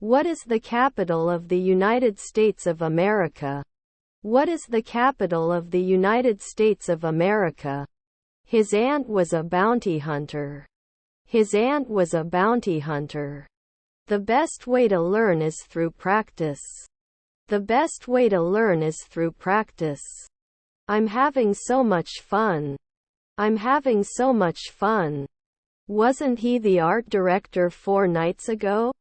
What is the capital of the United States of America? What is the capital of the United States of America? His aunt was a bounty hunter. His aunt was a bounty hunter. The best way to learn is through practice. The best way to learn is through practice. I'm having so much fun. I'm having so much fun. Wasn't he the art director 4 nights ago?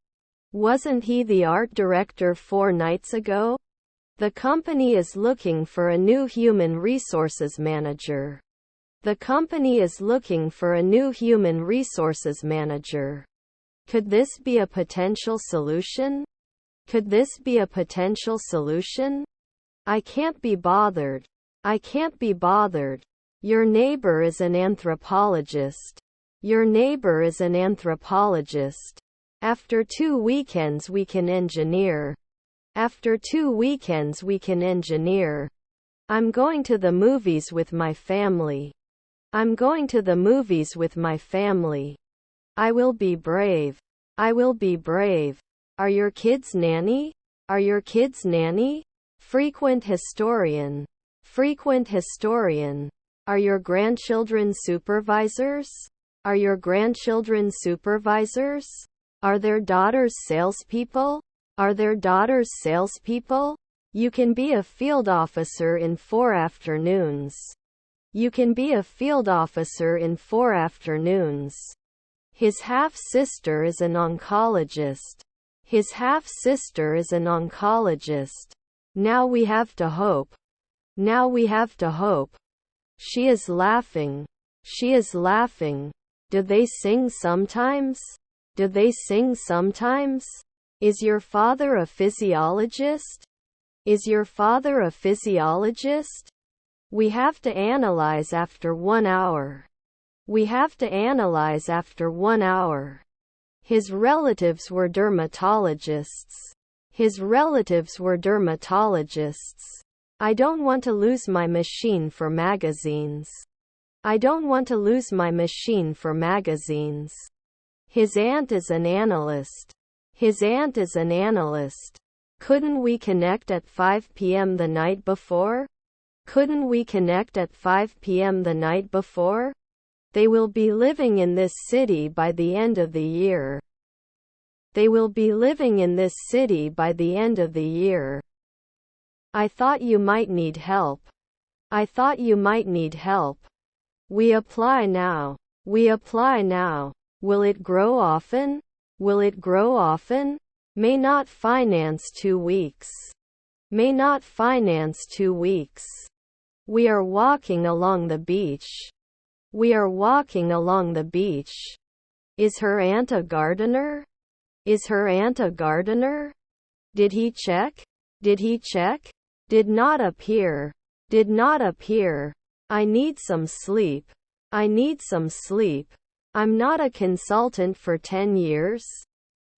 Wasn't he the art director 4 nights ago? The company is looking for a new human resources manager. The company is looking for a new human resources manager. Could this be a potential solution? Could this be a potential solution? I can't be bothered. I can't be bothered. Your neighbor is an anthropologist. Your neighbor is an anthropologist. After 2 weekends we can engineer. After 2 weekends we can engineer. I'm going to the movies with my family. I'm going to the movies with my family. I will be brave. I will be brave. Are your kids nanny? Are your kids nanny? Frequent historian. Frequent historian. Are your grandchildren supervisors? Are your grandchildren supervisors? Are their daughters salespeople? Are their daughters salespeople? You can be a field officer in 4 afternoons. You can be a field officer in 4 afternoons. His half-sister is an oncologist. His half-sister is an oncologist. Now we have to hope. Now we have to hope. She is laughing. She is laughing. Do they sing sometimes? Do they sing sometimes? Is your father a physiologist? Is your father a physiologist? We have to analyze after 1 hour. We have to analyze after 1 hour. His relatives were dermatologists. His relatives were dermatologists. I don't want to lose my machine for magazines. I don't want to lose my machine for magazines. His aunt is an analyst. His aunt is an analyst. Couldn't we connect at 5 p.m. the night before? Couldn't we connect at 5 p.m. the night before? They will be living in this city by the end of the year. They will be living in this city by the end of the year. I thought you might need help. I thought you might need help. We apply now. We apply now. Will it grow often? Will it grow often? May not finance 2 weeks. May not finance 2 weeks. We are walking along the beach. We are walking along the beach. Is her aunt a gardener? Is her aunt a gardener? Did he check? Did he check? Did not appear. Did not appear. I need some sleep. I need some sleep. I'm not a consultant for 10 years.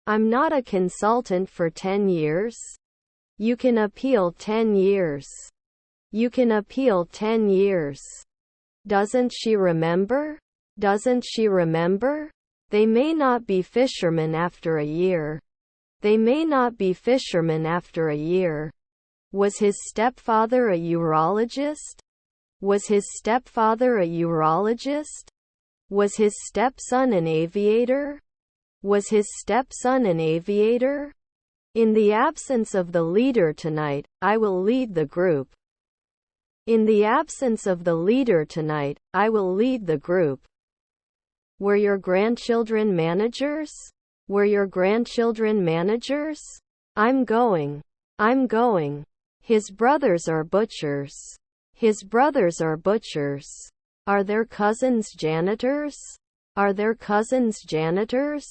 I'm not a consultant for 10 years. You can appeal 10 years. You can appeal 10 years. Doesn't she remember? Doesn't she remember? They may not be fishermen after a year. They may not be fishermen after a year. Was his stepfather a urologist? Was his stepfather a urologist? Was his stepson an aviator? Was his stepson an aviator? In the absence of the leader tonight, I will lead the group. In the absence of the leader tonight, I will lead the group. Were your grandchildren managers? Were your grandchildren managers? I'm going. I'm going. His brothers are butchers. His brothers are butchers. Are their cousins janitors? Are their cousins janitors?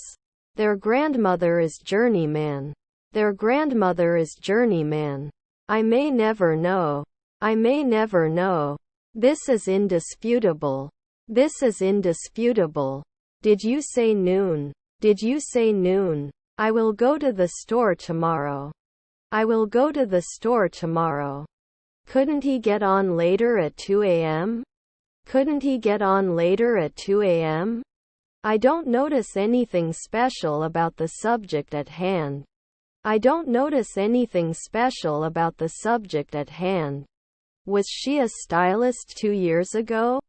Their grandmother is journeyman. Their grandmother is journeyman. I may never know. I may never know. This is indisputable. This is indisputable. Did you say noon? Did you say noon? I will go to the store tomorrow. I will go to the store tomorrow. Couldn't he get on later at 2 a.m.? Couldn't he get on later at 2 a.m.? I don't notice anything special about the subject at hand. I don't notice anything special about the subject at hand. Was she a stylist 2 years ago?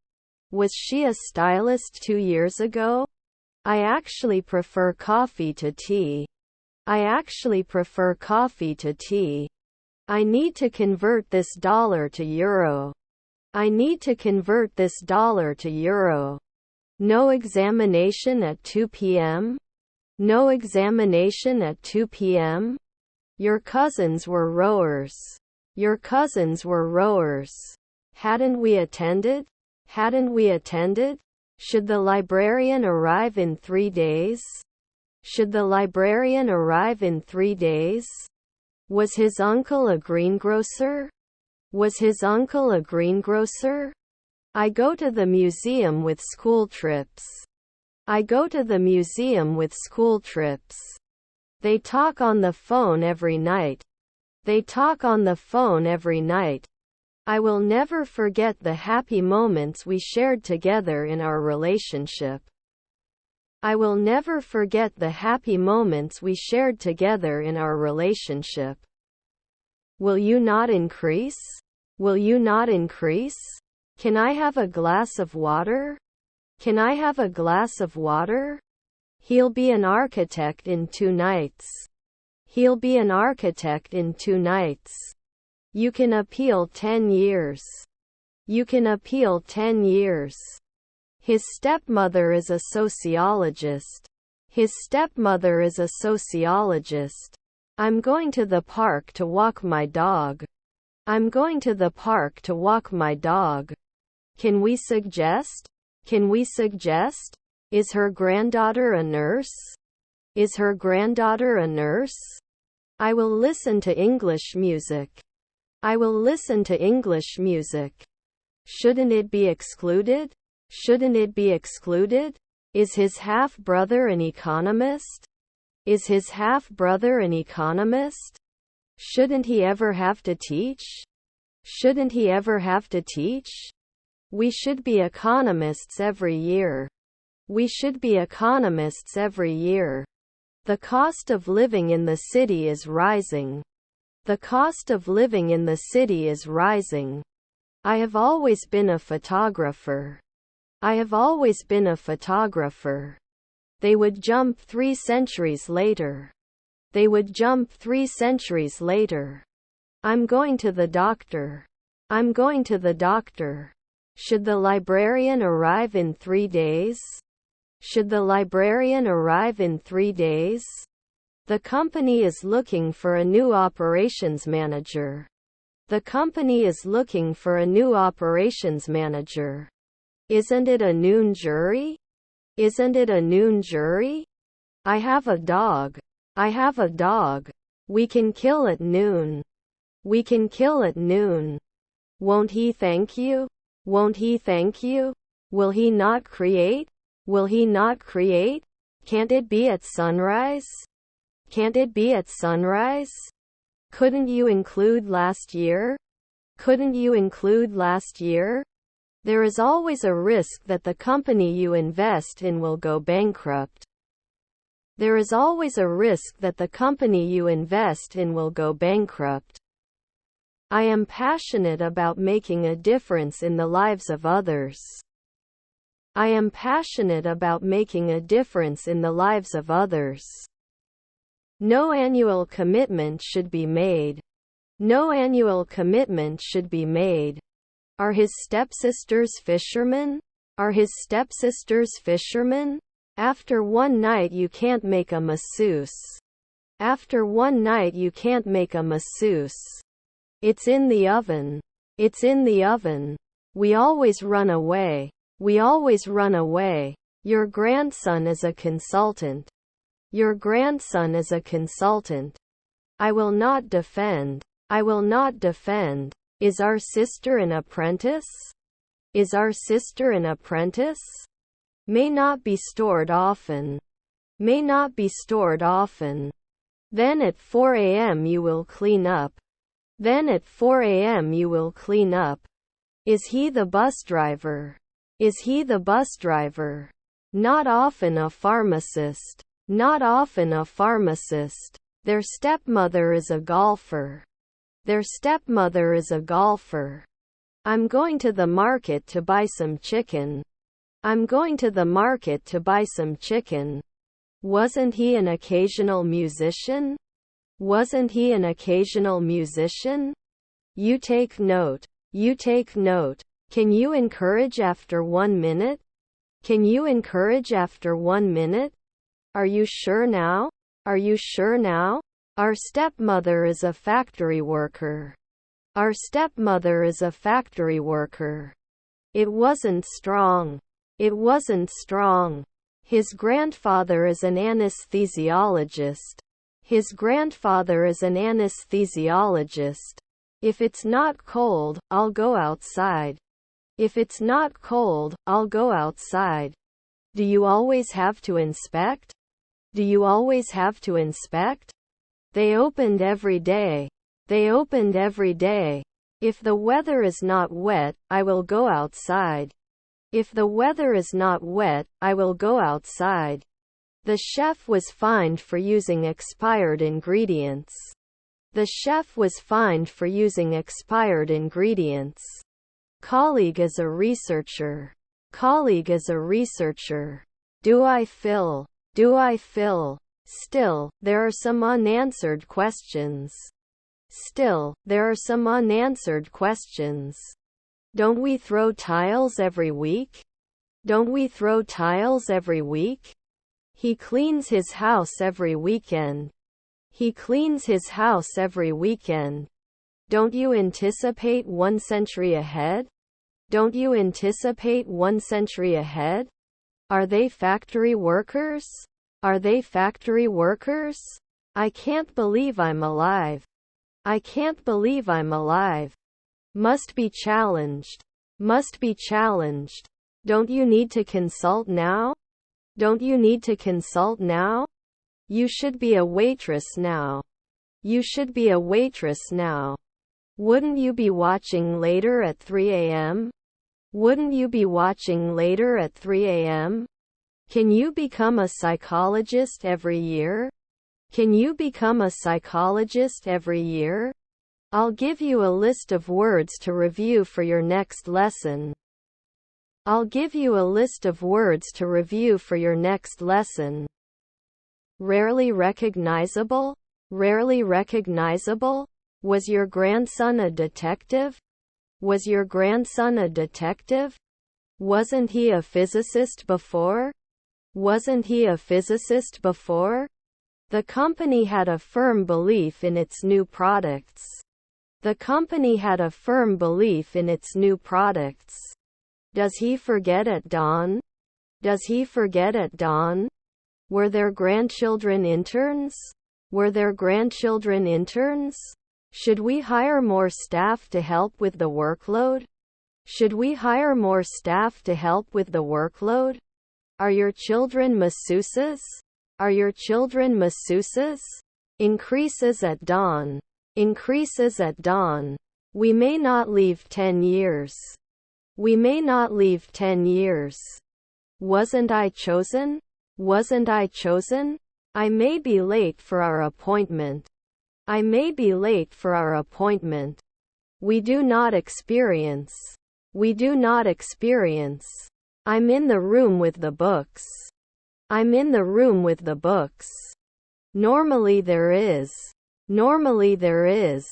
Was she a stylist 2 years ago? I actually prefer coffee to tea. I actually prefer coffee to tea. I need to convert this dollar to euro. I need to convert this dollar to euro. No examination at 2 p.m.? No examination at 2 p.m.? Your cousins were rowers. Your cousins were rowers. Hadn't we attended? Hadn't we attended? Should the librarian arrive in 3 days? Should the librarian arrive in 3 days? Was his uncle a greengrocer? Was his uncle a greengrocer? I go to the museum with school trips. I go to the museum with school trips. They talk on the phone every night. They talk on the phone every night. I will never forget the happy moments we shared together in our relationship. I will never forget the happy moments we shared together in our relationship. Will you not increase? Will you not increase? Can I have a glass of water? Can I have a glass of water? He'll be an architect in 2 nights. He'll be an architect in 2 nights. You can appeal 10 years. You can appeal 10 years. His stepmother is a sociologist. His stepmother is a sociologist. I'm going to the park to walk my dog. I'm going to the park to walk my dog. Can we suggest? Can we suggest? Is her granddaughter a nurse? Is her granddaughter a nurse? I will listen to English music. I will listen to English music. Shouldn't it be excluded? Shouldn't it be excluded? Is his half-brother an economist? Is his half-brother an economist? Shouldn't he ever have to teach? Shouldn't he ever have to teach? We should be economists every year. We should be economists every year. The cost of living in the city is rising. The cost of living in the city is rising. I have always been a photographer. I have always been a photographer. They would jump 3 centuries later. They would jump 3 centuries later. I'm going to the doctor. I'm going to the doctor. Should the librarian arrive in 3 days? Should the librarian arrive in 3 days? The company is looking for a new operations manager. The company is looking for a new operations manager. Isn't it a noon jury? Isn't it a noon jury? I have a dog. I have a dog. We can kill at noon. We can kill at noon. Won't he thank you? Won't he thank you? Will he not create? Will he not create? Can't it be at sunrise? Can't it be at sunrise? Couldn't you include last year? Couldn't you include last year? There is always a risk that the company you invest in will go bankrupt. There is always a risk that the company you invest in will go bankrupt. I am passionate about making a difference in the lives of others. I am passionate about making a difference in the lives of others. No annual commitment should be made. No annual commitment should be made. Are his stepsisters fishermen? Are his stepsisters fishermen? After one night you can't make a masseuse. After one night you can't make a masseuse. It's in the oven. It's in the oven. We always run away. We always run away. Your grandson is a consultant. Your grandson is a consultant. I will not defend. I will not defend. Is our sister an apprentice? Is our sister an apprentice? May not be stored often. May not be stored often. Then at 4 a.m. you will clean up. Then at 4 a.m. you will clean up. Is he the bus driver? Is he the bus driver? Not often a pharmacist. Not often a pharmacist. Their stepmother is a golfer. Their stepmother is a golfer. I'm going to the market to buy some chicken. I'm going to the market to buy some chicken. Wasn't he an occasional musician? Wasn't he an occasional musician? You take note. You take note. Can you encourage after 1 minute? Can you encourage after 1 minute? Are you sure now? Are you sure now? Our stepmother is a factory worker. Our stepmother is a factory worker. It wasn't strong. It wasn't strong. His grandfather is an anesthesiologist. His grandfather is an anesthesiologist. If it's not cold, I'll go outside. If it's not cold, I'll go outside. Do you always have to inspect? Do you always have to inspect? They opened every day. They opened every day. If the weather is not wet, I will go outside. If the weather is not wet, I will go outside. The chef was fined for using expired ingredients. The chef was fined for using expired ingredients. Colleague is a researcher. Colleague is a researcher. Do I fill? Do I fill? Still, there are some unanswered questions. Still, there are some unanswered questions. Don't we throw tiles every week? Don't we throw tiles every week? He cleans his house every weekend. He cleans his house every weekend. Don't you anticipate 1 century ahead? Don't you anticipate 1 century ahead? Are they factory workers? Are they factory workers? I can't believe I'm alive. I can't believe I'm alive. Must be challenged. Must be challenged. Don't you need to consult now? Don't you need to consult now? You should be a waitress now. You should be a waitress now. Wouldn't you be watching later at 3 a.m.? Wouldn't you be watching later at 3 a.m.? Can you become a psychologist every year? Can you become a psychologist every year? I'll give you a list of words to review for your next lesson. I'll give you a list of words to review for your next lesson. Rarely recognizable? Rarely recognizable? Was your grandson a detective? Was your grandson a detective? Wasn't he a physicist before? Wasn't he a physicist before? The company had a firm belief in its new products. The company had a firm belief in its new products. Does he forget at dawn? Does he forget at dawn? Were their grandchildren interns? Were their grandchildren interns? Should we hire more staff to help with the workload? Should we hire more staff to help with the workload? Are your children masseuses? Are your children masseuses? Increases at dawn. Increases at dawn. We may not leave 10 years. We may not leave 10 years. Wasn't I chosen? Wasn't I chosen? I may be late for our appointment. I may be late for our appointment. We do not experience. We do not experience. I'm in the room with the books. I'm in the room with the books. Normally there is. Normally there is.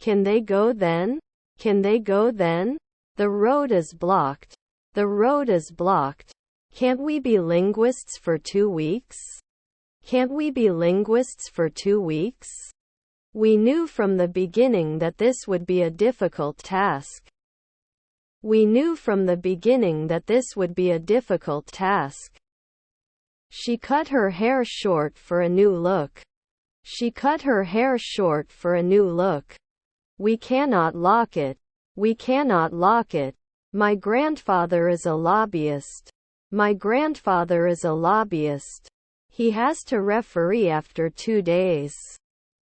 Can they go then? Can they go then? The road is blocked. The road is blocked. Can't we be linguists for 2 weeks? Can't we be linguists for 2 weeks? We knew from the beginning that this would be a difficult task. We knew from the beginning that this would be a difficult task. She cut her hair short for a new look. She cut her hair short for a new look. We cannot lock it. We cannot lock it. My grandfather is a lobbyist. My grandfather is a lobbyist. He has to referee after 2 days.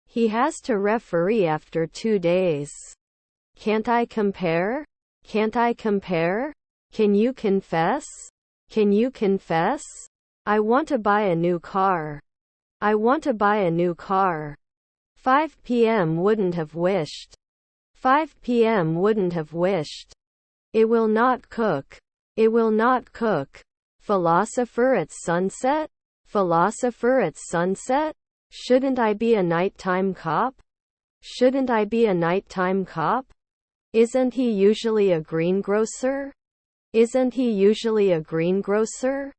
He has to referee after 2 days. Can't I compare? Can't I compare? Can you confess? Can you confess? I want to buy a new car. I want to buy a new car. 5 p.m. wouldn't have wished. 5 p.m. wouldn't have wished. It will not cook. It will not cook. Philosopher at sunset? Philosopher at sunset? Shouldn't I be a nighttime cop? Shouldn't I be a nighttime cop? Isn't he usually a greengrocer? Isn't he usually a greengrocer?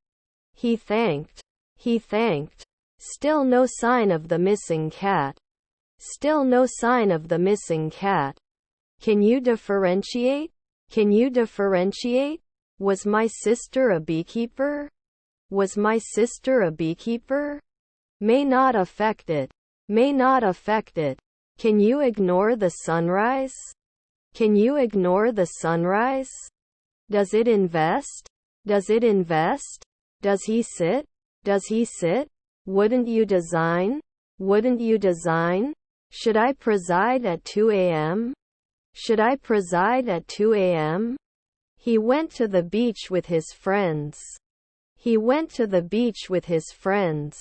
He thanked. He thanked. Still no sign of the missing cat. Still no sign of the missing cat. Can you differentiate? Can you differentiate? Was my sister a beekeeper? Was my sister a beekeeper? May not affect it. May not affect it. Can you ignore the sunrise? Can you ignore the sunrise? Does it invest? Does it invest? Does he sit? Does he sit? Wouldn't you design? Wouldn't you design? Should I preside at 2 a.m.? Should I preside at 2 a.m.? He went to the beach with his friends. He went to the beach with his friends.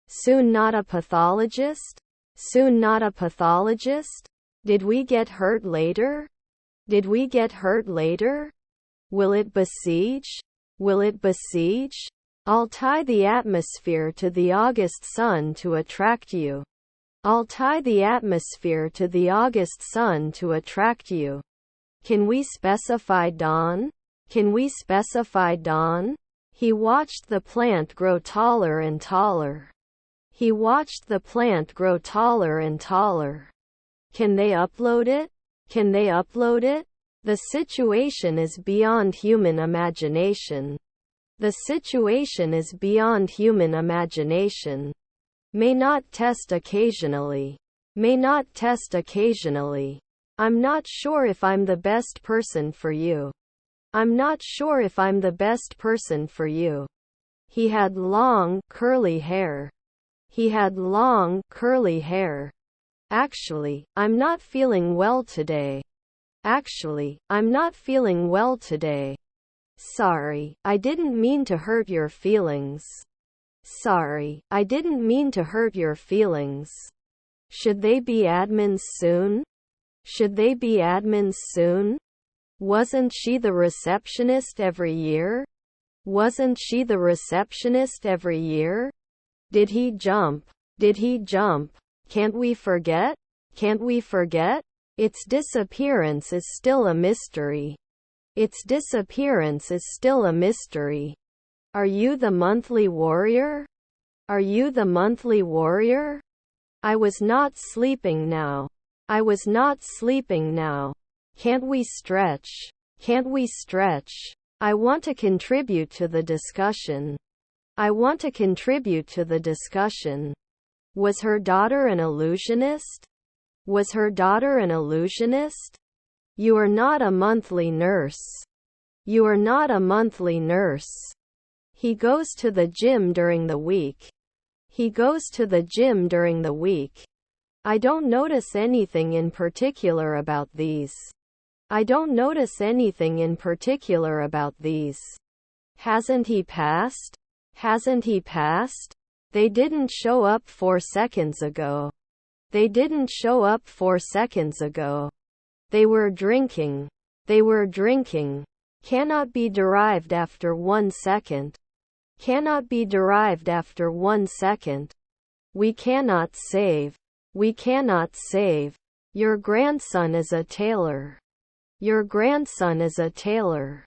Soon not a pathologist? Soon not a pathologist? Did we get hurt later? Did we get hurt later? Will it besiege? Will it besiege? I'll tie the atmosphere to the August sun to attract you. I'll tie the atmosphere to the August sun to attract you. Can we specify dawn? Can we specify dawn? He watched the plant grow taller and taller. He watched the plant grow taller and taller. Can they upload it? Can they upload it? The situation is beyond human imagination. The situation is beyond human imagination. May not test occasionally. May not test occasionally. I'm not sure if I'm the best person for you. I'm not sure if I'm the best person for you. He had long, curly hair. He had long, curly hair. Actually, I'm not feeling well today. Actually, I'm not feeling well today. Sorry, I didn't mean to hurt your feelings. Sorry, I didn't mean to hurt your feelings. Should they be admins soon? Should they be admins soon? Wasn't she the receptionist every year? Wasn't she the receptionist every year? Did he jump? Did he jump? Can't we forget? Can't we forget? Its disappearance is still a mystery. Its disappearance is still a mystery. Are you the monthly warrior? Are you the monthly warrior? I was not sleeping now. I was not sleeping now. Can't we stretch? Can't we stretch? I want to contribute to the discussion. I want to contribute to the discussion. Was her daughter an illusionist? Was her daughter an illusionist? You are not a monthly nurse. You are not a monthly nurse. He goes to the gym during the week. He goes to the gym during the week. I don't notice anything in particular about these. I don't notice anything in particular about these. Hasn't he passed? Hasn't he passed? They didn't show up 4 seconds ago. They didn't show up 4 seconds ago. They were drinking. They were drinking. Cannot be derived after 1 second. Cannot be derived after 1 second. We cannot save. We cannot save. Your grandson is a tailor. Your grandson is a tailor.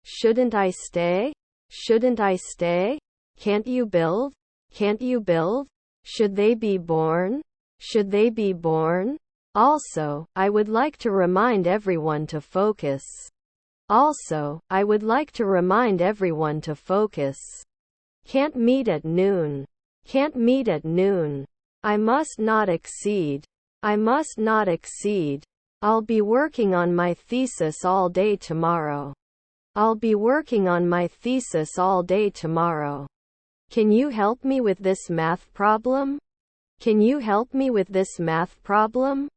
Shouldn't I stay? Shouldn't I stay? Can't you build? Can't you build? Should they be born? Should they be born? Also, I would like to remind everyone to focus. Also, I would like to remind everyone to focus. Can't meet at noon. Can't meet at noon. I must not exceed. I must not exceed. I'll be working on my thesis all day tomorrow. I'll be working on my thesis all day tomorrow. Can you help me with this math problem? Can you help me with this math problem?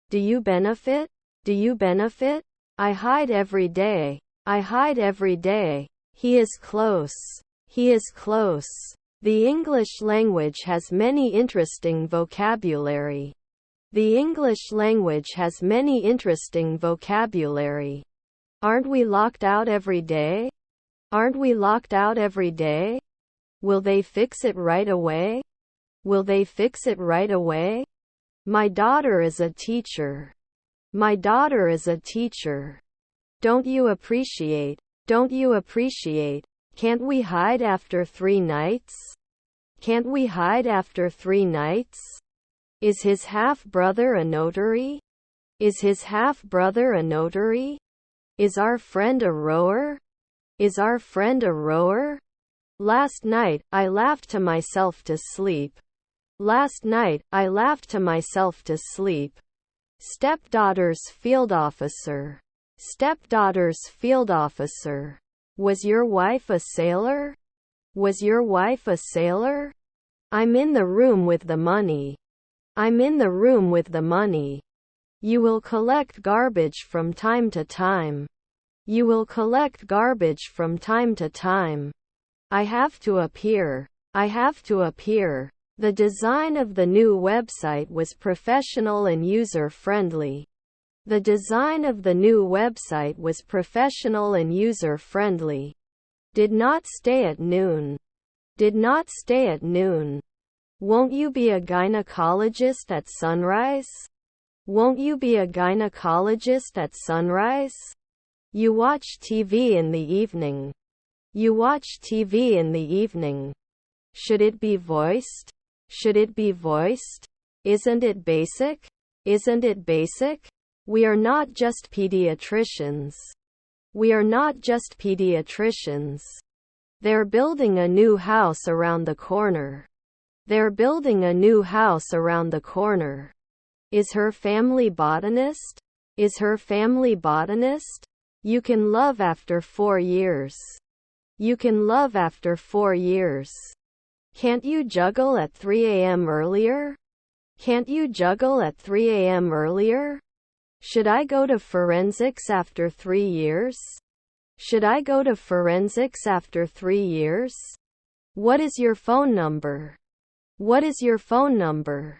Do you benefit? Do you benefit? I hide every day. I hide every day. He is close. He is close. The English language has many interesting vocabulary. The English language has many interesting vocabulary. Aren't we locked out every day? Aren't we locked out every day? Will they fix it right away? Will they fix it right away? My daughter is a teacher. My daughter is a teacher. Don't you appreciate? Don't you appreciate? Can't we hide after 3 nights? Can't we hide after 3 nights? Is his half-brother a notary? Is his half-brother a notary? Is our friend a rower? Is our friend a rower? Last night, I laughed to myself to sleep. Last night, I laughed to myself to sleep. Stepdaughter's field officer. Stepdaughter's field officer. Was your wife a sailor? Was your wife a sailor? I'm in the room with the money. I'm in the room with the money. You will collect garbage from time to time. You will collect garbage from time to time. I have to appear. I have to appear. The design of the new website was professional and user-friendly. The design of the new website was professional and user-friendly. Did not stay at noon. Did not stay at noon. Won't you be a gynecologist at sunrise? Won't you be a gynecologist at sunrise? You watch TV in the evening. You watch TV in the evening. Should it be voiced? Should it be voiced? Isn't it basic? Isn't it basic? We are not just pediatricians. We are not just pediatricians. They're building a new house around the corner. They're building a new house around the corner. Is her family botanist? Is her family botanist? You can love after 4 years. You can love after 4 years. Can't you juggle at 3 a.m. earlier? Can't you juggle at 3 a.m. earlier? Should I go to forensics after 3 years? Should I go to forensics after 3 years? What is your phone number? What is your phone number?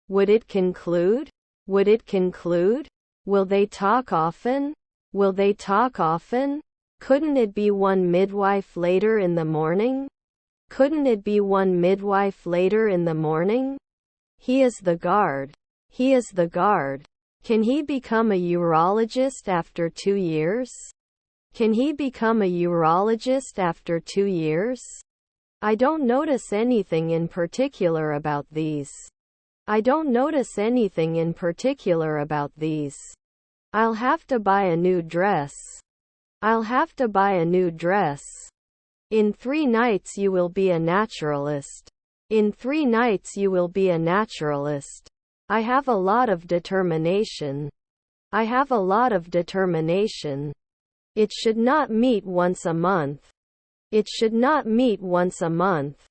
Would it conclude? Would it conclude? Will they talk often? Will they talk often? Couldn't it be one midwife later in the morning? Couldn't it be one midwife later in the morning? He is the guard. He is the guard. Can he become a urologist after 2 years? Can he become a urologist after 2 years? I don't notice anything in particular about these. I don't notice anything in particular about these. I'll have to buy a new dress. I'll have to buy a new dress. In 3 nights you will be a naturalist. In 3 nights you will be a naturalist. I have a lot of determination. I have a lot of determination. It should not meet once a month. It should not meet once a month.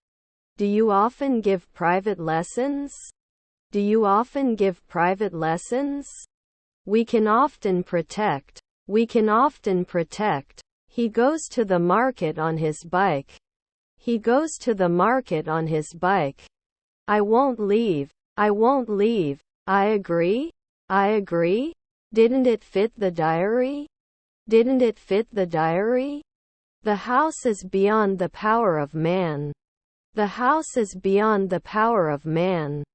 Do you often give private lessons? Do you often give private lessons? We can often protect. We can often protect. He goes to the market on his bike. He goes to the market on his bike. I won't leave. I won't leave. I agree. I agree. Didn't it fit the diary? Didn't it fit the diary? The house is beyond the power of man. The house is beyond the power of man.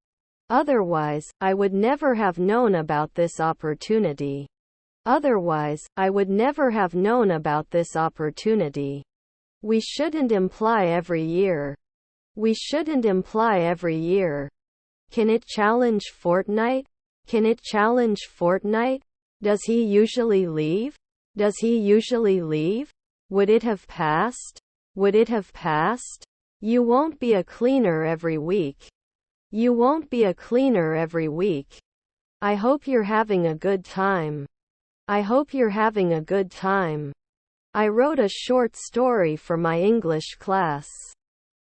Otherwise, I would never have known about this opportunity. Otherwise, I would never have known about this opportunity. We shouldn't imply every year. We shouldn't imply every year. Can it challenge fortnight? Can it challenge fortnight? Does he usually leave? Does he usually leave? Would it have passed? Would it have passed? You won't be a cleaner every week. You won't be a cleaner every week. I hope you're having a good time. I hope you're having a good time. I wrote a short story for my English class.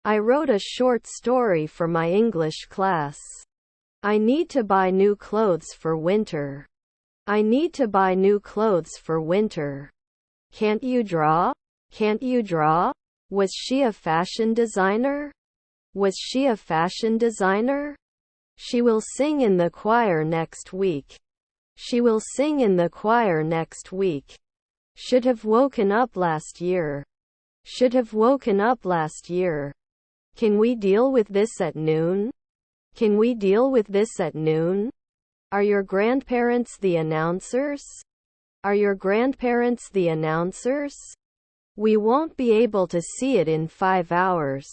I wrote a short story for my English class. I need to buy new clothes for winter. I need to buy new clothes for winter. Can't you draw? Can't you draw? Was she a fashion designer? Was she a fashion designer? She will sing in the choir next week. She will sing in the choir next week. Should have woken up last year. Should have woken up last year. Can we deal with this at noon? Can we deal with this at noon? Are your grandparents the announcers? Are your grandparents the announcers? We won't be able to see it in 5 hours.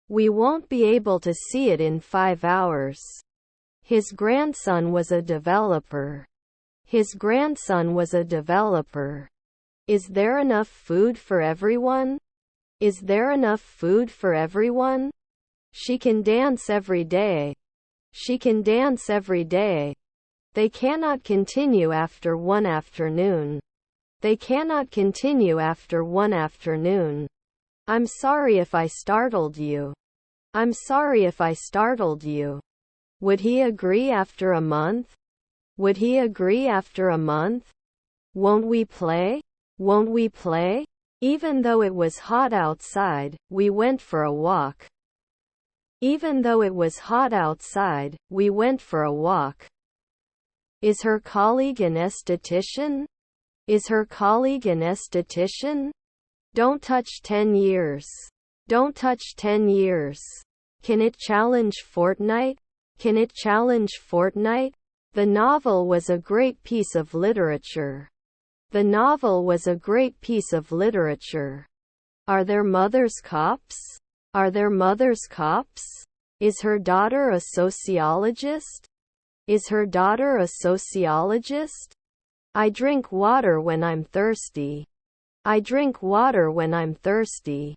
We won't be able to see it in 5 hours. His grandson was a developer. His grandson was a developer. Is there enough food for everyone? Is there enough food for everyone? She can dance every day. She can dance every day. They cannot continue after one afternoon. They cannot continue after one afternoon. I'm sorry if I startled you. I'm sorry if I startled you. Would he agree after a month? Would he agree after a month? Won't we play? Won't we play? Even though it was hot outside, we went for a walk. Even though it was hot outside, we went for a walk. Is her colleague an esthetician? Is her colleague an esthetician? Don't touch 10 years. Don't touch 10 years. Can it challenge Fortnite? Can it challenge Fortnite? The novel was a great piece of literature. The novel was a great piece of literature. Are their mothers cops? Are their mothers cops? Is her daughter a sociologist? Is her daughter a sociologist? I drink water when I'm thirsty. I drink water when I'm thirsty.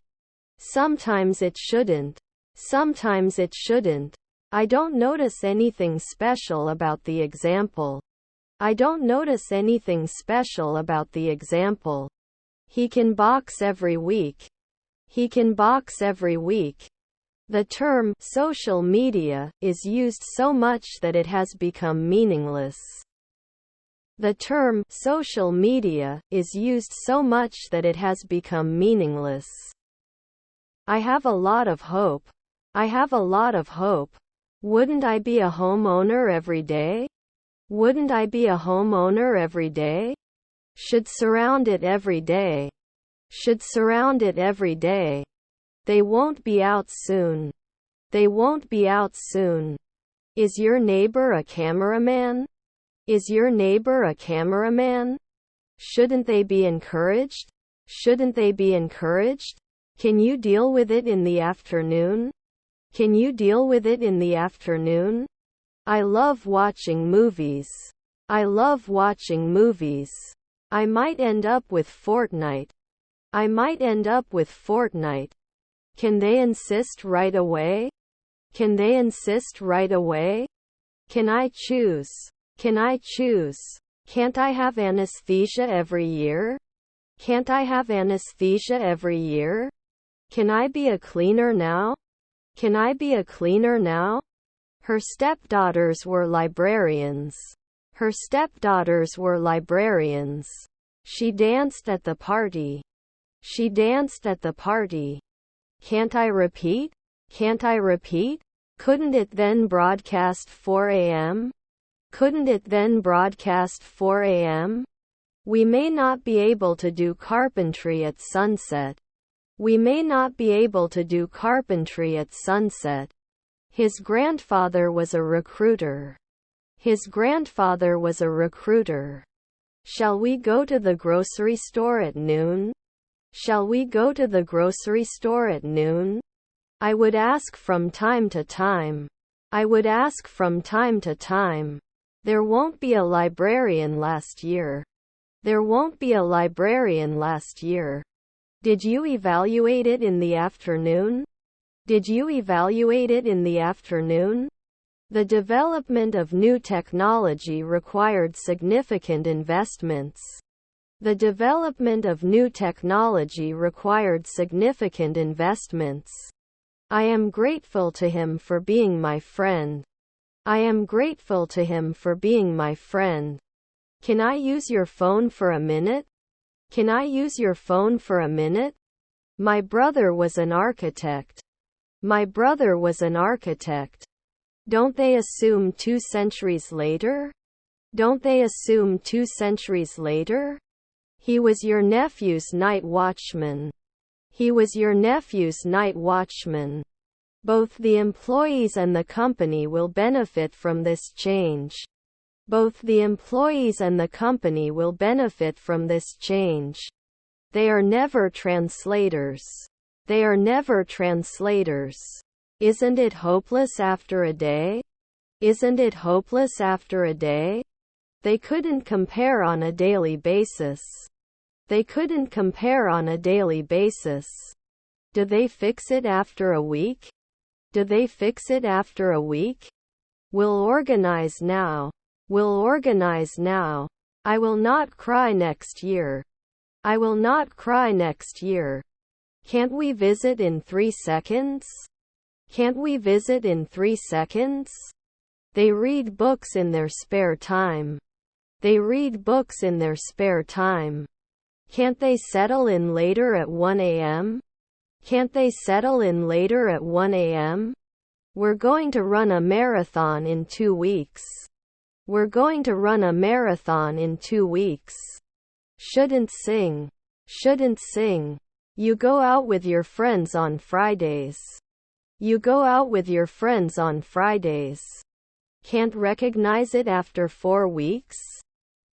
Sometimes it shouldn't. Sometimes it shouldn't. I don't notice anything special about the example. I don't notice anything special about the example. He can box every week. He can box every week. The term social media is used so much that it has become meaningless. The term social media is used so much that it has become meaningless. I have a lot of hope. I have a lot of hope. Wouldn't I be a homeowner every day? Wouldn't I be a homeowner every day? Should surround it every day. Should surround it every day. They won't be out soon. They won't be out soon. Is your neighbor a cameraman? Is your neighbor a cameraman? Shouldn't they be encouraged? Shouldn't they be encouraged? Can you deal with it in the afternoon? Can you deal with it in the afternoon? I love watching movies. I love watching movies. I might end up with Fortnite. I might end up with Fortnite. Can they insist right away? Can they insist right away? Can I choose? Can I choose? Can't I have anesthesia every year? Can't I have anesthesia every year? Can I be a cleaner now? Can I be a cleaner now? Her stepdaughters were librarians. Her stepdaughters were librarians. She danced at the party. She danced at the party. Can't I repeat? Can't I repeat? Couldn't it then broadcast 4 a.m.? Couldn't it then broadcast 4 a.m.? We may not be able to do carpentry at sunset. We may not be able to do carpentry at sunset. His grandfather was a recruiter. His grandfather was a recruiter. Shall we go to the grocery store at noon? Shall we go to the grocery store at noon? I would ask from time to time. I would ask from time to time. There won't be a librarian last year. There won't be a librarian last year. Did you evaluate it in the afternoon? Did you evaluate it in the afternoon? The development of new technology required significant investments. The development of new technology required significant investments. I am grateful to him for being my friend. I am grateful to him for being my friend. Can I use your phone for a minute? Can I use your phone for a minute? My brother was an architect. My brother was an architect. Don't they assume 2 centuries later? Don't they assume 2 centuries later? He was your nephew's night watchman. He was your nephew's night watchman. Both the employees and the company will benefit from this change. Both the employees and the company will benefit from this change. They are never translators. They are never translators. Isn't it hopeless after a day? Isn't it hopeless after a day? They couldn't compare on a daily basis. They couldn't compare on a daily basis. Do they fix it after a week? Do they fix it after a week? We'll organize now. We'll organize now. I will not cry next year. I will not cry next year. Can't we visit in 3 seconds? Can't we visit in 3 seconds? They read books in their spare time. They read books in their spare time. Can't they settle in later at 1 a.m.? Can't they settle in later at 1 a.m.? We're going to run a marathon in 2 weeks. We're going to run a marathon in 2 weeks. Shouldn't sing. Shouldn't sing. You go out with your friends on Fridays. You go out with your friends on Fridays. Can't recognize it after 4 weeks?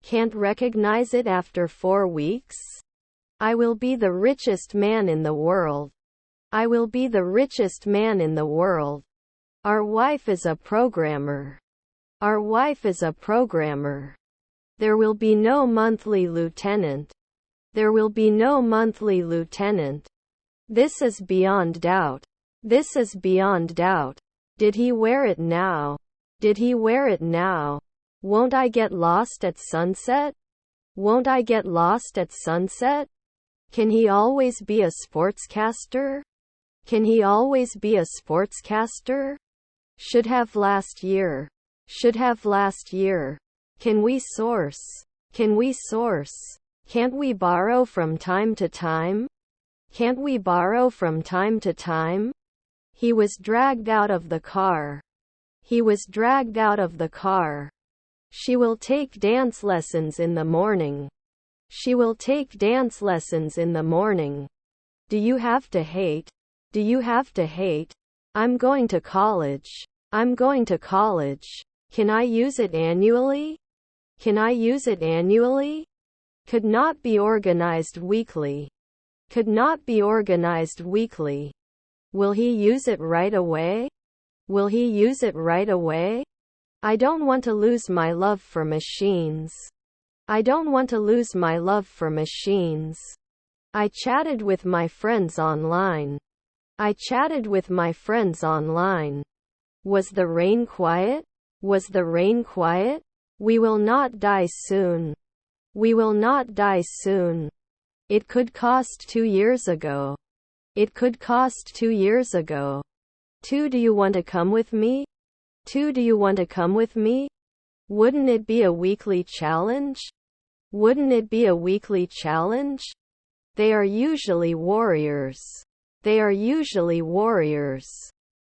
Can't recognize it after 4 weeks? I will be the richest man in the world. I will be the richest man in the world. Our wife is a programmer. Our wife is a programmer. There will be no monthly lieutenant. There will be no monthly lieutenant. This is beyond doubt. This is beyond doubt. Did he wear it now? Did he wear it now? Won't I get lost at sunset? Won't I get lost at sunset? Can he always be a sportscaster? Can he always be a sportscaster? Should have last year. Should have last year. Can we source? Can we source? Can't we borrow from time to time? Can't we borrow from time to time? He was dragged out of the car. He was dragged out of the car. She will take dance lessons in the morning. She will take dance lessons in the morning. Do you have to hate? Do you have to hate? I'm going to college. I'm going to college. Can I use it annually? Can I use it annually? Could not be organized weekly. Could not be organized weekly. Will he use it right away? Will he use it right away? I don't want to lose my love for machines. I don't want to lose my love for machines. I chatted with my friends online. I chatted with my friends online. Was the rain quiet? Was the rain quiet? We will not die soon. We will not die soon. It could cost 2 years ago. It could cost 2 years ago. 2 Do you want to come with me? 2 Do you want to come with me? Wouldn't it be a weekly challenge? Wouldn't it be a weekly challenge? They are usually warriors. They are usually warriors.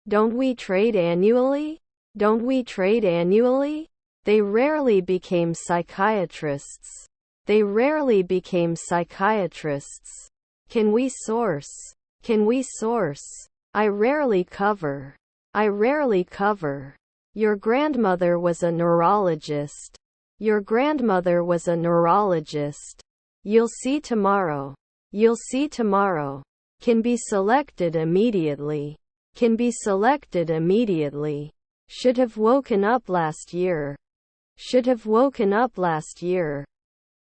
Don't we trade annually? Don't we trade annually? They rarely became psychiatrists. They rarely became psychiatrists. Can we source? Can we source? I rarely cover. I rarely cover. Your grandmother was a neurologist. Your grandmother was a neurologist. You'll see tomorrow. You'll see tomorrow. Can be selected immediately. Can be selected immediately. Should have woken up last year. Should have woken up last year.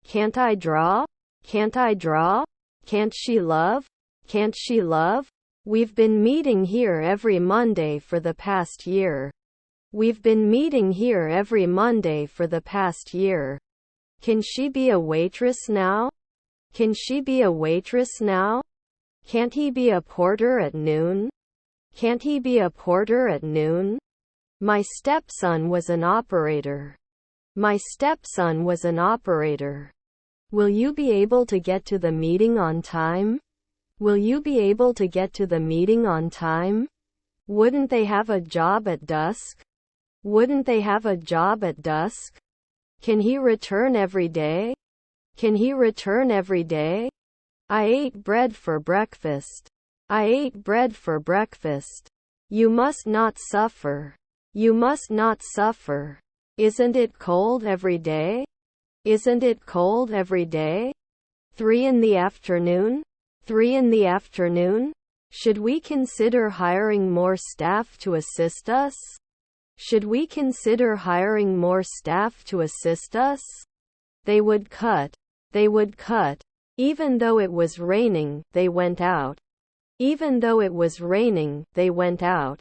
Can't I draw? Can't I draw? Can't she love? Can't she love? We've been meeting here every Monday for the past year. We've been meeting here every Monday for the past year. Can she be a waitress now? Can she be a waitress now? Can't he be a porter at noon? Can't he be a porter at noon? My stepson was an operator. My stepson was an operator. Will you be able to get to the meeting on time? Will you be able to get to the meeting on time? Wouldn't they have a job at dusk? Wouldn't they have a job at dusk? Can he return every day? Can he return every day? I ate bread for breakfast. I ate bread for breakfast. You must not suffer. You must not suffer. Isn't it cold every day? Isn't it cold every day? 3 in the afternoon? 3 in the afternoon? Should we consider hiring more staff to assist us? Should we consider hiring more staff to assist us? They would cut. They would cut. Even though it was raining, they went out. Even though it was raining, they went out.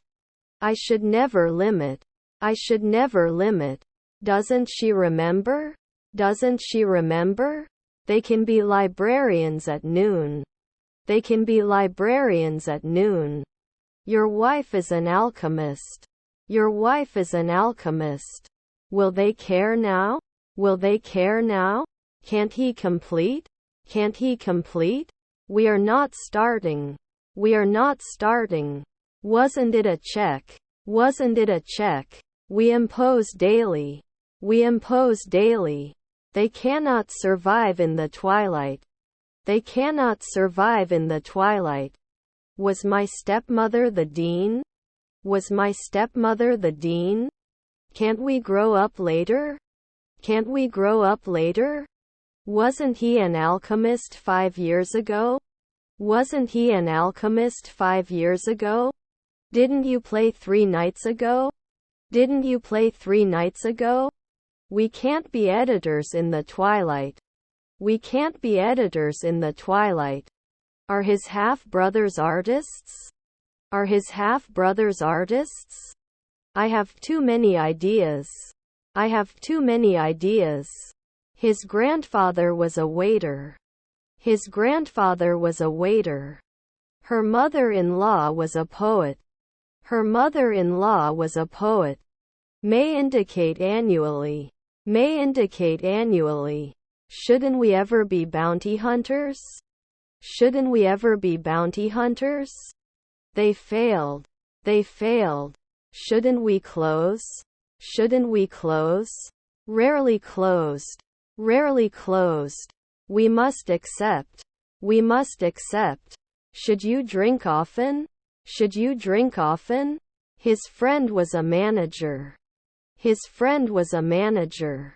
I should never limit. I should never limit. Doesn't she remember? Doesn't she remember? They can be librarians at noon. They can be librarians at noon. Your wife is an alchemist. Your wife is an alchemist. Will they care now? Will they care now? Can't he complete? Can't he complete? We are not starting. We are not starting. Wasn't it a check? Wasn't it a check? We impose daily. We impose daily. They cannot survive in the twilight. They cannot survive in the twilight. Was my stepmother the dean? Was my stepmother the dean? Can't we grow up later? Can't we grow up later? Wasn't he an alchemist 5 years ago? Wasn't he an alchemist 5 years ago? Didn't you play 3 nights ago? Didn't you play 3 nights ago? We can't be editors in the twilight. We can't be editors in the twilight. Are his half-brothers artists? Are his half-brothers artists? I have too many ideas. I have too many ideas. His grandfather was a waiter. His grandfather was a waiter. Her mother-in-law was a poet. Her mother-in-law was a poet. May indicate annually. May indicate annually. Shouldn't we ever be bounty hunters? Shouldn't we ever be bounty hunters? They failed. They failed. Shouldn't we close? Shouldn't we close? Rarely closed. Rarely closed. We must accept. We must accept. Should you drink often? Should you drink often? His friend was a manager. His friend was a manager.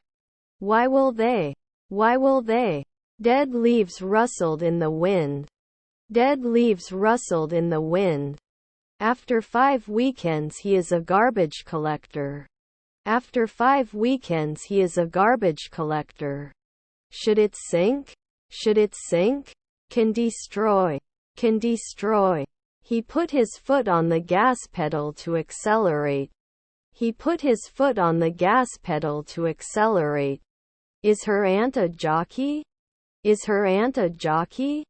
Why will they? Why will they? Dead leaves rustled in the wind. Dead leaves rustled in the wind. After 5 weekends he is a garbage collector. After 5 weekends he is a garbage collector. Should it sink? Should it sink? Can destroy. Can destroy. He put his foot on the gas pedal to accelerate. He put his foot on the gas pedal to accelerate. Is her aunt a jockey? Is her aunt a jockey?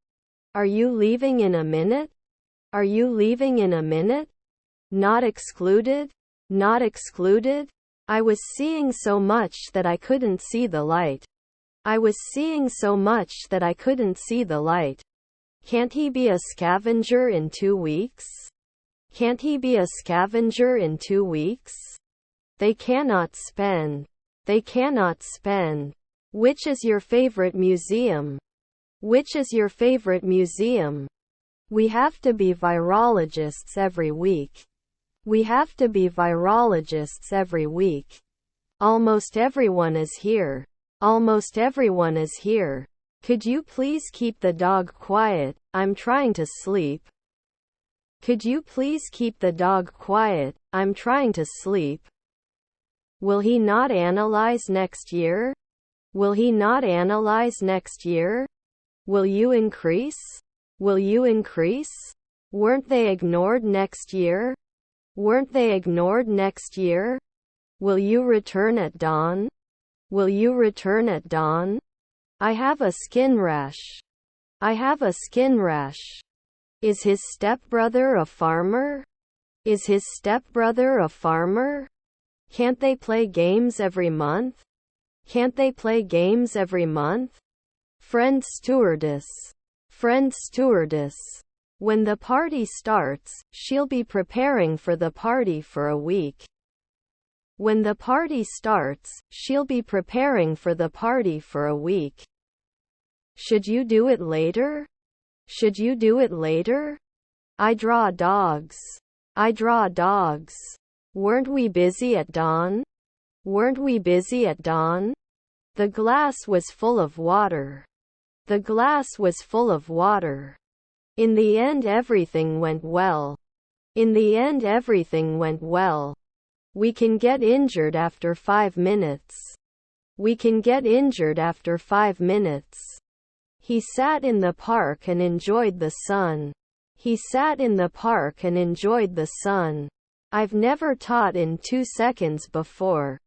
Are you leaving in a minute? Are you leaving in a minute? Not excluded? Not excluded? I was seeing so much that I couldn't see the light. I was seeing so much that I couldn't see the light. Can't he be a scavenger in 2 weeks? Can't he be a scavenger in 2 weeks? They cannot spend. They cannot spend. Which is your favorite museum? Which is your favorite museum? We have to be virologists every week. We have to be virologists every week. Almost everyone is here. Almost everyone is here. Could you please keep the dog quiet? I'm trying to sleep. Could you please keep the dog quiet? I'm trying to sleep. Will he not analyze next year? Will he not analyze next year? Will you increase? Will you increase? Weren't they ignored next year? Weren't they ignored next year? Will you return at dawn? Will you return at dawn? I have a skin rash. I have a skin rash. Is his stepbrother a farmer? Is his stepbrother a farmer? Can't they play games every month? Can't they play games every month? Friend stewardess. Friend stewardess. When the party starts, she'll be preparing for the party for a week. When the party starts, she'll be preparing for the party for a week. Should you do it later? Should you do it later? I draw dogs. I draw dogs. Weren't we busy at dawn? Weren't we busy at dawn? The glass was full of water. The glass was full of water. In the end everything went well. In the end everything went well. We can get injured after 5 minutes. We can get injured after 5 minutes. He sat in the park and enjoyed the sun. He sat in the park and enjoyed the sun. I've never taught in 2 seconds before.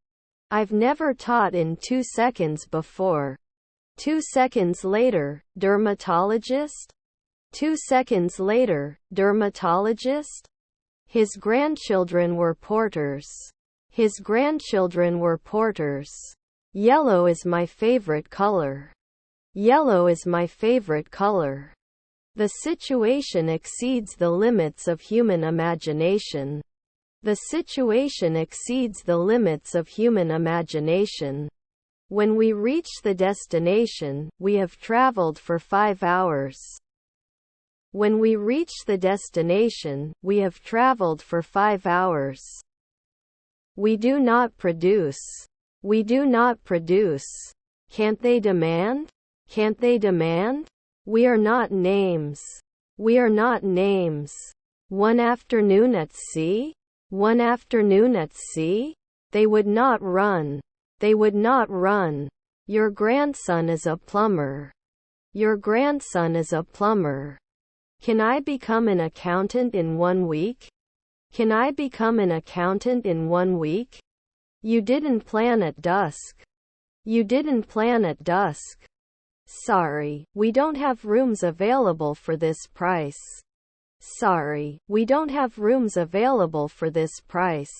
I've never taught in 2 seconds before. 2 seconds later, dermatologist? 2 seconds later, dermatologist? His grandchildren were porters. His grandchildren were porters. Yellow is my favorite color. Yellow is my favorite color. The situation exceeds the limits of human imagination. The situation exceeds the limits of human imagination. When we reach the destination, we have traveled for 5 hours. When we reach the destination, we have traveled for 5 hours. We do not produce. We do not produce. Can't they demand? Can't they demand? We are not names. We are not names. One afternoon at sea? One afternoon at sea? They would not run. They would not run. Your grandson is a plumber. Your grandson is a plumber. Can I become an accountant in 1 week? Can I become an accountant in 1 week? You didn't plan at dusk. You didn't plan at dusk. Sorry, we don't have rooms available for this price. Sorry, we don't have rooms available for this price.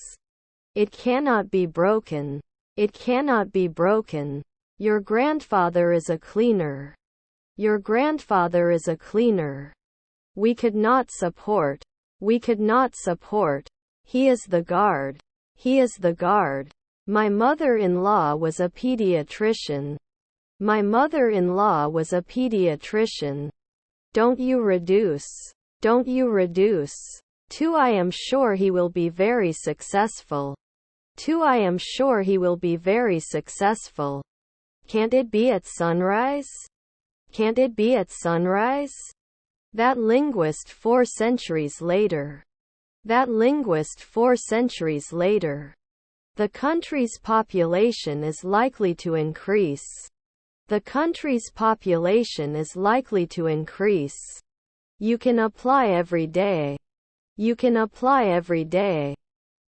It cannot be broken. It cannot be broken. Your grandfather is a cleaner. Your grandfather is a cleaner. We could not support. We could not support. He is the guard. He is the guard. My mother-in-law was a pediatrician. My mother-in-law was a pediatrician. Don't you reduce. Don't you reduce. 2 I am sure he will be very successful. 2 I am sure he will be very successful. Can't it be at sunrise? Can't it be at sunrise? That linguist 4 centuries later. That linguist 4 centuries later. The country's population is likely to increase. The country's population is likely to increase. You can apply every day. You can apply every day.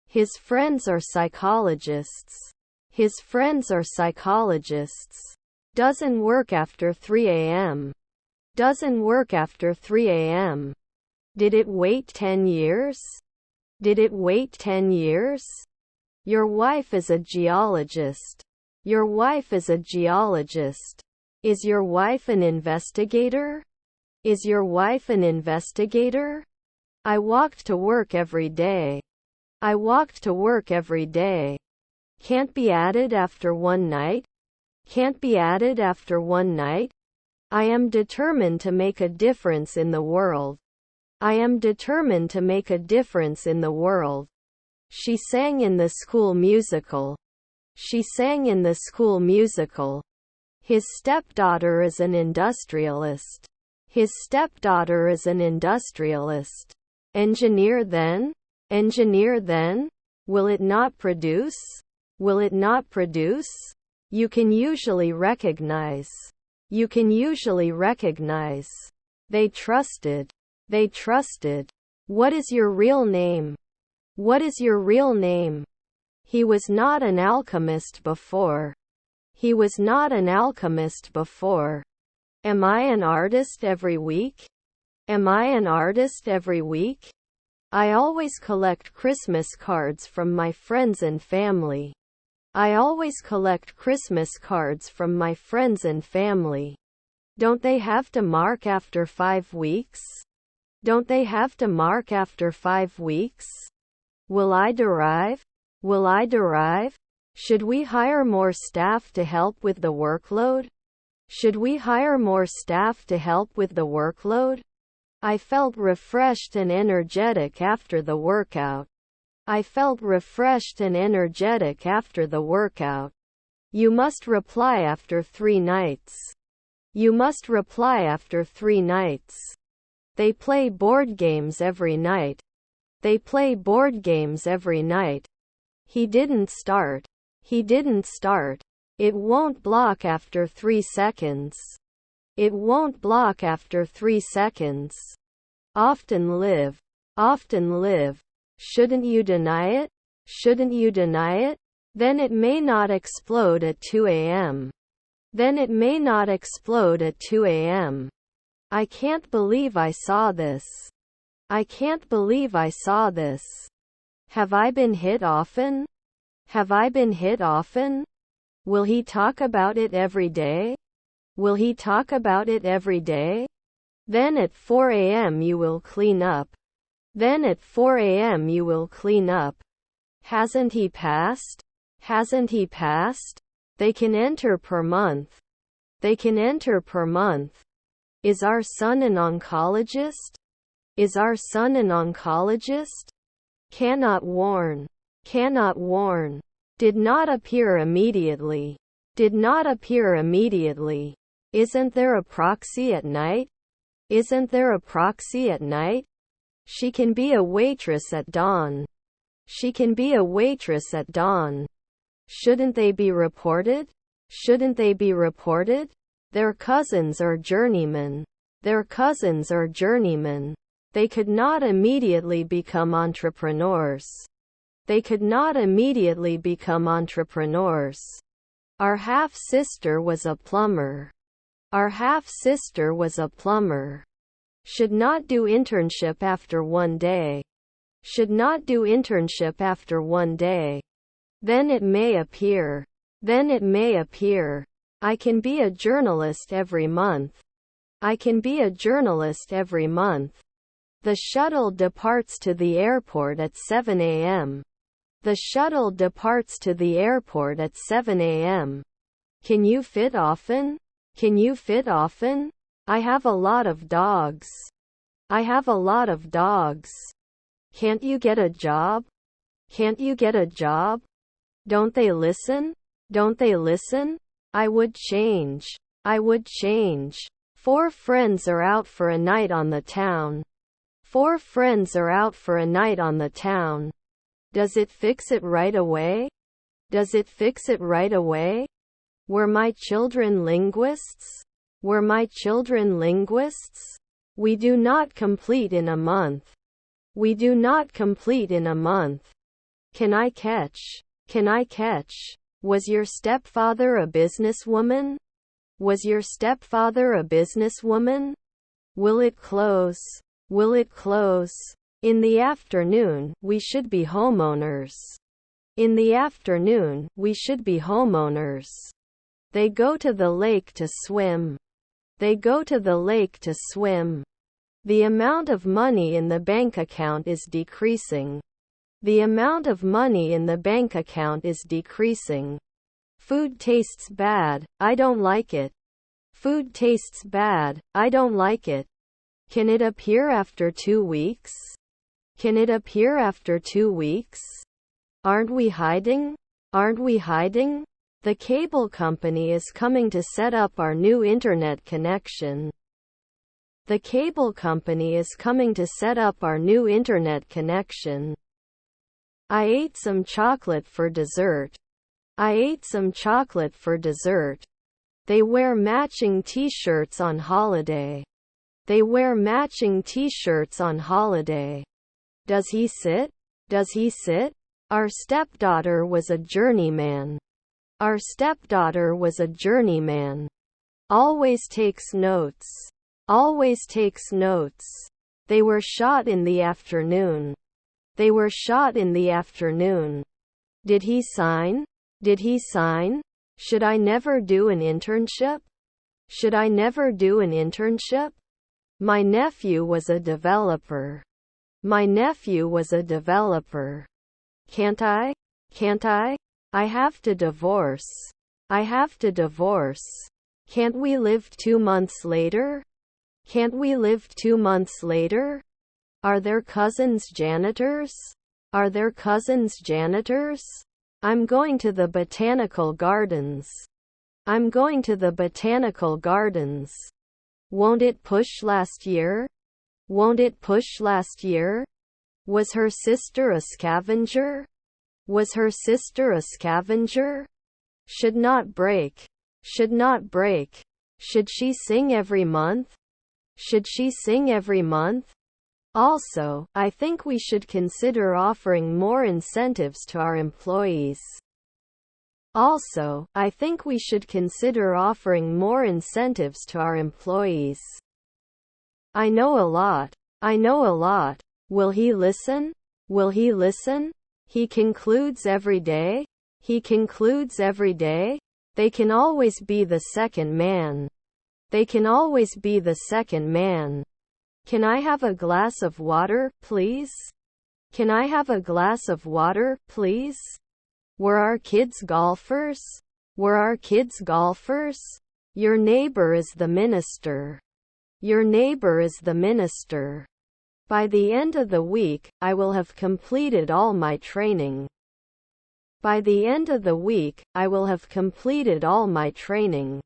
His friends are psychologists. His friends are psychologists. Doesn't work after 3 a.m. Doesn't work after 3 a.m. Did it wait 10 years? Did it wait 10 years? Your wife is a geologist. Your wife is a geologist. Is your wife an investigator? Is your wife an investigator? I walked to work every day. I walked to work every day. Can't be added after 1 night? Can't be added after 1 night? I am determined to make a difference in the world. I am determined to make a difference in the world. She sang in the school musical. She sang in the school musical. His stepdaughter is an industrialist. His stepdaughter is an industrialist. Engineer then? Engineer then? Will it not produce? Will it not produce? You can usually recognize. You can usually recognize. They trusted. They trusted. What is your real name? What is your real name? He was not an alchemist before. He was not an alchemist before. Am I an artist every week? Am I an artist every week? I always collect Christmas cards from my friends and family. I always collect Christmas cards from my friends and family. Don't they have to mark after 5 weeks? Don't they have to mark after 5 weeks? Will I derive? Will I derive? Should we hire more staff to help with the workload? Should we hire more staff to help with the workload? I felt refreshed and energetic after the workout. I felt refreshed and energetic after the workout. You must reply after 3 nights. You must reply after 3 nights. They play board games every night. They play board games every night. He didn't start. He didn't start. It won't block after 3 seconds. It won't block after 3 seconds. Often live. Often live. Shouldn't you deny it? Shouldn't you deny it? Then it may not explode at 2 a.m. Then it may not explode at 2 a.m. I can't believe I saw this. I can't believe I saw this. Have I been hit often? Have I been hit often? Will he talk about it every day? Will he talk about it every day? Then at 4 a.m. you will clean up. Then at 4 a.m. you will clean up. Hasn't he passed? Hasn't he passed? They can enter per month. They can enter per month. Is our son an oncologist? Is our son an oncologist? Cannot warn. Cannot warn. Did not appear immediately. Did not appear immediately. Isn't there a proxy at night? Isn't there a proxy at night? She can be a waitress at dawn. She can be a waitress at dawn. Shouldn't they be reported? Shouldn't they be reported? Their cousins are journeymen. Their cousins are journeymen. They could not immediately become entrepreneurs. They could not immediately become entrepreneurs. Our half-sister was a plumber. Our half-sister was a plumber. Should not do internship after 1 day. Should not do internship after 1 day. Then it may appear. Then it may appear. I can be a journalist every month. I can be a journalist every month. The shuttle departs to the airport at 7 a.m. The shuttle departs to the airport at 7 a.m. Can you fit often? Can you fit often? I have a lot of dogs. I have a lot of dogs. Can't you get a job? Can't you get a job? Don't they listen? Don't they listen? I would change. I would change. 4 friends are out for a night on the town. 4 friends are out for a night on the town. Does it fix it right away? Does it fix it right away? Were my children linguists? Were my children linguists? We do not complete in a month. We do not complete in a month. Can I catch? Can I catch? Was your stepfather a businesswoman? Was your stepfather a businesswoman? Will it close? Will it close? In the afternoon, we should be homeowners. In the afternoon, we should be homeowners. They go to the lake to swim. They go to the lake to swim. The amount of money in the bank account is decreasing. The amount of money in the bank account is decreasing. Food tastes bad, I don't like it. Food tastes bad, I don't like it. Can it appear after 2 weeks? Can it appear after 2 weeks? Aren't we hiding? Aren't we hiding? The cable company is coming to set up our new internet connection. The cable company is coming to set up our new internet connection. I ate some chocolate for dessert. I ate some chocolate for dessert. They wear matching t-shirts on holiday. They wear matching t-shirts on holiday. Does he sit? Does he sit? Our stepdaughter was a journeyman. Our stepdaughter was a journeyman. Always takes notes. Always takes notes. They were shot in the afternoon. They were shot in the afternoon. Did he sign? Did he sign? Should I never do an internship? Should I never do an internship? My nephew was a developer. My nephew was a developer. Can't I? Can't I? I have to divorce. I have to divorce. Can't we live 2 months later? Can't we live 2 months later? Are their cousins janitors? Are their cousins janitors? I'm going to the botanical gardens. I'm going to the botanical gardens. Won't it push last year? Won't it push last year? Was her sister a scavenger? Was her sister a scavenger? Should not break. Should not break. Should she sing every month? Should she sing every month? Also, I think we should consider offering more incentives to our employees. Also, I think we should consider offering more incentives to our employees. I know a lot. I know a lot. Will he listen? Will he listen? He concludes every day. He concludes every day. They can always be the second man. They can always be the second man. Can I have a glass of water, please? Can I have a glass of water, please? Were our kids golfers? Were our kids golfers? Your neighbor is the minister. Your neighbor is the minister. By the end of the week, I will have completed all my training. By the end of the week, I will have completed all my training.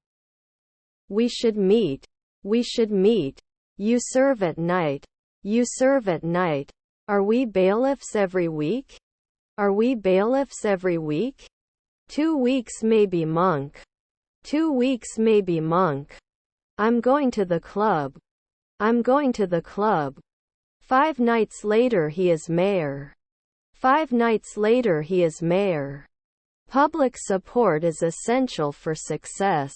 We should meet. We should meet. You serve at night. You serve at night. Are we bailiffs every week? Are we bailiffs every week? 2 weeks maybe monk. 2 weeks maybe monk. I'm going to the club. I'm going to the club. 5 nights later he is mayor. 5 nights later he is mayor. Public support is essential for success.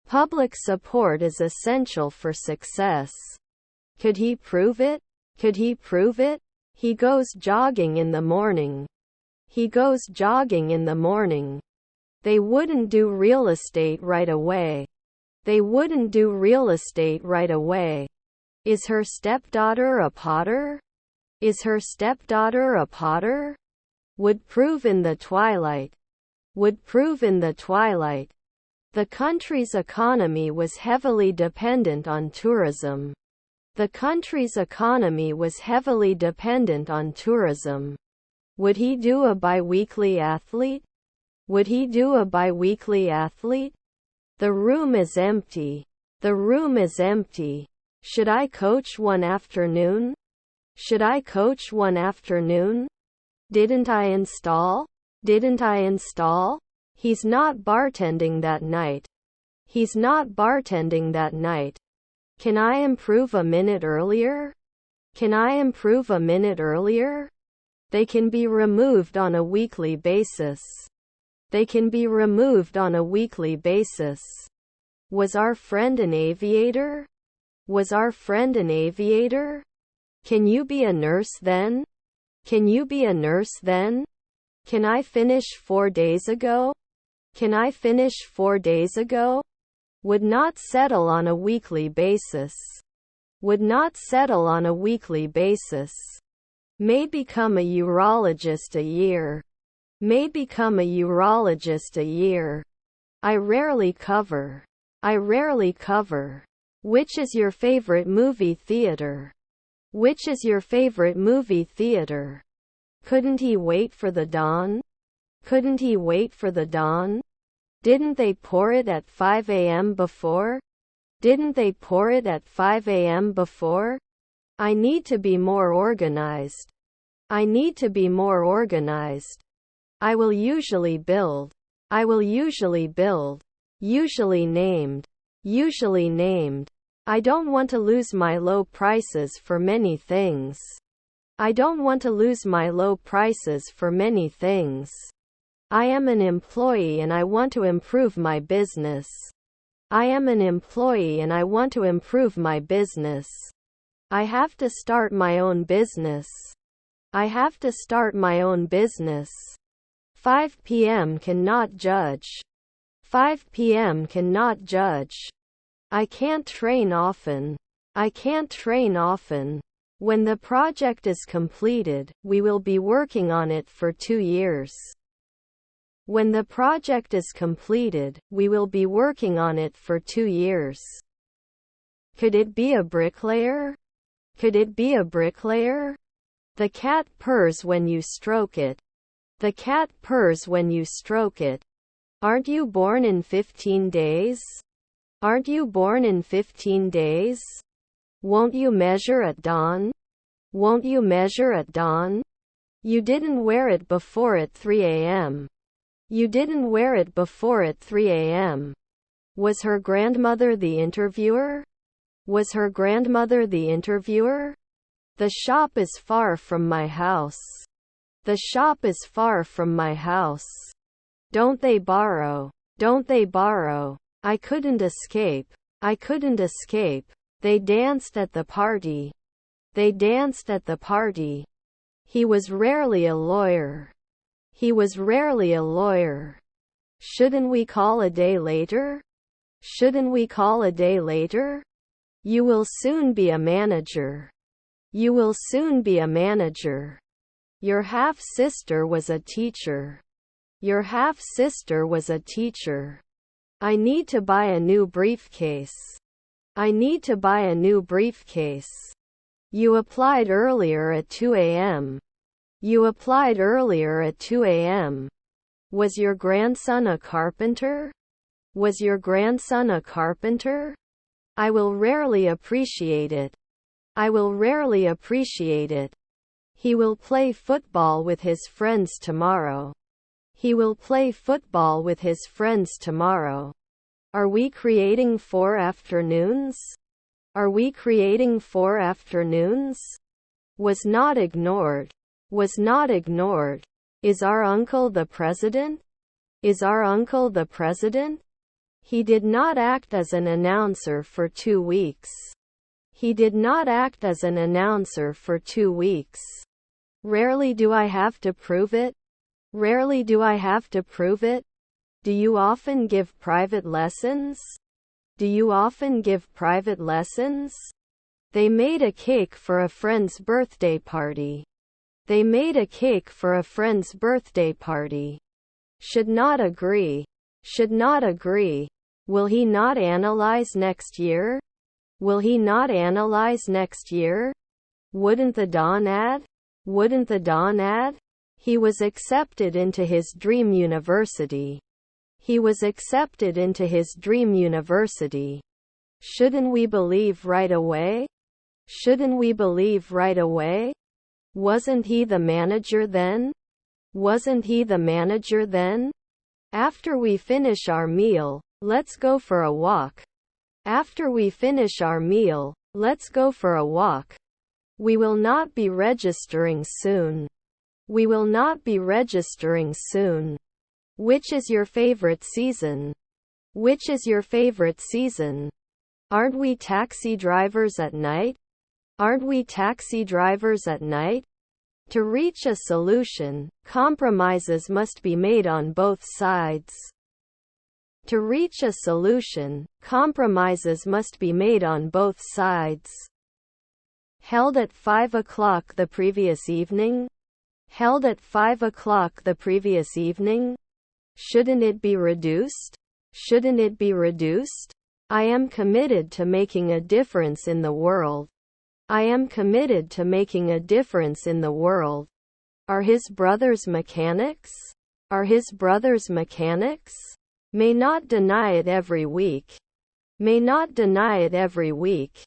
Public support is essential for success. Could he prove it? Could he prove it? He goes jogging in the morning. He goes jogging in the morning. They wouldn't do real estate right away. They wouldn't do real estate right away. Is her stepdaughter a potter? Is her stepdaughter a potter? Would prove in the twilight. Would prove in the twilight. The country's economy was heavily dependent on tourism. The country's economy was heavily dependent on tourism. Would he do a bi-weekly athlete? Would he do a bi-weekly athlete? The room is empty. The room is empty. Should I coach one afternoon? Should I coach one afternoon? Didn't I install? Didn't I install? He's not bartending that night. He's not bartending that night. Can I improve a minute earlier? Can I improve a minute earlier? They can be removed on a weekly basis. They can be removed on a weekly basis. Was our friend an aviator? Was our friend an aviator? Can you be a nurse then? Can you be a nurse then? Can I finish 4 days ago? Can I finish 4 days ago? Would not settle on a weekly basis. Would not settle on a weekly basis. May become a urologist a year. May become a urologist a year. I rarely cover. I rarely cover. Which is your favorite movie theater? Which is your favorite movie theater? Couldn't he wait for the dawn? Couldn't he wait for the dawn? Didn't they pour it at 5 a.m. before? Didn't they pour it at 5 a.m. before? I need to be more organized. I need to be more organized. I will usually build. I will usually build. Usually named. Usually named. I don't want to lose my low prices for many things. I don't want to lose my low prices for many things. I am an employee and I want to improve my business. I am an employee and I want to improve my business. I have to start my own business. I have to start my own business. 5 p.m. cannot judge. 5 p.m. cannot judge. I can't train often. I can't train often. When the project is completed, we will be working on it for 2 years. When the project is completed, we will be working on it for 2 years. Could it be a bricklayer? Could it be a bricklayer? The cat purrs when you stroke it. The cat purrs when you stroke it. Aren't you born in 15 days? Aren't you born in 15 days? Won't you measure at dawn? Won't you measure at dawn? You didn't wear it before at 3 a.m. You didn't wear it before at 3 a.m. Was her grandmother the interviewer? Was her grandmother the interviewer? The shop is far from my house. The shop is far from my house. Don't they borrow? Don't they borrow? I couldn't escape. I couldn't escape. They danced at the party. They danced at the party. He was rarely a lawyer. He was rarely a lawyer. Shouldn't we call a day later? Shouldn't we call a day later? You will soon be a manager. You will soon be a manager. Your half-sister was a teacher. Your half-sister was a teacher. I need to buy a new briefcase. I need to buy a new briefcase. You applied earlier at 2 a.m. You applied earlier at 2 a.m. Was your grandson a carpenter? Was your grandson a carpenter? I will rarely appreciate it. I will rarely appreciate it. He will play football with his friends tomorrow. He will play football with his friends tomorrow. Are we creating 4 afternoons? Are we creating 4 afternoons? Was not ignored. Was not ignored. Is our uncle the president? Is our uncle the president? He did not act as an announcer for 2 weeks. He did not act as an announcer for 2 weeks. Rarely do I have to prove it. Rarely do I have to prove it. Do you often give private lessons? Do you often give private lessons? They made a cake for a friend's birthday party. They made a cake for a friend's birthday party. Should not agree. Should not agree. Will he not analyze next year? Will he not analyze next year? Wouldn't the Dawn add? Wouldn't the Dawn add? He was accepted into his dream university. He was accepted into his dream university. Shouldn't we believe right away? Shouldn't we believe right away? Wasn't he the manager then? Wasn't he the manager then? After we finish our meal, let's go for a walk. After we finish our meal, let's go for a walk. We will not be registering soon. We will not be registering soon. Which is your favorite season? Which is your favorite season? Aren't we taxi drivers at night? Aren't we taxi drivers at night? To reach a solution, compromises must be made on both sides. To reach a solution, compromises must be made on both sides. Held at 5 o'clock the previous evening? Held at 5 o'clock the previous evening? Shouldn't it be reduced? Shouldn't it be reduced? I am committed to making a difference in the world. I am committed to making a difference in the world. Are his brothers mechanics? Are his brothers mechanics? May not deny it every week. May not deny it every week.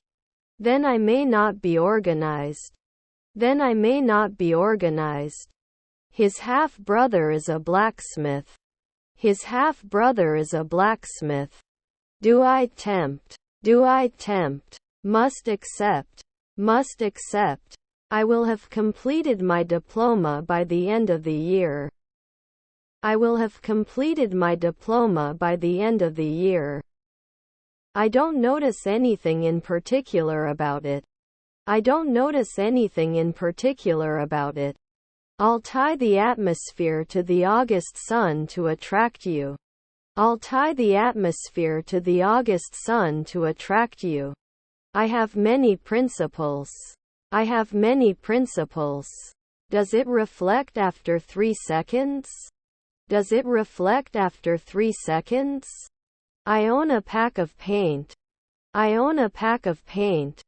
Then I may not be organized. Then I may not be organized. His half-brother is a blacksmith. His half-brother is a blacksmith. Do I tempt? Do I tempt? Must accept. Must accept. I will have completed my diploma by the end of the year. I will have completed my diploma by the end of the year. I don't notice anything in particular about it. I don't notice anything in particular about it. I'll tie the atmosphere to the August sun to attract you. I'll tie the atmosphere to the August sun to attract you. I have many principles. I have many principles. Does it reflect after 3 seconds? Does it reflect after 3 seconds? I own a pack of paint. I own a pack of paint.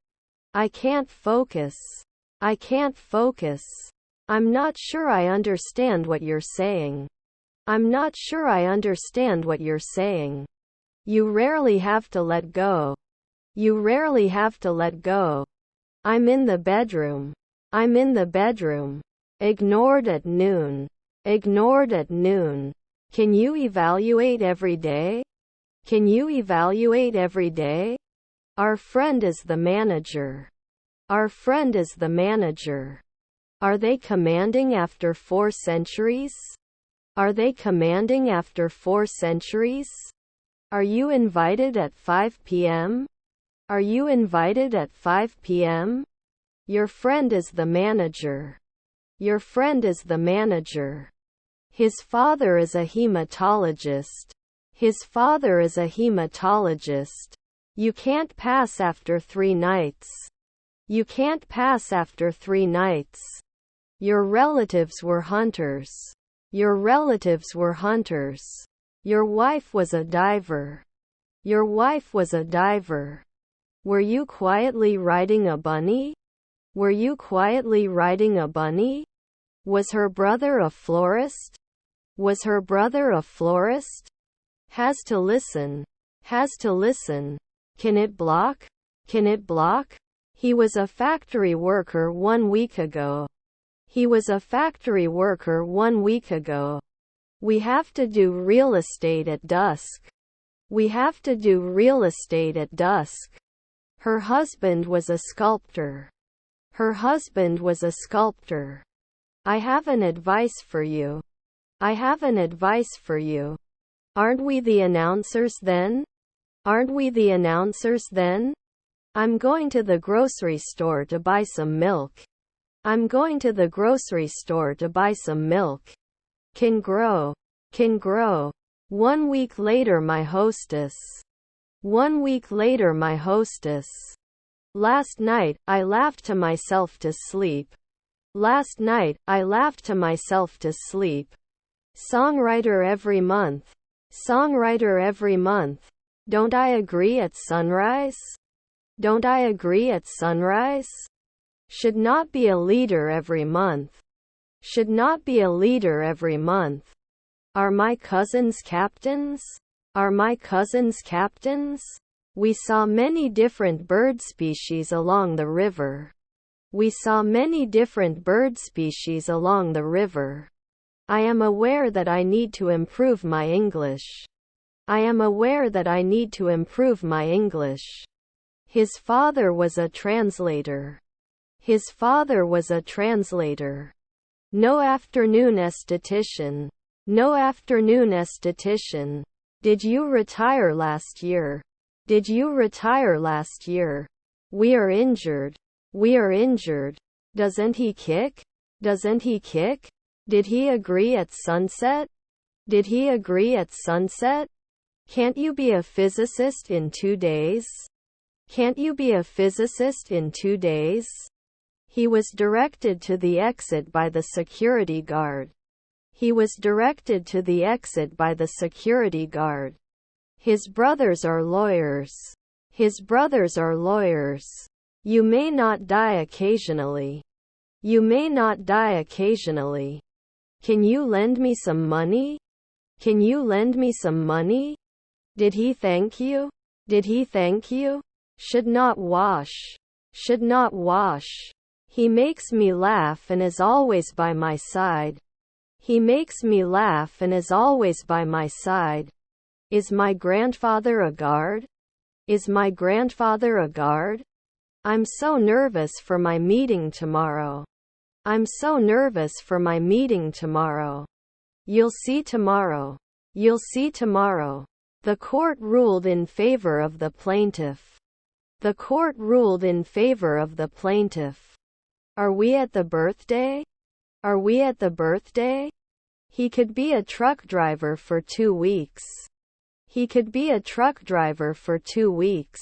I can't focus. I can't focus. I'm not sure I understand what you're saying. I'm not sure I understand what you're saying. You rarely have to let go. You rarely have to let go. I'm in the bedroom. I'm in the bedroom. Ignored at noon. Ignored at noon. Can you evaluate every day? Can you evaluate every day? Our friend is the manager. Our friend is the manager. Are they commanding after 4 centuries? Are they commanding after 4 centuries? Are you invited at 5 p.m.? Are you invited at 5 p.m.? Your friend is the manager. Your friend is the manager. His father is a hematologist. His father is a hematologist. You can't pass after 3 nights. You can't pass after 3 nights. Your relatives were hunters. Your relatives were hunters. Your wife was a diver. Your wife was a diver. Were you quietly riding a bunny? Were you quietly riding a bunny? Was her brother a florist? Was her brother a florist? Has to listen. Has to listen. Can it block? Can it block? He was a factory worker 1 week ago. He was a factory worker 1 week ago. We have to do real estate at dusk. We have to do real estate at dusk. Her husband was a sculptor. Her husband was a sculptor. I have an advice for you. I have an advice for you. Aren't we the announcers then? Aren't we the announcers then? I'm going to the grocery store to buy some milk. I'm going to the grocery store to buy some milk. Can grow. Can grow. 1 week later my hostess. 1 week later my hostess. Last night, I laughed to myself to sleep. Last night, I laughed to myself to sleep. Songwriter every month. Songwriter every month. Don't I agree at sunrise? Don't I agree at sunrise? Should not be a leader every month. Should not be a leader every month. Are my cousins captains? Are my cousins captains? We saw many different bird species along the river. We saw many different bird species along the river. I am aware that I need to improve my English. I am aware that I need to improve my English. His father was a translator. His father was a translator. No afternoon esthetician. No afternoon esthetician. Did you retire last year? Did you retire last year? We are injured. We are injured. Doesn't he kick? Doesn't he kick? Did he agree at sunset? Did he agree at sunset? Can't you be a physicist in 2 days? Can't you be a physicist in 2 days? He was directed to the exit by the security guard. He was directed to the exit by the security guard. His brothers are lawyers. His brothers are lawyers. You may not die occasionally. You may not die occasionally. Can you lend me some money? Can you lend me some money? Did he thank you? Did he thank you? Should not wash. Should not wash. He makes me laugh and is always by my side. He makes me laugh and is always by my side. Is my grandfather a guard? Is my grandfather a guard? I'm so nervous for my meeting tomorrow. I'm so nervous for my meeting tomorrow. You'll see tomorrow. You'll see tomorrow. The court ruled in favor of the plaintiff. The court ruled in favor of the plaintiff. Are we at the birthday? Are we at the birthday? He could be a truck driver for 2 weeks. He could be a truck driver for 2 weeks.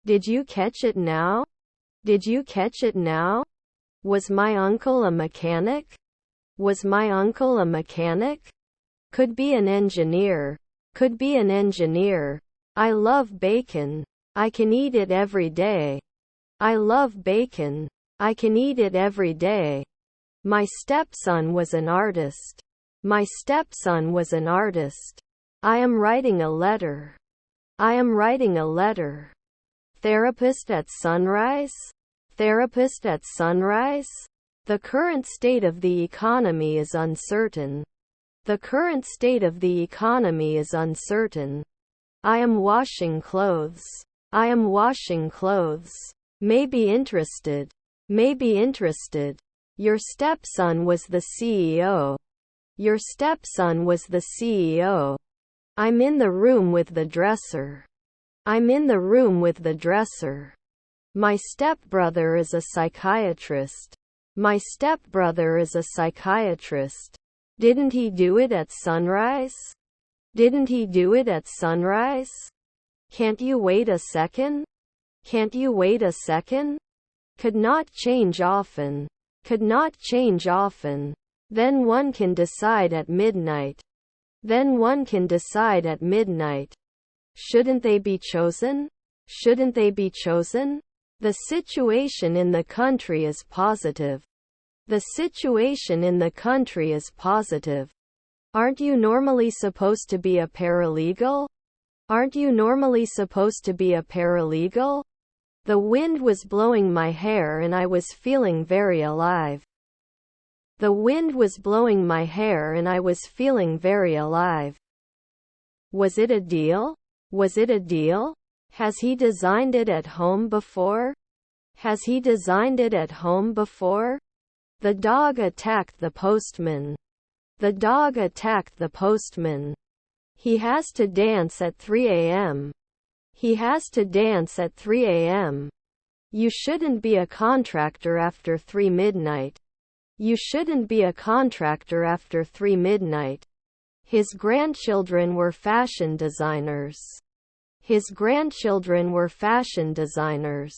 Did you catch it now? Did you catch it now? Was my uncle a mechanic? Was my uncle a mechanic? Could be an engineer. Could be an engineer. I love bacon. I can eat it every day. I love bacon. I can eat it every day. My stepson was an artist. My stepson was an artist. I am writing a letter. I am writing a letter. Therapist at sunrise? Therapist at sunrise? The current state of the economy is uncertain. The current state of the economy is uncertain. I am washing clothes. I am washing clothes. May be interested. May be interested. Your stepson was the CEO. Your stepson was the CEO. I'm in the room with the dresser. I'm in the room with the dresser. My stepbrother is a psychiatrist. My stepbrother is a psychiatrist. Didn't he do it at sunrise? Didn't he do it at sunrise? Can't you wait a second? Can't you wait a second? Could not change often. Could not change often. Then one can decide at midnight. Then one can decide at midnight. Shouldn't they be chosen? Shouldn't they be chosen? The situation in the country is positive. The situation in the country is positive. Aren't you normally supposed to be a paralegal? Aren't you normally supposed to be a paralegal? The wind was blowing my hair and I was feeling very alive. The wind was blowing my hair and I was feeling very alive. Was it a deal? Was it a deal? Has he designed it at home before? Has he designed it at home before? The dog attacked the postman. The dog attacked the postman. He has to dance at 3 a.m. He has to dance at 3 a.m. You shouldn't be a contractor after 3 midnight. You shouldn't be a contractor after 3 midnight. His grandchildren were fashion designers. His grandchildren were fashion designers.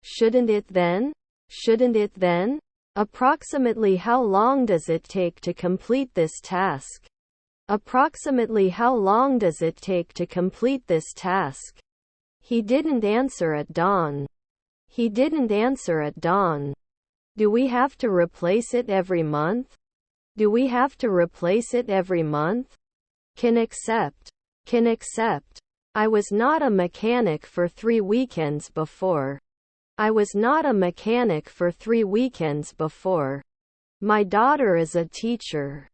Shouldn't it then? Shouldn't it then? Approximately how long does it take to complete this task? Approximately how long does it take to complete this task? He didn't answer at dawn. He didn't answer at dawn. Do we have to replace it every month? Do we have to replace it every month? Can accept. Can accept. I was not a mechanic for 3 weekends before. I was not a mechanic for 3 weekends before. My daughter is a teacher.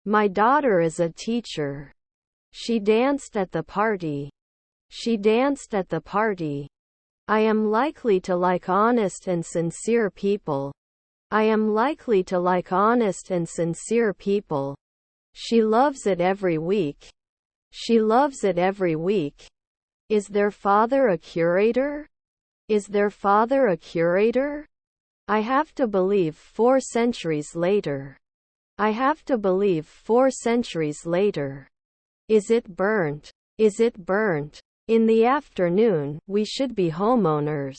My daughter is a teacher. She danced at the party. She danced at the party. I am likely to like honest and sincere people. I am likely to like honest and sincere people. She loves it every week. She loves it every week. Is their father a curator? Is their father a curator? I have to believe 4 centuries later. I have to believe 4 centuries later. Is it burnt? Is it burnt? In the afternoon, we should be homeowners.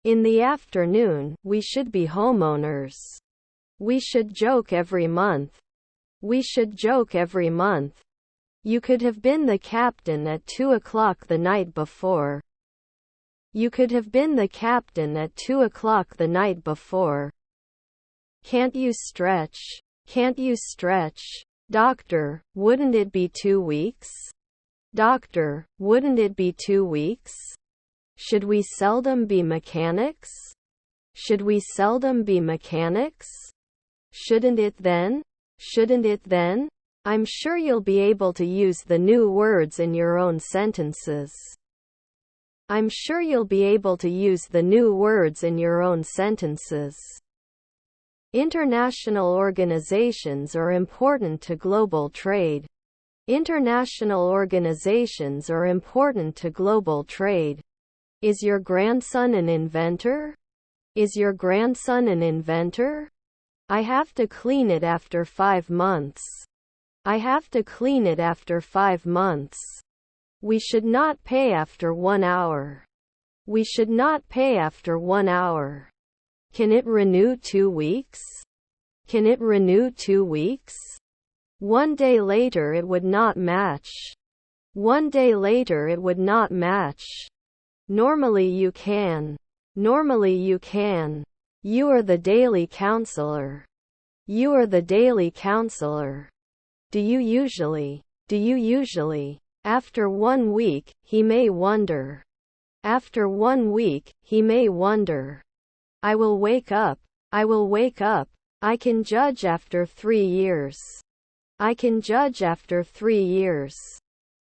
In the afternoon, we should be homeowners. We should joke every month. We should joke every month. You could have been the captain at 2 o'clock the night before. You could have been the captain at 2 o'clock the night before. Can't you stretch? Can't you stretch? Doctor, wouldn't it be 2 weeks? Doctor, wouldn't it be 2 weeks? Should we seldom be mechanics? Should we seldom be mechanics? Shouldn't it then? Shouldn't it then? I'm sure you'll be able to use the new words in your own sentences. I'm sure you'll be able to use the new words in your own sentences. International organizations are important to global trade. International organizations are important to global trade. Is your grandson an inventor? Is your grandson an inventor? I have to clean it after 5 months. I have to clean it after 5 months. We should not pay after 1 hour. We should not pay after 1 hour. Can it renew 2 weeks? Can it renew 2 weeks? One day later it would not match. One day later it would not match. Normally you can. Normally you can. You are the daily counselor. You are the daily counselor. Do you usually? Do you usually? After 1 week, he may wonder. After 1 week, he may wonder. I will wake up. I will wake up. I can judge after 3 years. I can judge after 3 years.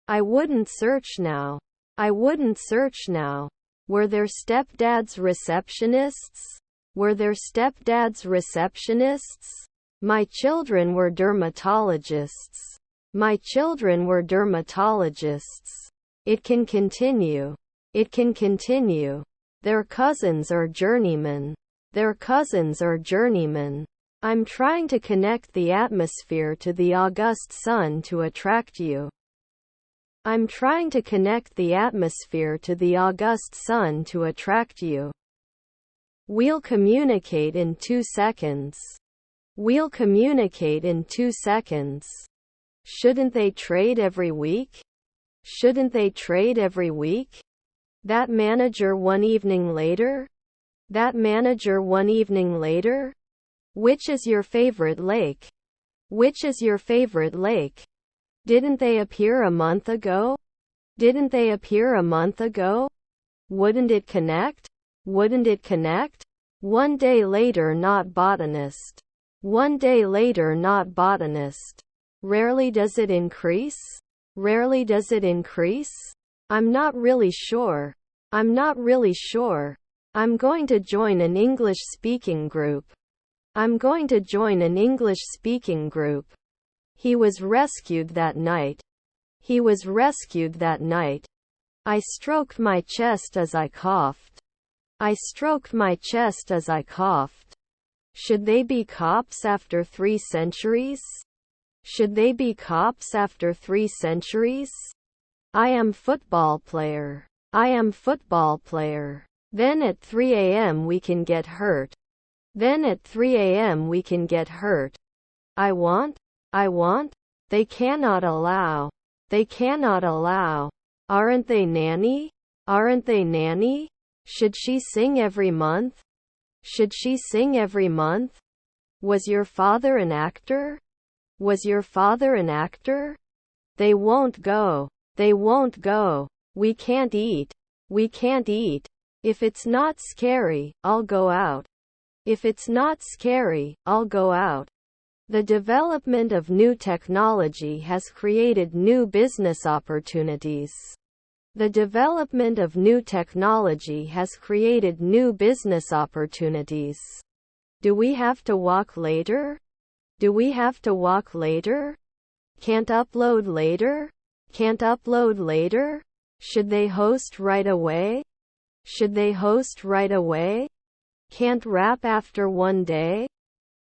I wouldn't search now. I wouldn't search now. Were their stepdads receptionists? Were their stepdads receptionists? My children were dermatologists. My children were dermatologists. It can continue. It can continue. Their cousins are journeymen. Their cousins are journeymen. I'm trying to connect the atmosphere to the August sun to attract you. I'm trying to connect the atmosphere to the August sun to attract you. We'll communicate in 2 seconds. We'll communicate in 2 seconds. Shouldn't they trade every week? Shouldn't they trade every week? That manager 1 evening later? That manager 1 evening later? Which is your favorite lake? Which is your favorite lake? Didn't they appear a month ago? Didn't they appear a month ago? Wouldn't it connect? Wouldn't it connect? 1 day later, not botanist. 1 day later, not botanist. Rarely does it increase? Rarely does it increase? I'm not really sure. I'm not really sure. I'm going to join an English speaking group. I'm going to join an English speaking group. He was rescued that night. He was rescued that night. I stroked my chest as I coughed. I stroked my chest as I coughed. Should they be cops after 3 centuries? Should they be cops after 3 centuries? I am football player. I am football player. Then at 3 a.m. we can get hurt. Then at 3 a.m. we can get hurt. I want. They cannot allow. They cannot allow. Aren't they nanny? Aren't they nanny? Should she sing every month? Should she sing every month? Was your father an actor? Was your father an actor? They won't go. They won't go. We can't eat. We can't eat. If it's not scary, I'll go out. If it's not scary, I'll go out. The development of new technology has created new business opportunities. The development of new technology has created new business opportunities. Do we have to walk later? Do we have to walk later? Can't upload later? Can't upload later? Should they host right away? Should they host right away? Can't wrap after 1 day?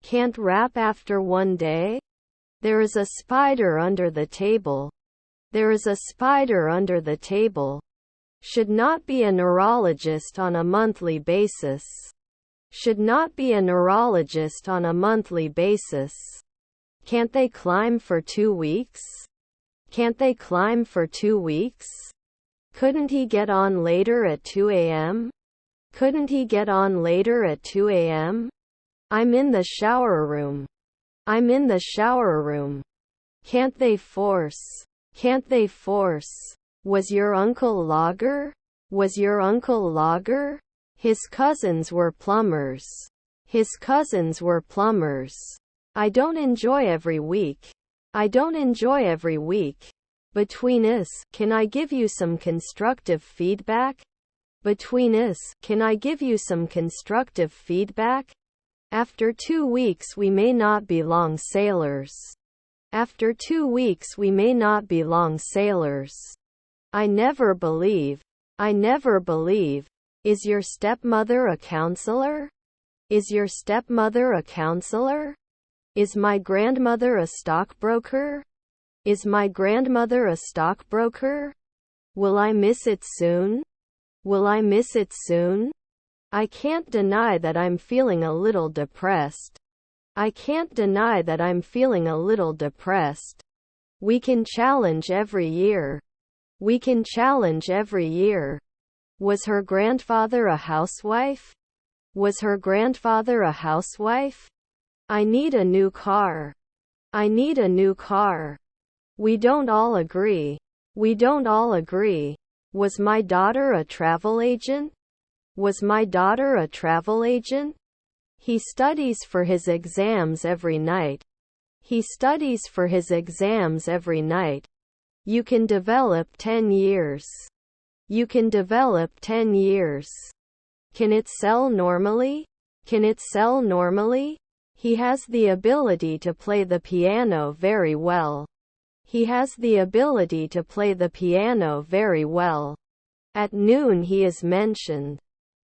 Can't wrap after 1 day? There is a spider under the table. There is a spider under the table. Should not be a neurologist on a monthly basis. Should not be a neurologist on a monthly basis. Can't they climb for 2 weeks? Can't they climb for 2 weeks? Couldn't he get on later at 2 a.m.? Couldn't he get on later at 2 a.m.? I'm in the shower room. I'm in the shower room. Can't they force? Can't they force? Was your uncle logger? Was your uncle logger? His cousins were plumbers. His cousins were plumbers. I don't enjoy every week. I don't enjoy every week. Between us, can I give you some constructive feedback? Between us, can I give you some constructive feedback? After 2 weeks we may not be long sailors. After 2 weeks we may not be long sailors. I never believe. I never believe. Is your stepmother a counselor? Is your stepmother a counselor? Is my grandmother a stockbroker? Is my grandmother a stockbroker? Will I miss it soon? Will I miss it soon? I can't deny that I'm feeling a little depressed. I can't deny that I'm feeling a little depressed. We can challenge every year. We can challenge every year. Was her grandfather a housewife? Was her grandfather a housewife? I need a new car. I need a new car. We don't all agree. We don't all agree. Was my daughter a travel agent? Was my daughter a travel agent? He studies for his exams every night. He studies for his exams every night. You can develop 10 years. You can develop 10 years. Can it sell normally? Can it sell normally? He has the ability to play the piano very well. He has the ability to play the piano very well. At noon he is mentioned.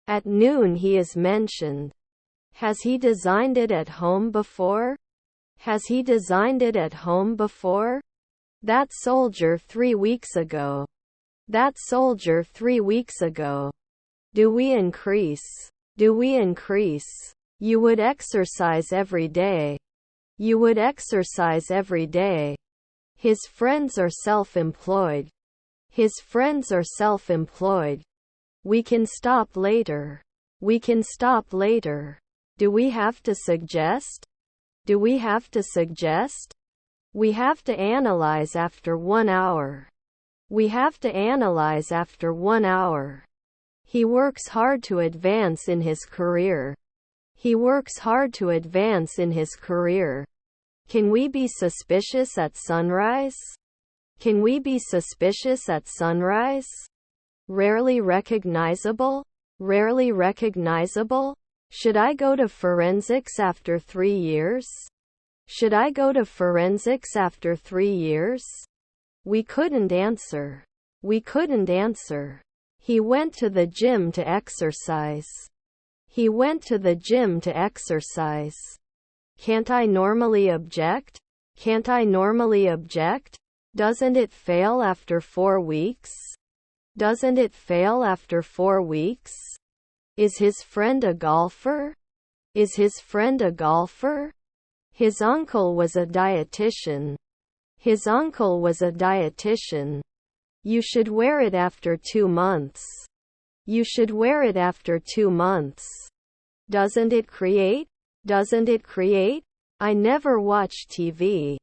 At noon he is mentioned. Has he designed it at home before? Has he designed it at home before? That soldier 3 weeks ago. That soldier 3 weeks ago. Do we increase? Do we increase? You would exercise every day. You would exercise every day. His friends are self-employed. His friends are self-employed. We can stop later. We can stop later. Do we have to suggest? Do we have to suggest? We have to analyze after 1 hour. We have to analyze after 1 hour. He works hard to advance in his career. He works hard to advance in his career. Can we be suspicious at sunrise? Can we be suspicious at sunrise? Rarely recognizable? Rarely recognizable? Should I go to forensics after 3 years? Should I go to forensics after 3 years? We couldn't answer. We couldn't answer. He went to the gym to exercise. He went to the gym to exercise. Can't I normally object? Can't I normally object? Doesn't it fail after 4 weeks? Doesn't it fail after 4 weeks? Is his friend a golfer? Is his friend a golfer? His uncle was a dietitian. His uncle was a dietitian. You should wear it after 2 months. You should wear it after 2 months. Doesn't it create? Doesn't it create? I never watch TV.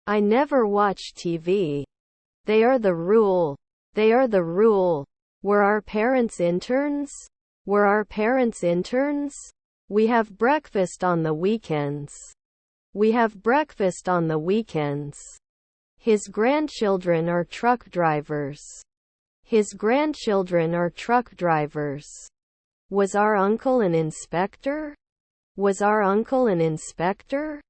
I never watch TV. They are the rule. They are the rule. Were our parents interns? Were our parents interns? We have breakfast on the weekends. We have breakfast on the weekends. His grandchildren are truck drivers. His grandchildren are truck drivers. Was our uncle an inspector? Was our uncle an inspector?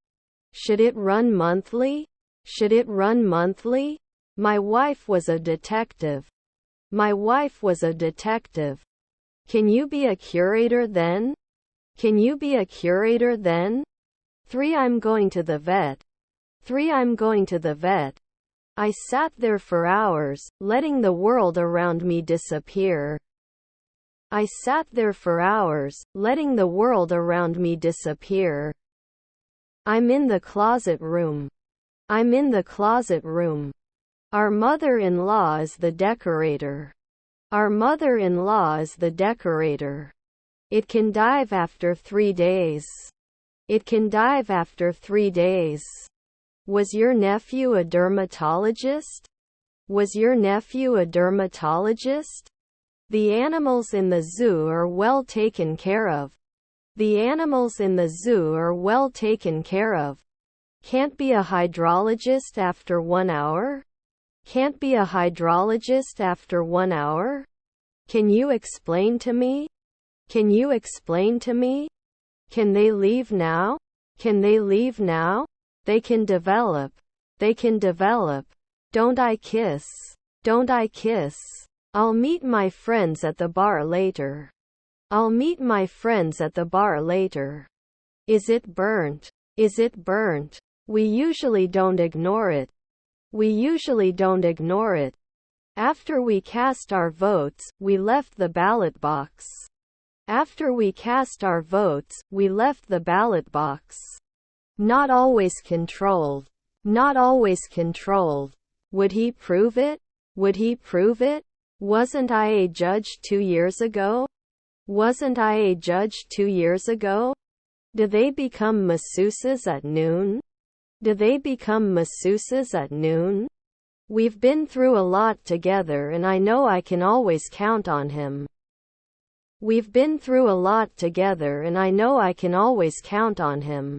Should it run monthly? Should it run monthly? My wife was a detective. My wife was a detective. Can you be a curator then? Can you be a curator then? 3 I'm going to the vet. 3 I'm going to the vet. I sat there for hours, letting the world around me disappear. I sat there for hours, letting the world around me disappear. I'm in the closet room. I'm in the closet room. Our mother-in-law is the decorator. Our mother-in-law is the decorator. It can dive after 3 days. It can dive after 3 days. Was your nephew a dermatologist? Was your nephew a dermatologist? The animals in the zoo are well taken care of. The animals in the zoo are well taken care of. Can't be a hydrologist after 1 hour? Can't be a hydrologist after 1 hour? Can you explain to me? Can you explain to me? Can they leave now? Can they leave now? They can develop. They can develop. Don't I kiss? Don't I kiss? I'll meet my friends at the bar later. I'll meet my friends at the bar later. Is it burnt? Is it burnt? We usually don't ignore it. We usually don't ignore it. After we cast our votes, we left the ballot box. After we cast our votes, we left the ballot box. Not always controlled. Not always controlled. Would he prove it? Would he prove it? Wasn't I a judge 2 years ago? Wasn't I a judge 2 years ago? Do they become masseuses at noon? Do they become masseuses at noon? We've been through a lot together and I know I can always count on him. We've been through a lot together and I know I can always count on him.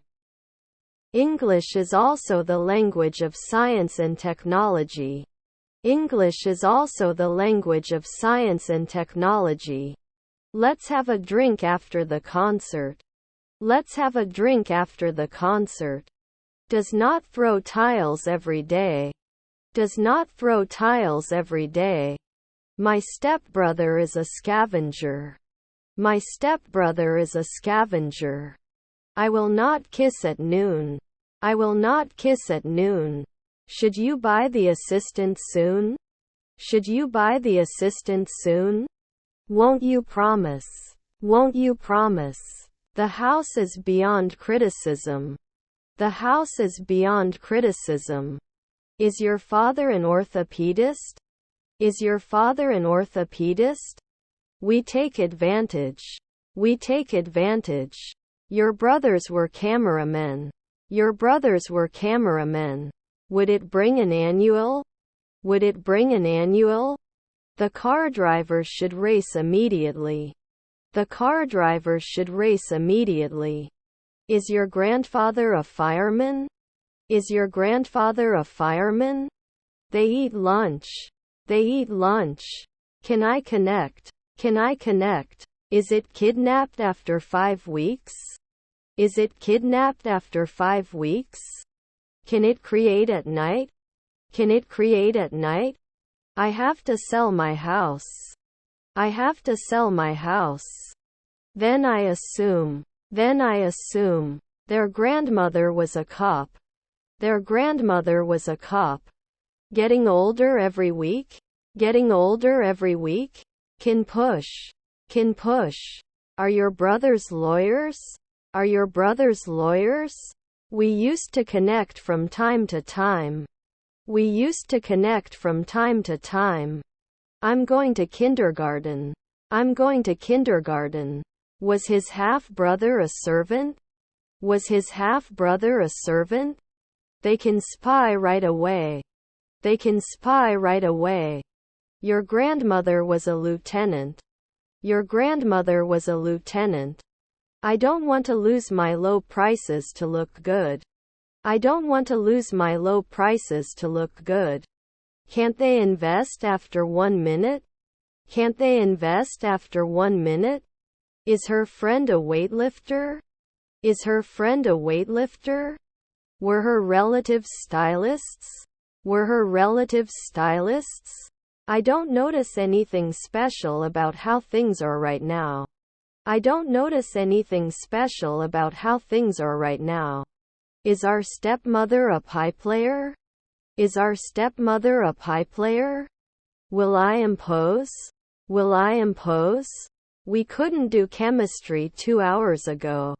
English is also the language of science and technology. English is also the language of science and technology. Let's have a drink after the concert. Let's have a drink after the concert. Does not throw tiles every day. Does not throw tiles every day. My stepbrother is a scavenger. My stepbrother is a scavenger. I will not kiss at noon. I will not kiss at noon. Should you buy the assistant soon? Should you buy the assistant soon? Won't you promise? Won't you promise? The house is beyond criticism. The house is beyond criticism. Is your father an orthopedist? Is your father an orthopedist? We take advantage. We take advantage. Your brothers were cameramen. Your brothers were cameramen. Would it bring an annual? Would it bring an annual? The car driver should race immediately. The car driver should race immediately. Is your grandfather a fireman? Is your grandfather a fireman? They eat lunch. They eat lunch. Can I connect? Can I connect? Is it kidnapped after 5 weeks? Is it kidnapped after 5 weeks? Can it create at night? Can it create at night? I have to sell my house. I have to sell my house. Then I assume. Then I assume. Their grandmother was a cop. Their grandmother was a cop. Getting older every week? Getting older every week? Can push. Can push. Are your brothers lawyers? Are your brothers lawyers? We used to connect from time to time. We used to connect from time to time. I'm going to kindergarten. I'm going to kindergarten. Was his half-brother a servant? Was his half-brother a servant? They can spy right away. They can spy right away. Your grandmother was a lieutenant. Your grandmother was a lieutenant. I don't want to lose my low prices to look good. I don't want to lose my low prices to look good. Can't they invest after 1 minute? Can't they invest after 1 minute? Is her friend a weightlifter? Is her friend a weightlifter? Were her relatives stylists? Were her relatives stylists? I don't notice anything special about how things are right now. I don't notice anything special about how things are right now. Is our stepmother a pie player? Is our stepmother a pie player? Will I impose? Will I impose? We couldn't do chemistry 2 hours ago.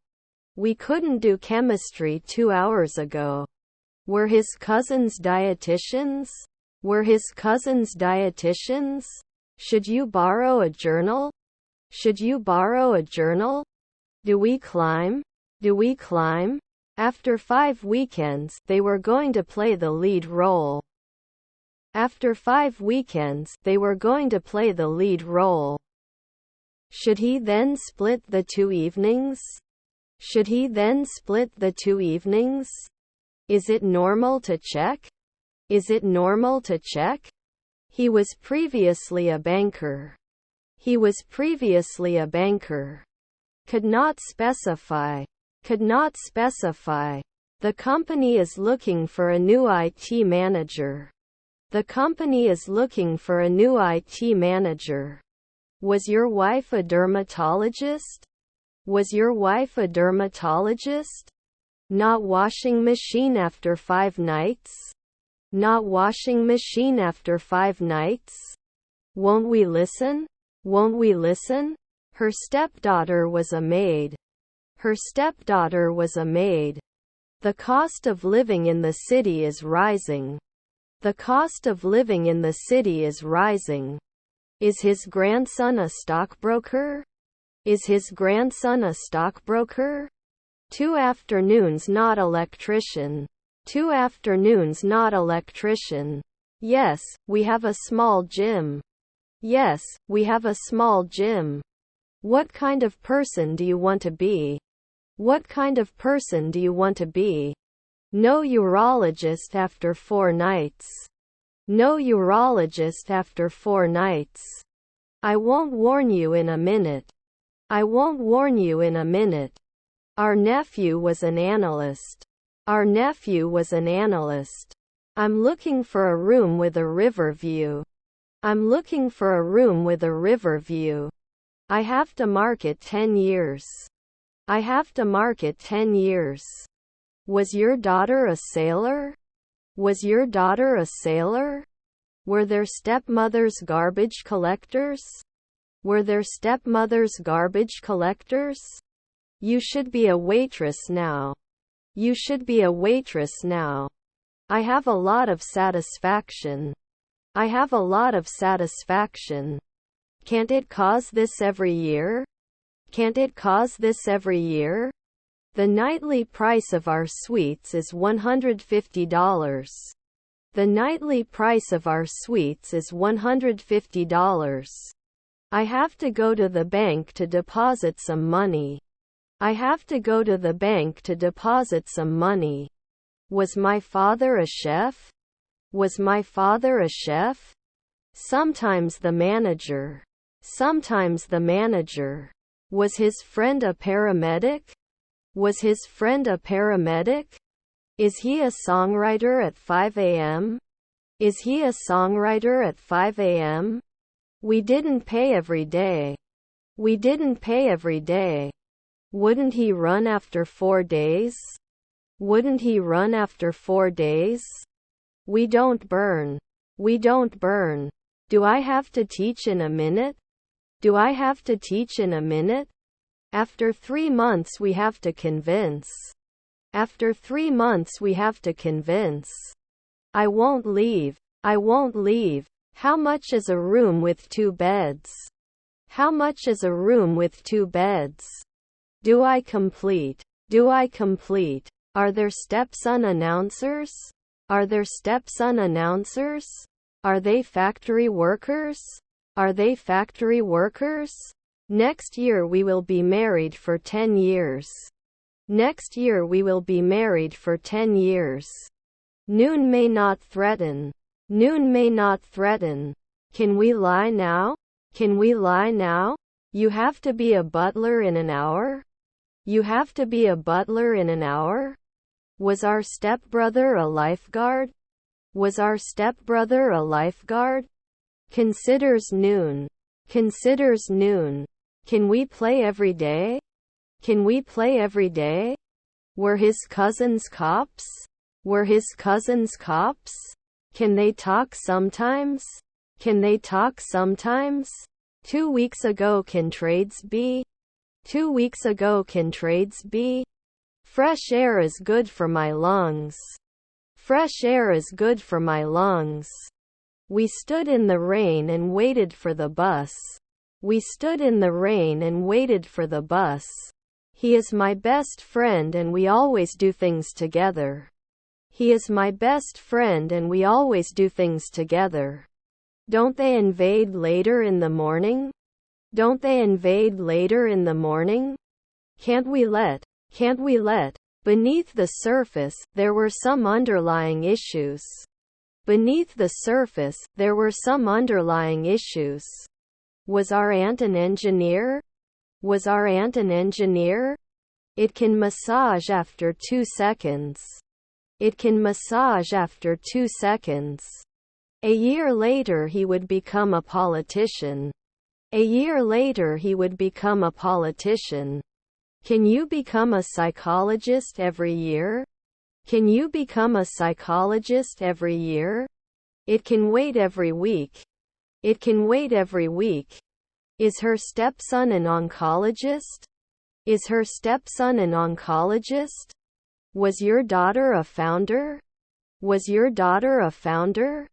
We couldn't do chemistry 2 hours ago. Were his cousins dietitians? Were his cousins dietitians? Should you borrow a journal? Should you borrow a journal? Do we climb? Do we climb? After 5 weekends, they were going to play the lead role. After 5 weekends, they were going to play the lead role. Should he then split the 2 evenings? Should he then split the 2 evenings? Is it normal to check? Is it normal to check? He was previously a banker. He was previously a banker. Could not specify. Could not specify. The company is looking for a new IT manager. The company is looking for a new IT manager. Was your wife a dermatologist? Was your wife a dermatologist? Not washing machine after 5 nights? Not washing machine after 5 nights? Won't we listen? Won't we listen? Her stepdaughter was a maid. Her stepdaughter was a maid. The cost of living in the city is rising. The cost of living in the city is rising. Is his grandson a stockbroker? Is his grandson a stockbroker? 2 afternoons not electrician. 2 afternoons not electrician. Yes, we have a small gym. Yes, we have a small gym. What kind of person do you want to be? What kind of person do you want to be? No urologist after 4 nights. No urologist after 4 nights. I won't warn you in a minute. I won't warn you in a minute. Our nephew was an analyst. Our nephew was an analyst. I'm looking for a room with a river view. I'm looking for a room with a river view. I have to market 10 years. I have to market 10 years. Was your daughter a sailor? Was your daughter a sailor? Were their stepmothers garbage collectors? Were their stepmothers garbage collectors? You should be a waitress now. You should be a waitress now. I have a lot of satisfaction. I have a lot of satisfaction. Can't it cause this every year? Can't it cause this every year? The nightly price of our suites is $150. The nightly price of our suites is $150. I have to go to the bank to deposit some money. I have to go to the bank to deposit some money. Was my father a chef? Was my father a chef? Sometimes the manager. Sometimes the manager. Was his friend a paramedic? Was his friend a paramedic? Is he a songwriter at 5 a.m.? Is he a songwriter at 5 a.m.? We didn't pay every day. We didn't pay every day. Wouldn't he run after 4 days? Wouldn't he run after 4 days? We don't burn. We don't burn. Do I have to teach in a minute? Do I have to teach in a minute? After 3 months we have to convince. After 3 months we have to convince. I won't leave. I won't leave. How much is a room with 2 beds? How much is a room with 2 beds? Do I complete? Do I complete? Are there stepson announcers? Are there stepson announcers? Are they factory workers? Are they factory workers? Next year we will be married for 10 years. Next year we will be married for 10 years. Noon may not threaten. Noon may not threaten. Can we lie now? Can we lie now? You have to be a butler in an hour? You have to be a butler in an hour? Was our stepbrother a lifeguard? Was our stepbrother a lifeguard? Considers noon. Considers noon. Can we play every day? Can we play every day? Were his cousins cops? Were his cousins cops? Can they talk sometimes? Can they talk sometimes? 2 weeks ago can trades be? 2 weeks ago can trades be? Fresh air is good for my lungs. Fresh air is good for my lungs. We stood in the rain and waited for the bus. We stood in the rain and waited for the bus. He is my best friend and we always do things together. He is my best friend and we always do things together. Don't they invade later in the morning? Don't they invade later in the morning? Can't we let? Beneath the surface, there were some underlying issues. Beneath the surface, there were some underlying issues. Was our aunt an engineer? Was our aunt an engineer? It can massage after 2 seconds. It can massage after 2 seconds. A year later he would become a politician. A year later he would become a politician. Can you become a psychologist every year? Can you become a psychologist every year? It can wait every week. It can wait every week. Is her stepson an oncologist? Is her stepson an oncologist? Was your daughter a founder? Was your daughter a founder?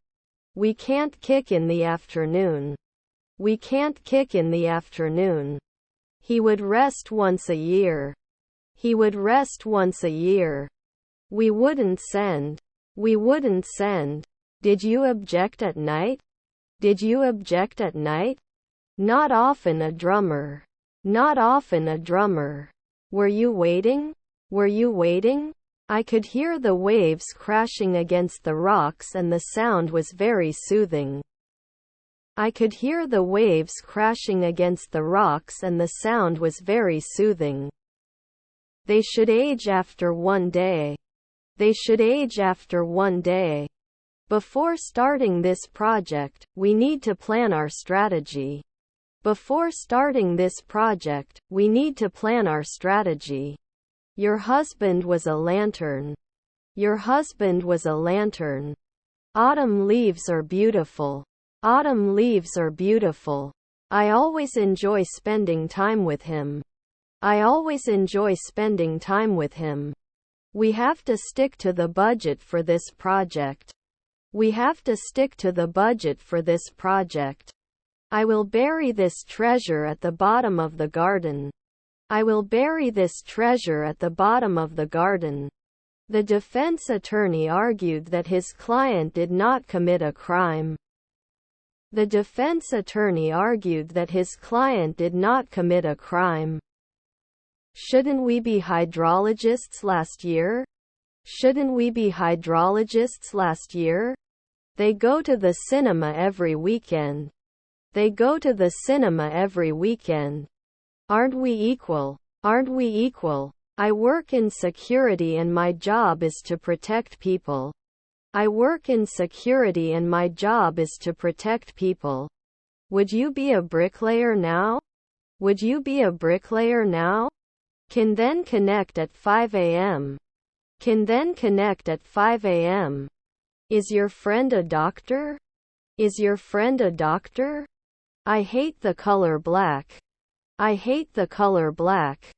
We can't kick in the afternoon. We can't kick in the afternoon. He would rest once a year. He would rest once a year. We wouldn't send. We wouldn't send. Did you object at night? Did you object at night? Not often a drummer. Not often a drummer. Were you waiting? Were you waiting? I could hear the waves crashing against the rocks and the sound was very soothing. I could hear the waves crashing against the rocks and the sound was very soothing. They should age after one day. They should age after one day. Before starting this project, we need to plan our strategy. Before starting this project, we need to plan our strategy. Your husband was a lantern. Your husband was a lantern. Autumn leaves are beautiful. Autumn leaves are beautiful. I always enjoy spending time with him. I always enjoy spending time with him. We have to stick to the budget for this project. We have to stick to the budget for this project. I will bury this treasure at the bottom of the garden. I will bury this treasure at the bottom of the garden. The defense attorney argued that his client did not commit a crime. The defense attorney argued that his client did not commit a crime. Shouldn't we be hydrologists last year? Shouldn't we be hydrologists last year? They go to the cinema every weekend. They go to the cinema every weekend. Aren't we equal? Aren't we equal? I work in security and my job is to protect people. I work in security and my job is to protect people. Would you be a bricklayer now? Would you be a bricklayer now? Can then connect at 5 a.m. Can then connect at 5 a.m. Is your friend a doctor? Is your friend a doctor? I hate the color black. I hate the color black.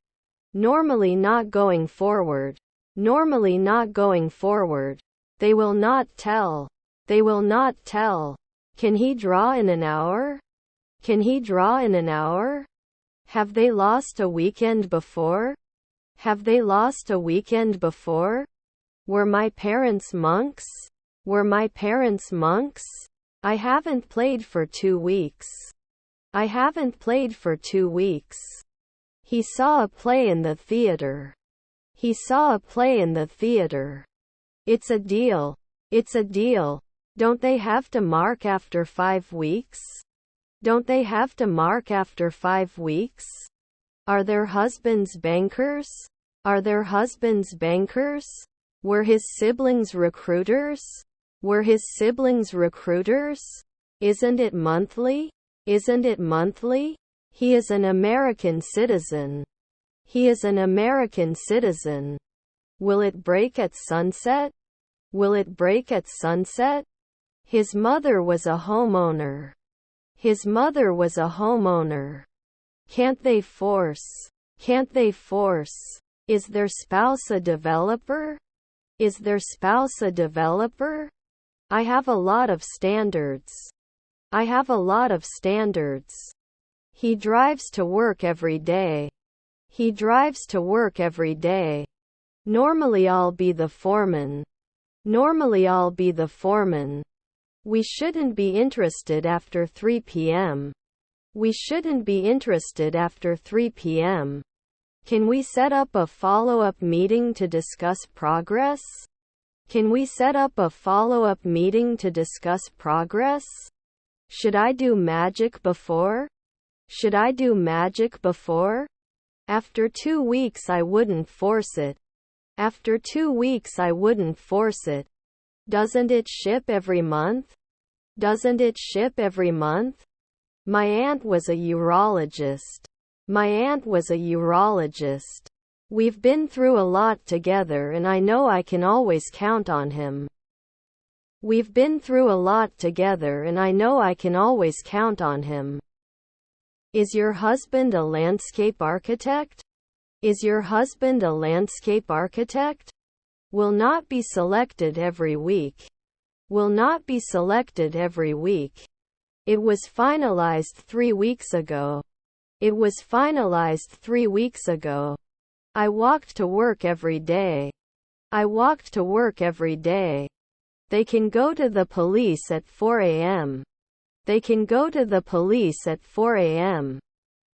Normally not going forward. Normally not going forward. They will not tell. They will not tell. Can he draw in an hour? Can he draw in an hour? Have they lost a weekend before? Have they lost a weekend before? Were my parents monks? Were my parents monks? I haven't played for 2 weeks. I haven't played for 2 weeks. He saw a play in the theater. He saw a play in the theater. It's a deal. It's a deal. Don't they have to mark after 5 weeks? Don't they have to mark after 5 weeks? Are their husbands bankers? Are their husbands bankers? Were his siblings recruiters? Were his siblings recruiters? Isn't it monthly? Isn't it monthly? He is an American citizen. He is an American citizen. Will it break at sunset? Will it break at sunset? His mother was a homeowner. His mother was a homeowner. Can't they force? Can't they force? Is their spouse a developer? Is their spouse a developer? I have a lot of standards. I have a lot of standards. He drives to work every day. He drives to work every day. Normally I'll be the foreman. Normally I'll be the foreman. We shouldn't be interested after 3 p.m. We shouldn't be interested after 3 p.m. Can we set up a follow-up meeting to discuss progress? Can we set up a follow-up meeting to discuss progress? Should I do magic before? Should I do magic before? After 2 weeks I wouldn't force it. After 2 weeks I wouldn't force it. Doesn't it ship every month? Doesn't it ship every month? My aunt was a urologist. My aunt was a urologist. We've been through a lot together and I know I can always count on him. We've been through a lot together and I know I can always count on him. Is your husband a landscape architect? Is your husband a landscape architect? Will not be selected every week. Will not be selected every week. It was finalized 3 weeks ago. It was finalized 3 weeks ago. I walked to work every day. I walked to work every day. They can go to the police at 4 a.m. They can go to the police at 4 a.m.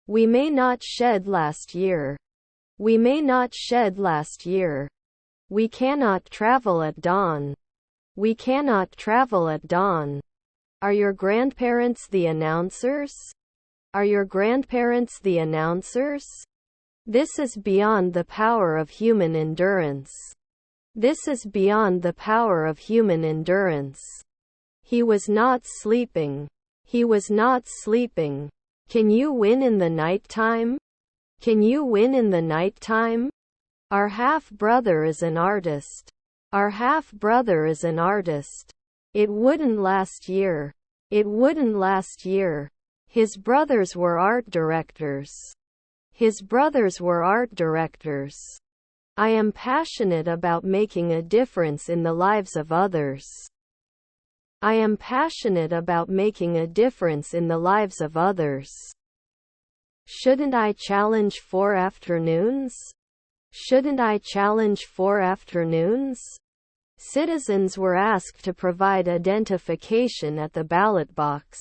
We may not shed last year. We may not shed last year. We cannot travel at dawn. We cannot travel at dawn. Are your grandparents the announcers? Are your grandparents the announcers? This is beyond the power of human endurance. This is beyond the power of human endurance. He was not sleeping. He was not sleeping. Can you win in the night time? Can you win in the night time? Our half-brother is an artist. Our half-brother is an artist. It wouldn't last year. It wouldn't last year. His brothers were art directors. His brothers were art directors. I am passionate about making a difference in the lives of others. I am passionate about making a difference in the lives of others. Shouldn't I challenge 4 afternoons? Shouldn't I challenge 4 afternoons? Citizens were asked to provide identification at the ballot box.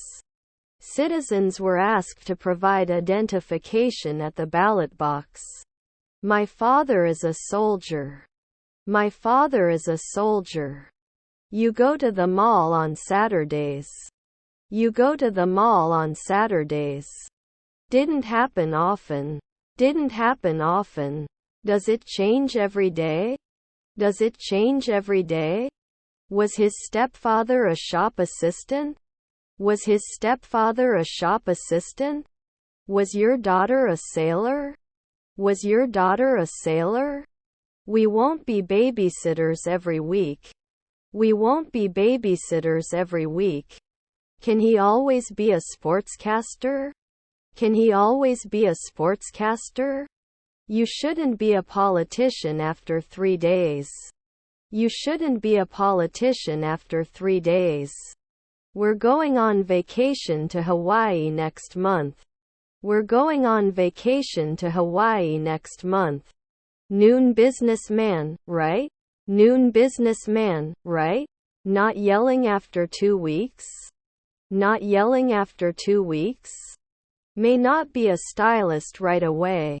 Citizens were asked to provide identification at the ballot box. My father is a soldier. My father is a soldier. You go to the mall on Saturdays. You go to the mall on Saturdays. Didn't happen often. Didn't happen often. Does it change every day? Does it change every day? Was his stepfather a shop assistant? Was his stepfather a shop assistant? Was your daughter a sailor? Was your daughter a sailor? We won't be babysitters every week. We won't be babysitters every week. Can he always be a sportscaster? Can he always be a sportscaster? You shouldn't be a politician after 3 days. You shouldn't be a politician after 3 days. We're going on vacation to Hawaii next month. We're going on vacation to Hawaii next month. Noon businessman, right? Noon businessman, right? Not yelling after 2 weeks? Not yelling after 2 weeks? May not be a stylist right away.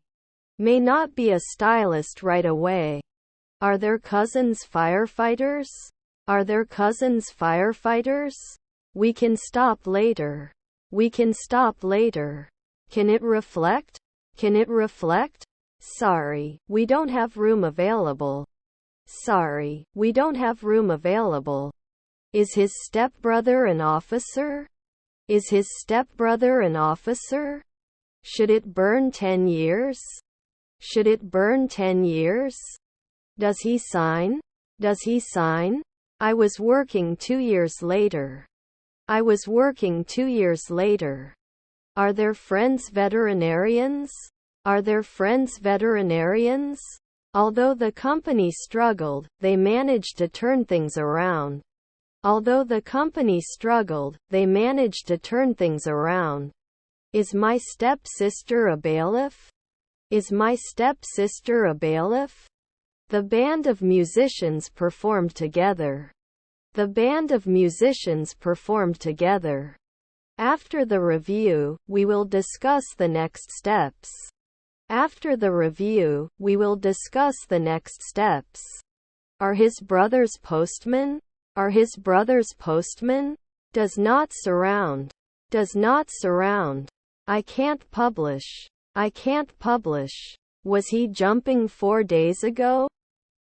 May not be a stylist right away. Are their cousins firefighters? Are their cousins firefighters? We can stop later. We can stop later. Can it reflect? Can it reflect? Sorry, we don't have room available. Sorry, we don't have room available. Is his stepbrother an officer? Is his stepbrother an officer? Should it burn 10 years? Should it burn 10 years? Does he sign? Does he sign? I was working 2 years later. I was working 2 years later. Are their friends veterinarians? Are their friends veterinarians? Although the company struggled, they managed to turn things around. Although the company struggled, they managed to turn things around. Is my stepsister a bailiff? Is my stepsister a bailiff? The band of musicians performed together. The band of musicians performed together. After the review, we will discuss the next steps. After the review, we will discuss the next steps. Are his brothers postmen? Are his brothers postmen? Does not surround. Does not surround. I can't publish. I can't publish. Was he jumping 4 days ago?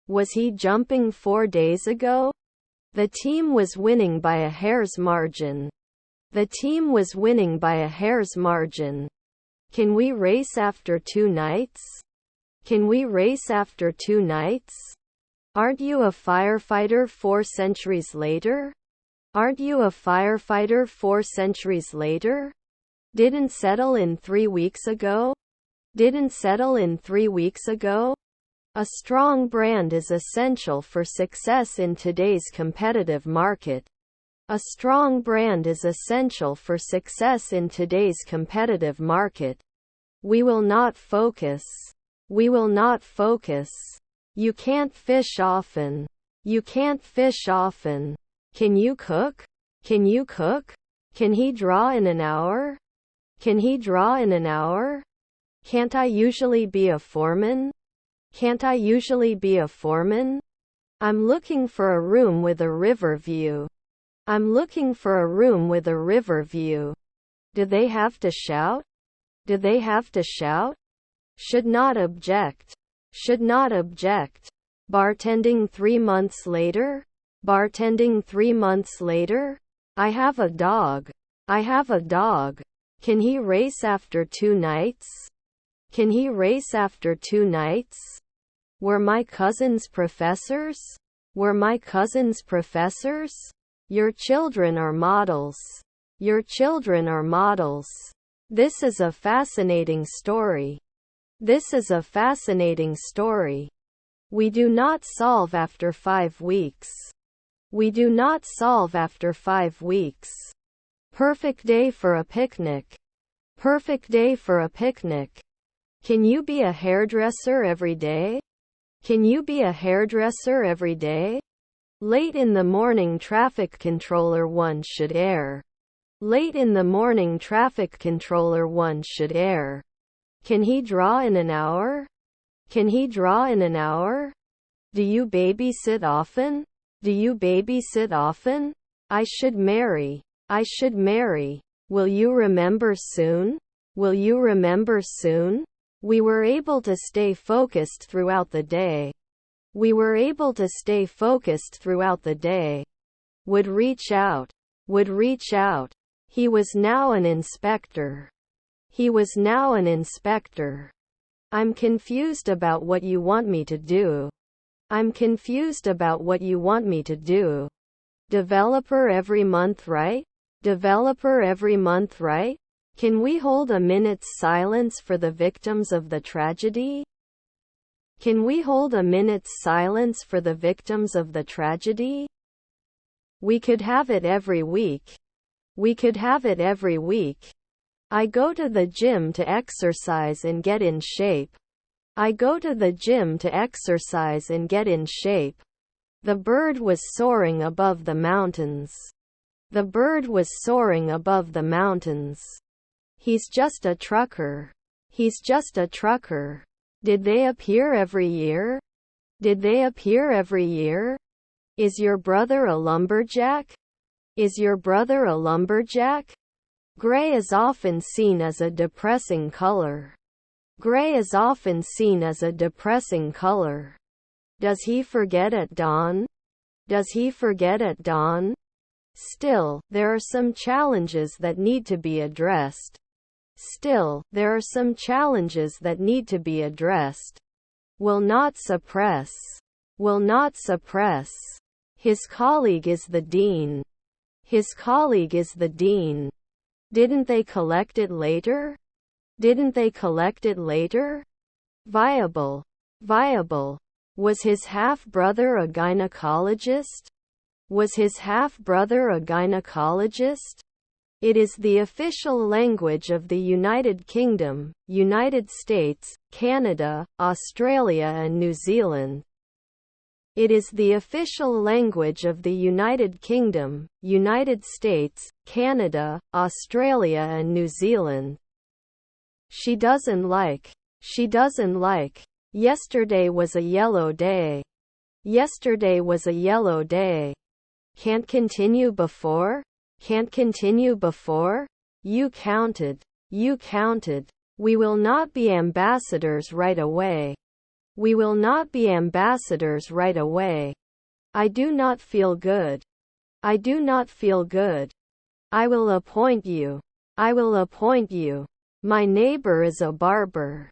Was he jumping 4 days ago? The team was winning by a hair's margin. The team was winning by a hair's margin. Can we race after 2 nights? Can we race after 2 nights? Aren't you a firefighter 4 centuries later? Aren't you a firefighter 4 centuries later? Didn't settle in 3 weeks ago? Didn't settle in 3 weeks ago? A strong brand is essential for success in today's competitive market. A strong brand is essential for success in today's competitive market. We will not focus. We will not focus. You can't fish often. You can't fish often. Can you cook? Can you cook? Can he draw in an hour? Can he draw in an hour? Can't I usually be a foreman? Can't I usually be a foreman? I'm looking for a room with a river view. I'm looking for a room with a river view. Do they have to shout? Do they have to shout? Should not object. Should not object. Bartending 3 months later? Bartending 3 months later? I have a dog. I have a dog. Can he race after 2 nights? Can he race after 2 nights? Were my cousins professors? Were my cousins professors? Your children are models. Your children are models. This is a fascinating story. This is a fascinating story. We do not solve after 5 weeks. We do not solve after 5 weeks. Perfect day for a picnic. Perfect day for a picnic. Can you be a hairdresser every day? Can you be a hairdresser every day? Late in the morning traffic controller 1 should err. Late in the morning traffic controller 1 should err. Can he draw in an hour? Can he draw in an hour? Do you babysit often? Do you babysit often? I should marry. I should marry. Will you remember soon? Will you remember soon? We were able to stay focused throughout the day. We were able to stay focused throughout the day. Would reach out. Would reach out. He was now an inspector. He was now an inspector. I'm confused about what you want me to do. I'm confused about what you want me to do. Developer every month, right? Developer every month, right? Can we hold a minute's silence for the victims of the tragedy? Can we hold a minute's silence for the victims of the tragedy? We could have it every week. We could have it every week. I go to the gym to exercise and get in shape. I go to the gym to exercise and get in shape. The bird was soaring above the mountains. The bird was soaring above the mountains. He's just a trucker. He's just a trucker. Did they appear every year? Did they appear every year? Is your brother a lumberjack? Is your brother a lumberjack? Gray is often seen as a depressing color. Gray is often seen as a depressing color. Does he forget at dawn? Does he forget at dawn? Still, there are some challenges that need to be addressed. Still, there are some challenges that need to be addressed. Will not suppress. Will not suppress. His colleague is the dean. His colleague is the dean. Didn't they collect it later? Didn't they collect it later? Viable. Viable. Was his half-brother a gynecologist? Was his half-brother a gynecologist? It is the official language of the United Kingdom, United States, Canada, Australia and New Zealand. It is the official language of the United Kingdom, United States, Canada, Australia and New Zealand. She doesn't like. She doesn't like. Yesterday was a yellow day. Yesterday was a yellow day. Can't continue before? Can't continue before? You counted. You counted. We will not be ambassadors right away. We will not be ambassadors right away. I do not feel good. I do not feel good. I will appoint you. I will appoint you. My neighbor is a barber.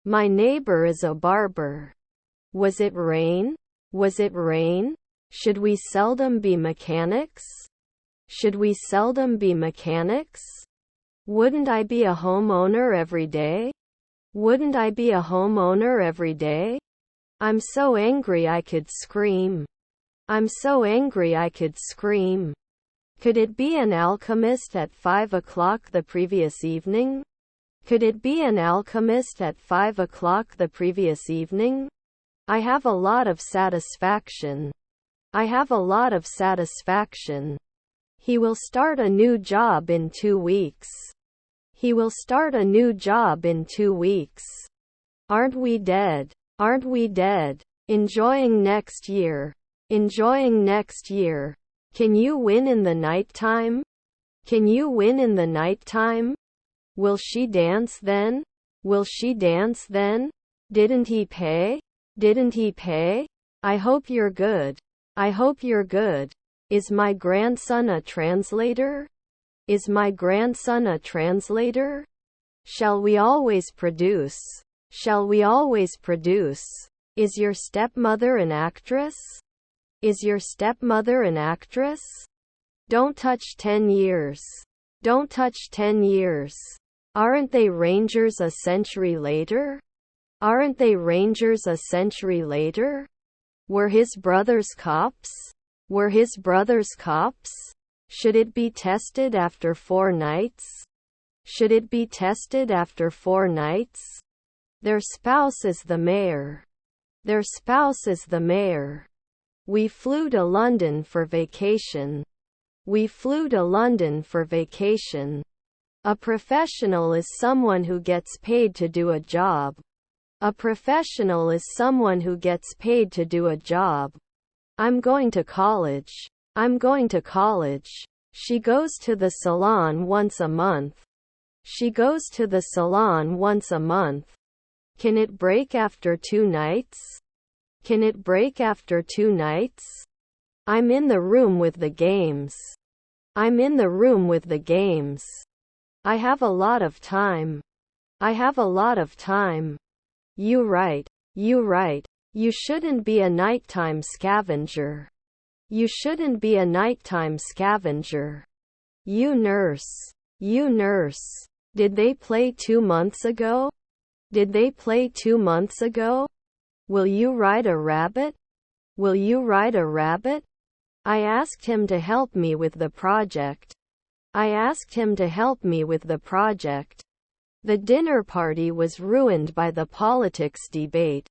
My neighbor is a barber. Was it rain? Was it rain? Should we seldom be mechanics? Should we seldom be mechanics? Wouldn't I be a homeowner every day? Wouldn't I be a homeowner every day? I'm so angry I could scream. I'm so angry I could scream. Could it be an alchemist at 5 o'clock the previous evening? Could it be an alchemist at 5 o'clock the previous evening? I have a lot of satisfaction. I have a lot of satisfaction. He will start a new job in 2 weeks. He will start a new job in 2 weeks. Aren't we dead? Aren't we dead? Enjoying next year. Enjoying next year. Can you win in the nighttime? Can you win in the nighttime? Will she dance then? Will she dance then? Didn't he pay? Didn't he pay? I hope you're good. I hope you're good. Is my grandson a translator? Is my grandson a translator? Shall we always produce? Shall we always produce? Is your stepmother an actress? Is your stepmother an actress? Don't touch 10 years. Don't touch 10 years. Aren't they Rangers a century later? Aren't they Rangers a century later? Were his brothers cops? Were his brothers cops? Should it be tested after 4 nights? Should it be tested after 4 nights? Their spouse is the mayor. Their spouse is the mayor. We flew to London for vacation. We flew to London for vacation. A professional is someone who gets paid to do a job. A professional is someone who gets paid to do a job. I'm going to college. I'm going to college. She goes to the salon once a month. She goes to the salon once a month. Can it break after 2 nights? Can it break after 2 nights? I'm in the room with the games. I'm in the room with the games. I have a lot of time. I have a lot of time. You right. You right. You shouldn't be a nighttime scavenger. You shouldn't be a nighttime scavenger. You nurse. You nurse. Did they play 2 months ago? Did they play 2 months ago? Will you ride a rabbit? Will you ride a rabbit? I asked him to help me with the project. I asked him to help me with the project. The dinner party was ruined by the politics debate.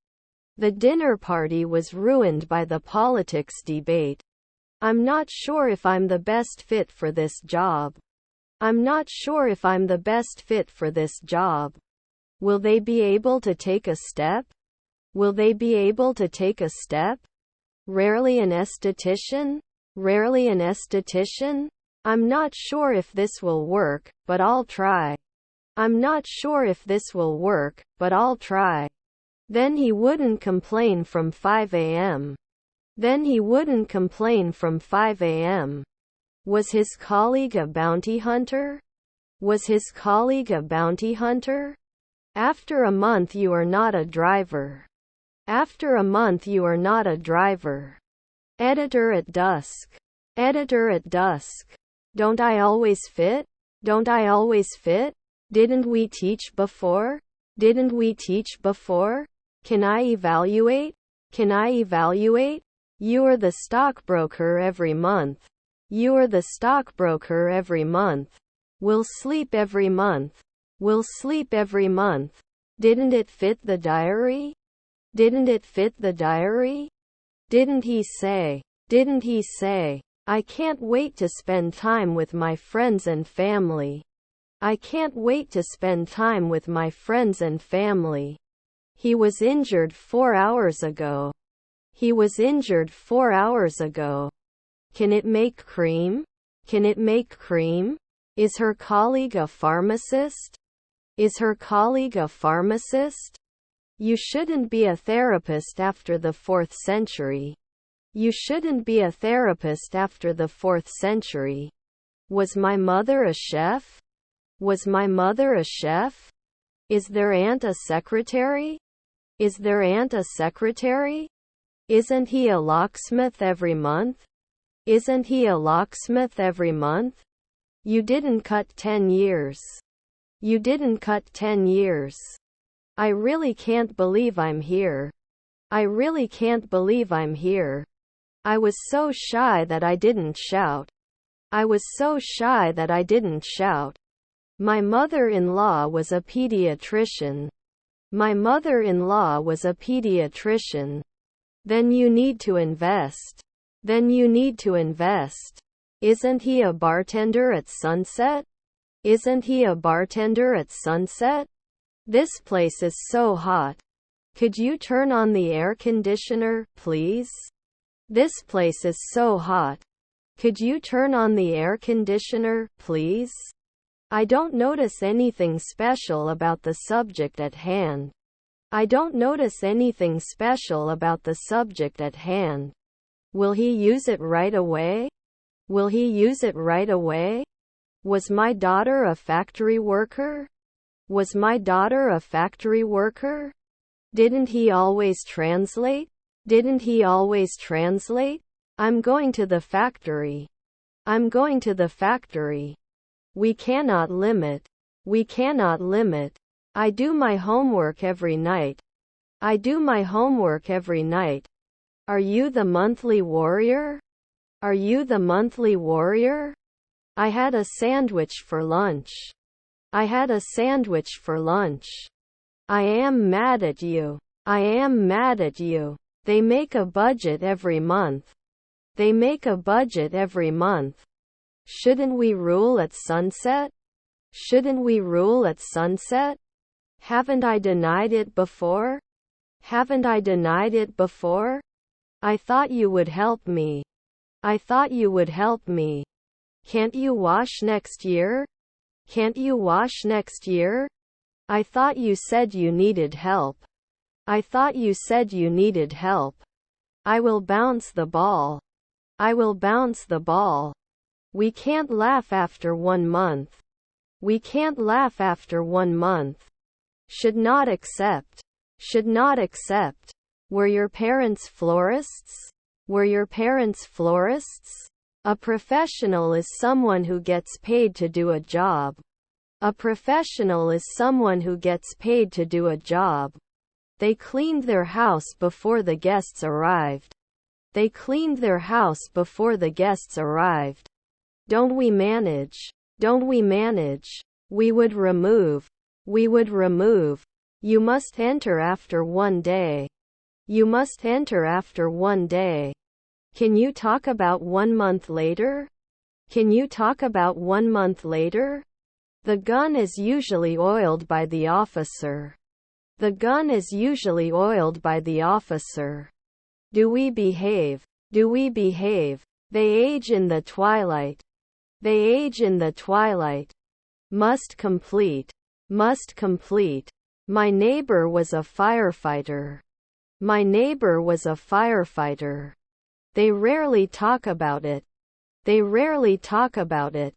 The dinner party was ruined by the politics debate. I'm not sure if I'm the best fit for this job. I'm not sure if I'm the best fit for this job. Will they be able to take a step? Will they be able to take a step? Rarely an esthetician? Rarely an esthetician? I'm not sure if this will work, but I'll try. I'm not sure if this will work, but I'll try. Then he wouldn't complain from 5 a.m. Then he wouldn't complain from 5 a.m. Was his colleague a bounty hunter? Was his colleague a bounty hunter? After a month you are not a driver. After a month you are not a driver. Editor at dusk. Editor at dusk. Don't I always fit? Don't I always fit? Didn't we teach before? Didn't we teach before? Can I evaluate? Can I evaluate? You are the stockbroker every month. You are the stockbroker every month. We'll sleep every month. We'll sleep every month. Didn't it fit the diary? Didn't it fit the diary? Didn't he say? Didn't he say? I can't wait to spend time with my friends and family. I can't wait to spend time with my friends and family. He was injured 4 hours ago. He was injured 4 hours ago. Can it make cream? Can it make cream? Is her colleague a pharmacist? Is her colleague a pharmacist? You shouldn't be a therapist after the 4th century. You shouldn't be a therapist after the 4th century. Was my mother a chef? Was my mother a chef? Is their aunt a secretary? Is their aunt a secretary? Isn't he a locksmith every month? Isn't he a locksmith every month? You didn't cut 10 years. You didn't cut 10 years. I really can't believe I'm here. I really can't believe I'm here. I was so shy that I didn't shout. I was so shy that I didn't shout. My mother-in-law was a pediatrician. My mother-in-law was a pediatrician. Then you need to invest. Then you need to invest. Isn't he a bartender at Sunset? Isn't he a bartender at Sunset? This place is so hot. Could you turn on the air conditioner, please? This place is so hot. Could you turn on the air conditioner, please? I don't notice anything special about the subject at hand. I don't notice anything special about the subject at hand. Will he use it right away? Will he use it right away? Was my daughter a factory worker? Was my daughter a factory worker? Didn't he always translate? Didn't he always translate? I'm going to the factory. I'm going to the factory. We cannot limit. We cannot limit. I do my homework every night. I do my homework every night. Are you the monthly warrior? Are you the monthly warrior? I had a sandwich for lunch. I had a sandwich for lunch. I am mad at you. I am mad at you. They make a budget every month. They make a budget every month. Shouldn't we rule at sunset? Shouldn't we rule at sunset? Haven't I denied it before? Haven't I denied it before? I thought you would help me. I thought you would help me. Can't you wash next year? Can't you wash next year? I thought you said you needed help. I thought you said you needed help. I will bounce the ball. I will bounce the ball. We can't laugh after 1 month. We can't laugh after 1 month. Should not accept. Should not accept. Were your parents florists? Were your parents florists? A professional is someone who gets paid to do a job. A professional is someone who gets paid to do a job. They cleaned their house before the guests arrived. They cleaned their house before the guests arrived. Don't we manage? Don't we manage? We would remove. We would remove. You must enter after 1 day. You must enter after 1 day. Can you talk about 1 month later? Can you talk about 1 month later? The gun is usually oiled by the officer. The gun is usually oiled by the officer. Do we behave? Do we behave? They age in the twilight. They age in the twilight. Must complete. Must complete. My neighbor was a firefighter. My neighbor was a firefighter. They rarely talk about it. They rarely talk about it.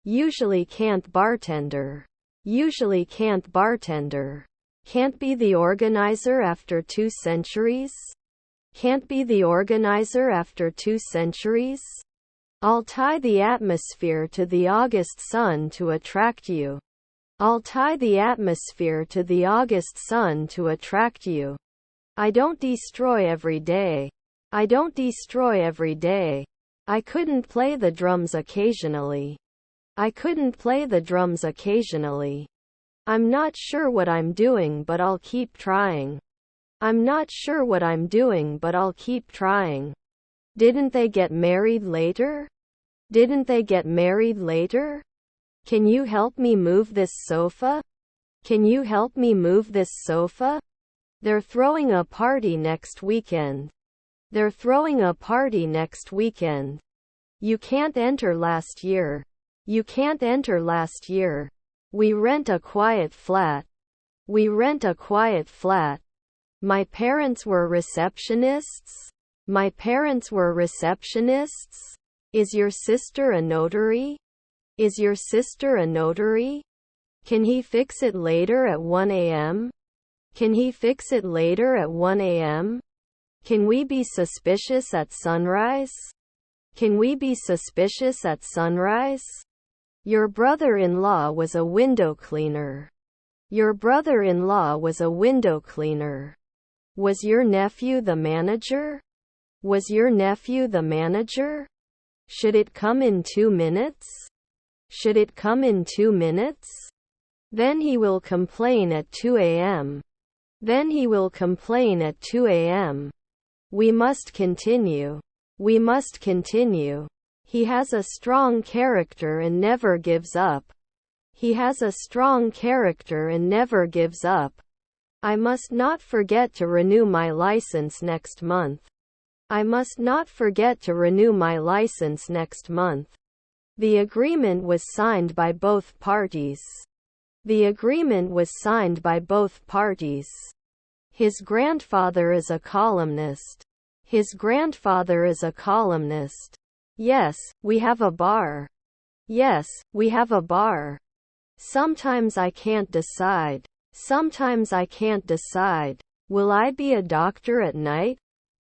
Usually can't bartender. Usually can't bartender. Can't be the organizer after 2 centuries? Can't be the organizer after 2 centuries? I'll tie the atmosphere to the August sun to attract you. I'll tie the atmosphere to the August sun to attract you. I don't destroy every day. I don't destroy every day. I couldn't play the drums occasionally. I couldn't play the drums occasionally. I'm not sure what I'm doing, but I'll keep trying. I'm not sure what I'm doing, but I'll keep trying. Didn't they get married later? Didn't they get married later? Can you help me move this sofa? Can you help me move this sofa? They're throwing a party next weekend. They're throwing a party next weekend. You can't enter last year. You can't enter last year. We rent a quiet flat. We rent a quiet flat. My parents were receptionists. My parents were receptionists. Is your sister a notary? Is your sister a notary? Can he fix it later at 1 a.m.? Can he fix it later at 1 a.m.? Can we be suspicious at sunrise? Can we be suspicious at sunrise? Your brother-in-law was a window cleaner. Your brother-in-law was a window cleaner. Was your nephew the manager? Was your nephew the manager? Should it come in 2 minutes? Should it come in 2 minutes? Then he will complain at 2 a.m. Then he will complain at 2 a.m. We must continue. We must continue. He has a strong character and never gives up. He has a strong character and never gives up. I must not forget to renew my license next month. I must not forget to renew my license next month. The agreement was signed by both parties. The agreement was signed by both parties. His grandfather is a columnist. His grandfather is a columnist. Yes, we have a bar. Yes, we have a bar. Sometimes I can't decide. Sometimes I can't decide. Will I be a doctor at night?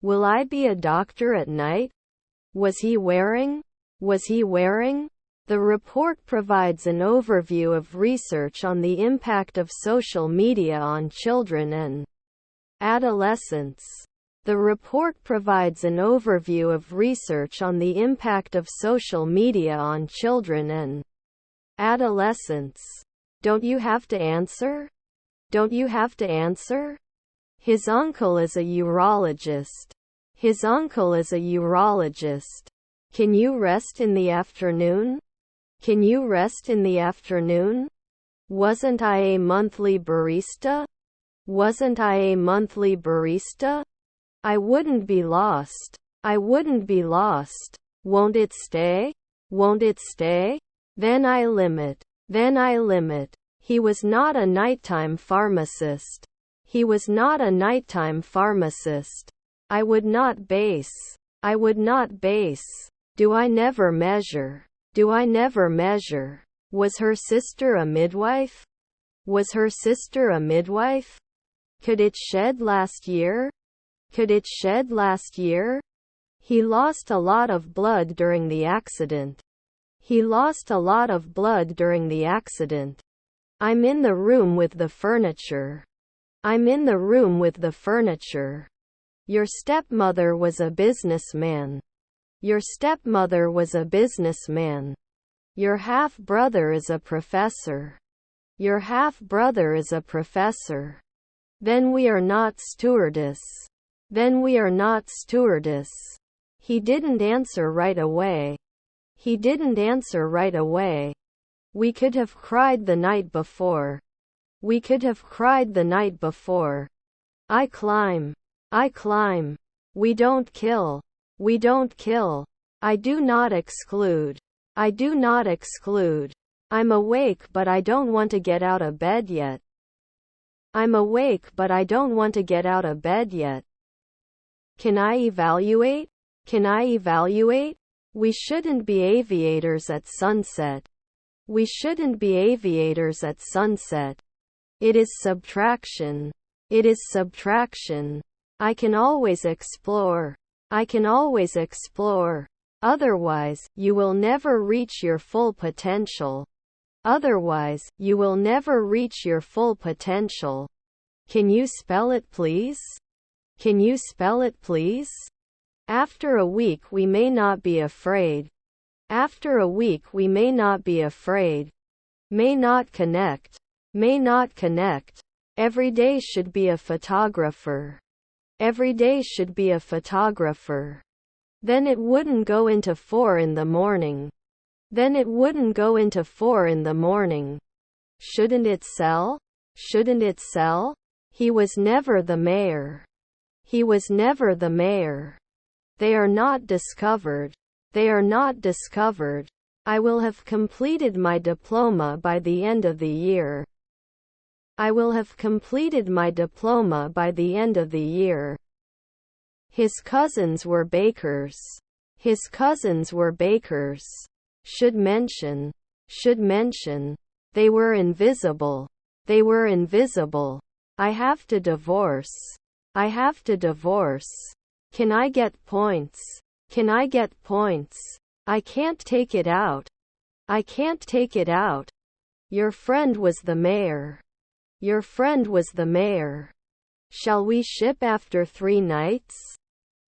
Will I be a doctor at night? Was he wearing? Was he wearing? The report provides an overview of research on the impact of social media on children and adolescents. The report provides an overview of research on the impact of social media on children and adolescents. Don't you have to answer? Don't you have to answer? His uncle is a urologist. His uncle is a urologist. Can you rest in the afternoon? Can you rest in the afternoon? Wasn't I a monthly barista? Wasn't I a monthly barista? I wouldn't be lost. I wouldn't be lost. Won't it stay? Won't it stay? Then I limit. Then I limit. He was not a nighttime pharmacist. He was not a nighttime pharmacist. I would not base. I would not base. Do I never measure? Do I never measure? Was her sister a midwife? Was her sister a midwife? Could it shed last year? Could it shed last year? He lost a lot of blood during the accident. He lost a lot of blood during the accident. I'm in the room with the furniture. I'm in the room with the furniture. Your stepmother was a businessman. Your stepmother was a businessman. Your half-brother is a professor. Your half-brother is a professor. Then we are not stewardess. Then we are not stewardess. He didn't answer right away. He didn't answer right away. We could have cried the night before. We could have cried the night before. I climb. I climb. We don't kill. We don't kill. I do not exclude. I do not exclude. I'm awake but I don't want to get out of bed yet. I'm awake but I don't want to get out of bed yet. Can I evaluate? Can I evaluate? We shouldn't be aviators at sunset. We shouldn't be aviators at sunset. It is subtraction. It is subtraction. I can always explore. I can always explore. Otherwise, you will never reach your full potential. Otherwise, you will never reach your full potential. Can you spell it please? Can you spell it please? After a week we may not be afraid. After a week we may not be afraid. May not connect. May not connect. Every day should be a photographer. Every day should be a photographer. Then it wouldn't go into 4 in the morning. Then it wouldn't go into 4 in the morning. Shouldn't it sell? Shouldn't it sell? He was never the mayor. He was never the mayor. They are not discovered. They are not discovered. I will have completed my diploma by the end of the year. I will have completed my diploma by the end of the year. His cousins were bakers. His cousins were bakers. Should mention. Should mention. They were invisible. They were invisible. I have to divorce. I have to divorce. Can I get points? Can I get points? I can't take it out. I can't take it out. Your friend was the mayor. Your friend was the mayor. Shall we ship after 3 nights?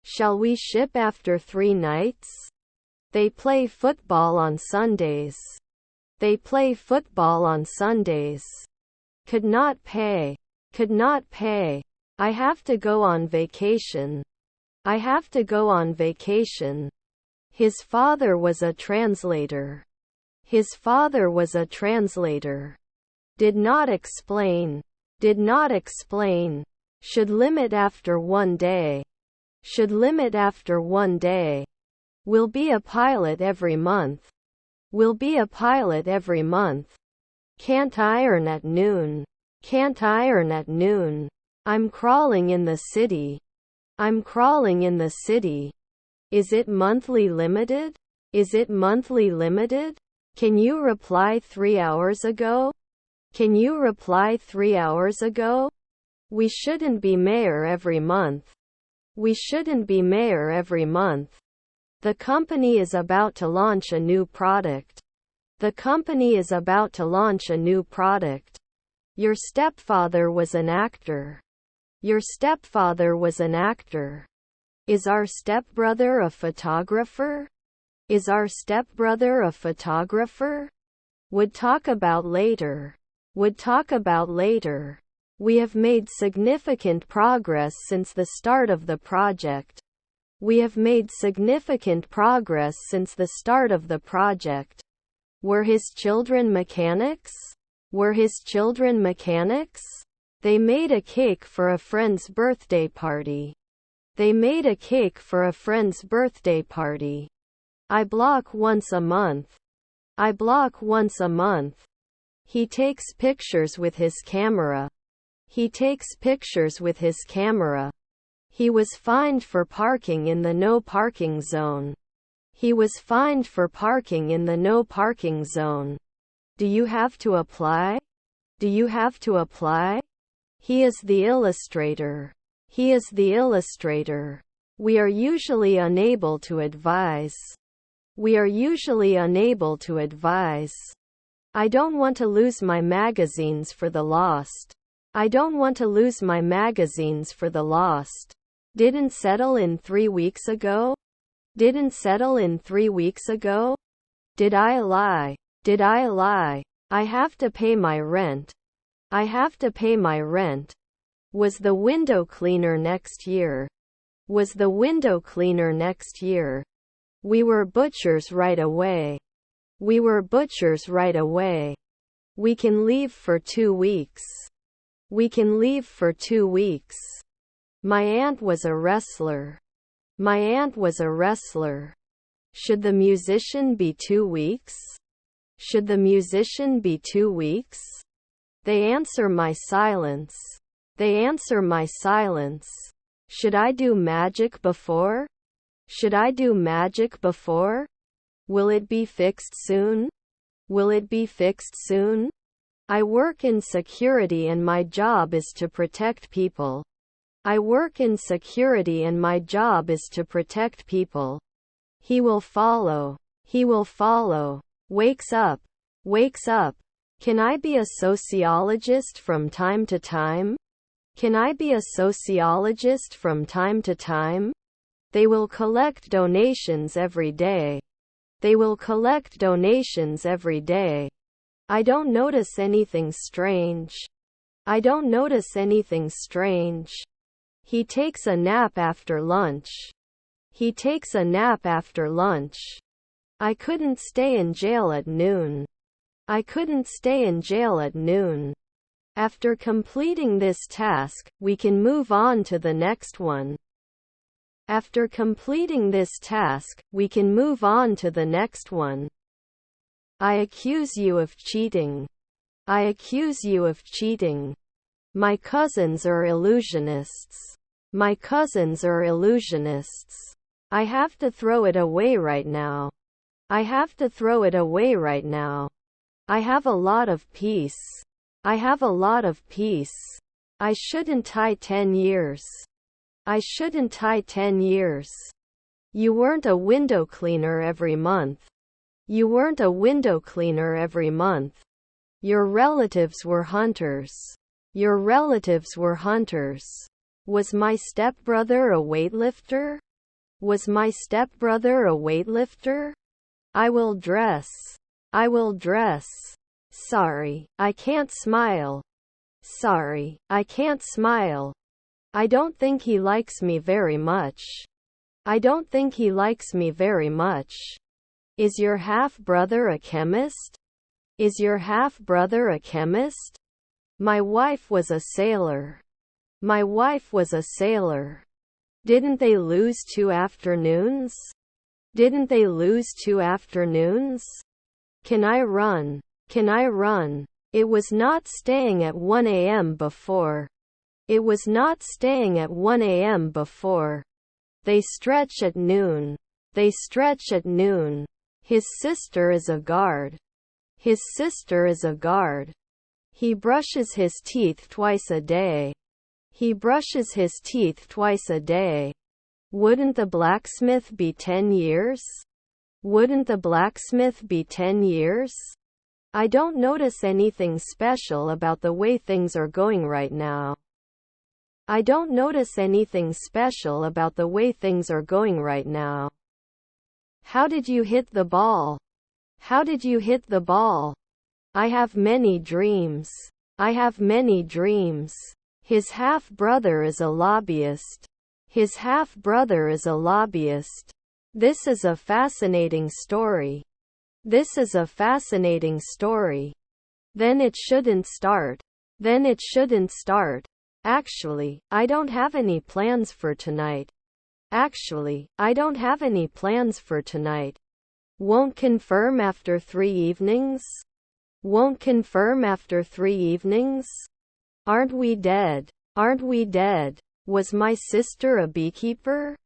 Shall we ship after 3 nights? They play football on Sundays. They play football on Sundays. Could not pay. Could not pay. I have to go on vacation. I have to go on vacation. His father was a translator. His father was a translator. Did not explain. Did not explain. Should limit after 1 day. Should limit after 1 day. Will be a pilot every month. Will be a pilot every month. Can't iron at noon. Can't iron at noon. I'm crawling in the city. I'm crawling in the city. Is it monthly limited? Is it monthly limited? Can you reply 3 hours ago? Can you reply 3 hours ago? We shouldn't be mayor every month. We shouldn't be mayor every month. The company is about to launch a new product. The company is about to launch a new product. Your stepfather was an actor. Your stepfather was an actor. Is our stepbrother a photographer? Is our stepbrother a photographer? Would talk about later. Would talk about later. We have made significant progress since the start of the project. We have made significant progress since the start of the project. Were his children mechanics? Were his children mechanics? They made a cake for a friend's birthday party. They made a cake for a friend's birthday party. I block once a month. I block once a month. He takes pictures with his camera. He takes pictures with his camera. He was fined for parking in the no parking zone. He was fined for parking in the no parking zone. Do you have to apply? Do you have to apply? He is the illustrator. He is the illustrator. We are usually unable to advise. We are usually unable to advise. I don't want to lose my magazines for the lost. I don't want to lose my magazines for the lost. Didn't settle in 3 weeks ago? Didn't settle in 3 weeks ago? Did I lie? Did I lie? I have to pay my rent. I have to pay my rent. Was the window cleaner next year? Was the window cleaner next year? We were butchers right away. We were butchers right away. We can leave for 2 weeks. We can leave for 2 weeks. My aunt was a wrestler. My aunt was a wrestler. Should the musician be 2 weeks? Should the musician be 2 weeks? They answer my silence. They answer my silence. Should I do magic before? Should I do magic before? Will it be fixed soon? Will it be fixed soon? I work in security and my job is to protect people. I work in security and my job is to protect people. He will follow. He will follow. Wakes up. Wakes up. Can I be a sociologist from time to time? Can I be a sociologist from time to time? They will collect donations every day. They will collect donations every day. I don't notice anything strange. I don't notice anything strange. He takes a nap after lunch. He takes a nap after lunch. I couldn't stay in jail at noon. I couldn't stay in jail at noon. After completing this task, we can move on to the next one. After completing this task, we can move on to the next one. I accuse you of cheating. I accuse you of cheating. My cousins are illusionists. My cousins are illusionists. I have to throw it away right now. I have to throw it away right now. I have a lot of peace. I have a lot of peace. I shouldn't tie 10 years. I shouldn't tie 10 years. You weren't a window cleaner every month. You weren't a window cleaner every month. Your relatives were hunters. Your relatives were hunters. Was my stepbrother a weightlifter? Was my stepbrother a weightlifter? I will dress. I will dress. Sorry, I can't smile. Sorry, I can't smile. I don't think he likes me very much. I don't think he likes me very much. Is your half-brother a chemist? Is your half-brother a chemist? My wife was a sailor. My wife was a sailor. Didn't they lose 2 afternoons? Didn't they lose 2 afternoons? Can I run? Can I run? It was not staying at 1 a.m. before. It was not staying at 1 a.m. before. They stretch at noon. They stretch at noon. His sister is a guard. His sister is a guard. He brushes his teeth twice a day. He brushes his teeth twice a day. Wouldn't the blacksmith be 10 years? Wouldn't the blacksmith be 10 years? I don't notice anything special about the way things are going right now. I don't notice anything special about the way things are going right now. How did you hit the ball? How did you hit the ball? I have many dreams. I have many dreams. His half-brother is a lobbyist. His half-brother is a lobbyist. This is a fascinating story. This is a fascinating story. Then it shouldn't start. Then it shouldn't start. Actually, I don't have any plans for tonight. Actually, I don't have any plans for tonight. Won't confirm after 3 evenings? Won't confirm after 3 evenings? Aren't we dead? Aren't we dead? Was my sister a beekeeper?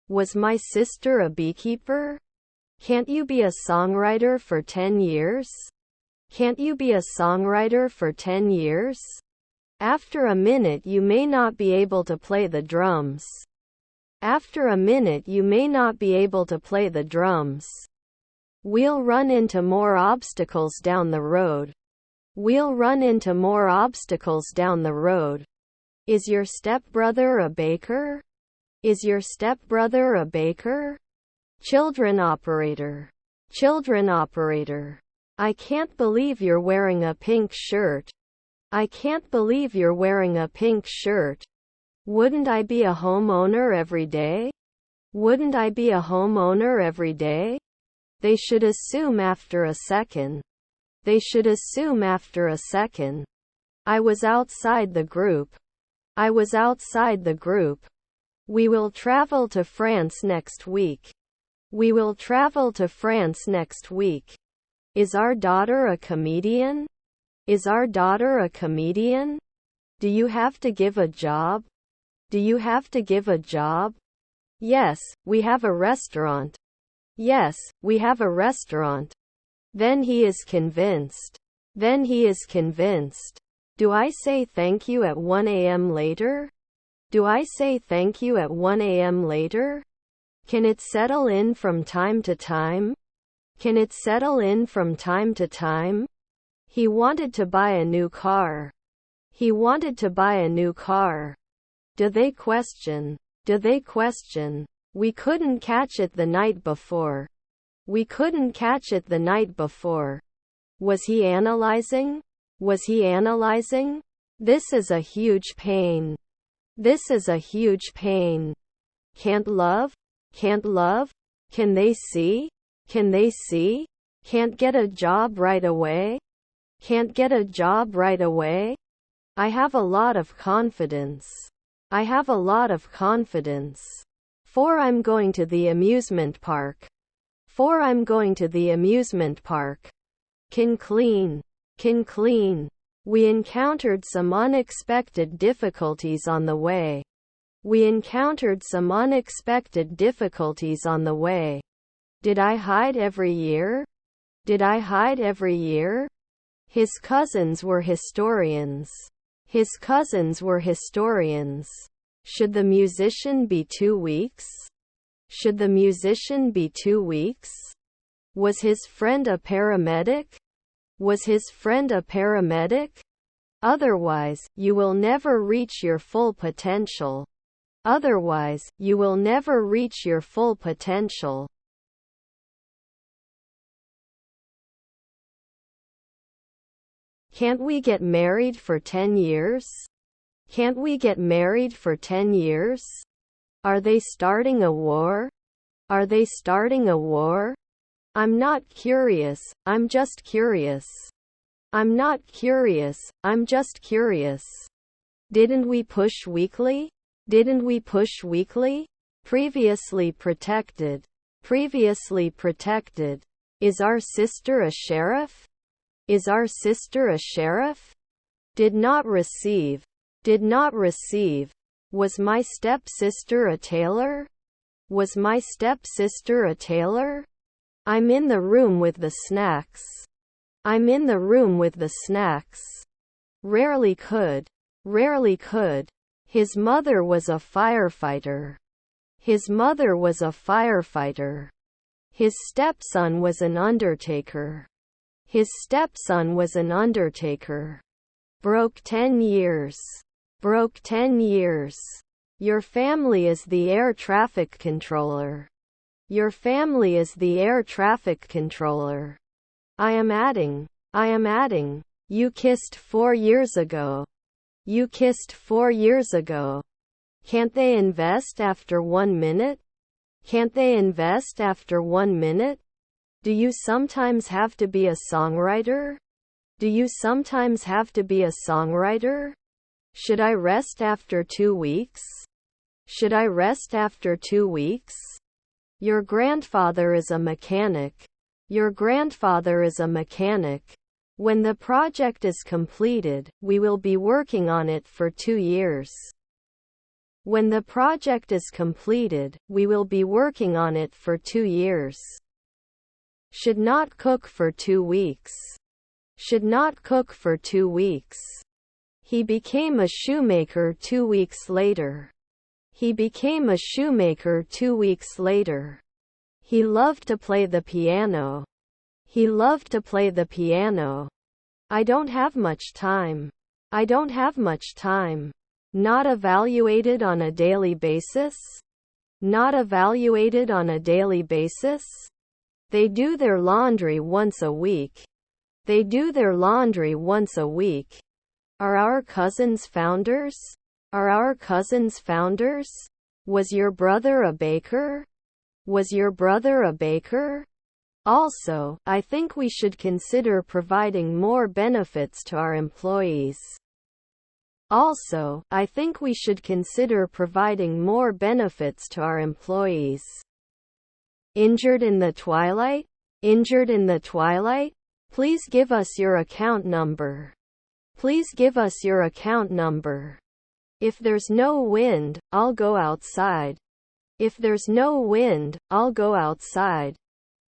Was my sister a beekeeper? Can't you be a songwriter for 10 years? Can't you be a songwriter for 10 years? After a minute you may not be able to play the drums. After a minute you may not be able to play the drums. We'll run into more obstacles down the road. We'll run into more obstacles down the road. Is your stepbrother a baker? Is your stepbrother a baker? Children operator. Children operator. I can't believe you're wearing a pink shirt. I can't believe you're wearing a pink shirt. Wouldn't I be a homeowner every day? Wouldn't I be a homeowner every day? They should assume after a second. They should assume after a second. I was outside the group. I was outside the group. We will travel to France next week. We will travel to France next week. Is our daughter a comedian? Is our daughter a comedian? Do you have to give a job? Do you have to give a job? Yes, we have a restaurant. Yes, we have a restaurant. Then he is convinced. Then he is convinced. Do I say thank you at 1 a.m. later? Do I say thank you at 1 a.m. later? Can it settle in from time to time? Can it settle in from time to time? He wanted to buy a new car. He wanted to buy a new car. Do they question? Do they question? We couldn't catch it the night before. We couldn't catch it the night before. Was he analyzing? Was he analyzing? This is a huge pain. This is a huge pain. Can't love? Can't love? Can they see? Can they see? Can't get a job right away? Can't get a job right away? I have a lot of confidence. I have a lot of confidence. For I'm going to the amusement park. For I'm going to the amusement park. Can clean. Can clean. We encountered some unexpected difficulties on the way. We encountered some unexpected difficulties on the way. Did I hide every year? Did I hide every year? His cousins were historians. His cousins were historians. Should the musician be 2 weeks? Should the musician be 2 weeks? Was his friend a paramedic? Was his friend a paramedic? Otherwise, you will never reach your full potential. Otherwise, you will never reach your full potential. Can't we get married for 10 years? Can't we get married for 10 years? Are they starting a war? Are they starting a war? I'm not curious, I'm just curious. I'm not curious, I'm just curious. Didn't we push weekly? Didn't we push weekly? Previously protected. Previously protected. Is our sister a sheriff? Is our sister a sheriff? Did not receive. Did not receive. Was my stepsister a tailor? Was my stepsister a tailor? I'm in the room with the snacks. I'm in the room with the snacks. Rarely could. Rarely could. His mother was a firefighter. His mother was a firefighter. His stepson was an undertaker. His stepson was an undertaker. Broke 10 years. Broke 10 years. Your family is the air traffic controller. Your family is the air traffic controller. I am adding. I am adding. You kissed 4 years ago. You kissed 4 years ago. Can't they invest after 1 minute? Can't they invest after 1 minute? Do you sometimes have to be a songwriter? Do you sometimes have to be a songwriter? Should I rest after 2 weeks? Should I rest after 2 weeks? Your grandfather is a mechanic. Your grandfather is a mechanic. When the project is completed, we will be working on it for 2 years. When the project is completed, we will be working on it for 2 years. Should not cook for 2 weeks. Should not cook for 2 weeks. He became a shoemaker 2 weeks later. He became a shoemaker 2 weeks later. He loved to play the piano. He loved to play the piano. I don't have much time. I don't have much time. Not evaluated on a daily basis? Not evaluated on a daily basis? They do their laundry once a week. They do their laundry once a week. Are our cousins founders? Are our cousins founders? Was your brother a baker? Was your brother a baker? Also, I think we should consider providing more benefits to our employees. Also, I think we should consider providing more benefits to our employees. Injured in the twilight? Injured in the twilight? Please give us your account number. Please give us your account number. If there's no wind, I'll go outside. If there's no wind, I'll go outside.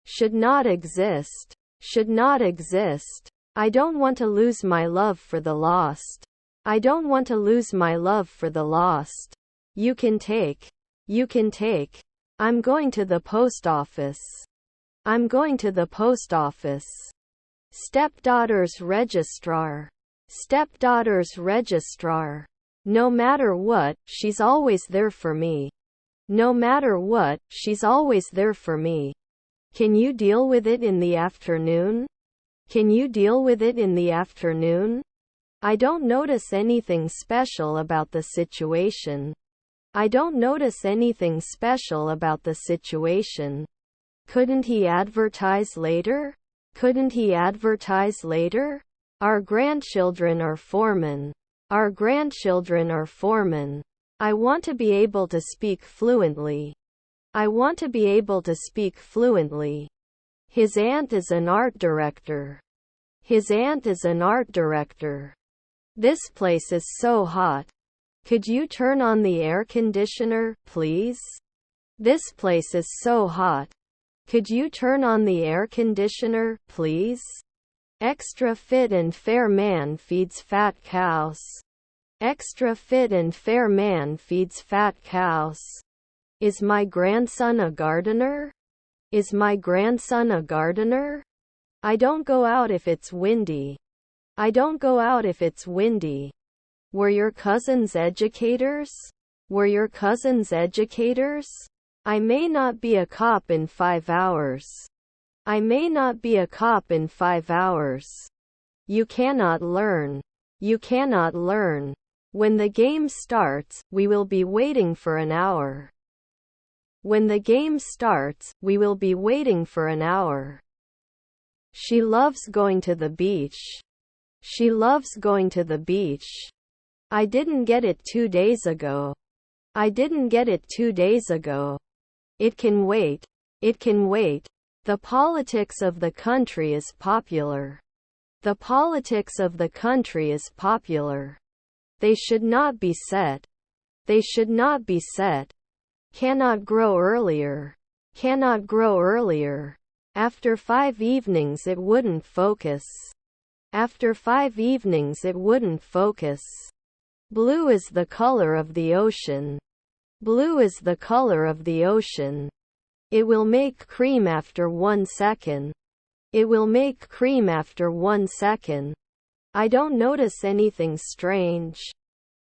Should not exist. Should not exist. I don't want to lose my love for the lost. I don't want to lose my love for the lost. You can take. You can take. I'm going to the post office. I'm going to the post office. Stepdaughter's registrar. Stepdaughter's registrar. No matter what, she's always there for me. No matter what, she's always there for me. Can you deal with it in the afternoon? Can you deal with it in the afternoon? I don't notice anything special about the situation. I don't notice anything special about the situation. Couldn't he advertise later? Couldn't he advertise later? Our grandchildren are foremen. Our grandchildren are foremen. I want to be able to speak fluently. I want to be able to speak fluently. His aunt is an art director. His aunt is an art director. This place is so hot. Could you turn on the air conditioner, please? This place is so hot. Could you turn on the air conditioner, please? Extra fit and fair man feeds fat cows. Extra fit and fair man feeds fat cows. Is my grandson a gardener? Is my grandson a gardener? I don't go out if it's windy. I don't go out if it's windy. Were your cousins educators? Were your cousins educators? I may not be a cop in 5 hours. I may not be a cop in 5 hours. You cannot learn. You cannot learn. When the game starts, we will be waiting for an hour. When the game starts, we will be waiting for an hour. She loves going to the beach. She loves going to the beach. I didn't get it 2 days ago. I didn't get it 2 days ago. It can wait. It can wait. The politics of the country is popular. The politics of the country is popular. They should not be set. They should not be set. Cannot grow earlier. Cannot grow earlier. After 5 evenings it wouldn't focus. After 5 evenings it wouldn't focus. Blue is the color of the ocean. Blue is the color of the ocean. It will make cream after 1 second. It will make cream after 1 second. I don't notice anything strange.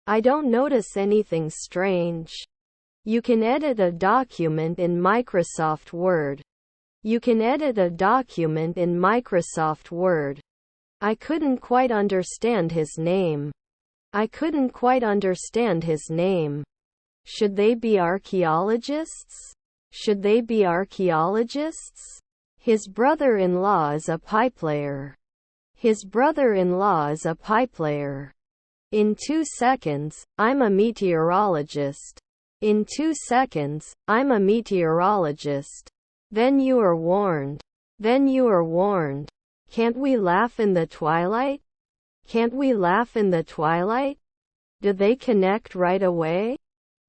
I don't notice anything strange. You can edit a document in Microsoft Word. You can edit a document in Microsoft Word. I couldn't quite understand his name. I couldn't quite understand his name. Should they be archaeologists? Should they be archaeologists? His brother-in-law is a pipelayer. His brother-in-law is a pipelayer. In 2 seconds, I'm a meteorologist. In 2 seconds, I'm a meteorologist. Then you are warned. Then you are warned. Can't we laugh in the twilight? Can't we laugh in the twilight? Do they connect right away?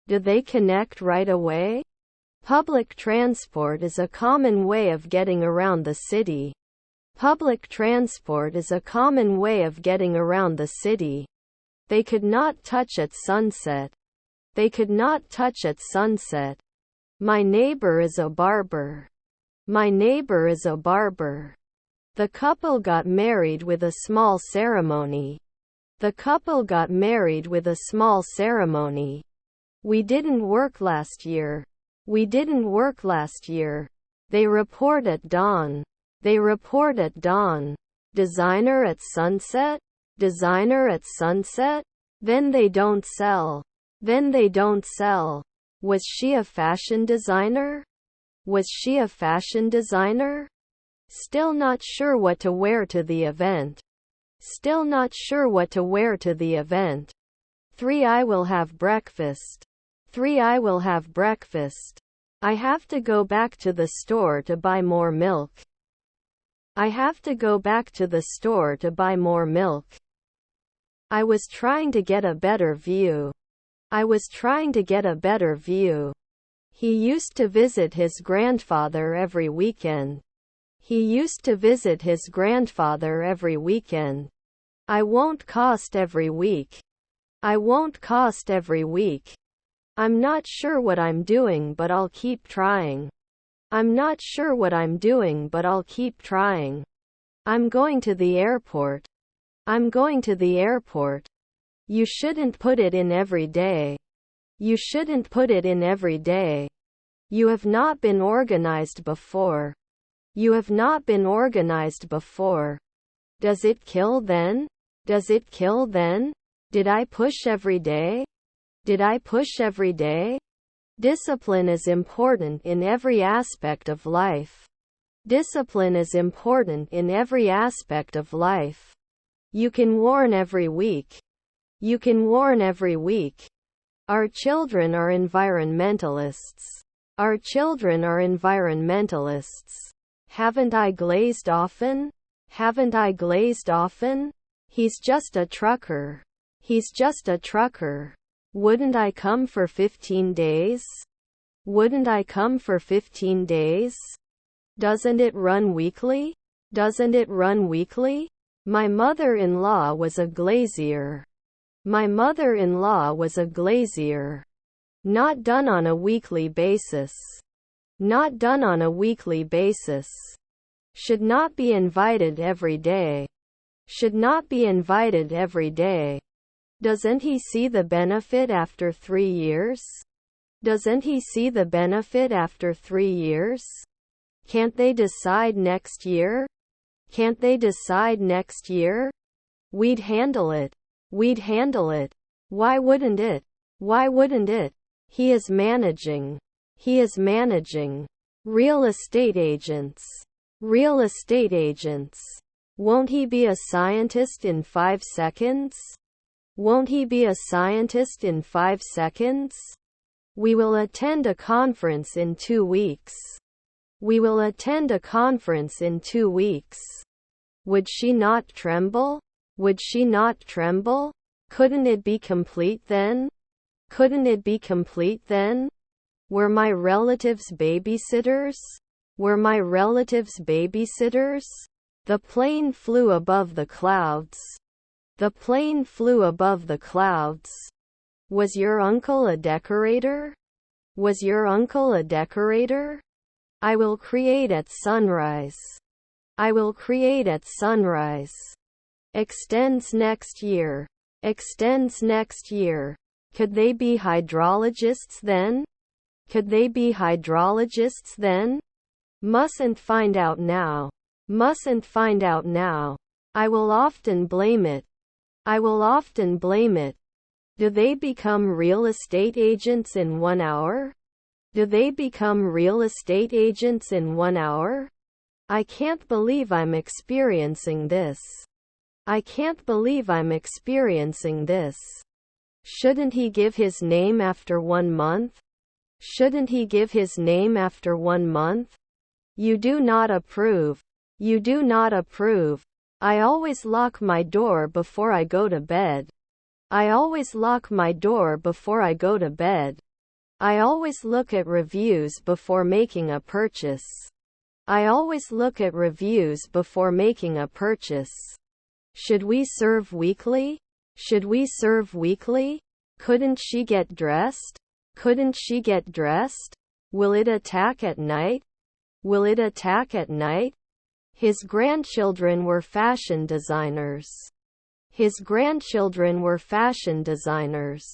Do they connect right away? Public transport is a common way of getting around the city. Public transport is a common way of getting around the city. They could not touch at sunset. They could not touch at sunset. My neighbor is a barber. My neighbor is a barber. The couple got married with a small ceremony. The couple got married with a small ceremony. We didn't work last year. We didn't work last year. They report at dawn. They report at dawn. Designer at sunset? Designer at sunset? Then they don't sell. Then they don't sell. Was she a fashion designer? Was she a fashion designer? Still not sure what to wear to the event. Still not sure what to wear to the event. 3 I will have breakfast. 3 I will have breakfast. I have to go back to the store to buy more milk. I have to go back to the store to buy more milk. I was trying to get a better view. I was trying to get a better view. He used to visit his grandfather every weekend. He used to visit his grandfather every weekend. I won't cost every week. I won't cost every week. I'm not sure what I'm doing, but I'll keep trying. I'm not sure what I'm doing, but I'll keep trying. I'm going to the airport. I'm going to the airport. You shouldn't put it in every day. You shouldn't put it in every day. You have not been organized before. You have not been organized before. Does it kill then? Does it kill then? Did I push every day? Did I push every day? Discipline is important in every aspect of life. Discipline is important in every aspect of life. You can warn every week. You can warn every week. Our children are environmentalists. Our children are environmentalists. Haven't I glazed often? Haven't I glazed often? He's just a trucker. He's just a trucker. Wouldn't I come for 15 days? Wouldn't I come for 15 days? Doesn't it run weekly? Doesn't it run weekly? My mother-in-law was a glazier. My mother-in-law was a glazier. Not done on a weekly basis. Not done on a weekly basis. Should not be invited every day. should not be invited every day. Doesn't he see the benefit after 3 years? Doesn't he see the benefit after 3 years? Can't they decide next year? Can't they decide next year? We'd handle it. We'd handle it. Why wouldn't it? Why wouldn't it? He is managing. He is managing. Real estate agents. Real estate agents. Won't he be a scientist in 5 seconds? Won't he be a scientist in 5 seconds? We will attend a conference in 2 weeks. We will attend a conference in 2 weeks. Would she not tremble? Would she not tremble? Couldn't it be complete then? Couldn't it be complete then? Were my relatives babysitters? Were my relatives babysitters? The plane flew above the clouds. The plane flew above the clouds. Was your uncle a decorator? Was your uncle a decorator? I will create at sunrise. I will create at sunrise. Extends next year. Extends next year. Could they be hydrologists then? Could they be hydrologists then? Mustn't find out now. Mustn't find out now. I will often blame it. I will often blame it. Do they become real estate agents in 1 hour? Do they become real estate agents in 1 hour? I can't believe I'm experiencing this. I can't believe I'm experiencing this. Shouldn't he give his name after 1 month? Shouldn't he give his name after 1 month? You do not approve. You do not approve. I always lock my door before I go to bed. I always lock my door before I go to bed. I always look at reviews before making a purchase. I always look at reviews before making a purchase. Should we serve weekly? Should we serve weekly? Couldn't she get dressed? Couldn't she get dressed? Will it attack at night? Will it attack at night? His grandchildren were fashion designers. His grandchildren were fashion designers.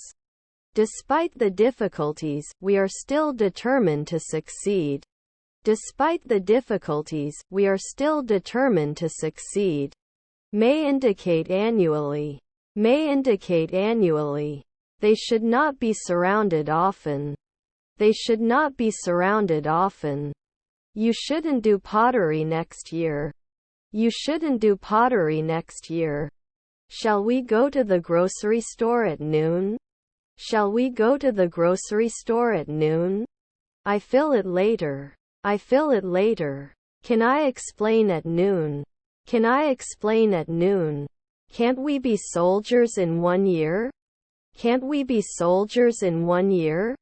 Despite the difficulties, we are still determined to succeed. Despite the difficulties, we are still determined to succeed. May indicate annually. May indicate annually. They should not be surrounded often. They should not be surrounded often. You shouldn't do pottery next year. You shouldn't do pottery next year. Shall we go to the grocery store at noon? Shall we go to the grocery store at noon? I fill it later. I fill it later. Can I explain at noon? Can I explain at noon? Can't we be soldiers in 1 year? Can't we be soldiers in 1 year?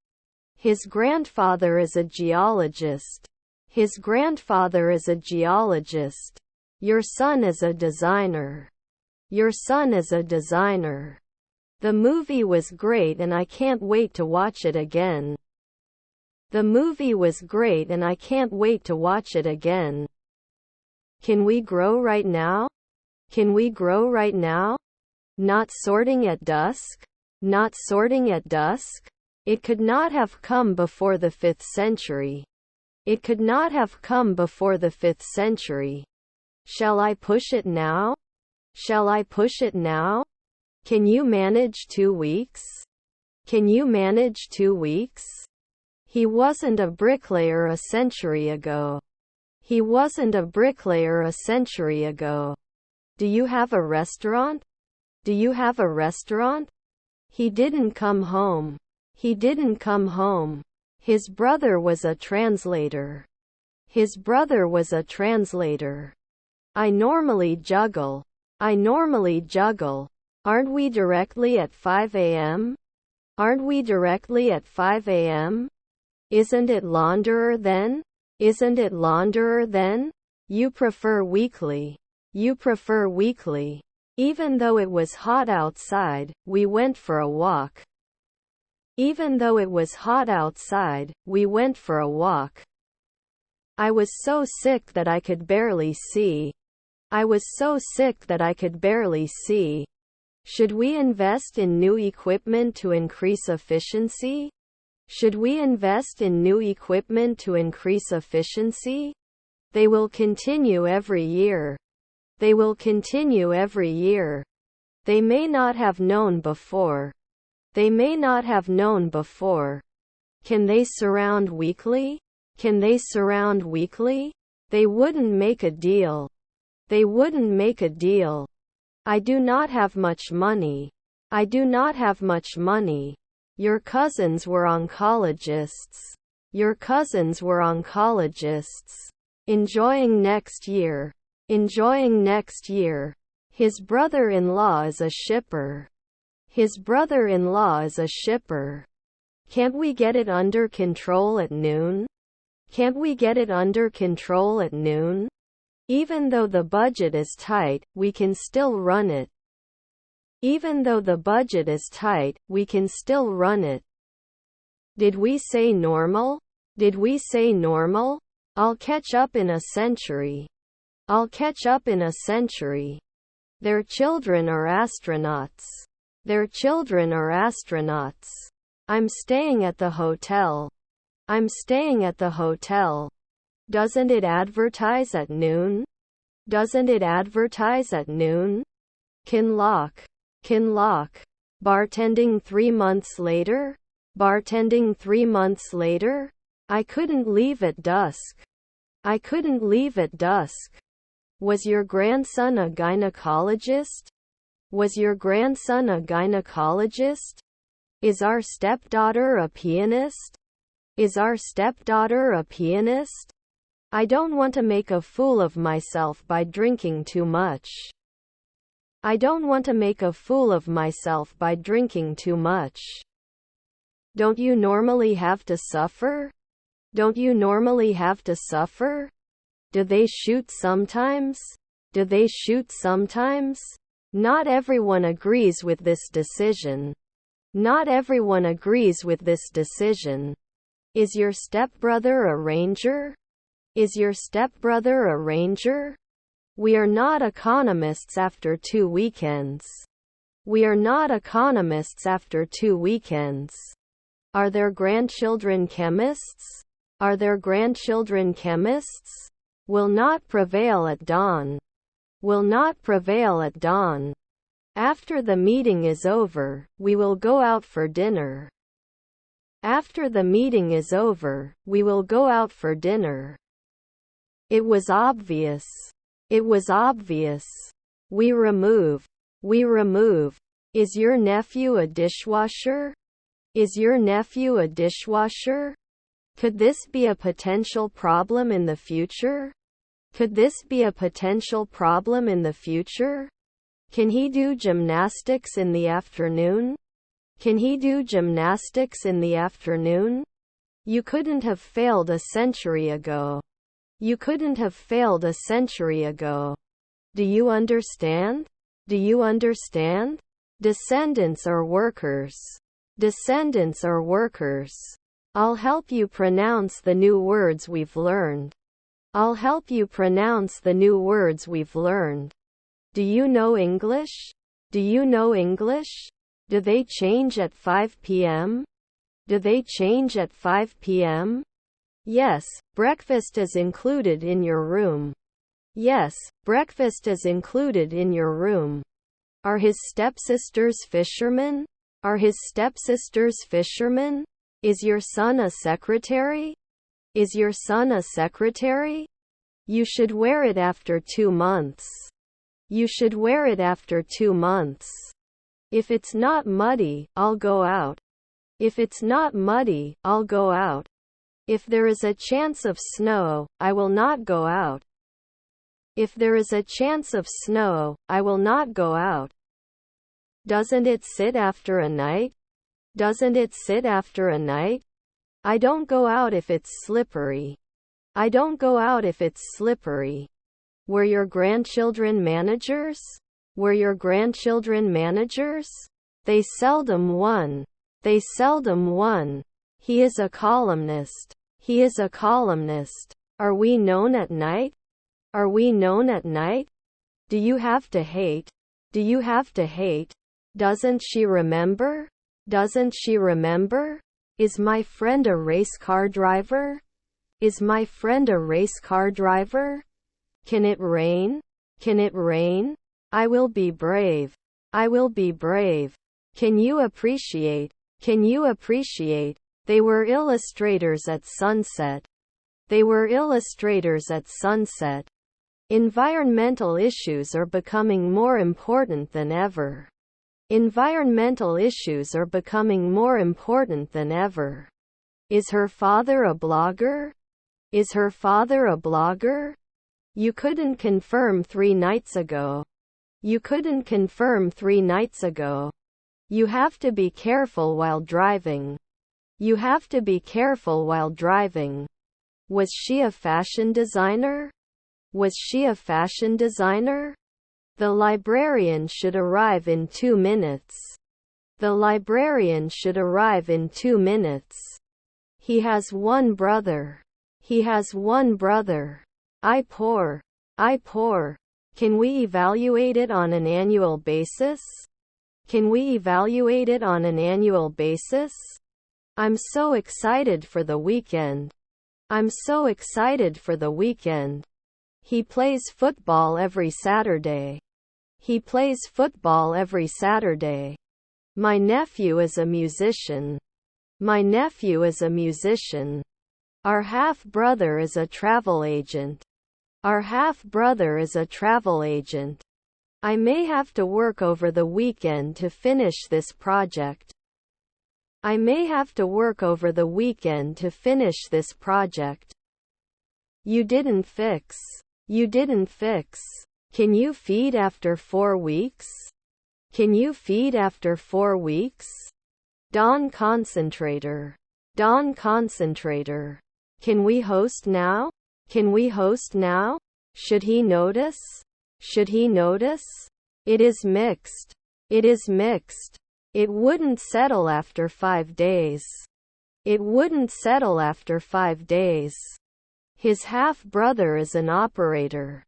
His grandfather is a geologist. His grandfather is a geologist. Your son is a designer. Your son is a designer. The movie was great and I can't wait to watch it again. The movie was great and I can't wait to watch it again. Can we grow right now? Can we grow right now? Not sorting at dusk? Not sorting at dusk? It could not have come before the 5th century. It could not have come before the 5th century. Shall I push it now? Shall I push it now? Can you manage 2 weeks? Can you manage 2 weeks? He wasn't a bricklayer a century ago. He wasn't a bricklayer a century ago. Do you have a restaurant? Do you have a restaurant? He didn't come home. He didn't come home. His brother was a translator. His brother was a translator. I normally juggle. I normally juggle. Aren't we directly at 5 a.m.? Aren't we directly at 5 a.m.? Isn't it launderer then? Isn't it launderer then? You prefer weekly. You prefer weekly. Even though it was hot outside, we went for a walk. Even though it was hot outside, we went for a walk. I was so sick that I could barely see. I was so sick that I could barely see. Should we invest in new equipment to increase efficiency? Should we invest in new equipment to increase efficiency? They will continue every year. They will continue every year. They may not have known before. They may not have known before. Can they surround weekly? Can they surround weekly? They wouldn't make a deal. They wouldn't make a deal. I do not have much money. I do not have much money. Your cousins were oncologists. Your cousins were oncologists. Enjoying next year. Enjoying next year. His brother-in-law is a shipper. His brother-in-law is a shipper. Can't we get it under control at noon? Can't we get it under control at noon? Even though the budget is tight, we can still run it. Even though the budget is tight, we can still run it. Did we say normal? Did we say normal? I'll catch up in a century. I'll catch up in a century. Their children are astronauts. Their children are astronauts. I'm staying at the hotel. I'm staying at the hotel. Doesn't it advertise at noon? Doesn't it advertise at noon? Can lock. Can lock. Bartending 3 months later? Bartending 3 months later? I couldn't leave at dusk. I couldn't leave at dusk. Was your grandson a gynecologist? Was your grandson a gynecologist? Is our stepdaughter a pianist? Is our stepdaughter a pianist? I don't want to make a fool of myself by drinking too much. I don't want to make a fool of myself by drinking too much. Don't you normally have to suffer? Don't you normally have to suffer? Do they shoot sometimes? Do they shoot sometimes? Not everyone agrees with this decision. Not everyone agrees with this decision. Is your stepbrother a ranger? Is your stepbrother a ranger? We are not economists after 2 weekends. We are not economists after 2 weekends. Are their grandchildren chemists? Are their grandchildren chemists? Will not prevail at dawn. Will not prevail at dawn. After the meeting is over, we will go out for dinner. After the meeting is over, we will go out for dinner. It was obvious. It was obvious. We remove. We remove. Is your nephew a dishwasher? Is your nephew a dishwasher? Could this be a potential problem in the future? Could this be a potential problem in the future? Can he do gymnastics in the afternoon? Can he do gymnastics in the afternoon? You couldn't have failed a century ago. You couldn't have failed a century ago. Do you understand? Do you understand? Descendants are workers. Descendants are workers. I'll help you pronounce the new words we've learned. I'll help you pronounce the new words we've learned. Do you know English? Do you know English? Do they change at 5 p.m.? Do they change at 5 p.m.? Yes, breakfast is included in your room. Yes, breakfast is included in your room. Are his stepsisters fishermen? Are his stepsisters fishermen? Is your son a secretary? Is your son a secretary? You should wear it after 2 months. You should wear it after 2 months. If it's not muddy, I'll go out. If it's not muddy, I'll go out. If there is a chance of snow, I will not go out. If there is a chance of snow, I will not go out. Doesn't it sit after a night? Doesn't it sit after a night? I don't go out if it's slippery. I don't go out if it's slippery. Were your grandchildren managers? Were your grandchildren managers? They seldom won. They seldom won. He is a columnist. He is a columnist. Are we known at night? Are we known at night? Do you have to hate? Do you have to hate? Doesn't she remember? Doesn't she remember? Is my friend a race car driver? Is my friend a race car driver? Can it rain? Can it rain? I will be brave. I will be brave. Can you appreciate? Can you appreciate? They were illustrators at sunset. They were illustrators at sunset. Environmental issues are becoming more important than ever. Environmental issues are becoming more important than ever. Is her father a blogger? Is her father a blogger? You couldn't confirm 3 nights ago. You couldn't confirm 3 nights ago. You have to be careful while driving. You have to be careful while driving. Was she a fashion designer? Was she a fashion designer? The librarian should arrive in 2 minutes. The librarian should arrive in 2 minutes. He has one brother. He has one brother. I poor. I poor. Can we evaluate it on an annual basis? Can we evaluate it on an annual basis? I'm so excited for the weekend. I'm so excited for the weekend. He plays football every Saturday. He plays football every Saturday. My nephew is a musician. My nephew is a musician. Our half-brother is a travel agent. Our half-brother is a travel agent. I may have to work over the weekend to finish this project. I may have to work over the weekend to finish this project. You didn't fix. You didn't fix. Can you feed after 4 weeks? Can you feed after 4 weeks? Dawn concentrator. Dawn concentrator. Can we host now? Can we host now? Should he notice? Should he notice? It is mixed. It is mixed. It wouldn't settle after 5 days. It wouldn't settle after 5 days. His half-brother is an operator.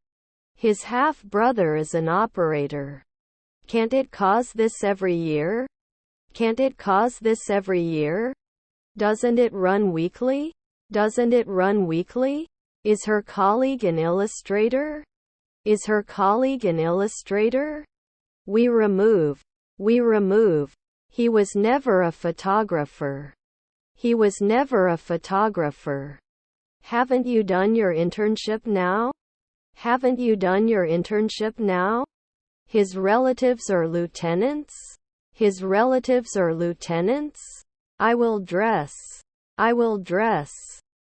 His half-brother is an operator. Can't it cause this every year? Can't it cause this every year? Doesn't it run weekly? Doesn't it run weekly? Is her colleague an illustrator? Is her colleague an illustrator? We remove. We remove. He was never a photographer. He was never a photographer. Haven't you done your internship now? Haven't you done your internship now? His relatives are lieutenants? His relatives are lieutenants? I will dress. I will dress.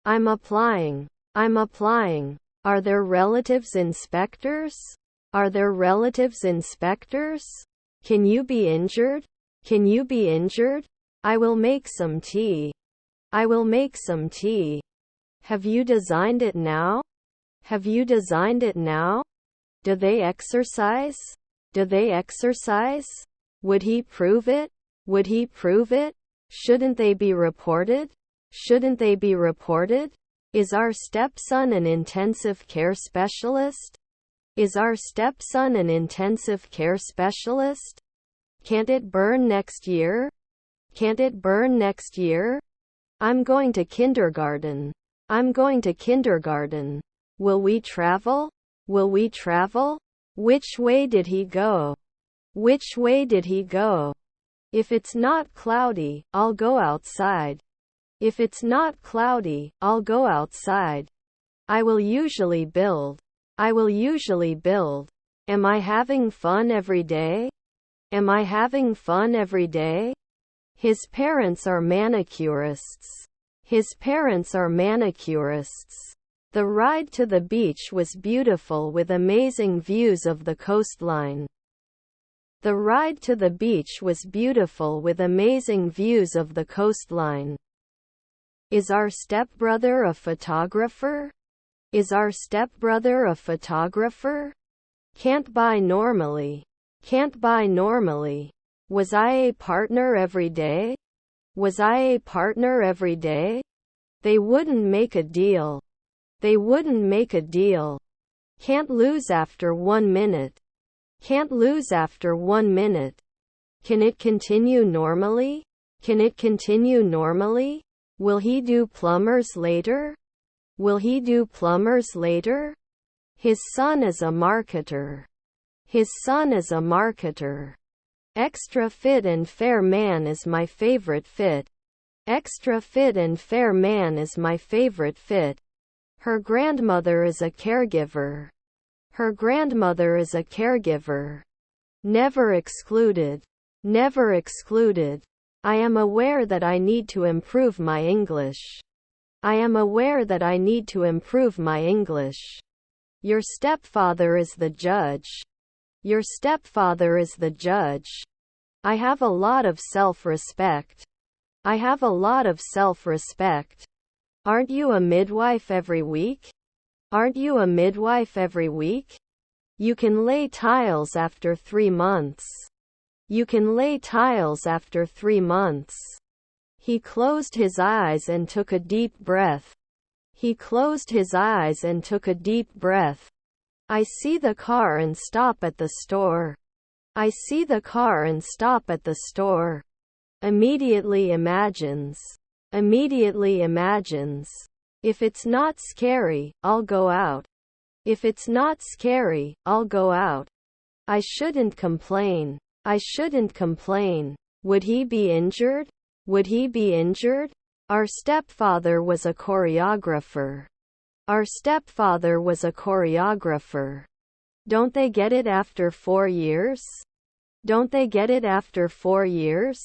I'm applying. I'm applying. Are their relatives inspectors? Are their relatives inspectors? Can you be injured? Can you be injured? I will make some tea. I will make some tea. Have you designed it now? Have you designed it now? Do they exercise? Do they exercise? Would he prove it? Would he prove it? Shouldn't they be reported? Shouldn't they be reported? Is our stepson an intensive care specialist? Is our stepson an intensive care specialist? Can't it burn next year? Can't it burn next year? I'm going to kindergarten. I'm going to kindergarten. Will we travel? Will we travel? Which way did he go? Which way did he go? If it's not cloudy, I'll go outside. If it's not cloudy, I'll go outside. I will usually build. I will usually build. Am I having fun every day? Am I having fun every day? His parents are manicurists. His parents are manicurists. The ride to the beach was beautiful with amazing views of the coastline. The ride to the beach was beautiful with amazing views of the coastline. Is our stepbrother a photographer? Is our stepbrother a photographer? Can't buy normally. Can't buy normally. Was I a partner every day? Was I a partner every day? They wouldn't make a deal. They wouldn't make a deal. Can't lose after 1 minute. Can't lose after 1 minute. Can it continue normally? Can it continue normally? Will he do plumbers later? Will he do plumbers later? His son is a marketer. His son is a marketer. Extra fit and fair man is my favorite fit. Extra fit and fair man is my favorite fit. Her grandmother is a caregiver. Her grandmother is a caregiver. Never excluded. Never excluded. I am aware that I need to improve my English. I am aware that I need to improve my English. Your stepfather is the judge. Your stepfather is the judge. I have a lot of self-respect. I have a lot of self-respect. Aren't you a midwife every week? Aren't you a midwife every week? You can lay tiles after 3 months. You can lay tiles after 3 months. He closed his eyes and took a deep breath. He closed his eyes and took a deep breath. I see the car and stop at the store. I see the car and stop at the store. Immediately imagines. Immediately imagines. If it's not scary, I'll go out. If it's not scary, I'll go out. I shouldn't complain. I shouldn't complain. Would he be injured? Would he be injured? Our stepfather was a choreographer. Our stepfather was a choreographer. Don't they get it after 4 years? Don't they get it after 4 years?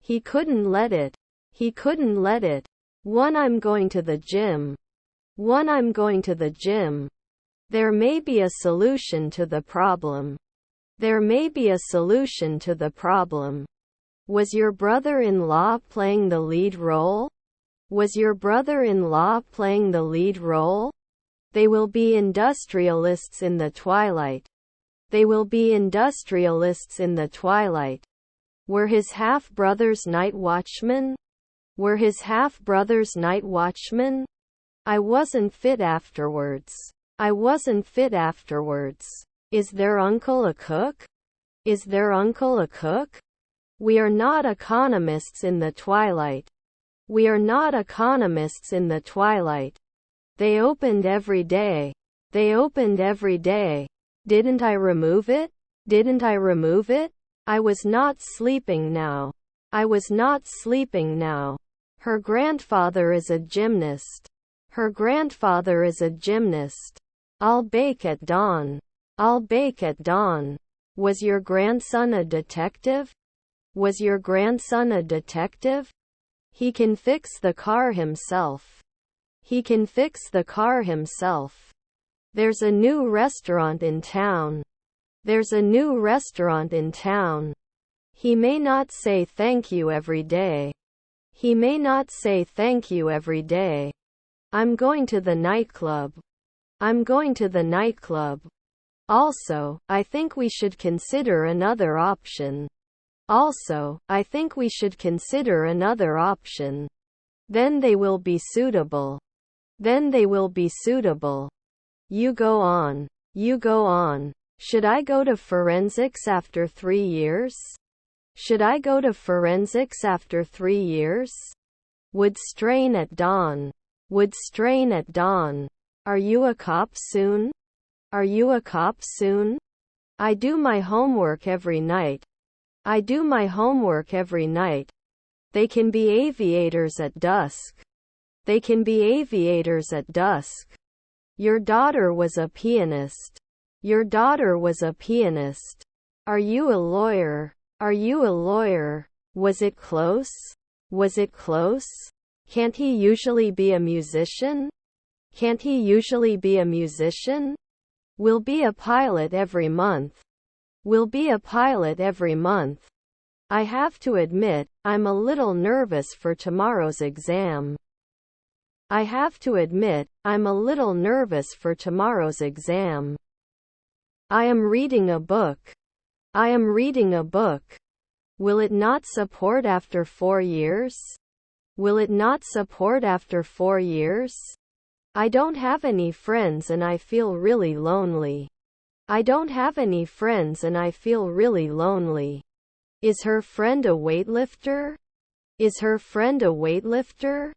He couldn't let it. He couldn't let it. One, I'm going to the gym. One, I'm going to the gym. There may be a solution to the problem. There may be a solution to the problem. Was your brother-in-law playing the lead role? Was your brother-in-law playing the lead role? They will be industrialists in the twilight. They will be industrialists in the twilight. Were his half-brothers night watchmen? Were his half-brothers night watchmen? I wasn't fit afterwards. I wasn't fit afterwards. Is their uncle a cook? Is their uncle a cook? We are not economists in the twilight. We are not economists in the twilight. They opened every day. They opened every day. Didn't I remove it? Didn't I remove it? I was not sleeping now. I was not sleeping now. Her grandfather is a gymnast. Her grandfather is a gymnast. I'll bake at dawn. I'll bake at dawn. Was your grandson a detective? Was your grandson a detective? He can fix the car himself. He can fix the car himself. There's a new restaurant in town. There's a new restaurant in town. He may not say thank you every day. He may not say thank you every day. I'm going to the nightclub. I'm going to the nightclub. Also, I think we should consider another option. Also, I think we should consider another option. Then they will be suitable. Then they will be suitable. You go on. You go on. Should I go to forensics after 3 years? Should I go to forensics after 3 years? Would strain at dawn. Would strain at dawn. Are you a cop soon? Are you a cop soon? I do my homework every night. I do my homework every night. They can be aviators at dusk. They can be aviators at dusk. Your daughter was a pianist. Your daughter was a pianist. Are you a lawyer? Are you a lawyer? Was it close? Was it close? Can't he usually be a musician? Can't he usually be a musician? Will be a pilot every month. Will be a pilot every month. I have to admit, I'm a little nervous for tomorrow's exam. I have to admit, I'm a little nervous for tomorrow's exam. I am reading a book. I am reading a book. Will it not support after 4 years? Will it not support after 4 years? I don't have any friends and I feel really lonely. I don't have any friends and I feel really lonely. Is her friend a weightlifter? Is her friend a weightlifter?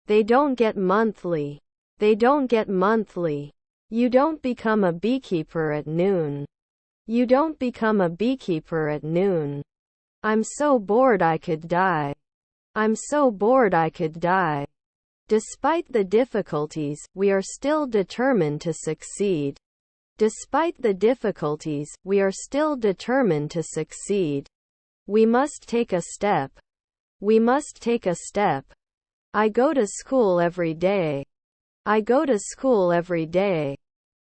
They don't get monthly. They don't get monthly. You don't become a beekeeper at noon. You don't become a beekeeper at noon. I'm so bored I could die. I'm so bored I could die. Despite the difficulties, we are still determined to succeed. Despite the difficulties, we are still determined to succeed. We must take a step. We must take a step. I go to school every day. I go to school every day.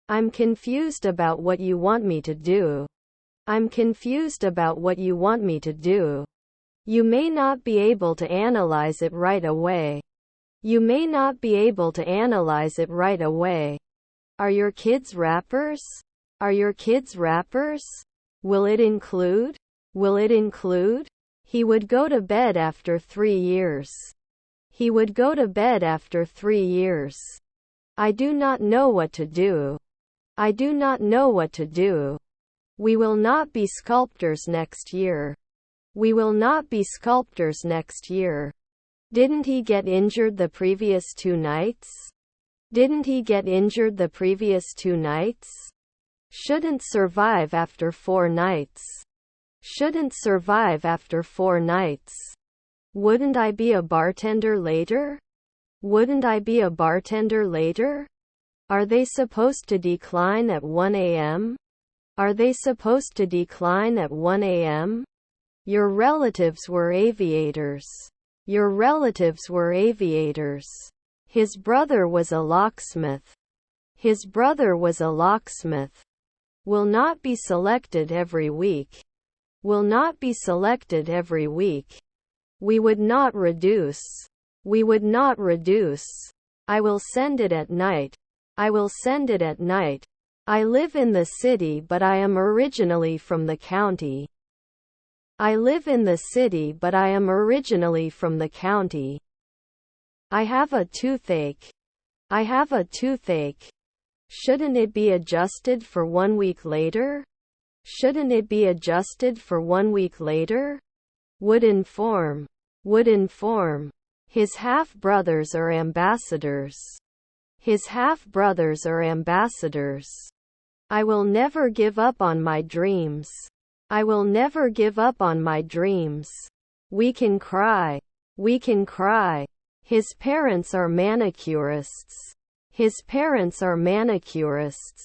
I'm confused about what you want me to do. I'm confused about what you want me to do. You may not be able to analyze it right away. You may not be able to analyze it right away. Are your kids rappers? Are your kids rappers? Will it include? Will it include? He would go to bed after 3 years. He would go to bed after 3 years. I do not know what to do. I do not know what to do. We will not be sculptors next year. We will not be sculptors next year. Didn't he get injured the previous 2 nights? Didn't he get injured the previous 2 nights? Shouldn't survive after 4 nights. Shouldn't survive after 4 nights. Wouldn't I be a bartender later? Wouldn't I be a bartender later? Are they supposed to decline at 1 a.m.? Are they supposed to decline at 1 a.m.? Your relatives were aviators. Your relatives were aviators. His brother was a locksmith. His brother was a locksmith. Will not be selected every week. Will not be selected every week. We would not reduce. We would not reduce. I will send it at night. I will send it at night. I live in the city but I am originally from the county. I live in the city but I am originally from the county. I have a toothache. I have a toothache. Shouldn't it be adjusted for 1 week later? Shouldn't it be adjusted for 1 week later? Would inform. Would inform. His half-brothers are ambassadors. His half-brothers are ambassadors. I will never give up on my dreams. I will never give up on my dreams. We can cry. We can cry. His parents are manicurists. His parents are manicurists.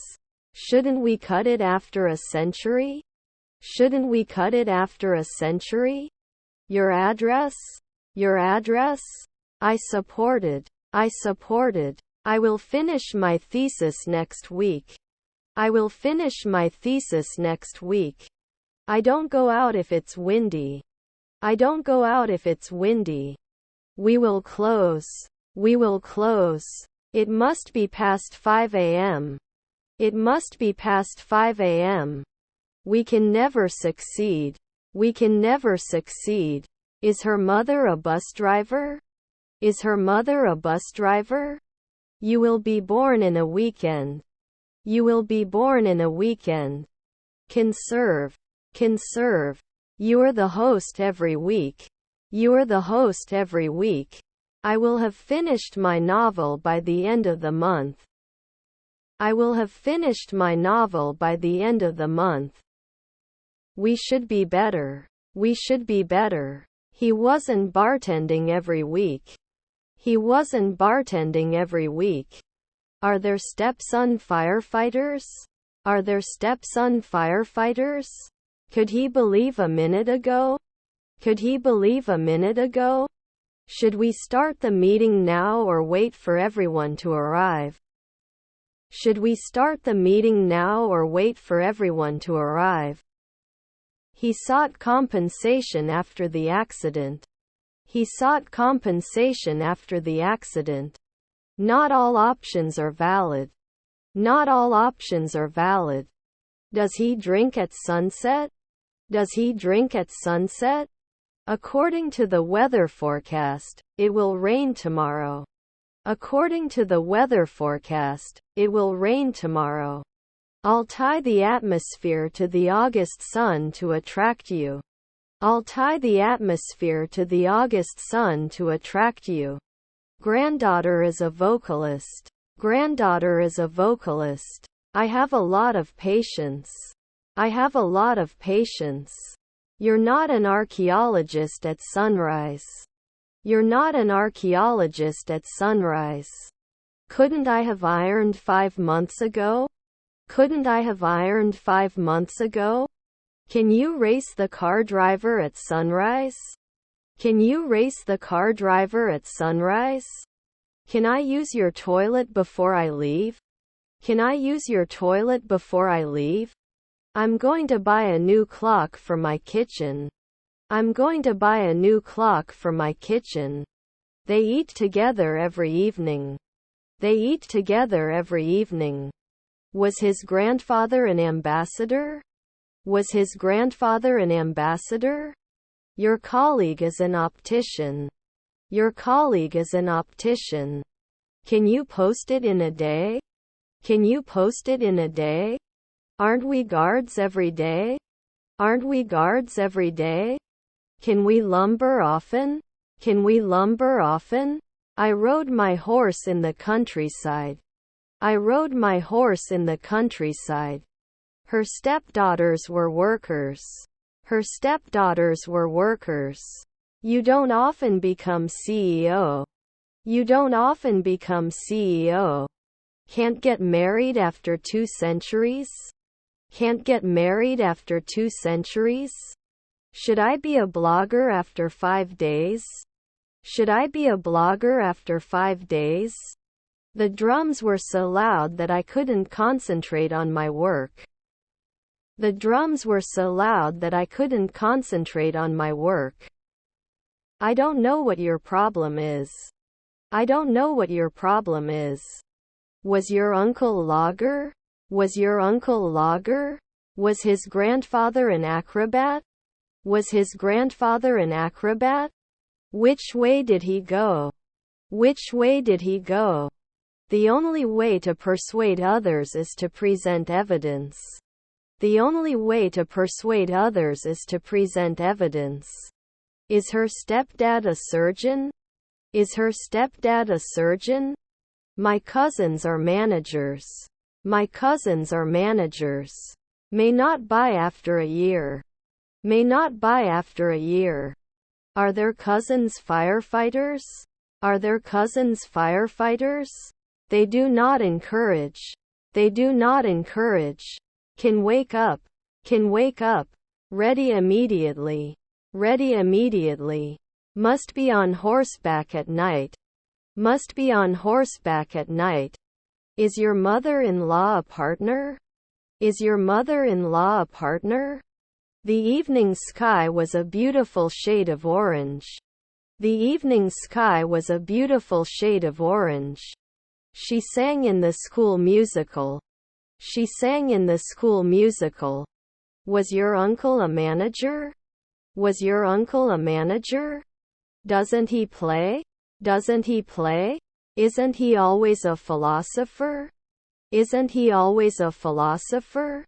Shouldn't we cut it after a century? Shouldn't we cut it after a century? Your address? Your address? I supported. I supported. I will finish my thesis next week. I will finish my thesis next week. I don't go out if it's windy. I don't go out if it's windy. We will close. We will close. It must be past 5 a.m. It must be past 5 a.m. We can never succeed. We can never succeed. Is her mother a bus driver? Is her mother a bus driver? You will be born in a weekend. You will be born in a weekend. Conserve. Conserve. You are the host every week. You are the host every week. I will have finished my novel by the end of the month. I will have finished my novel by the end of the month. We should be better. We should be better. He wasn't bartending every week. He wasn't bartending every week. Are there stepson firefighters? Are there stepson firefighters? Could he believe a minute ago? Could he believe a minute ago? Should we start the meeting now or wait for everyone to arrive? Should we start the meeting now or wait for everyone to arrive? He sought compensation after the accident. He sought compensation after the accident. Not all options are valid. Not all options are valid. Does he drink at sunset? Does he drink at sunset? According to the weather forecast, it will rain tomorrow. According to the weather forecast, it will rain tomorrow. I'll tie the atmosphere to the August sun to attract you. I'll tie the atmosphere to the August sun to attract you. Granddaughter is a vocalist. Granddaughter is a vocalist. I have a lot of patience. I have a lot of patience. You're not an archaeologist at sunrise. You're not an archaeologist at sunrise. Couldn't I have ironed 5 months ago? Couldn't I have ironed 5 months ago? Can you race the car driver at sunrise? Can you race the car driver at sunrise? Can I use your toilet before I leave? Can I use your toilet before I leave? I'm going to buy a new clock for my kitchen. I'm going to buy a new clock for my kitchen. They eat together every evening. They eat together every evening. Was his grandfather an ambassador? Was his grandfather an ambassador? Your colleague is an optician. Your colleague is an optician. Can you post it in a day? Can you post it in a day? Aren't we guards every day? Aren't we guards every day? Can we lumber often? Can we lumber often? I rode my horse in the countryside. I rode my horse in the countryside. Her stepdaughters were workers. Her stepdaughters were workers. You don't often become CEO. You don't often become CEO. Can't get married after 2 centuries? Can't get married after 2 centuries? Should I be a blogger after 5 days? Should I be a blogger after 5 days? The drums were so loud that I couldn't concentrate on my work. The drums were so loud that I couldn't concentrate on my work. I don't know what your problem is. I don't know what your problem is. Was your uncle logger? Was your uncle logger? Was his grandfather an acrobat? Was his grandfather an acrobat? Which way did he go? Which way did he go? The only way to persuade others is to present evidence. The only way to persuade others is to present evidence. Is her stepdad a surgeon? Is her stepdad a surgeon? My cousins are managers. My cousins are managers. May not buy after a year. May not buy after a year. Are their cousins firefighters? Are their cousins firefighters? They do not encourage. They do not encourage. Can wake up. Can wake up. Ready immediately. Ready immediately. Must be on horseback at night. Must be on horseback at night. Is your mother-in-law a partner? Is your mother-in-law a partner? The evening sky was a beautiful shade of orange. The evening sky was a beautiful shade of orange. She sang in the school musical. She sang in the school musical. Was your uncle a manager? Was your uncle a manager? Doesn't he play? Doesn't he play? Isn't he always a philosopher? Isn't he always a philosopher?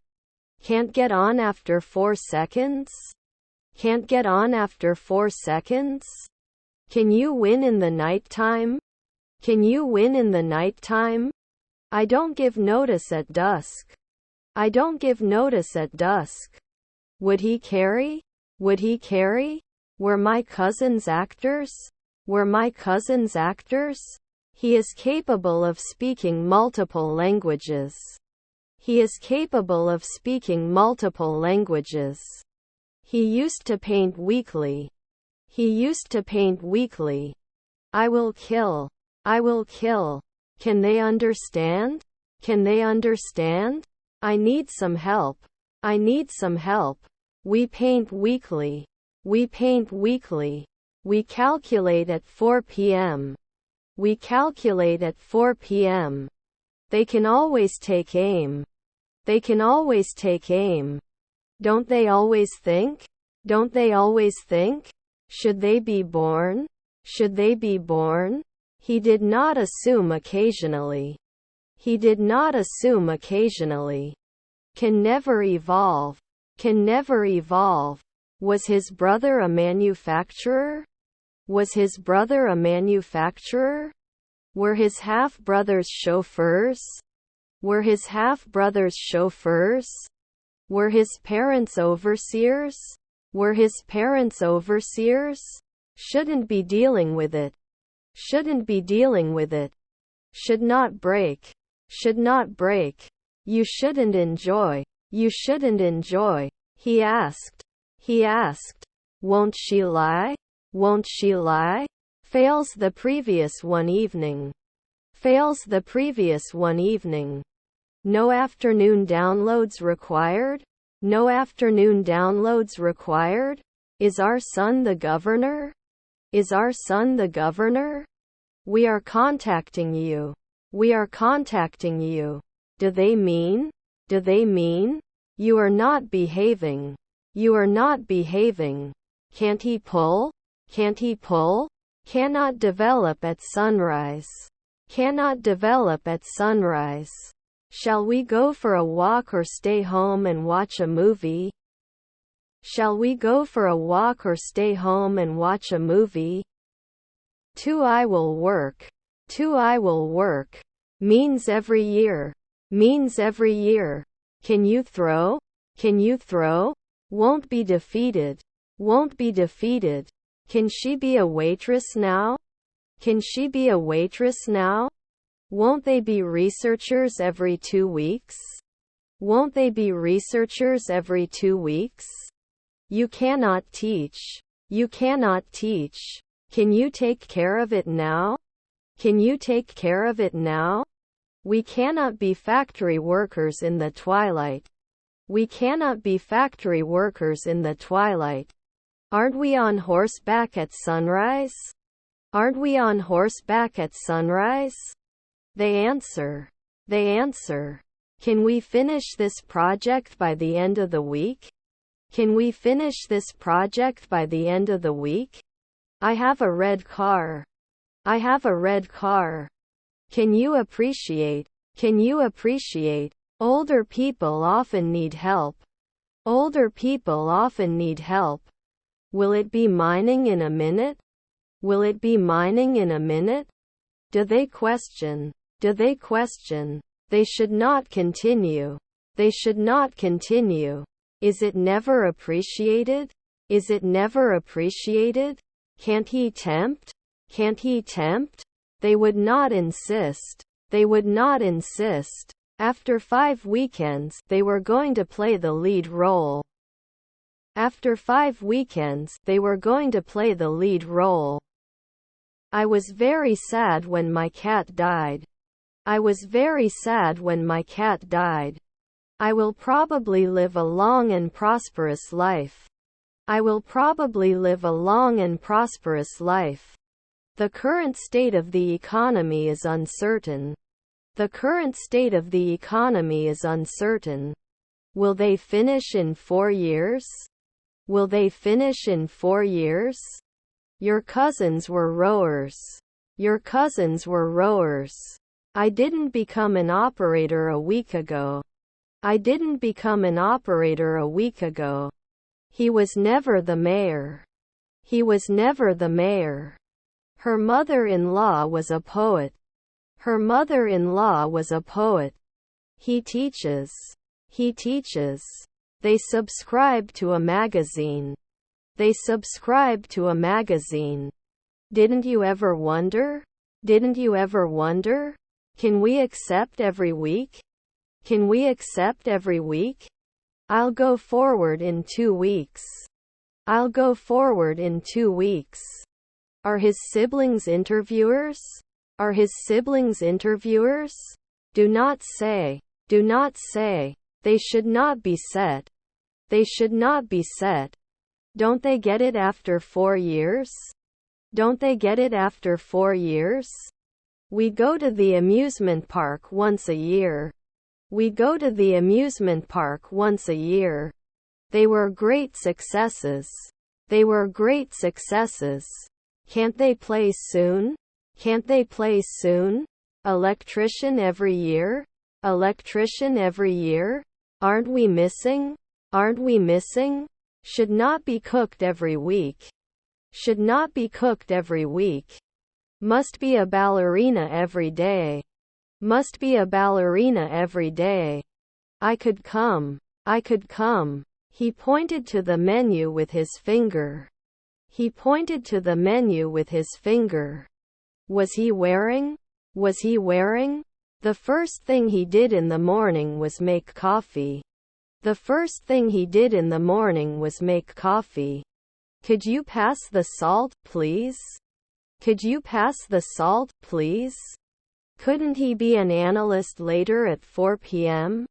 Can't get on after 4 seconds? Can't get on after 4 seconds? Can you win in the nighttime? Can you win in the nighttime? I don't give notice at dusk. I don't give notice at dusk. Would he carry? Would he carry? Were my cousins actors? Were my cousins actors? He is capable of speaking multiple languages. He is capable of speaking multiple languages. He used to paint weekly. He used to paint weekly. I will kill. I will kill. Can they understand? Can they understand? I need some help. I need some help. We paint weekly. We paint weekly. We calculate at 4 p.m. We calculate at 4 p.m. They can always take aim. They can always take aim. Don't they always think? Don't they always think? Should they be born? Should they be born? He did not assume occasionally. He did not assume occasionally. can never evolve, can never evolve. Was his brother a manufacturer? Was his brother a manufacturer? Were his half-brothers chauffeurs? Were his half-brothers chauffeurs? Were his parents overseers? Were his parents overseers? Shouldn't be dealing with it. Shouldn't be dealing with it. Should not break. Should not break. You shouldn't enjoy. You shouldn't enjoy. He asked. He asked. Won't she lie? Won't she lie? Fails the previous one evening. Fails the previous one evening. No afternoon downloads required? No afternoon downloads required? Is our son the governor? Is our son the governor? We are contacting you. We are contacting you. Do they mean? Do they mean? You are not behaving. You are not behaving. Can't he pull? Can't he pull? Cannot develop at sunrise. Cannot develop at sunrise. Shall we go for a walk or stay home and watch a movie? Shall we go for a walk or stay home and watch a movie? To I will work. To I will work. Means every year. Means every year. Can you throw? Can you throw? Won't be defeated. Won't be defeated. Can she be a waitress now? Can she be a waitress now? Won't they be researchers every 2 weeks? Won't they be researchers every 2 weeks? You cannot teach. You cannot teach. Can you take care of it now? Can you take care of it now? We cannot be factory workers in the twilight. We cannot be factory workers in the twilight. Aren't we on horseback at sunrise? Aren't we on horseback at sunrise? They answer. They answer. Can we finish this project by the end of the week? Can we finish this project by the end of the week? I have a red car. I have a red car. Can you appreciate? Can you appreciate? Older people often need help. Older people often need help. Will it be mining in a minute? Will it be mining in a minute? Do they question? Do they question? They should not continue. They should not continue. Is it never appreciated? Is it never appreciated? Can't he tempt? Can't he tempt? They would not insist. They would not insist. After 5 weekends, they were going to play the lead role. After 5 weekends, they were going to play the lead role. I was very sad when my cat died. I was very sad when my cat died. I will probably live a long and prosperous life. I will probably live a long and prosperous life. The current state of the economy is uncertain. The current state of the economy is uncertain. Will they finish in 4 years? Will they finish in 4 years? Your cousins were rowers. Your cousins were rowers. I didn't become an operator a week ago. I didn't become an operator a week ago. He was never the mayor. He was never the mayor. Her mother-in-law was a poet. Her mother-in-law was a poet. He teaches. He teaches. They subscribe to a magazine. They subscribe to a magazine. Didn't you ever wonder? Didn't you ever wonder? Can we accept every week? Can we accept every week? I'll go forward in 2 weeks. I'll go forward in 2 weeks. Are his siblings interviewers? Are his siblings interviewers? Do not say. Do not say. They should not be set. They should not be set. Don't they get it after 4 years? Don't they get it after 4 years? We go to the amusement park once a year. We go to the amusement park once a year. They were great successes. They were great successes. Can't they play soon? Can't they play soon? Electrician every year? Electrician every year? Aren't we missing? Aren't we missing? Should not be cooked every week. Should not be cooked every week. Must be a ballerina every day. Must be a ballerina every day. I could come. I could come. He pointed to the menu with his finger. He pointed to the menu with his finger. Was he wearing? Was he wearing? The first thing he did in the morning was make coffee. The first thing he did in the morning was make coffee. Could you pass the salt, please? Could you pass the salt, please? Couldn't he be an analyst later at 4 p.m.?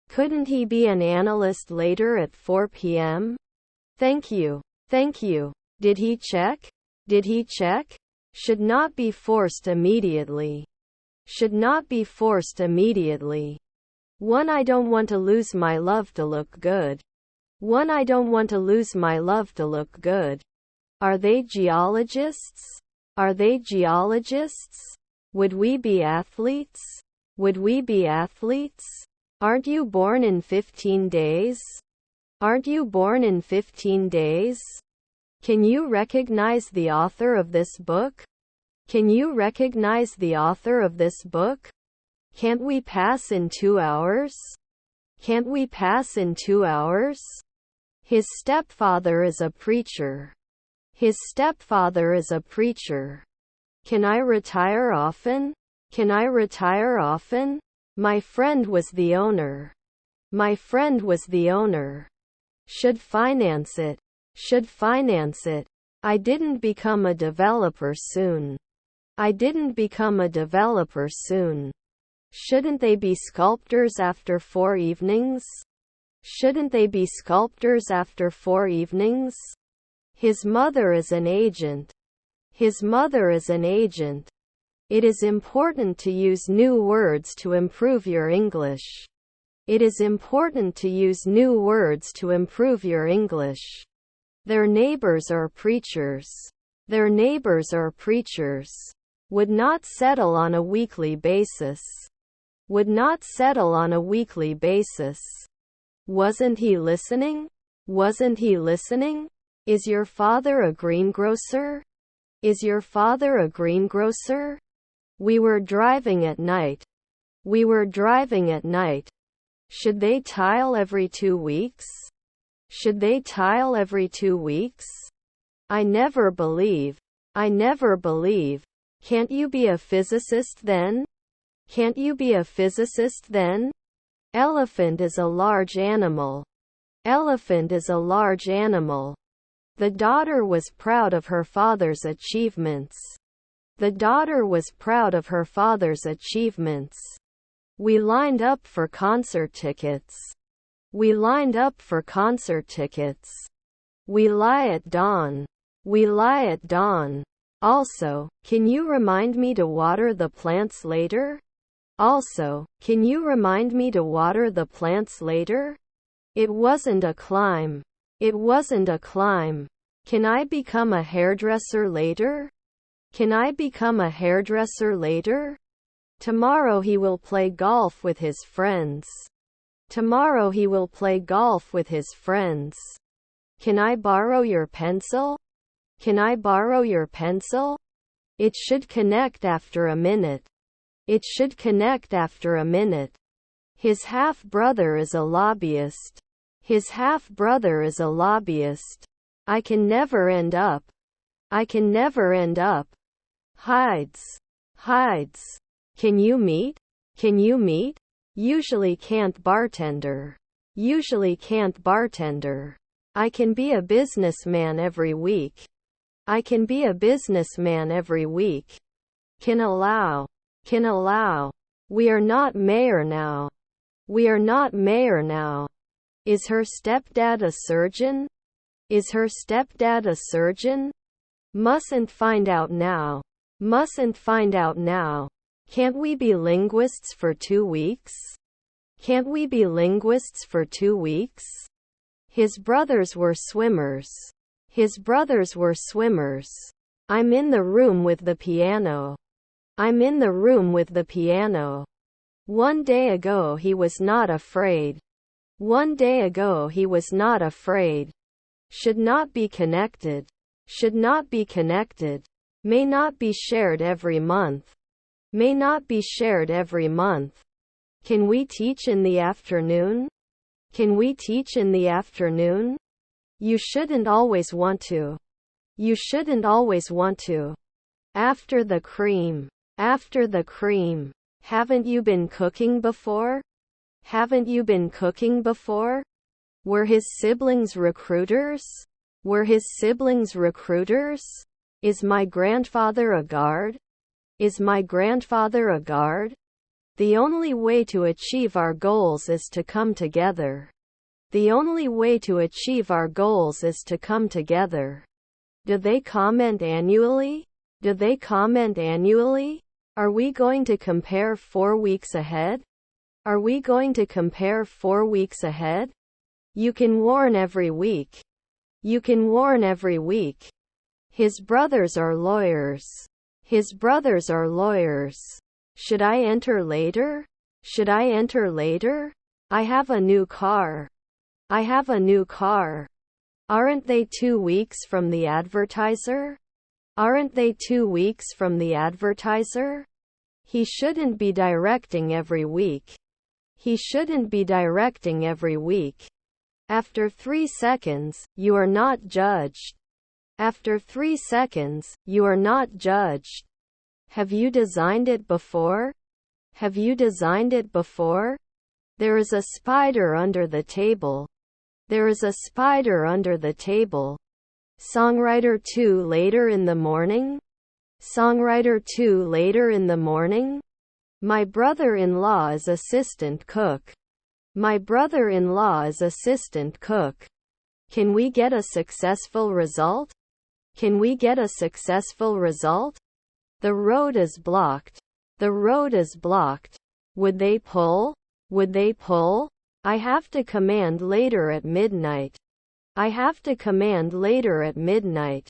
Couldn't he be an analyst later at 4 p.m.? Thank you. Thank you. Did he check? Did he check? Should not be forced immediately. Should not be forced immediately. One, I don't want to lose my love to look good. One, I don't want to lose my love to look good. Are they geologists? Are they geologists? Would we be athletes? Would we be athletes? Aren't you born in 15 days? Aren't you born in 15 days? Can you recognize the author of this book? Can you recognize the author of this book? Can't we pass in 2 hours? Can't we pass in 2 hours? His stepfather is a preacher. His stepfather is a preacher. Can I retire often? Can I retire often? My friend was the owner. My friend was the owner. Should finance it. Should finance it. I didn't become a developer soon. I didn't become a developer soon. Shouldn't they be sculptors after 4 evenings? Shouldn't they be sculptors after 4 evenings? His mother is an agent. His mother is an agent. It is important to use new words to improve your English. It is important to use new words to improve your English. Their neighbors are preachers. Their neighbors are preachers. Would not settle on a weekly basis. Would not settle on a weekly basis. Wasn't he listening? Wasn't he listening? Is your father a greengrocer? Is your father a greengrocer? We were driving at night. We were driving at night. Should they tile every 2 weeks? Should they tile every 2 weeks? I never believe. I never believe. Can't you be a physicist then? Can't you be a physicist then? Elephant is a large animal. Elephant is a large animal. The daughter was proud of her father's achievements. The daughter was proud of her father's achievements. We lined up for concert tickets. We lined up for concert tickets. We lie at dawn. We lie at dawn. Also, can you remind me to water the plants later? Also, can you remind me to water the plants later? It wasn't a climb. It wasn't a climb. Can I become a hairdresser later? Can I become a hairdresser later? Tomorrow he will play golf with his friends. Tomorrow he will play golf with his friends. Can I borrow your pencil? Can I borrow your pencil? It should connect after a minute. It should connect after a minute. His half-brother is a lobbyist. His half-brother is a lobbyist. I can never end up. I can never end up. Hides. Hides. Can you meet? Can you meet? Usually can't bartender. Usually can't bartender. I can be a businessman every week. I can be a businessman every week. Can allow. Can allow. We are not mayor now. We are not mayor now. Is her stepdad a surgeon? Is her stepdad a surgeon? Mustn't find out now. Mustn't find out now. Can't we be linguists for 2 weeks? Can't we be linguists for 2 weeks? His brothers were swimmers. His brothers were swimmers. I'm in the room with the piano. I'm in the room with the piano. 1 day ago he was not afraid. One day ago he was not afraid. Should not be connected. Should not be connected. May not be shared every month. May not be shared every month. Can we teach in the afternoon? Can we teach in the afternoon? You shouldn't always want to. You shouldn't always want to. After the cream. After the cream. Haven't you been cooking before? Haven't you been cooking before? Were his siblings recruiters? Were his siblings recruiters? Is my grandfather a guard? Is my grandfather a guard? The only way to achieve our goals is to come together. The only way to achieve our goals is to come together. Do they comment annually? Do they comment annually? Are we going to compare 4 weeks ahead? Are we going to compare 4 weeks ahead? You can warn every week. You can warn every week. His brothers are lawyers. His brothers are lawyers. Should I enter later? Should I enter later? I have a new car. I have a new car. Aren't they 2 weeks from the advertiser? Aren't they 2 weeks from the advertiser? He shouldn't be directing every week. He shouldn't be directing every week. After 3 seconds, you are not judged. After 3 seconds, you are not judged. Have you designed it before? Have you designed it before? There is a spider under the table. There is a spider under the table. Songwriter 2 later in the morning? Songwriter 2 later in the morning? My brother-in-law is assistant cook. My brother-in-law is assistant cook. Can we get a successful result? Can we get a successful result? The road is blocked. The road is blocked. Would they pull? Would they pull? I have to command later at midnight. I have to command later at midnight.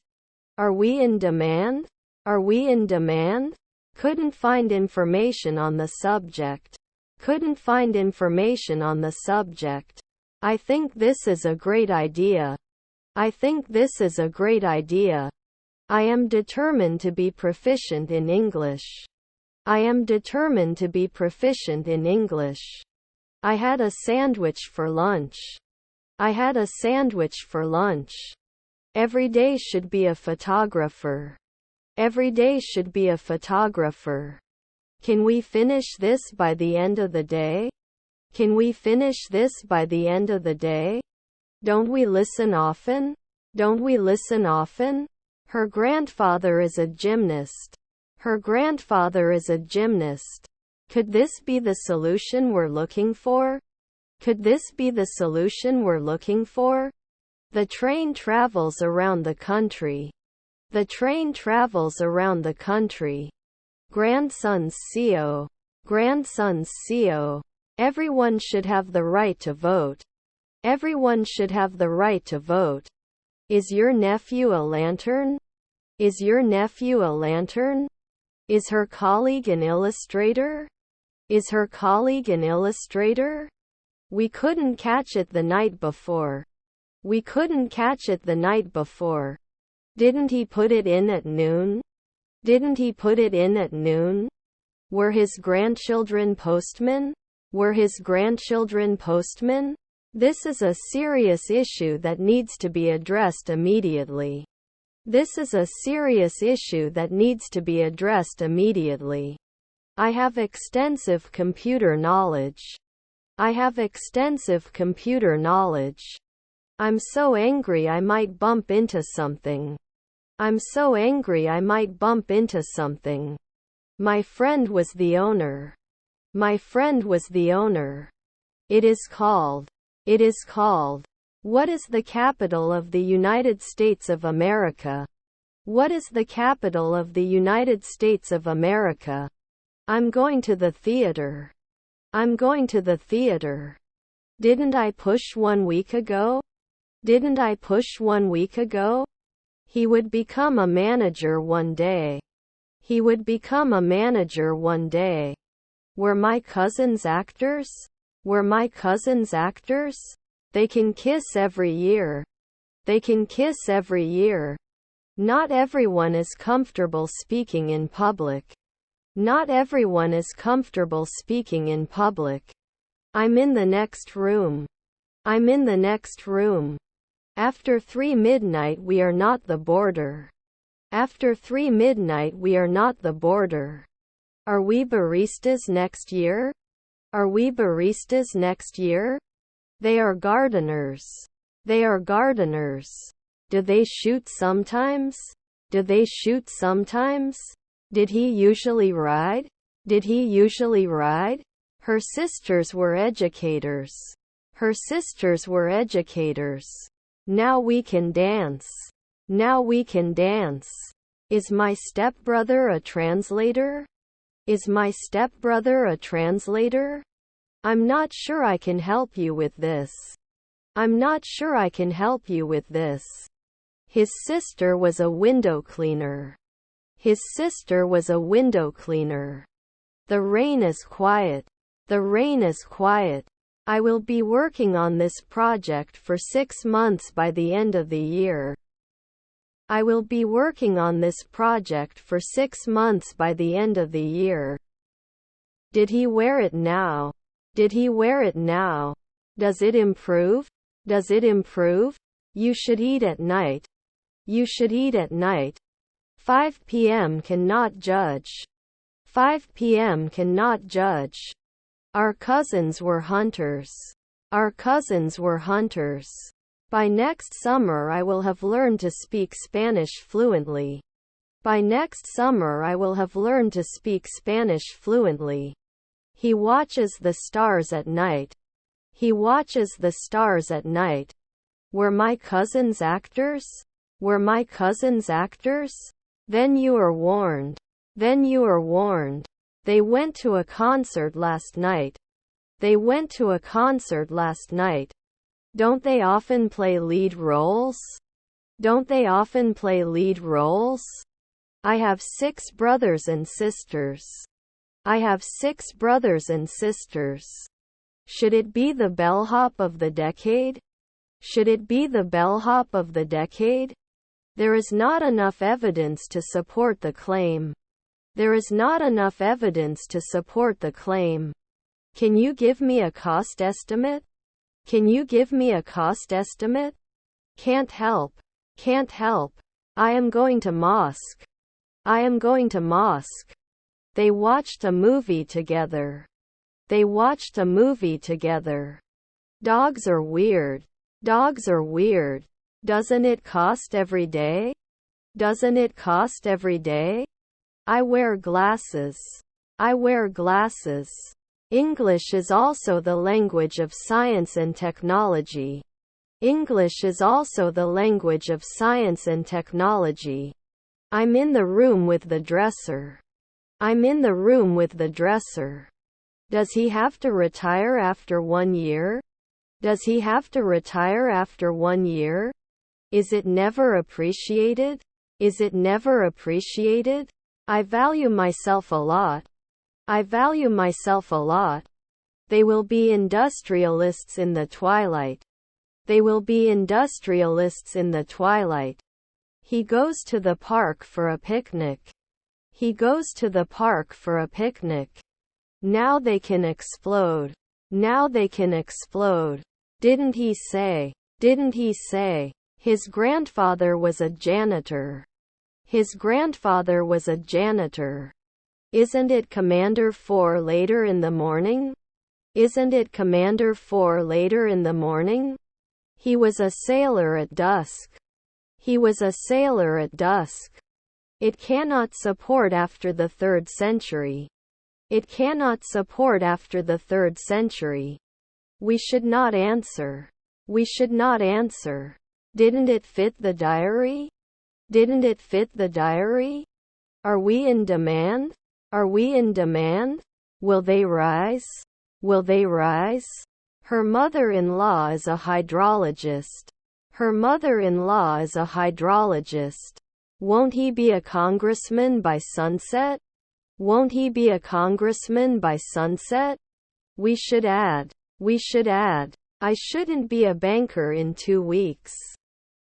Are we in demand? Are we in demand? Couldn't find information on the subject. Couldn't find information on the subject. I think this is a great idea. I think this is a great idea. I am determined to be proficient in English. I am determined to be proficient in English. I had a sandwich for lunch. I had a sandwich for lunch. Every day should be a photographer. Every day should be a photographer. Can we finish this by the end of the day? Can we finish this by the end of the day? Don't we listen often? Don't we listen often? Her grandfather is a gymnast. Her grandfather is a gymnast. Could this be the solution we're looking for? Could this be the solution we're looking for? The train travels around the country. The train travels around the country. Grandson's CO. Grandson's CO. Everyone should have the right to vote. Everyone should have the right to vote. Is your nephew a lantern? Is your nephew a lantern? Is her colleague an illustrator? Is her colleague an illustrator? We couldn't catch it the night before. We couldn't catch it the night before. Didn't he put it in at noon? Didn't he put it in at noon? Were his grandchildren postmen? Were his grandchildren postmen? This is a serious issue that needs to be addressed immediately. This is a serious issue that needs to be addressed immediately. I have extensive computer knowledge. I have extensive computer knowledge. I'm so angry I might bump into something. I'm so angry I might bump into something. My friend was the owner. My friend was the owner. It is called. It is called. What is the capital of the United States of America? What is the capital of the United States of America? I'm going to the theater. I'm going to the theater. Didn't I push 1 week ago? Didn't I push 1 week ago? He would become a manager one day. He would become a manager one day. Were my cousins actors? Were my cousins actors? They can kiss every year. They can kiss every year. Not everyone is comfortable speaking in public. Not everyone is comfortable speaking in public. I'm in the next room. I'm in the next room. After 3 midnight we are not the border. After 3 midnight we are not the border. Are we baristas next year? Are we baristas next year? They are gardeners. They are gardeners. Do they shoot sometimes? Do they shoot sometimes? Did he usually ride? Did he usually ride? Her sisters were educators. Her sisters were educators. Now we can dance. Now we can dance. Is my stepbrother a translator? Is my stepbrother a translator? I'm not sure I can help you with this. I'm not sure I can help you with this. His sister was a window cleaner. His sister was a window cleaner. The rain is quiet. The rain is quiet. I will be working on this project for 6 months by the end of the year. I will be working on this project for 6 months by the end of the year. Did he wear it now? Did he wear it now? Does it improve? Does it improve? You should eat at night. You should eat at night. 5 p.m. cannot judge. 5 p.m. cannot judge. Our cousins were hunters. Our cousins were hunters. By next summer I will have learned to speak Spanish fluently. By next summer I will have learned to speak Spanish fluently. He watches the stars at night. He watches the stars at night. Were my cousins actors? Were my cousins actors? Then you are warned. Then you are warned. They went to a concert last night. They went to a concert last night. Don't they often play lead roles? Don't they often play lead roles? I have 6 brothers and sisters. I have 6 brothers and sisters. Should it be the bellhop of the decade? Should it be the bellhop of the decade? There is not enough evidence to support the claim. There is not enough evidence to support the claim. Can you give me a cost estimate? Can you give me a cost estimate? Can't help. Can't help. I am going to mosque. I am going to mosque. They watched a movie together. They watched a movie together. Dogs are weird. Dogs are weird. Doesn't it cost every day? Doesn't it cost every day? I wear glasses. I wear glasses. English is also the language of science and technology. English is also the language of science and technology. I'm in the room with the dresser. I'm in the room with the dresser. Does he have to retire after 1 year? Does he have to retire after 1 year? Is it never appreciated? Is it never appreciated? I value myself a lot. I value myself a lot. They will be industrialists in the twilight. They will be industrialists in the twilight. He goes to the park for a picnic. He goes to the park for a picnic. Now they can explode. Now they can explode. Didn't he say? Didn't he say? His grandfather was a janitor. His grandfather was a janitor. Isn't it Commander 4 later in the morning? Isn't it Commander 4 later in the morning? He was a sailor at dusk. He was a sailor at dusk. It cannot support after the 3rd century. It cannot support after the 3rd century. We should not answer. We should not answer. Didn't it fit the diary? Didn't it fit the diary? Are we in demand? Are we in demand? Will they rise? Will they rise? Her mother-in-law is a hydrologist. Her mother-in-law is a hydrologist. Won't he be a congressman by sunset? Won't he be a congressman by sunset? We should add. We should add, I shouldn't be a banker in 2 weeks.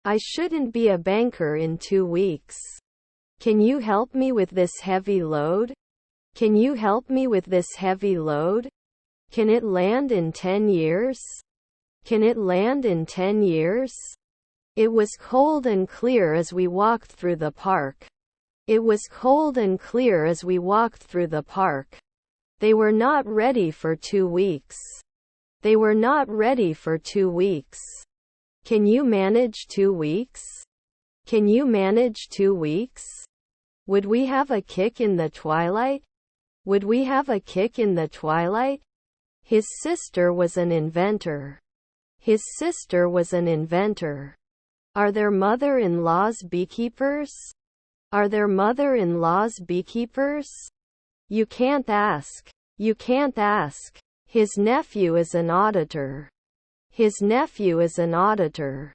I shouldn't be a banker in 2 weeks. Can you help me with this heavy load? Can you help me with this heavy load? Can it land in 10 years? Can it land in 10 years? It was cold and clear as we walked through the park. It was cold and clear as we walked through the park. They were not ready for 2 weeks. They were not ready for 2 weeks. Can you manage 2 weeks? Can you manage 2 weeks? Would we have a kick in the twilight? Would we have a kick in the twilight? His sister was an inventor. His sister was an inventor. Are their mother-in-laws beekeepers? Are their mother-in-laws beekeepers? You can't ask. You can't ask. His nephew is an auditor. His nephew is an auditor.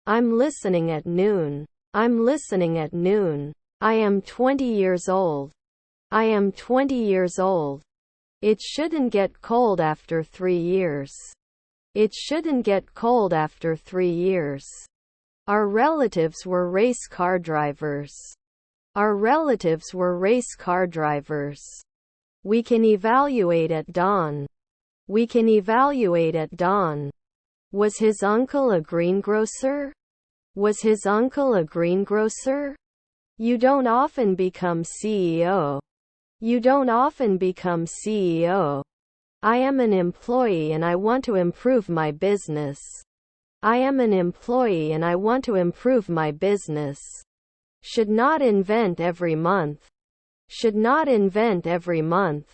I'm listening at noon. I'm listening at noon. I am 20 years old. I am 20 years old. It shouldn't get cold after 3 years. It shouldn't get cold after 3 years. Our relatives were race car drivers. Our relatives were race car drivers. We can evaluate at dawn. We can evaluate at dawn. Was his uncle a greengrocer? Was his uncle a greengrocer? You don't often become CEO. You don't often become CEO. I am an employee and I want to improve my business. I am an employee and I want to improve my business. Should not invent every month. Should not invent every month.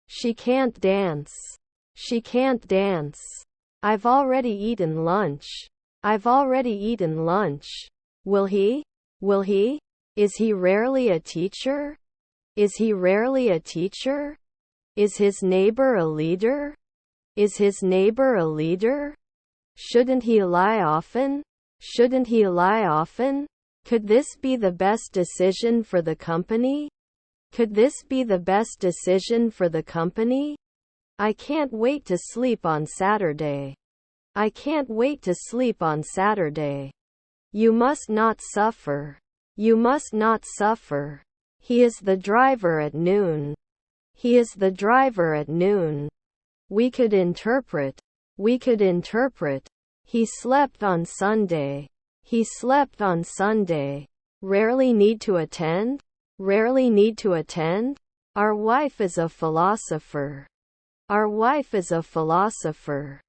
She can't dance. She can't dance. I've already eaten lunch. I've already eaten lunch. Will he? Will he? Is he rarely a teacher? Is he rarely a teacher? Is his neighbor a leader? Is his neighbor a leader? Shouldn't he lie often? Shouldn't he lie often? Could this be the best decision for the company? Could this be the best decision for the company? I can't wait to sleep on Saturday. I can't wait to sleep on Saturday. You must not suffer. You must not suffer. He is the driver at noon. He is the driver at noon. We could interpret. We could interpret. He slept on Sunday. He slept on Sunday. Rarely need to attend? Rarely need to attend? Our wife is a philosopher. Our wife is a philosopher.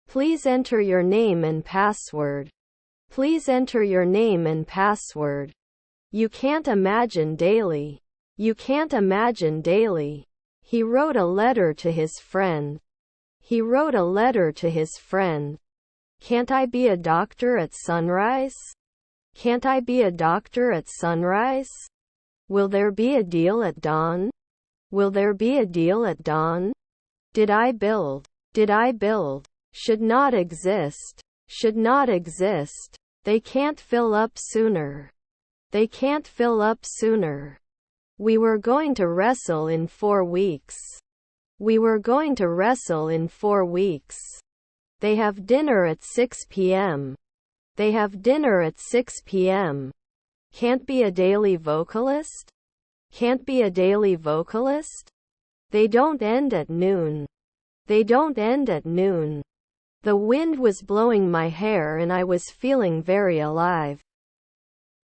Please enter your name and password. Please enter your name and password. You can't imagine daily. You can't imagine daily. He wrote a letter to his friend. He wrote a letter to his friend. Can't I be a doctor at sunrise? Can't I be a doctor at sunrise? Will there be a deal at dawn? Will there be a deal at dawn? Did I build? Did I build? Should not exist. Should not exist. They can't fill up sooner. They can't fill up sooner. We were going to wrestle in 4 weeks. We were going to wrestle in 4 weeks. They have dinner at 6 p.m. They have dinner at 6 p.m. Can't be a daily vocalist? Can't be a daily vocalist? They don't end at noon. They don't end at noon. The wind was blowing my hair and I was feeling very alive.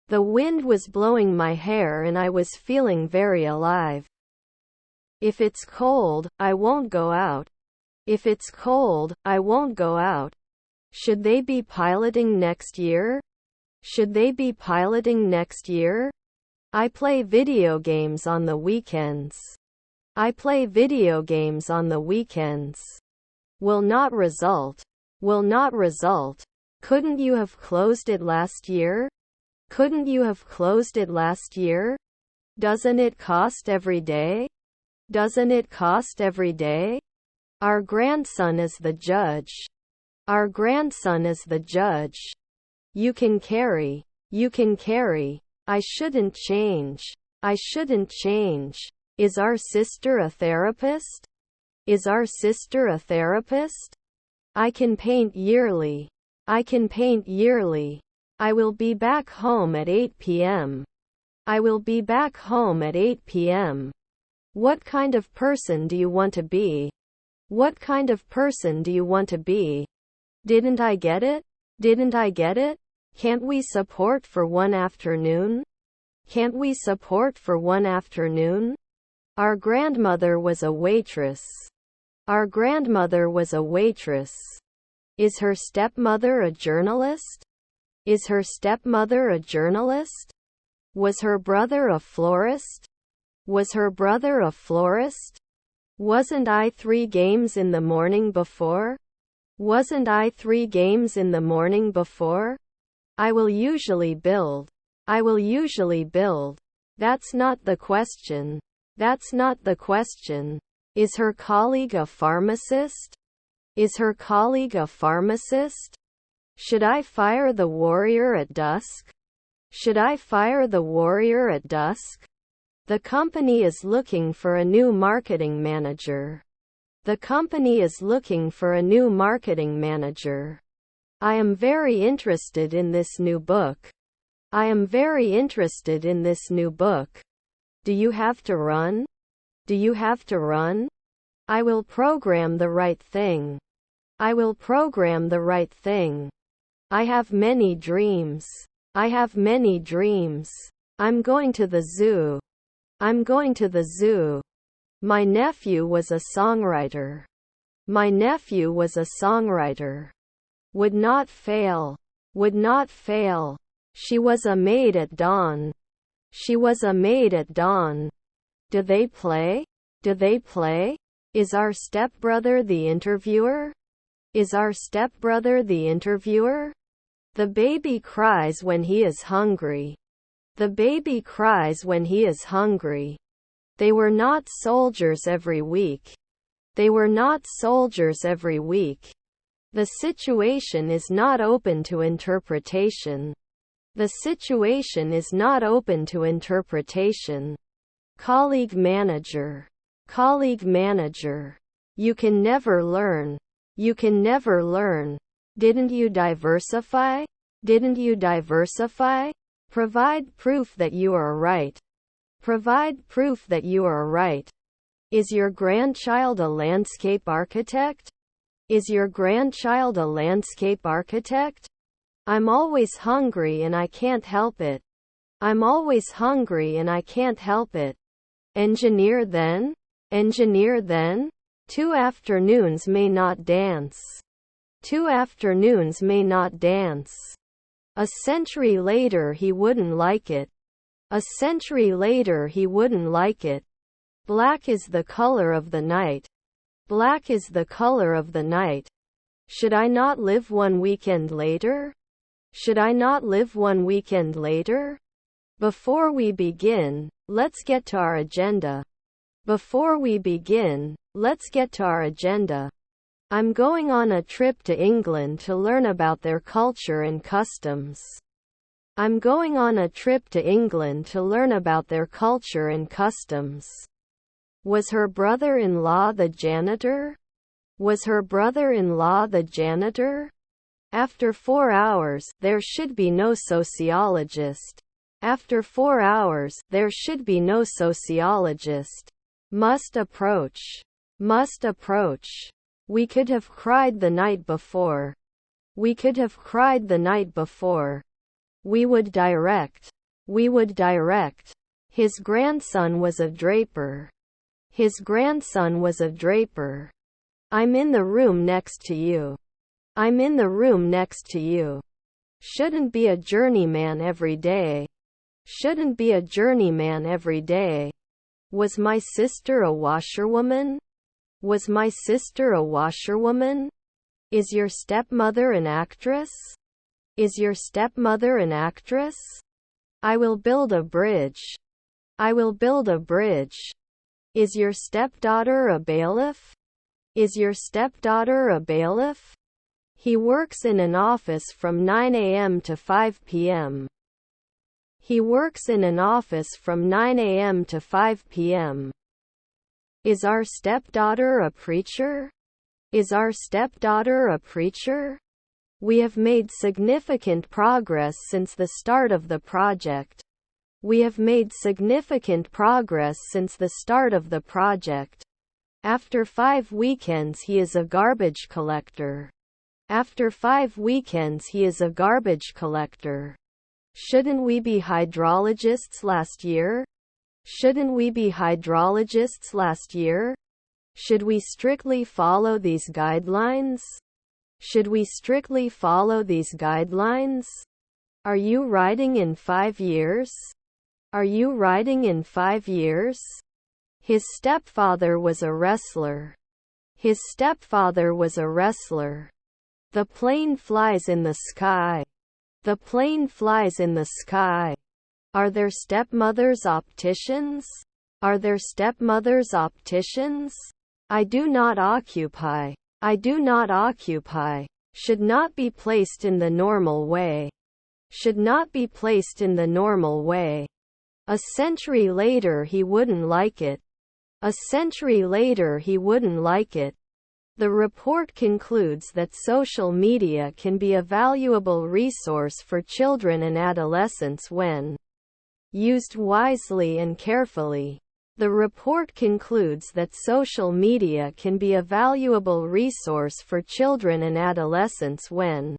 The wind was blowing my hair and I was feeling very alive. If it's cold, I won't go out. If it's cold, I won't go out. Should they be piloting next year? Should they be piloting next year? I play video games on the weekends. I play video games on the weekends. Will not result. Will not result. Couldn't you have closed it last year? Couldn't you have closed it last year? Doesn't it cost every day? Doesn't it cost every day? Our grandson is the judge. Our grandson is the judge. You can carry. You can carry. I shouldn't change. I shouldn't change. Is our sister a therapist? Is our sister a therapist? I can paint yearly. I can paint yearly. I will be back home at 8 p.m. I will be back home at 8 p.m. What kind of person do you want to be? What kind of person do you want to be? Didn't I get it? Didn't I get it? Can't we support for one afternoon? Can't we support for one afternoon? Our grandmother was a waitress. Our grandmother was a waitress. Is her stepmother a journalist? Is her stepmother a journalist? Was her brother a florist? Was her brother a florist? Wasn't I 3 games in the morning before? Wasn't I 3 games in the morning before? I will usually build. I will usually build. That's not the question. That's not the question. Is her colleague a pharmacist? Is her colleague a pharmacist? Should I fire the warrior at dusk? Should I fire the warrior at dusk? The company is looking for a new marketing manager. The company is looking for a new marketing manager. I am very interested in this new book. I am very interested in this new book. Do you have to run? Do you have to run? I will program the right thing. I will program the right thing. I have many dreams. I have many dreams. I'm going to the zoo. I'm going to the zoo. My nephew was a songwriter. My nephew was a songwriter. Would not fail. Would not fail. She was a maid at dawn. She was a maid at dawn. Do they play? Do they play? Is our stepbrother the interviewer? Is our stepbrother the interviewer? The baby cries when he is hungry. The baby cries when he is hungry. They were not soldiers every week. They were not soldiers every week. The situation is not open to interpretation. The situation is not open to interpretation. Colleague manager. Colleague manager. You can never learn. You can never learn. Didn't you diversify? Didn't you diversify? Provide proof that you are right. Provide proof that you are right. Is your grandchild a landscape architect? Is your grandchild a landscape architect? I'm always hungry and I can't help it. I'm always hungry and I can't help it. Engineer then? Engineer then? 2 afternoons may not dance. 2 afternoons may not dance. A century later he wouldn't like it. A century later he wouldn't like it. Black is the color of the night. Black is the color of the night. Should I not live one weekend later? Should I not live one weekend later? Before we begin, let's get to our agenda. Before we begin, let's get to our agenda. I'm going on a trip to England to learn about their culture and customs. I'm going on a trip to England to learn about their culture and customs. Was her brother-in-law the janitor? Was her brother-in-law the janitor? After 4 hours, there should be no sociologist. After 4 hours, there should be no sociologist. Must approach. Must approach. We could have cried the night before. We could have cried the night before. We would direct. We would direct. His grandson was a draper. His grandson was a draper. I'm in the room next to you. I'm in the room next to you. Shouldn't be a journeyman every day. Shouldn't be a journeyman every day. Was my sister a washerwoman? Was my sister a washerwoman? Is your stepmother an actress? Is your stepmother an actress? I will build a bridge. I will build a bridge. Is your stepdaughter a bailiff? Is your stepdaughter a bailiff? He works in an office from 9 a.m. to 5 p.m. He works in an office from 9 a.m. to 5 p.m. Is our stepdaughter a preacher? Is our stepdaughter a preacher? We have made significant progress since the start of the project. We have made significant progress since the start of the project. After 5 weekends he is a garbage collector. After 5 weekends he is a garbage collector. Shouldn't we be hydrologists last year? Shouldn't we be hydrologists last year? Should we strictly follow these guidelines? Should we strictly follow these guidelines? Are you writing in 5 years? Are you writing in 5 years? His stepfather was a wrestler. His stepfather was a wrestler. The plane flies in the sky. The plane flies in the sky. Are there stepmothers opticians? Are there stepmothers opticians? I do not occupy. I do not occupy. Should not be placed in the normal way. Should not be placed in the normal way. A century later he wouldn't like it. A century later he wouldn't like it. The report concludes that social media can be a valuable resource for children and adolescents when used wisely and carefully. The report concludes that social media can be a valuable resource for children and adolescents when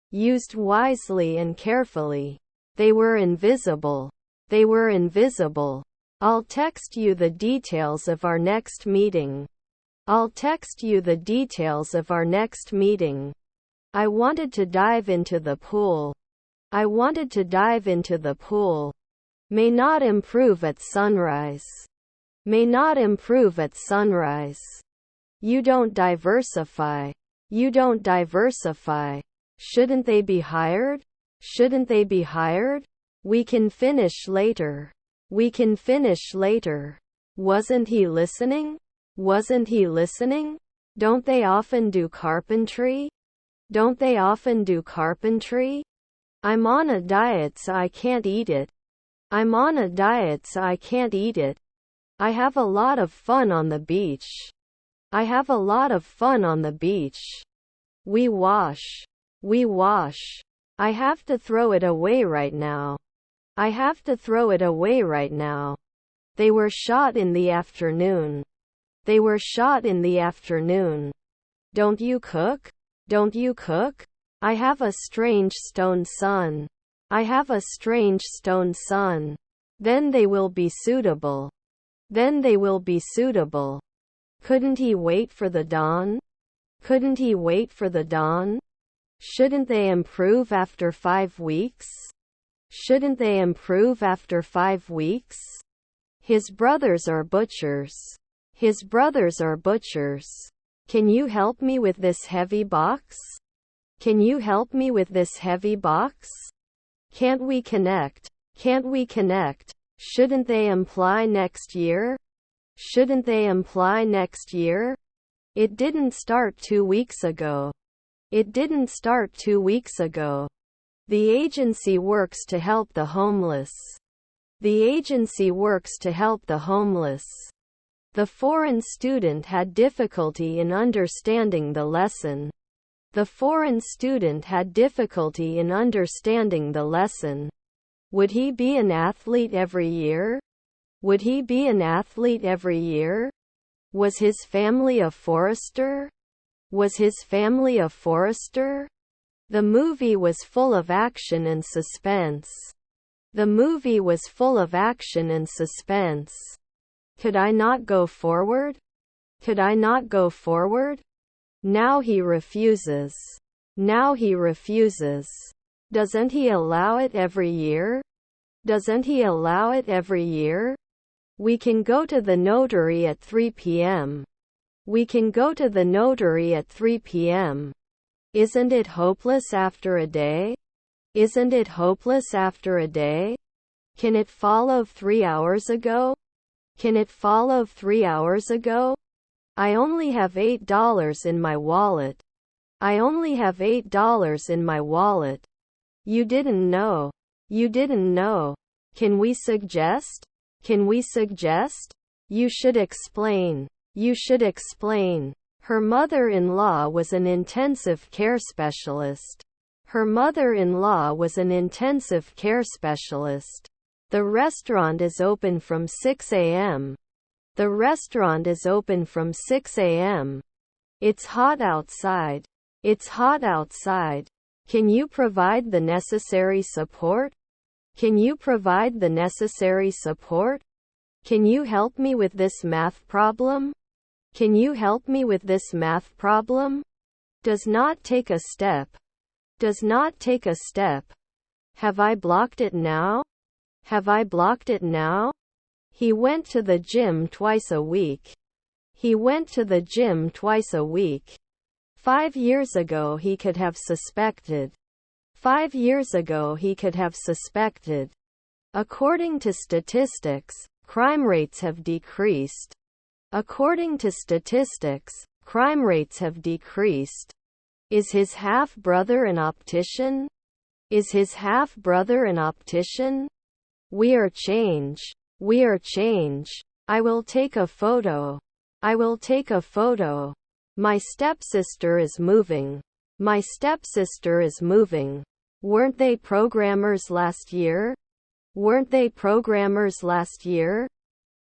used wisely and carefully. They were invisible. They were invisible. I'll text you the details of our next meeting. I'll text you the details of our next meeting. I wanted to dive into the pool. I wanted to dive into the pool. May not improve at sunrise. May not improve at sunrise. You don't diversify. You don't diversify. Shouldn't they be hired? Shouldn't they be hired? We can finish later. We can finish later. Wasn't he listening? Wasn't he listening? Don't they often do carpentry? Don't they often do carpentry? I'm on a diet so I can't eat it. I'm on a diet so I can't eat it. I have a lot of fun on the beach. I have a lot of fun on the beach. We wash. We wash. I have to throw it away right now. I have to throw it away right now. They were shot in the afternoon. They were shot in the afternoon. Don't you cook? Don't you cook? I have a strange stone son. I have a strange stone son. Then they will be suitable. Then they will be suitable. Couldn't he wait for the dawn? Couldn't he wait for the dawn? Shouldn't they improve after 5 weeks? Shouldn't they improve after 5 weeks? His brothers are butchers. His brothers are butchers. Can you help me with this heavy box? Can you help me with this heavy box? Can't we connect? Can't we connect? Shouldn't they imply next year? Shouldn't they imply next year? It didn't start 2 weeks ago. It didn't start 2 weeks ago. The agency works to help the homeless. The agency works to help the homeless. The foreign student had difficulty in understanding the lesson. The foreign student had difficulty in understanding the lesson. Would he be an athlete every year? Would he be an athlete every year? Was his family a forester? Was his family a forester? The movie was full of action and suspense. The movie was full of action and suspense. Could I not go forward? Could I not go forward? Now he refuses. Now he refuses. Doesn't he allow it every year? Doesn't he allow it every year? We can go to the notary at 3 p.m. We can go to the notary at 3 p.m. Isn't it hopeless after a day? Isn't it hopeless after a day? Can it follow 3 hours ago? Can it follow 3 hours ago? I only have $8 in my wallet. I only have $8 in my wallet. You didn't know. You didn't know. Can we suggest? Can we suggest? You should explain. You should explain. Her mother-in-law was an intensive care specialist. Her mother-in-law was an intensive care specialist. The restaurant is open from 6 a.m. The restaurant is open from 6 a.m. It's hot outside. It's hot outside. Can you provide the necessary support? Can you provide the necessary support? Can you help me with this math problem? Can you help me with this math problem? Does not take a step. Does not take a step. Have I blocked it now? Have I blocked it now? He went to the gym twice a week. He went to the gym twice a week. 5 years ago he could have suspected. 5 years ago he could have suspected. According to statistics, crime rates have decreased. According to statistics, crime rates have decreased. Is his half-brother an optician? Is his half-brother an optician? We are change. We are change. I will take a photo. I will take a photo. My stepsister is moving. My stepsister is moving. Weren't they programmers last year? Weren't they programmers last year?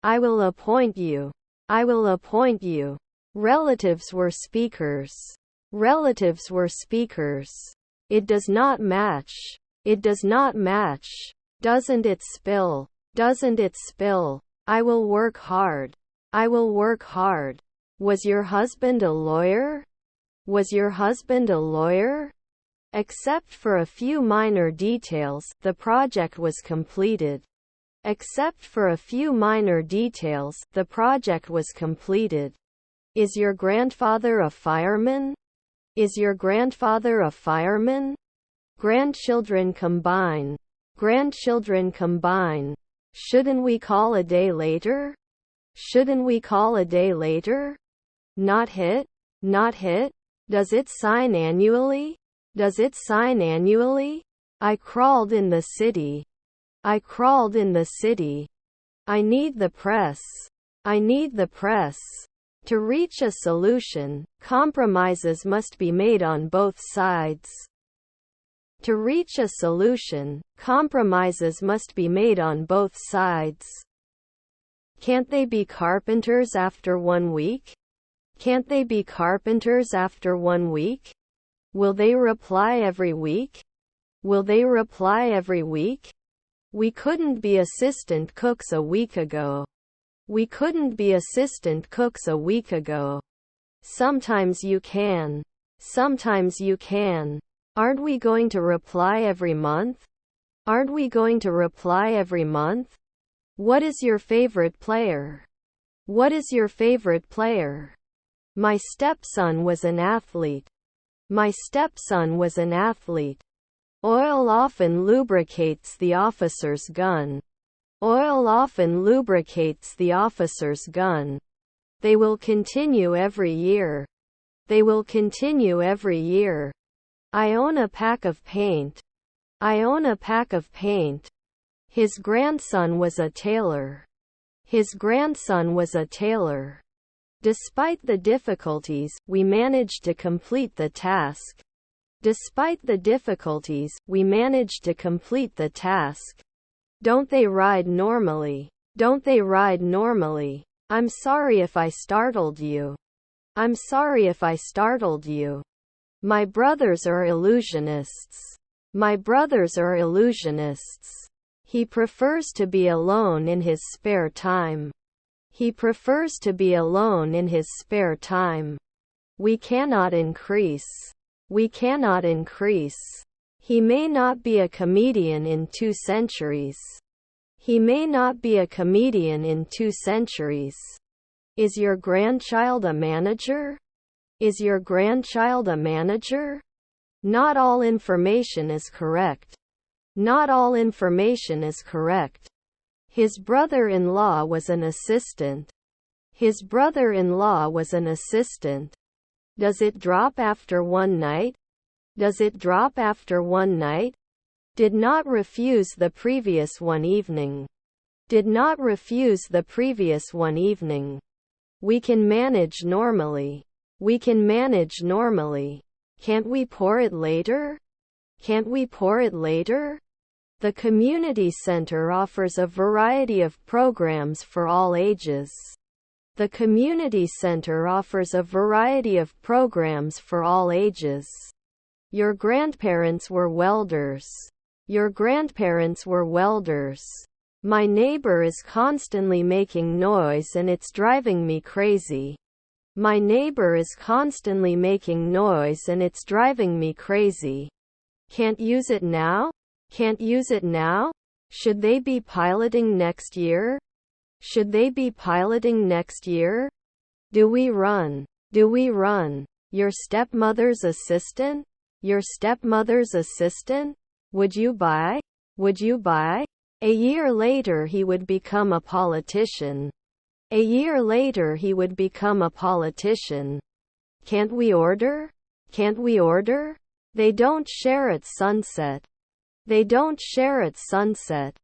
I will appoint you. I will appoint you. Relatives were speakers. Relatives were speakers. It does not match. It does not match. Doesn't it spill? Doesn't it spill? I will work hard. I will work hard. Was your husband a lawyer? Was your husband a lawyer? Except for a few minor details, the project was completed. Except for a few minor details, the project was completed. Is your grandfather a fireman? Is your grandfather a fireman? Grandchildren combine. Grandchildren combine. Shouldn't we call a day later? Shouldn't we call a day later? Not hit? Not hit? Does it sign annually? Does it sign annually? I crawled in the city. I crawled in the city. I need the press. I need the press. To reach a solution, compromises must be made on both sides. To reach a solution, compromises must be made on both sides. Can't they be carpenters after 1 week? Can't they be carpenters after 1 week? Will they reply every week? Will they reply every week? We couldn't be assistant cooks a week ago. We couldn't be assistant cooks a week ago. Sometimes you can. Sometimes you can. Aren't we going to reply every month? Aren't we going to reply every month? What is your favorite player? What is your favorite player? My stepson was an athlete. My stepson was an athlete. Oil often lubricates the officer's gun. Oil often lubricates the officer's gun. They will continue every year. They will continue every year. I own a pack of paint. I own a pack of paint. His grandson was a tailor. His grandson was a tailor. Despite the difficulties, we managed to complete the task. Despite the difficulties, we managed to complete the task. Don't they ride normally? Don't they ride normally? I'm sorry if I startled you. I'm sorry if I startled you. My brothers are illusionists. My brothers are illusionists. He prefers to be alone in his spare time. He prefers to be alone in his spare time. We cannot increase. We cannot increase. He may not be a comedian in 2 centuries. He may not be a comedian in 2 centuries. Is your grandchild a manager? Is your grandchild a manager? Not all information is correct. Not all information is correct. His brother-in-law was an assistant. His brother-in-law was an assistant. Does it drop after 1 night? Does it drop after 1 night? Did not refuse the previous one evening. Did not refuse the previous one evening. We can manage normally. We can manage normally. Can't we pour it later? Can't we pour it later? The community center offers a variety of programs for all ages. The community center offers a variety of programs for all ages. Your grandparents were welders. Your grandparents were welders. My neighbor is constantly making noise and it's driving me crazy. My neighbor is constantly making noise and it's driving me crazy. Can't use it now? Can't use it now? Should they be piloting next year? Should they be piloting next year? Do we run? Do we run? Your stepmother's assistant? Your stepmother's assistant? Would you buy? Would you buy? A year later he would become a politician. A year later he would become a politician. Can't we order? Can't we order? They don't share at sunset. They don't share at sunset.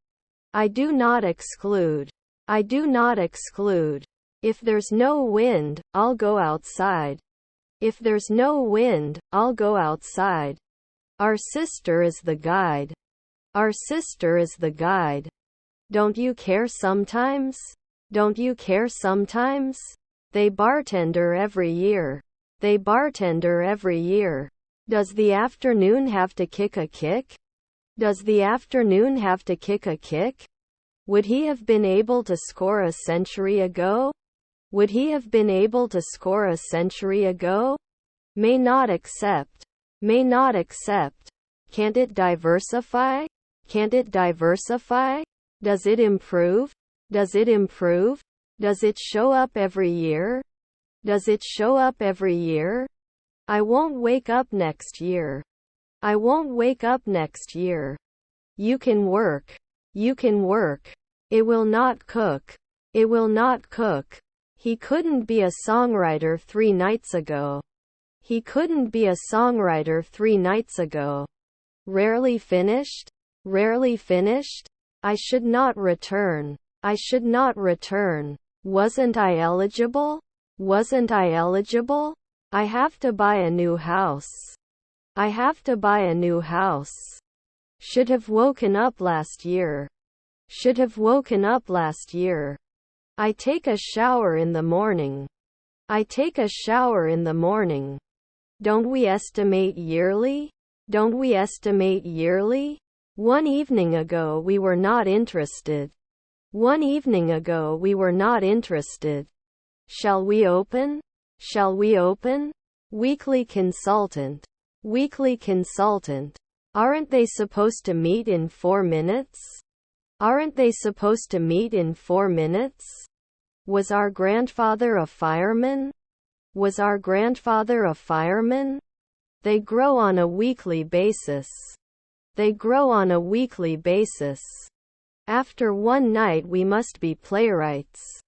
I do not exclude. I do not exclude. If there's no wind, I'll go outside. If there's no wind, I'll go outside. Our sister is the guide. Our sister is the guide. Don't you care sometimes? Don't you care sometimes? They bartender every year. They bartender every year. Does the afternoon have to kick a kick? Does the afternoon have to kick a kick? Would he have been able to score a century ago? Would he have been able to score a century ago? May not accept. May not accept. Can't it diversify? Can't it diversify? Does it improve? Does it improve? Does it show up every year? Does it show up every year? I won't wake up next year. I won't wake up next year. You can work. You can work. It will not cook. It will not cook. He couldn't be a songwriter 3 nights ago. He couldn't be a songwriter 3 nights ago. Rarely finished? Rarely finished? I should not return. I should not return. Wasn't I eligible? Wasn't I eligible? I have to buy a new house. I have to buy a new house. Should have woken up last year. Should have woken up last year. I take a shower in the morning. I take a shower in the morning. Don't we estimate yearly? Don't we estimate yearly? One evening ago we were not interested. One evening ago we were not interested. Shall we open? Shall we open? Weekly consultant. Weekly consultant. Aren't they supposed to meet in 4 minutes? Aren't they supposed to meet in 4 minutes? Was our grandfather a fireman? Was our grandfather a fireman? They grow on a weekly basis. They grow on a weekly basis. After one night we must be playwrights.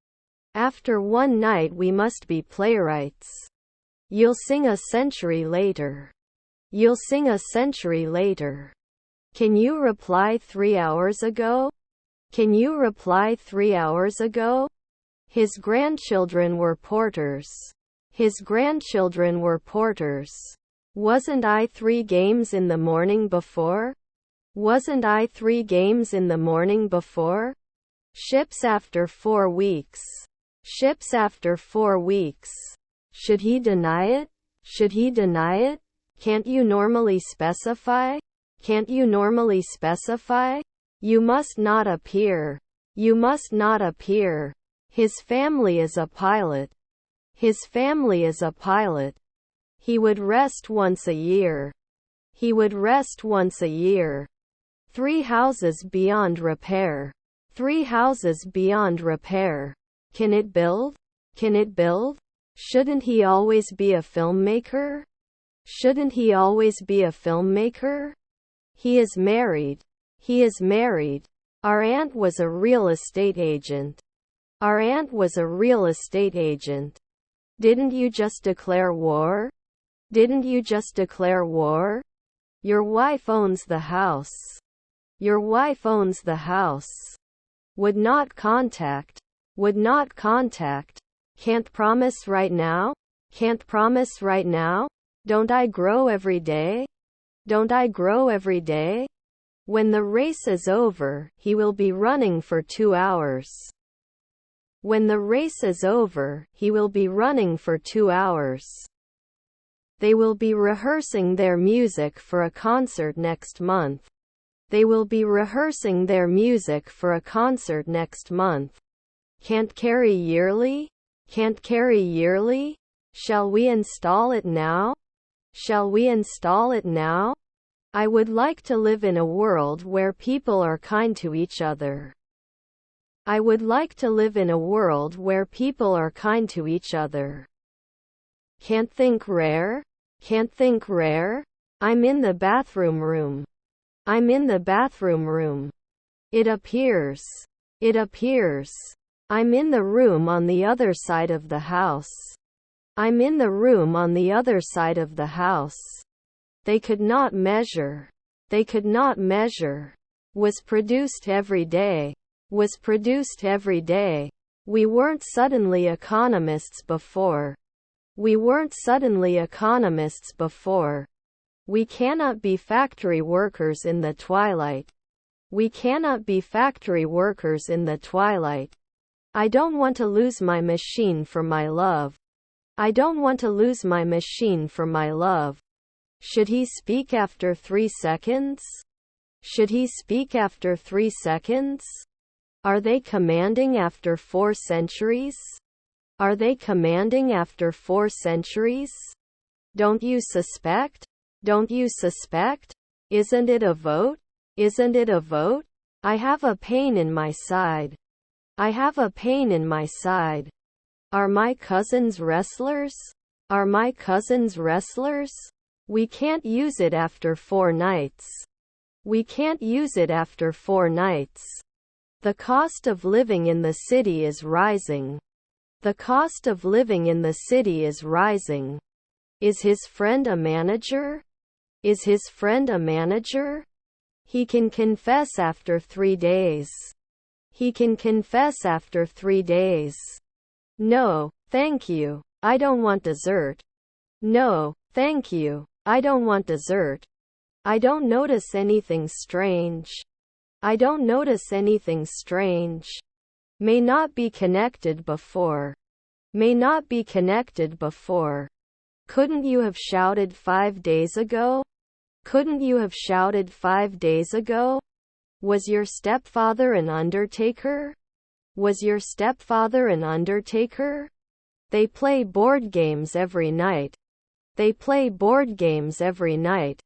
After one night we must be playwrights. You'll sing a century later. You'll sing a century later. Can you reply 3 hours ago? Can you reply 3 hours ago? His grandchildren were porters. His grandchildren were porters. Wasn't I 3 games in the morning before? Wasn't I 3 games in the morning before? Ships after 4 weeks. Ships after 4 weeks. Should he deny it? Should he deny it? Can't you normally specify? Can't you normally specify? You must not appear. You must not appear. His family is a pilot. His family is a pilot. He would rest once a year. He would rest once a year. 3 houses beyond repair. 3 houses beyond repair. Can it build? Can it build? Shouldn't he always be a filmmaker? Shouldn't he always be a filmmaker? He is married. He is married. Our aunt was a real estate agent. Our aunt was a real estate agent. Didn't you just declare war? Didn't you just declare war? Your wife owns the house. Your wife owns the house. Would not contact. Would not contact. Can't promise right now? Can't promise right now? Don't I grow every day? Don't I grow every day? When the race is over, he will be running for 2 hours. When the race is over, he will be running for 2 hours. They will be rehearsing their music for a concert next month. They will be rehearsing their music for a concert next month. Can't carry yearly? Can't carry yearly? Shall we install it now? Shall we install it now? I would like to live in a world where people are kind to each other. I would like to live in a world where people are kind to each other. Can't think rare? Can't think rare? I'm in the bathroom room. I'm in the bathroom room. It appears. It appears. I'm in the room on the other side of the house. I'm in the room on the other side of the house. They could not measure. They could not measure. Was produced every day. Was produced every day. We weren't suddenly economists before. We weren't suddenly economists before. We cannot be factory workers in the twilight. We cannot be factory workers in the twilight. I don't want to lose my machine for my love. I don't want to lose my machine for my love. Should he speak after 3 seconds? Should he speak after 3 seconds? Are they commanding after 4 centuries? Are they commanding after 4 centuries? Don't you suspect? Don't you suspect? Isn't it a vote? Isn't it a vote? I have a pain in my side. I have a pain in my side. Are my cousins wrestlers? Are my cousins wrestlers? We can't use it after 4 nights. We can't use it after 4 nights. The cost of living in the city is rising. The cost of living in the city is rising. Is his friend a manager? Is his friend a manager? He can confess after 3 days. He can confess after 3 days. No, thank you. I don't want dessert. No, thank you. I don't want dessert. I don't notice anything strange. I don't notice anything strange. May not be connected before. May not be connected before. Couldn't you have shouted 5 days ago? Couldn't you have shouted 5 days ago? Was your stepfather an undertaker? Was your stepfather an undertaker? They play board games every night. They play board games every night.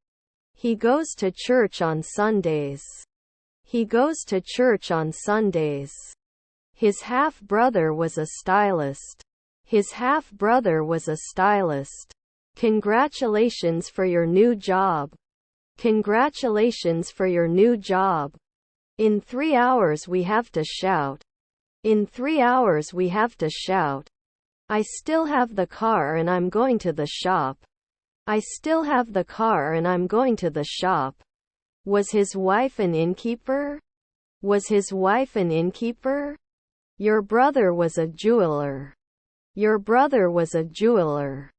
He goes to church on Sundays. He goes to church on Sundays. His half-brother was a stylist. His half-brother was a stylist. Congratulations for your new job. Congratulations for your new job. In 3 hours we have to shout. In 3 hours we have to shout. I still have the car and I'm going to the shop. I still have the car and I'm going to the shop. Was his wife an innkeeper? Was his wife an innkeeper? Your brother was a jeweler. Your brother was a jeweler.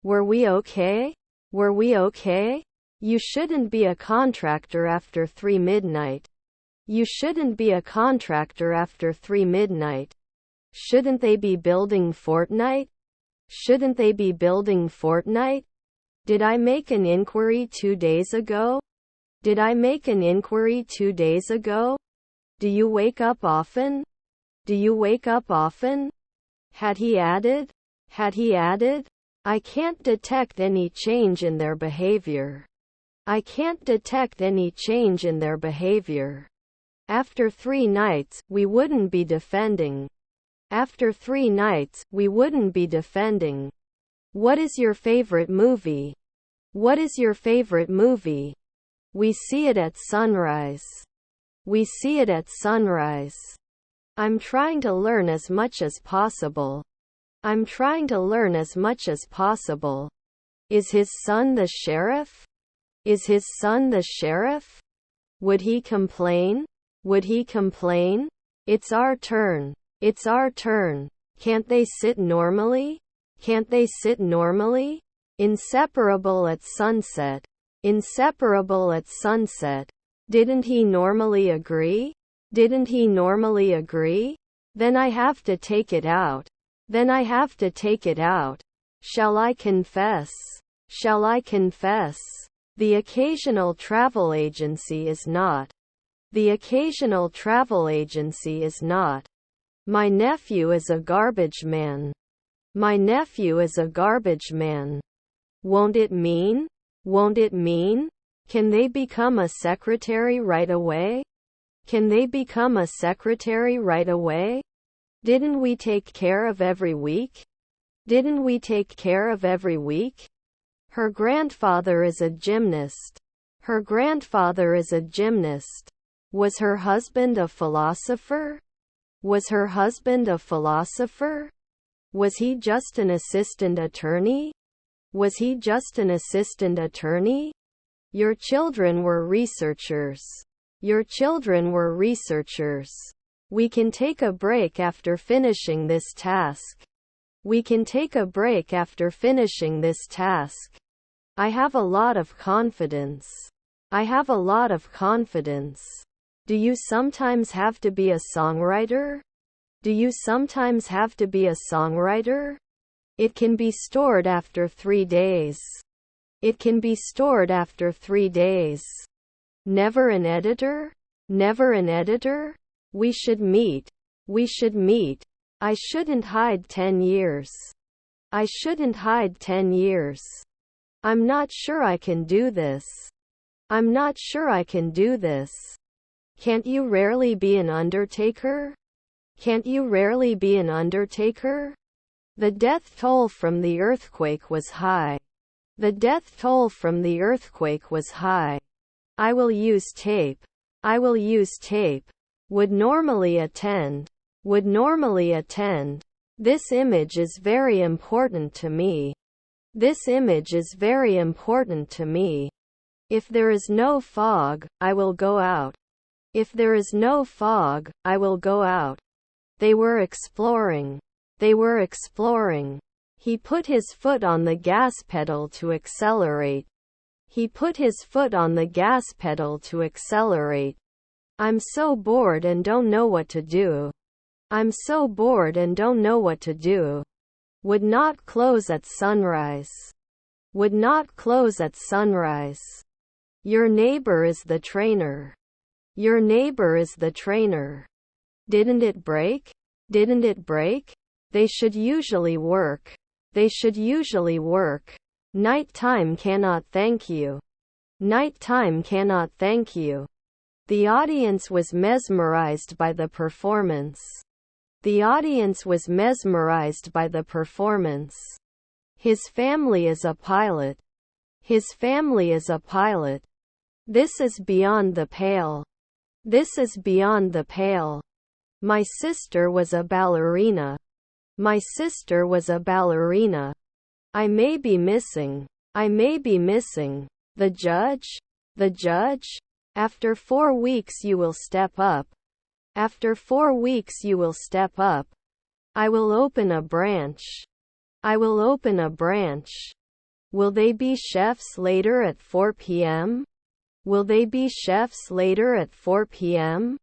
Were we okay? Were we okay? You shouldn't be a contractor after 3 midnight. You shouldn't be a contractor after 3 midnight. Shouldn't they be building Fortnite? Shouldn't they be building Fortnite? Did I make an inquiry 2 days ago? Did I make an inquiry 2 days ago? Do you wake up often? Do you wake up often? Had he added? Had he added? I can't detect any change in their behavior. I can't detect any change in their behavior. After 3 nights, we wouldn't be defending. After 3 nights, we wouldn't be defending. What is your favorite movie? What is your favorite movie? We see it at sunrise. We see it at sunrise. I'm trying to learn as much as possible. I'm trying to learn as much as possible. Is his son the sheriff? Is his son the sheriff? Would he complain? Would he complain? It's our turn. It's our turn. Can't they sit normally? Can't they sit normally? Inseparable at sunset. Inseparable at sunset. Didn't he normally agree? Didn't he normally agree? Then I have to take it out. Then I have to take it out. Shall I confess? Shall I confess? The occasional travel agency is not. The occasional travel agency is not. My nephew is a garbage man. My nephew is a garbage man. Won't it mean? Won't it mean? Can they become a secretary right away? Can they become a secretary right away? Didn't we take care of every week? Didn't we take care of every week? Her grandfather is a gymnast. Her grandfather is a gymnast. Was her husband a philosopher? Was her husband a philosopher? Was he just an assistant attorney? Was he just an assistant attorney? Your children were researchers. Your children were researchers. We can take a break after finishing this task. We can take a break after finishing this task. I have a lot of confidence. I have a lot of confidence. Do you sometimes have to be a songwriter? Do you sometimes have to be a songwriter? It can be stored after 3 days. It can be stored after 3 days. Never an editor? Never an editor? We should meet. We should meet. I shouldn't hide 10 years. I shouldn't hide 10 years. I'm not sure I can do this. I'm not sure I can do this. Can't you rarely be an undertaker? Can't you rarely be an undertaker? The death toll from the earthquake was high. The death toll from the earthquake was high. I will use tape. I will use tape. Would normally attend. Would normally attend. This image is very important to me. This image is very important to me. If there is no fog, I will go out. If there is no fog, I will go out. They were exploring. They were exploring. He put his foot on the gas pedal to accelerate. He put his foot on the gas pedal to accelerate. I'm so bored and don't know what to do. I'm so bored and don't know what to do. Would not close at sunrise. Would not close at sunrise. Your neighbor is the trainer. Your neighbor is the trainer. Didn't it break? Didn't it break? They should usually work. They should usually work. Nighttime cannot thank you. Nighttime cannot thank you. The audience was mesmerized by the performance. The audience was mesmerized by the performance. His family is a pilot. His family is a pilot. This is beyond the pale. This is beyond the pale. My sister was a ballerina. My sister was a ballerina. I may be missing. I may be missing. The judge? The judge? After 4 weeks you will step up. After 4 weeks you will step up. I will open a branch. I will open a branch. Will they be chefs later at 4 p.m.? Will they be chefs later at 4 p.m.?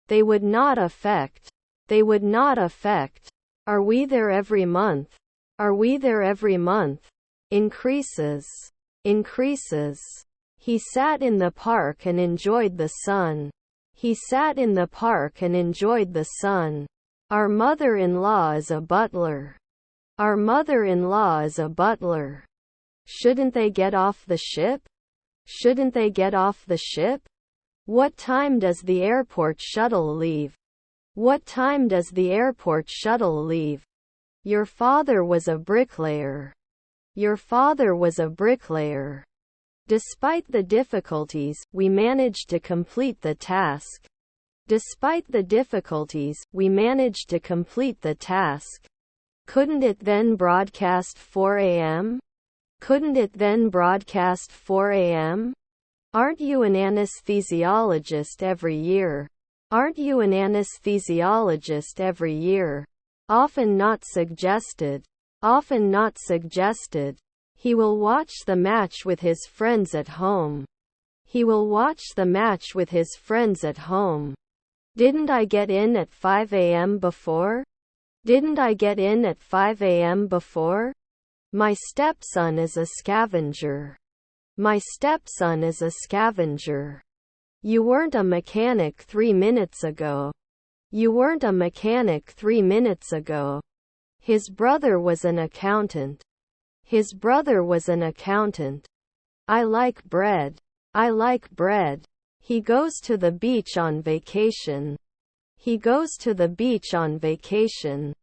They would not affect. They would not affect. Are we there every month? Are we there every month? Increases. Increases. He sat in the park and enjoyed the sun. He sat in the park and enjoyed the sun. Our mother-in-law is a butler. Our mother-in-law is a butler. Shouldn't they get off the ship? Shouldn't they get off the ship? What time does the airport shuttle leave? What time does the airport shuttle leave? Your father was a bricklayer. Your father was a bricklayer. Despite the difficulties, we managed to complete the task. Despite the difficulties, we managed to complete the task. Couldn't it then broadcast 4 a.m.? Couldn't it then broadcast 4 a.m.? Aren't you an anesthesiologist every year? Aren't you an anesthesiologist every year? Often not suggested. often not suggested. He will watch the match with his friends at home. He will watch the match with his friends at home. Didn't I get in at 5 a.m. before? Didn't I get in at 5 a.m. before? My stepson is a scavenger. My stepson is a scavenger. You weren't a mechanic 3 minutes ago. You weren't a mechanic 3 minutes ago. His brother was an accountant. His brother was an accountant. I like bread. I like bread. He goes to the beach on vacation. He goes to the beach on vacation.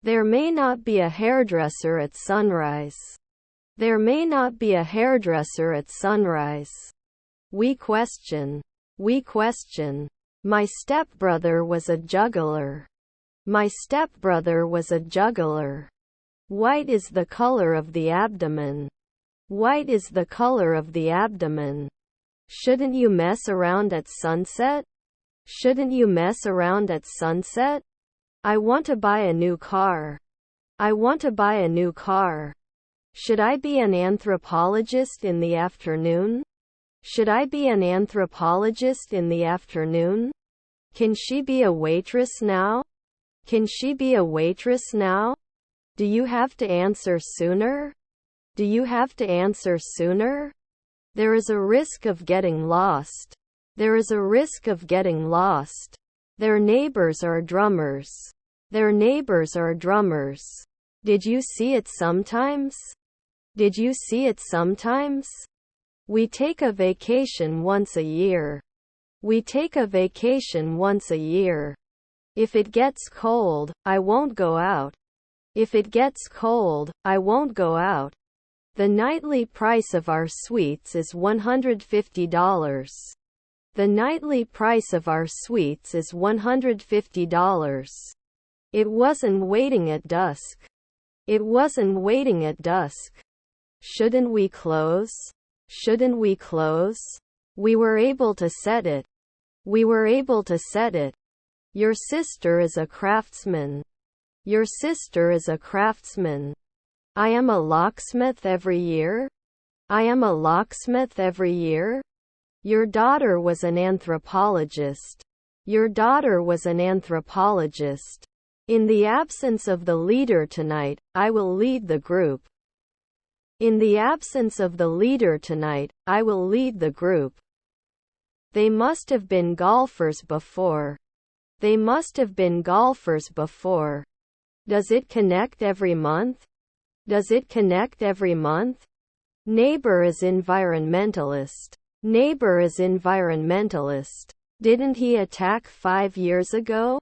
There may not be a hairdresser at sunrise. There may not be a hairdresser at sunrise. We question. We question. My stepbrother was a juggler. My stepbrother was a juggler. White is the color of the abdomen. White is the color of the abdomen. Shouldn't you mess around at sunset? Shouldn't you mess around at sunset? I want to buy a new car. I want to buy a new car. Should I be an anthropologist in the afternoon? Should I be an anthropologist in the afternoon? Can she be a waitress now? Can she be a waitress now? Do you have to answer sooner? Do you have to answer sooner? There is a risk of getting lost. There is a risk of getting lost. Their neighbors are drummers. Their neighbors are drummers. Did you see it sometimes? Did you see it sometimes? We take a vacation once a year. We take a vacation once a year. If it gets cold, I won't go out. If it gets cold, I won't go out. The nightly price of our suites is $150. The nightly price of our suites is $150. It wasn't waiting at dusk. It wasn't waiting at dusk. Shouldn't we close? Shouldn't we close? We were able to set it. We were able to set it. Your sister is a craftsman. Your sister is a craftsman. I am a locksmith every year. I am a locksmith every year. Your daughter was an anthropologist. Your daughter was an anthropologist. In the absence of the leader tonight, I will lead the group. In the absence of the leader tonight, I will lead the group. They must have been golfers before. They must have been golfers before. Does it connect every month? Does it connect every month? Neighbor is environmentalist. Neighbor is environmentalist. Didn't he attack 5 years ago?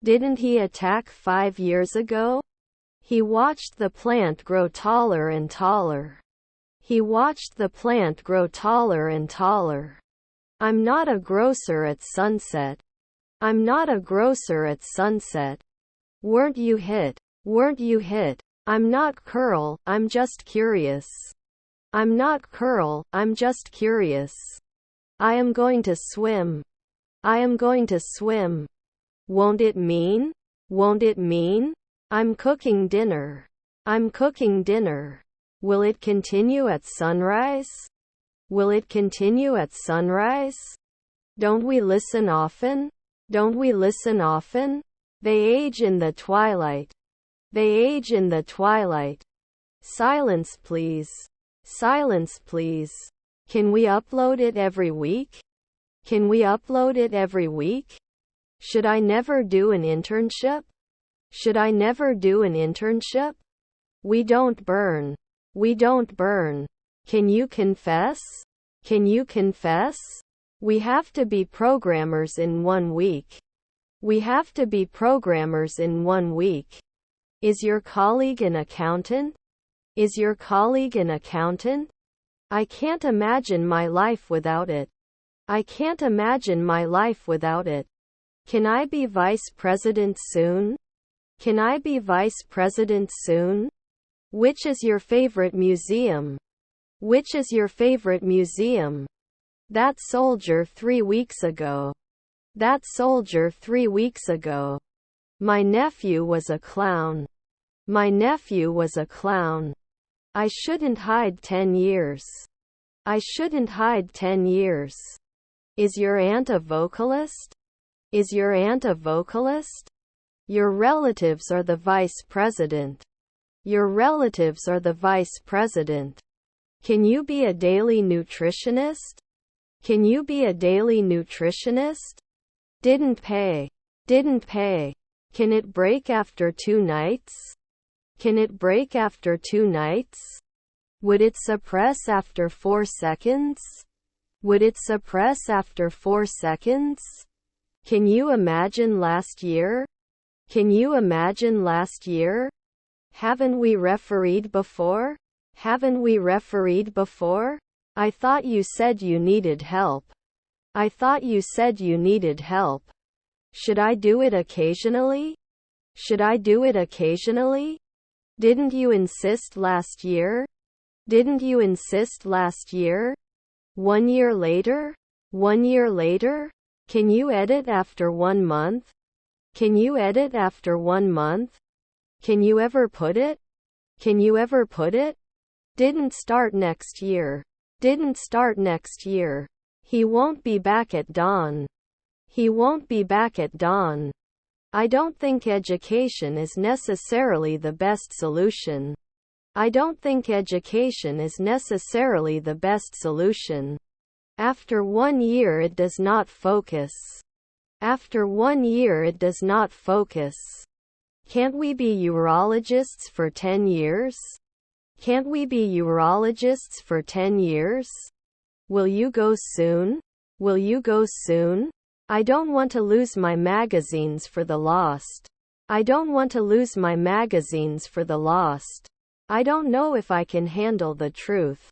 Didn't he attack 5 years ago? He watched the plant grow taller and taller. He watched the plant grow taller and taller. I'm not a grocer at sunset. I'm not a grocer at sunset. Weren't you hit? Weren't you hit? I'm not curl, I'm just curious. I'm not curl, I'm just curious. I am going to swim. I am going to swim. Won't it mean? Won't it mean? I'm cooking dinner. I'm cooking dinner. Will it continue at sunrise? Will it continue at sunrise? Don't we listen often? Don't we listen often? They age in the twilight. They age in the twilight. Silence please. Silence please. Can we upload it every week? Can we upload it every week? Should I never do an internship? Should I never do an internship? We don't burn. We don't burn. Can you confess? Can you confess? We have to be programmers in 1 week. We have to be programmers in 1 week. Is your colleague an accountant? Is your colleague an accountant? I can't imagine my life without it. I can't imagine my life without it. Can I be vice president soon? Can I be vice president soon? Which is your favorite museum? Which is your favorite museum? That soldier 3 weeks ago. That soldier 3 weeks ago. My nephew was a clown. My nephew was a clown. I shouldn't hide 10 years. I shouldn't hide 10 years. Is your aunt a vocalist? Is your aunt a vocalist? Your relatives are the vice president. Your relatives are the vice president. Can you be a daily nutritionist? Can you be a daily nutritionist? Didn't pay. Didn't pay. Can it break after 2 nights? Can it break after 2 nights? Would it suppress after 4 seconds? Would it suppress after 4 seconds? Can you imagine last year? Can you imagine last year? Haven't we refereed before? Haven't we refereed before? I thought you said you needed help. I thought you said you needed help. Should I do it occasionally? Should I do it occasionally? Didn't you insist last year? Didn't you insist last year? 1 year later? 1 year later? Can you edit after 1 month? Can you edit after 1 month? Can you ever put it? Can you ever put it? Didn't start next year. Didn't start next year. He won't be back at dawn. He won't be back at dawn. I don't think education is necessarily the best solution. I don't think education is necessarily the best solution. After 1 year it does not focus. After 1 year it does not focus. Can't we be urologists for 10 years? Can't we be urologists for 10 years? Will you go soon? Will you go soon? I don't want to lose my magazines for the lost. I don't want to lose my magazines for the lost. I don't know if I can handle the truth.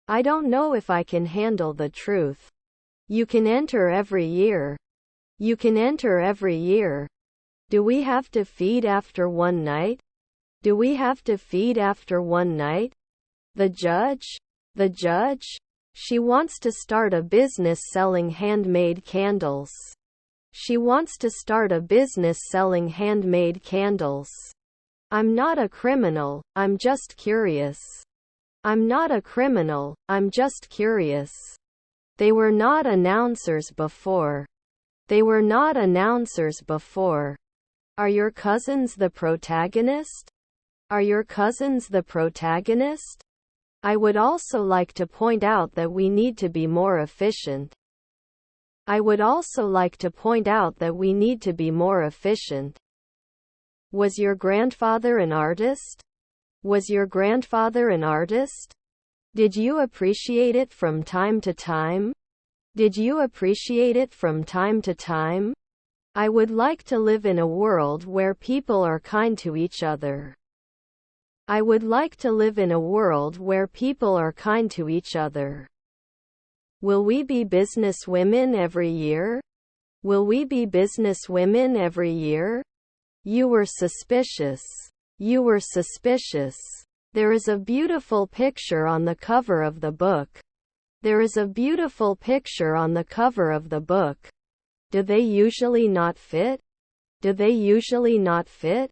I don't know if I can handle the truth. You can enter every year. You can enter every year. Do we have to feed after 1 night? Do we have to feed after 1 night? The judge? The judge? She wants to start a business selling handmade candles. She wants to start a business selling handmade candles. I'm not a criminal, I'm just curious. I'm not a criminal, I'm just curious. They were not announcers before. They were not announcers before. Are your cousins the protagonist? Are your cousins the protagonist? I would also like to point out that we need to be more efficient. I would also like to point out that we need to be more efficient. Was your grandfather an artist? Was your grandfather an artist? Did you appreciate it from time to time? Did you appreciate it from time to time? I would like to live in a world where people are kind to each other. I would like to live in a world where people are kind to each other. Will we be business women every year? Will we be business women every year? You were suspicious. You were suspicious. There is a beautiful picture on the cover of the book. There is a beautiful picture on the cover of the book. Do they usually not fit? Do they usually not fit?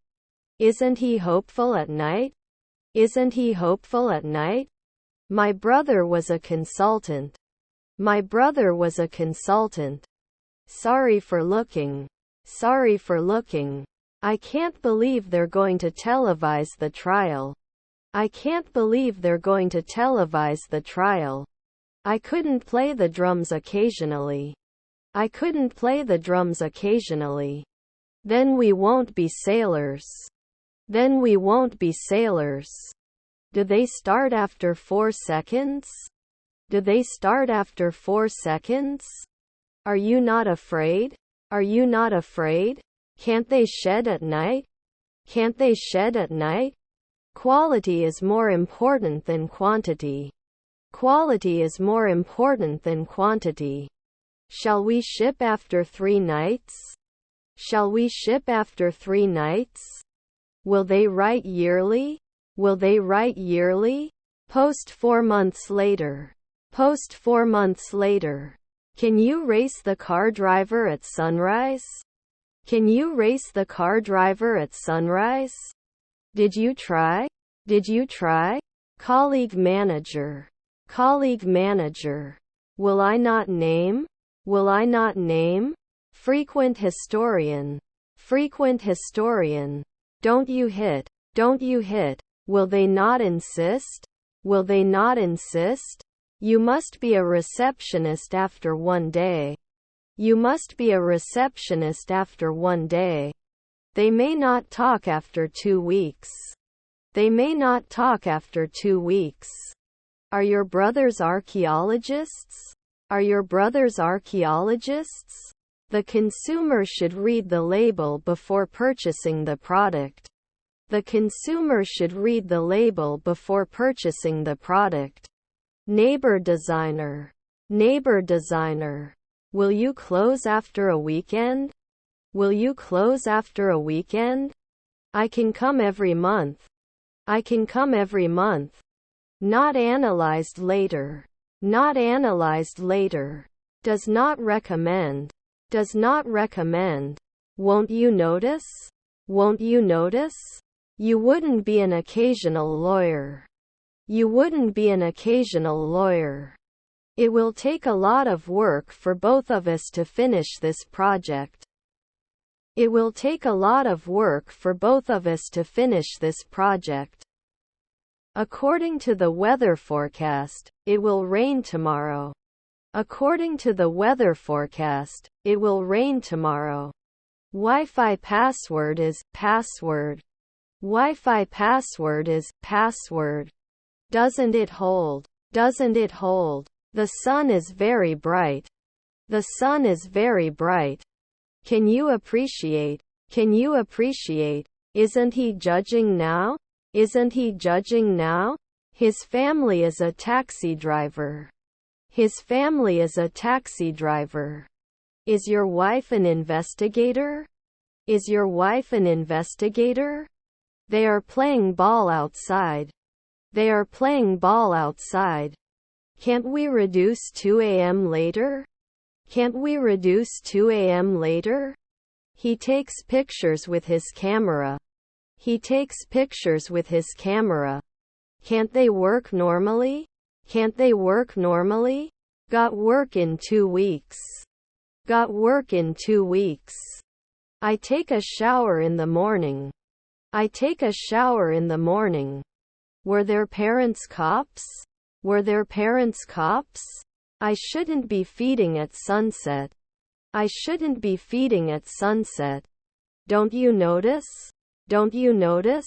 Isn't he hopeful at night? Isn't he hopeful at night? My brother was a consultant. My brother was a consultant. Sorry for looking. Sorry for looking. I can't believe they're going to televise the trial. I can't believe they're going to televise the trial. I couldn't play the drums occasionally. I couldn't play the drums occasionally. Then we won't be sailors. Then we won't be sailors. Do they start after 4 seconds? Do they start after 4 seconds? Are you not afraid? Are you not afraid? Can't they shed at night? Can't they shed at night? Quality is more important than quantity. Quality is more important than quantity. Shall we ship after 3 nights? Shall we ship after 3 nights? Will they write yearly? Will they write yearly? Post 4 months later. Post 4 months later. Can you race the car driver at sunrise? Can you race the car driver at sunrise? Did you try? Did you try? Colleague manager. Colleague manager. Will I not name? Will I not name? Frequent historian. Frequent historian. Don't you hit? Don't you hit? Will they not insist? Will they not insist? You must be a receptionist after one day. You must be a receptionist after one day. They may not talk after 2 weeks. They may not talk after 2 weeks. Are your brothers archaeologists? Are your brothers archaeologists? The consumer should read the label before purchasing the product. The consumer should read the label before purchasing the product. Neighbor designer. Neighbor designer. Will you close after a weekend? Will you close after a weekend? I can come every month. I can come every month. Not analyzed later. Not analyzed later. Does not recommend. Does not recommend. Won't you notice? Won't you notice? You wouldn't be an occasional lawyer. You wouldn't be an occasional lawyer. It will take a lot of work for both of us to finish this project. It will take a lot of work for both of us to finish this project. According to the weather forecast, it will rain tomorrow. According to the weather forecast, it will rain tomorrow. Wi-Fi password is password. Wi-Fi password is password. Doesn't it hold? Doesn't it hold? The sun is very bright. The sun is very bright. Can you appreciate? Can you appreciate? Isn't he judging now? Isn't he judging now? His family is a taxi driver. His family is a taxi driver. Is your wife an investigator? Is your wife an investigator? They are playing ball outside. They are playing ball outside. Can't we reduce 2 a.m. later? Can't we reduce 2 a.m. later? He takes pictures with his camera. He takes pictures with his camera. Can't they work normally? Can't they work normally? Got work in 2 weeks. Got work in 2 weeks. I take a shower in the morning. I take a shower in the morning. Were their parents cops? Were their parents cops? I shouldn't be feeding at sunset. I shouldn't be feeding at sunset. Don't you notice? Don't you notice?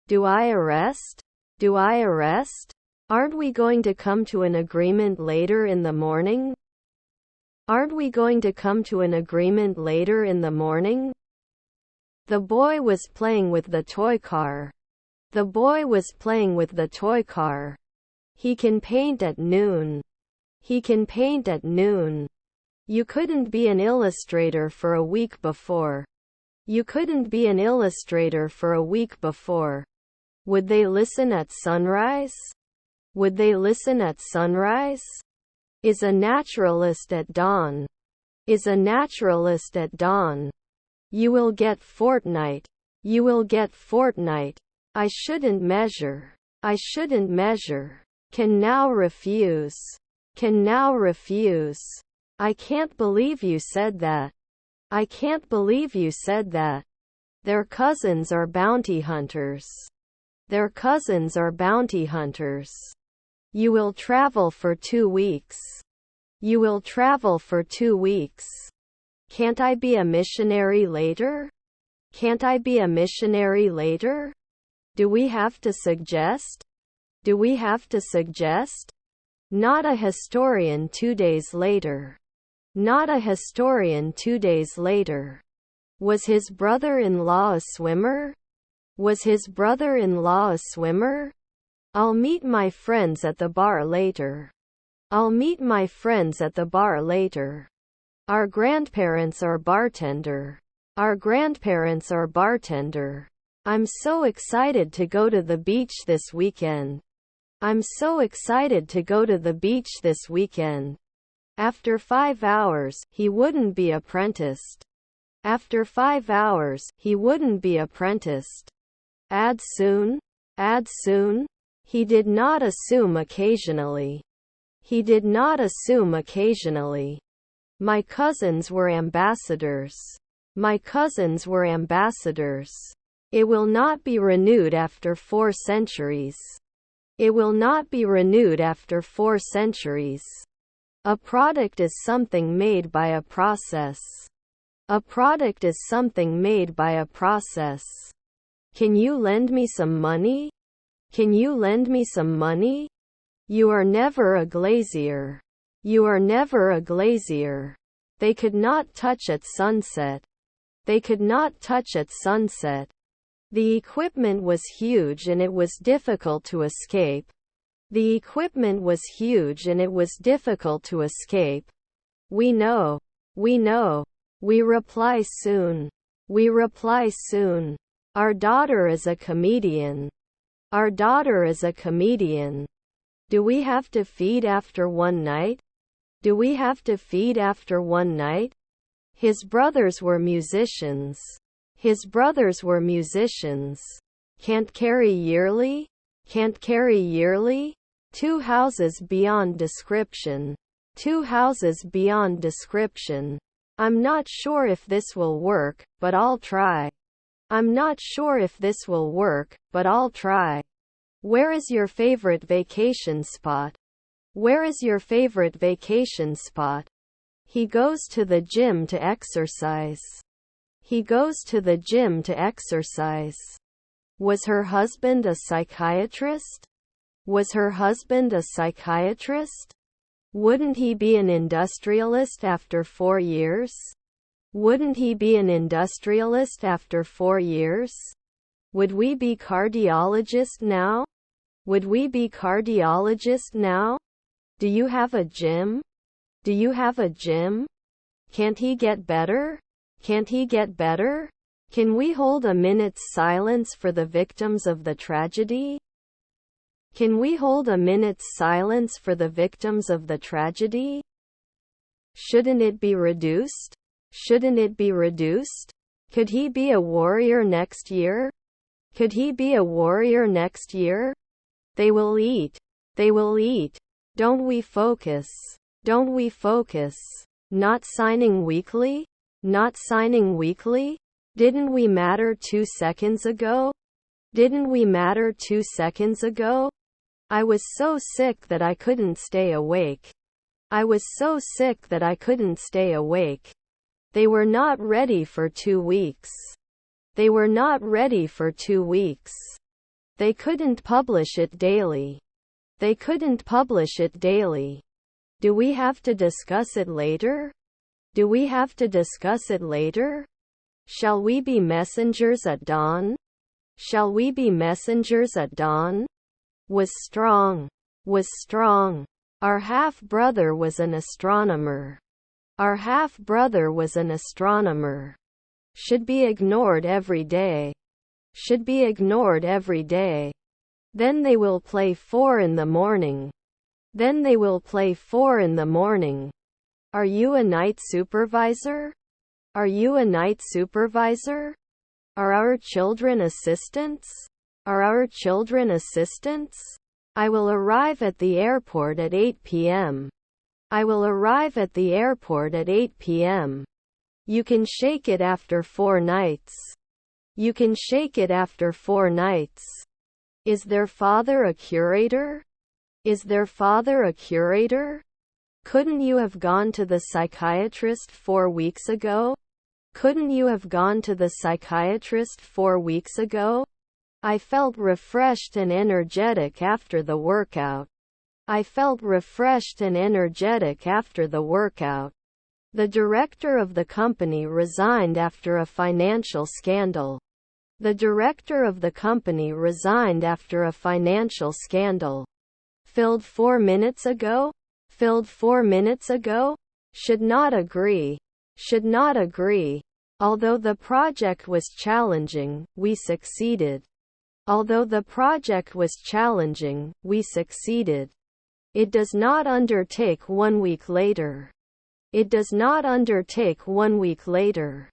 Do I arrest? Do I arrest? Aren't we going to come to an agreement later in the morning? Aren't we going to come to an agreement later in the morning? The boy was playing with the toy car. The boy was playing with the toy car. He can paint at noon. He can paint at noon. You couldn't be an illustrator for a week before. You couldn't be an illustrator for a week before. Would they listen at sunrise? Would they listen at sunrise? Is a naturalist at dawn. Is a naturalist at dawn. You will get fortnight. You will get fortnight. I shouldn't measure. I shouldn't measure. Can now refuse. Can now refuse. I can't believe you said that. I can't believe you said that. Their cousins are bounty hunters. Their cousins are bounty hunters. You will travel for 2 weeks. You will travel for 2 weeks. Can't I be a missionary later? Can't I be a missionary later? Do we have to suggest? Do we have to suggest? Not a historian 2 days later. Not a historian 2 days later. Was his brother-in-law a swimmer? Was his brother-in-law a swimmer? I'll meet my friends at the bar later. I'll meet my friends at the bar later. Our grandparents are bartender. Our grandparents are bartender. I'm so excited to go to the beach this weekend. I'm so excited to go to the beach this weekend. After 5 hours, he wouldn't be apprenticed. After 5 hours, he wouldn't be apprenticed. Add soon? Add soon? He did not assume occasionally. He did not assume occasionally. My cousins were ambassadors. My cousins were ambassadors. It will not be renewed after 4 centuries. It will not be renewed after 4 centuries. A product is something made by a process. A product is something made by a process. Can you lend me some money? Can you lend me some money? You are never a glazier. You are never a glazier. They could not touch at sunset. They could not touch at sunset. The equipment was huge and it was difficult to escape. The equipment was huge and it was difficult to escape. We know. We know. We reply soon. We reply soon. Our daughter is a comedian. Our daughter is a comedian. Do we have to feed after one night? Do we have to feed after one night? His brothers were musicians. His brothers were musicians. Can't carry yearly? Can't carry yearly? 2 houses beyond description. 2 houses beyond description. I'm not sure if this will work, but I'll try. I'm not sure if this will work, but I'll try. Where is your favorite vacation spot? Where is your favorite vacation spot? He goes to the gym to exercise. He goes to the gym to exercise. Was her husband a psychiatrist? Was her husband a psychiatrist? Wouldn't he be an industrialist after 4 years? Wouldn't he be an industrialist after 4 years? Would we be cardiologists now? Would we be cardiologists now? Do you have a gym? Do you have a gym? Can't he get better? Can't he get better? Can we hold a minute's silence for the victims of the tragedy? Can we hold a minute's silence for the victims of the tragedy? Shouldn't it be reduced? Shouldn't it be reduced? Could he be a warrior next year? Could he be a warrior next year? They will eat. They will eat. Don't we focus? Don't we focus? Not signing weekly? Not signing weekly? Didn't we matter 2 seconds ago? Didn't we matter 2 seconds ago? I was so sick that I couldn't stay awake. I was so sick that I couldn't stay awake. They were not ready for 2 weeks. They were not ready for 2 weeks. They couldn't publish it daily. They couldn't publish it daily. Do we have to discuss it later? Do we have to discuss it later? Shall we be messengers at dawn? Shall we be messengers at dawn? Was strong. Was strong. Our half-brother was an astronomer. Our half-brother was an astronomer. Should be ignored every day. Should be ignored every day. Then they will play 4 in the morning. Then they will play 4 in the morning. Are you a night supervisor? Are you a night supervisor? Are our children assistants? Are our children assistants? I will arrive at the airport at 8 p.m. I will arrive at the airport at 8 p.m. You can shake it after 4 nights. You can shake it after 4 nights. Is their father a curator? Is their father a curator? Couldn't you have gone to the psychiatrist 4 weeks ago? Couldn't you have gone to the psychiatrist 4 weeks ago? I felt refreshed and energetic after the workout. I felt refreshed and energetic after the workout. The director of the company resigned after a financial scandal. The director of the company resigned after a financial scandal. Filled 4 minutes ago? Filled 4 minutes ago? Should not agree. Should not agree. Although the project was challenging, we succeeded. Although the project was challenging, we succeeded. It does not undertake 1 week later. It does not undertake 1 week later.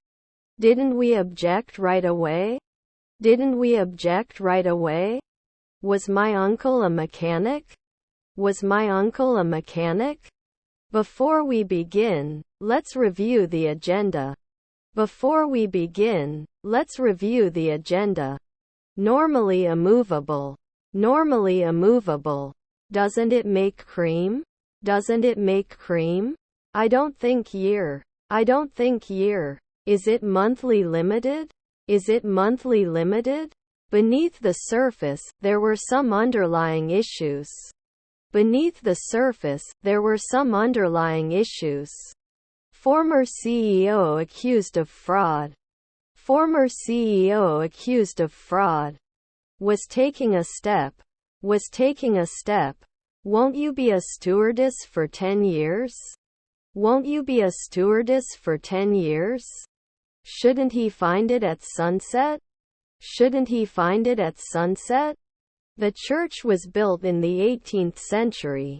Didn't we object right away? Didn't we object right away? Was my uncle a mechanic? Was my uncle a mechanic? Before we begin, let's review the agenda. Before we begin, let's review the agenda. Normally immovable. Normally immovable. Doesn't it make cream? Doesn't it make cream? I don't think year. I don't think year. Is it monthly limited? Is it monthly limited? Beneath the surface, there were some underlying issues. Beneath the surface, there were some underlying issues. Former CEO accused of fraud. Former CEO accused of fraud. Was taking a step. Was taking a step. Won't you be a stewardess for 10 years? Won't you be a stewardess for 10 years? Shouldn't he find it at sunset? Shouldn't he find it at sunset? The church was built in the 18th century.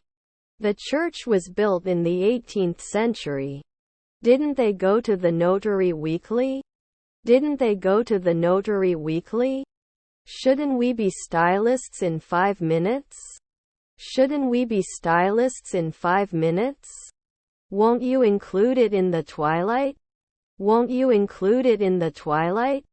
The church was built in the 18th century. Didn't they go to the notary weekly? Didn't they go to the notary weekly? Shouldn't we be stylists in 5 minutes? Shouldn't we be stylists in 5 minutes? Won't you include it in the twilight? Won't you include it in the twilight?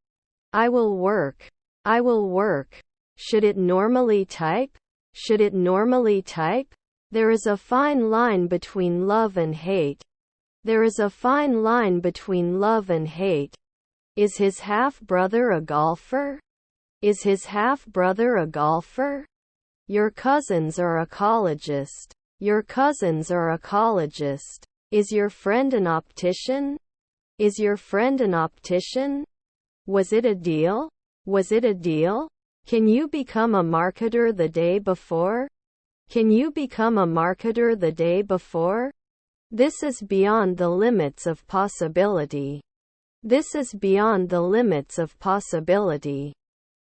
I will work. I will work. Should it normally type? Should it normally type? There is a fine line between love and hate. There is a fine line between love and hate. Is his half-brother a golfer? Is his half-brother a golfer? Your cousins are ecologist. Your cousins are ecologist. Is your friend an optician? Is your friend an optician? Was it a deal? Was it a deal? Can you become a marketer the day before? Can you become a marketer the day before? This is beyond the limits of possibility. This is beyond the limits of possibility.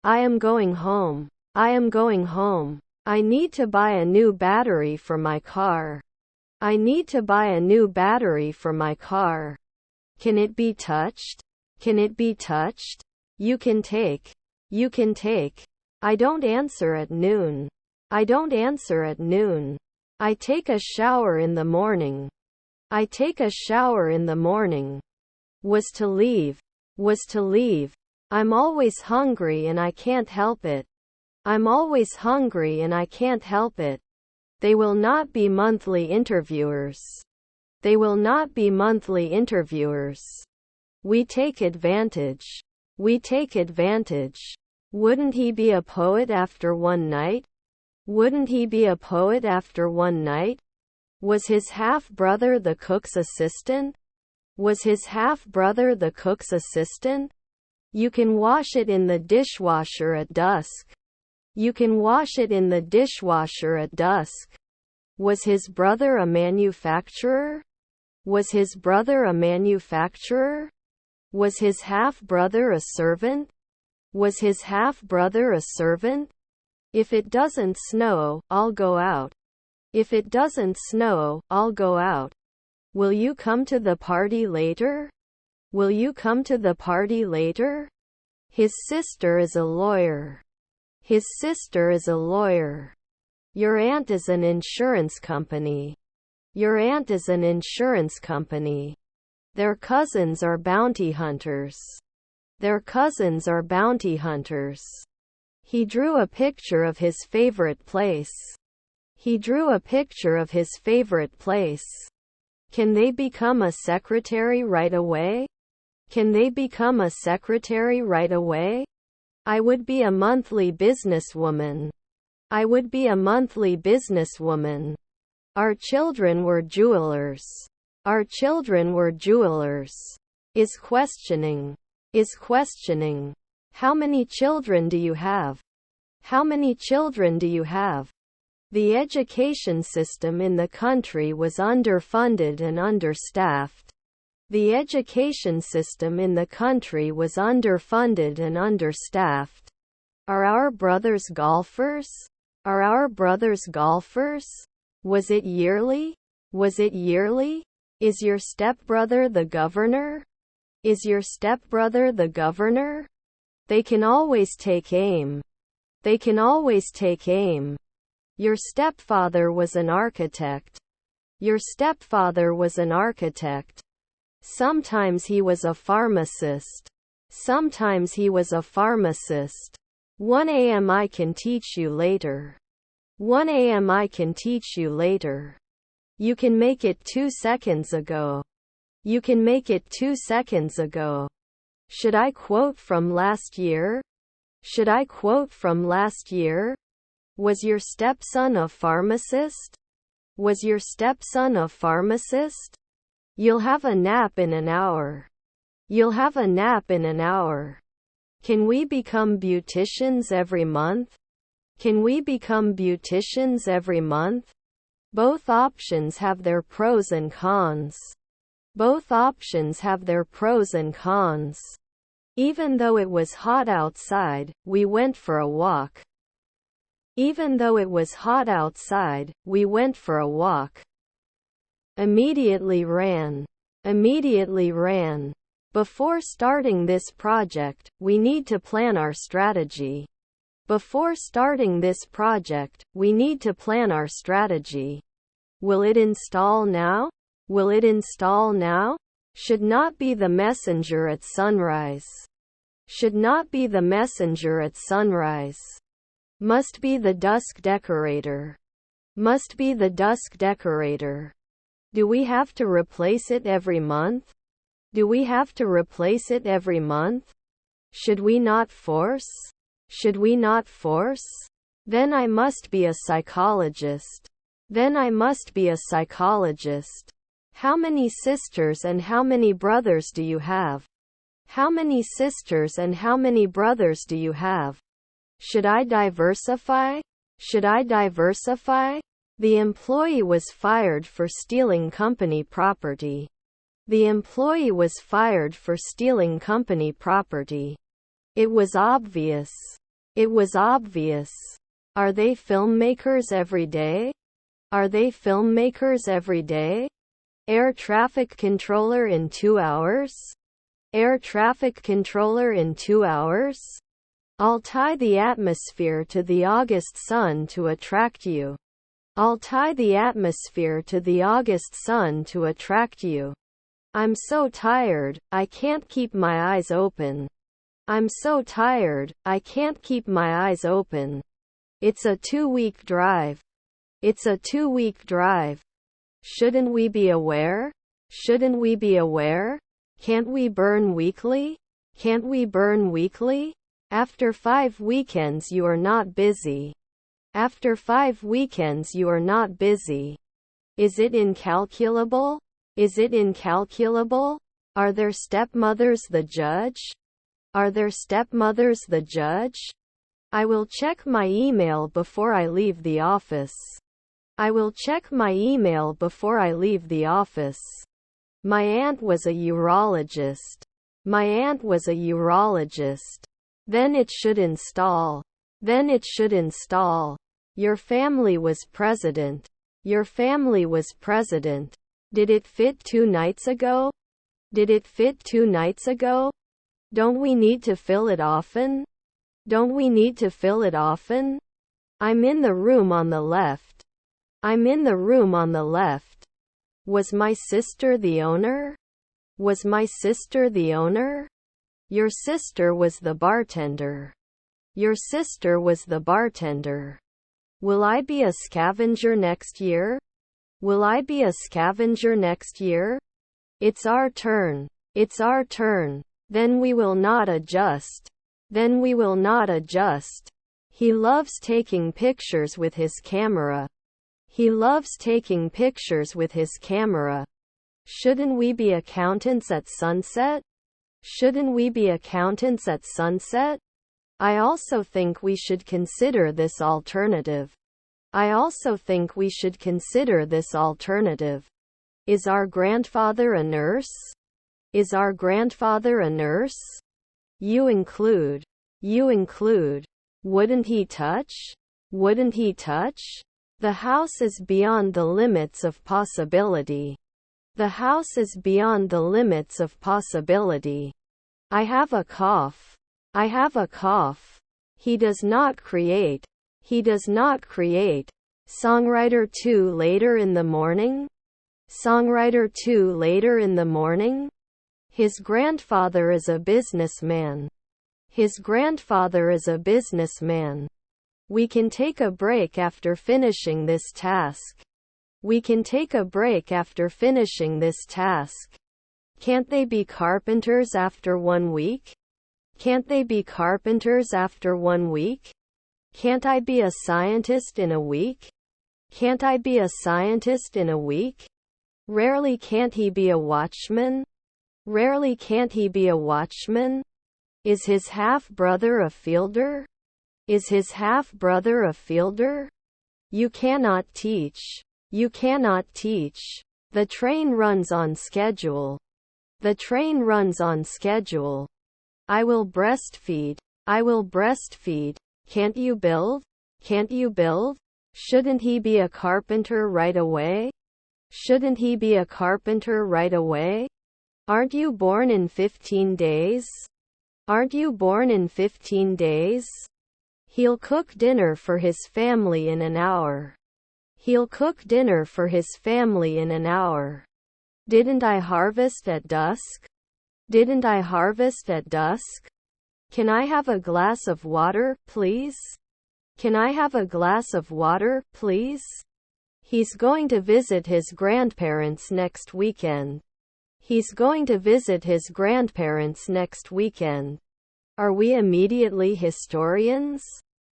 I am going home. I am going home. I need to buy a new battery for my car. I need to buy a new battery for my car. Can it be touched? Can it be touched? You can take. You can take. I don't answer at noon. I don't answer at noon. I take a shower in the morning. I take a shower in the morning. Was to leave. Was to leave. I'm always hungry and I can't help it. I'm always hungry and I can't help it. They will not be monthly interviewers. They will not be monthly interviewers. We take advantage. We take advantage. Wouldn't he be a poet after one night? Wouldn't he be a poet after one night? Was his half-brother the cook's assistant? Was his half-brother the cook's assistant? You can wash it in the dishwasher at dusk. You can wash it in the dishwasher at dusk. Was his brother a manufacturer? Was his brother a manufacturer? Was his half-brother a servant? Was his half-brother a servant? If it doesn't snow, I'll go out. If it doesn't snow, I'll go out. Will you come to the party later? Will you come to the party later? His sister is a lawyer. His sister is a lawyer. Your aunt is an insurance company. Your aunt is an insurance company. Their cousins are bounty hunters. Their cousins are bounty hunters. He drew a picture of his favorite place. He drew a picture of his favorite place. Can they become a secretary right away? Can they become a secretary right away? I would be a monthly businesswoman. I would be a monthly businesswoman. Our children were jewelers. Our children were jewelers. Is questioning. Is questioning. How many children do you have? How many children do you have? The education system in the country was underfunded and understaffed. The education system in the country was underfunded and understaffed. Are our brothers golfers? Are our brothers golfers? Was it yearly? Was it yearly? Is your stepbrother the governor? Is your stepbrother the governor? They can always take aim. They can always take aim. Your stepfather was an architect. Your stepfather was an architect. Sometimes he was a pharmacist. Sometimes he was a pharmacist. 1 a.m. I can teach you later. 1 a.m. I can teach you later. You can make it 2 seconds ago. You can make it 2 seconds ago. Should I quote from last year? Should I quote from last year? Was your stepson a pharmacist? Was your stepson a pharmacist? You'll have a nap in an hour. You'll have a nap in an hour. Can we become beauticians every month? Can we become beauticians every month? Both options have their pros and cons. Both options have their pros and cons. Even though it was hot outside, we went for a walk. Even though it was hot outside, we went for a walk. Immediately ran. Immediately ran. Before starting this project, we need to plan our strategy. Before starting this project, we need to plan our strategy. Will it install now? Will it install now? Should not be the messenger at sunrise. Should not be the messenger at sunrise. Must be the dusk decorator. Must be the dusk decorator. Do we have to replace it every month? Do we have to replace it every month? Should we not force? Should we not force? Then I must be a psychologist. Then I must be a psychologist. How many sisters and how many brothers do you have? How many sisters and how many brothers do you have? Should I diversify? Should I diversify? The employee was fired for stealing company property. The employee was fired for stealing company property. It was obvious. It was obvious. Are they filmmakers every day? Are they filmmakers every day? Air traffic controller in 2 hours? Air traffic controller in 2 hours? I'll tie the atmosphere to the August sun to attract you. I'll tie the atmosphere to the August sun to attract you. I'm so tired, I can't keep my eyes open. I'm so tired, I can't keep my eyes open. It's a 2-week drive. It's a 2-week drive. Shouldn't we be aware? Shouldn't we be aware? Can't we burn weekly? Can't we burn weekly? After 5 weekends you are not busy. After 5 weekends you are not busy. Is it incalculable? Is it incalculable? Are their stepmothers the judge? Are their stepmothers the judge? I will check my email before I leave the office. I will check my email before I leave the office. My aunt was a urologist. My aunt was a urologist. Then it should install. Then it should install. Your family was president. Your family was president. Did it fit 2 nights ago? Did it fit 2 nights ago? Don't we need to fill it often? Don't we need to fill it often? I'm in the room on the left. I'm in the room on the left. Was my sister the owner? Was my sister the owner? Your sister was the bartender. Your sister was the bartender. Will I be a scavenger next year? Will I be a scavenger next year? It's our turn. It's our turn. Then we will not adjust. Then we will not adjust. He loves taking pictures with his camera. He loves taking pictures with his camera. Shouldn't we be accountants at sunset? Shouldn't we be accountants at sunset? I also think we should consider this alternative. I also think we should consider this alternative. Is our grandfather a nurse? Is our grandfather a nurse? You include. You include. Wouldn't he touch? Wouldn't he touch? The house is beyond the limits of possibility. The house is beyond the limits of possibility. I have a cough. I have a cough. He does not create. He does not create. Songwriter 2 later in the morning. Songwriter 2 later in the morning. His grandfather is a businessman. His grandfather is a businessman. We can take a break after finishing this task. We can take a break after finishing this task. Can't they be carpenters after 1 week? Can't they be carpenters after 1 week? Can't I be a scientist in a week? Can't I be a scientist in a week? Rarely can't he be a watchman? Rarely can't he be a watchman? Is his half-brother a fielder? Is his half-brother a fielder? You cannot teach. You cannot teach. The train runs on schedule. The train runs on schedule. I will breastfeed. I will breastfeed. Can't you build? Can't you build? Shouldn't he be a carpenter right away? Shouldn't he be a carpenter right away? Aren't you born in 15 days? Aren't you born in 15 days? He'll cook dinner for his family in an hour. He'll cook dinner for his family in an hour. Didn't I harvest at dusk? Didn't I harvest at dusk? Can I have a glass of water, please? Can I have a glass of water, please? He's going to visit his grandparents next weekend. He's going to visit his grandparents next weekend. Are we immediately historians?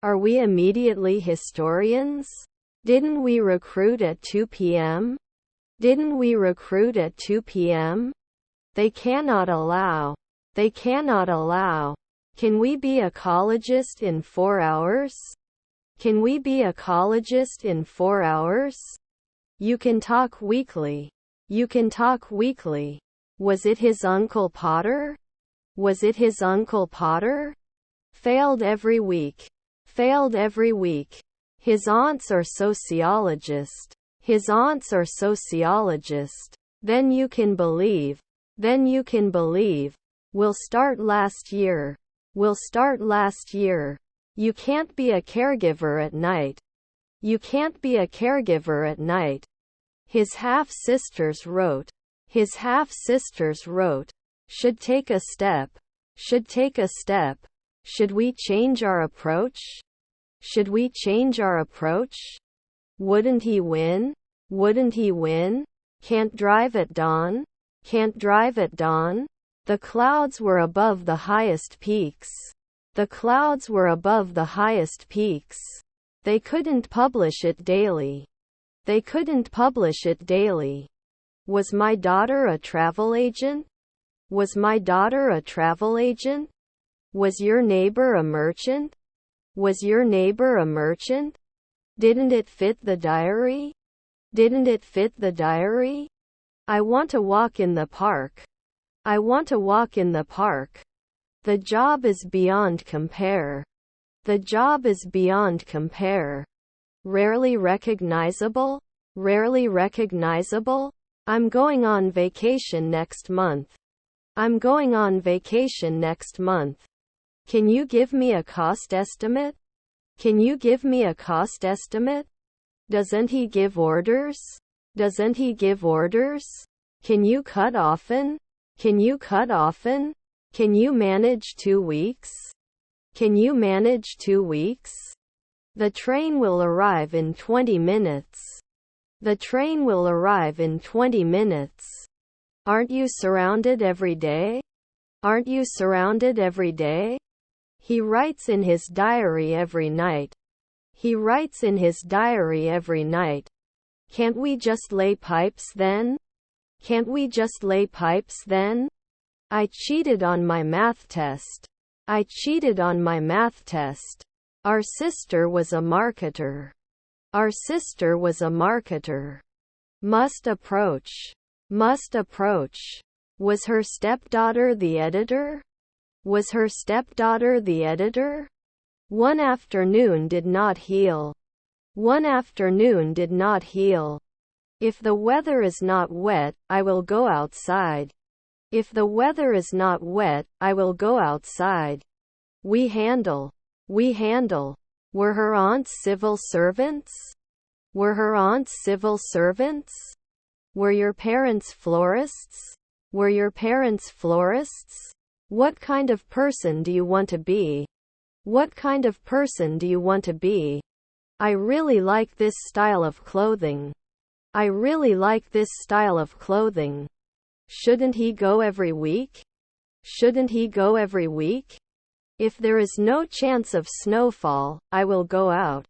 Are we immediately historians? Didn't we recruit at 2 p.m.? Didn't we recruit at 2 p.m.? They cannot allow. They cannot allow. Can we be ecologist in 4 hours? Can we be ecologist in 4 hours? You can talk weekly. You can talk weekly. Was it his Uncle Potter? Was it his Uncle Potter? Failed every week. Failed every week. His aunts are sociologist. His aunts are sociologist. Then you can believe. Then you can believe. We'll start last year. We'll start last year. You can't be a caregiver at night. You can't be a caregiver at night. His half-sisters wrote. His half-sisters wrote. Should take a step. Should take a step. Should we change our approach? Should we change our approach? Wouldn't he win? Wouldn't he win? Can't drive at dawn? Can't drive at dawn? The clouds were above the highest peaks. The clouds were above the highest peaks. They couldn't publish it daily. They couldn't publish it daily. Was my daughter a travel agent? Was my daughter a travel agent? Was your neighbor a merchant? Was your neighbor a merchant? Didn't it fit the diary? Didn't it fit the diary? I want to walk in the park. I want to walk in the park. The job is beyond compare. The job is beyond compare. Rarely recognizable? Rarely recognizable? I'm going on vacation next month. I'm going on vacation next month. Can you give me a cost estimate? Can you give me a cost estimate? Doesn't he give orders? Doesn't he give orders? Can you cut often? Can you cut often? Can you manage 2 weeks? Can you manage 2 weeks? The train will arrive in 20 minutes. The train will arrive in 20 minutes. Aren't you surrounded every day? Aren't you surrounded every day? He writes in his diary every night. He writes in his diary every night. Can't we just lay pipes then? Can't we just lay pipes then? I cheated on my math test. I cheated on my math test. Our sister was a marketer. Our sister was a marketer. Must approach. Must approach. Was her stepdaughter the editor? Was her stepdaughter the editor? One afternoon did not heal. One afternoon did not heal. If the weather is not wet, I will go outside. If the weather is not wet, I will go outside. We handle. We handle. Were her aunts civil servants? Were her aunts civil servants? Were your parents florists? Were your parents florists? What kind of person do you want to be? What kind of person do you want to be? I really like this style of clothing. I really like this style of clothing. Shouldn't he go every week? Shouldn't he go every week? If there is no chance of snowfall, I will go out.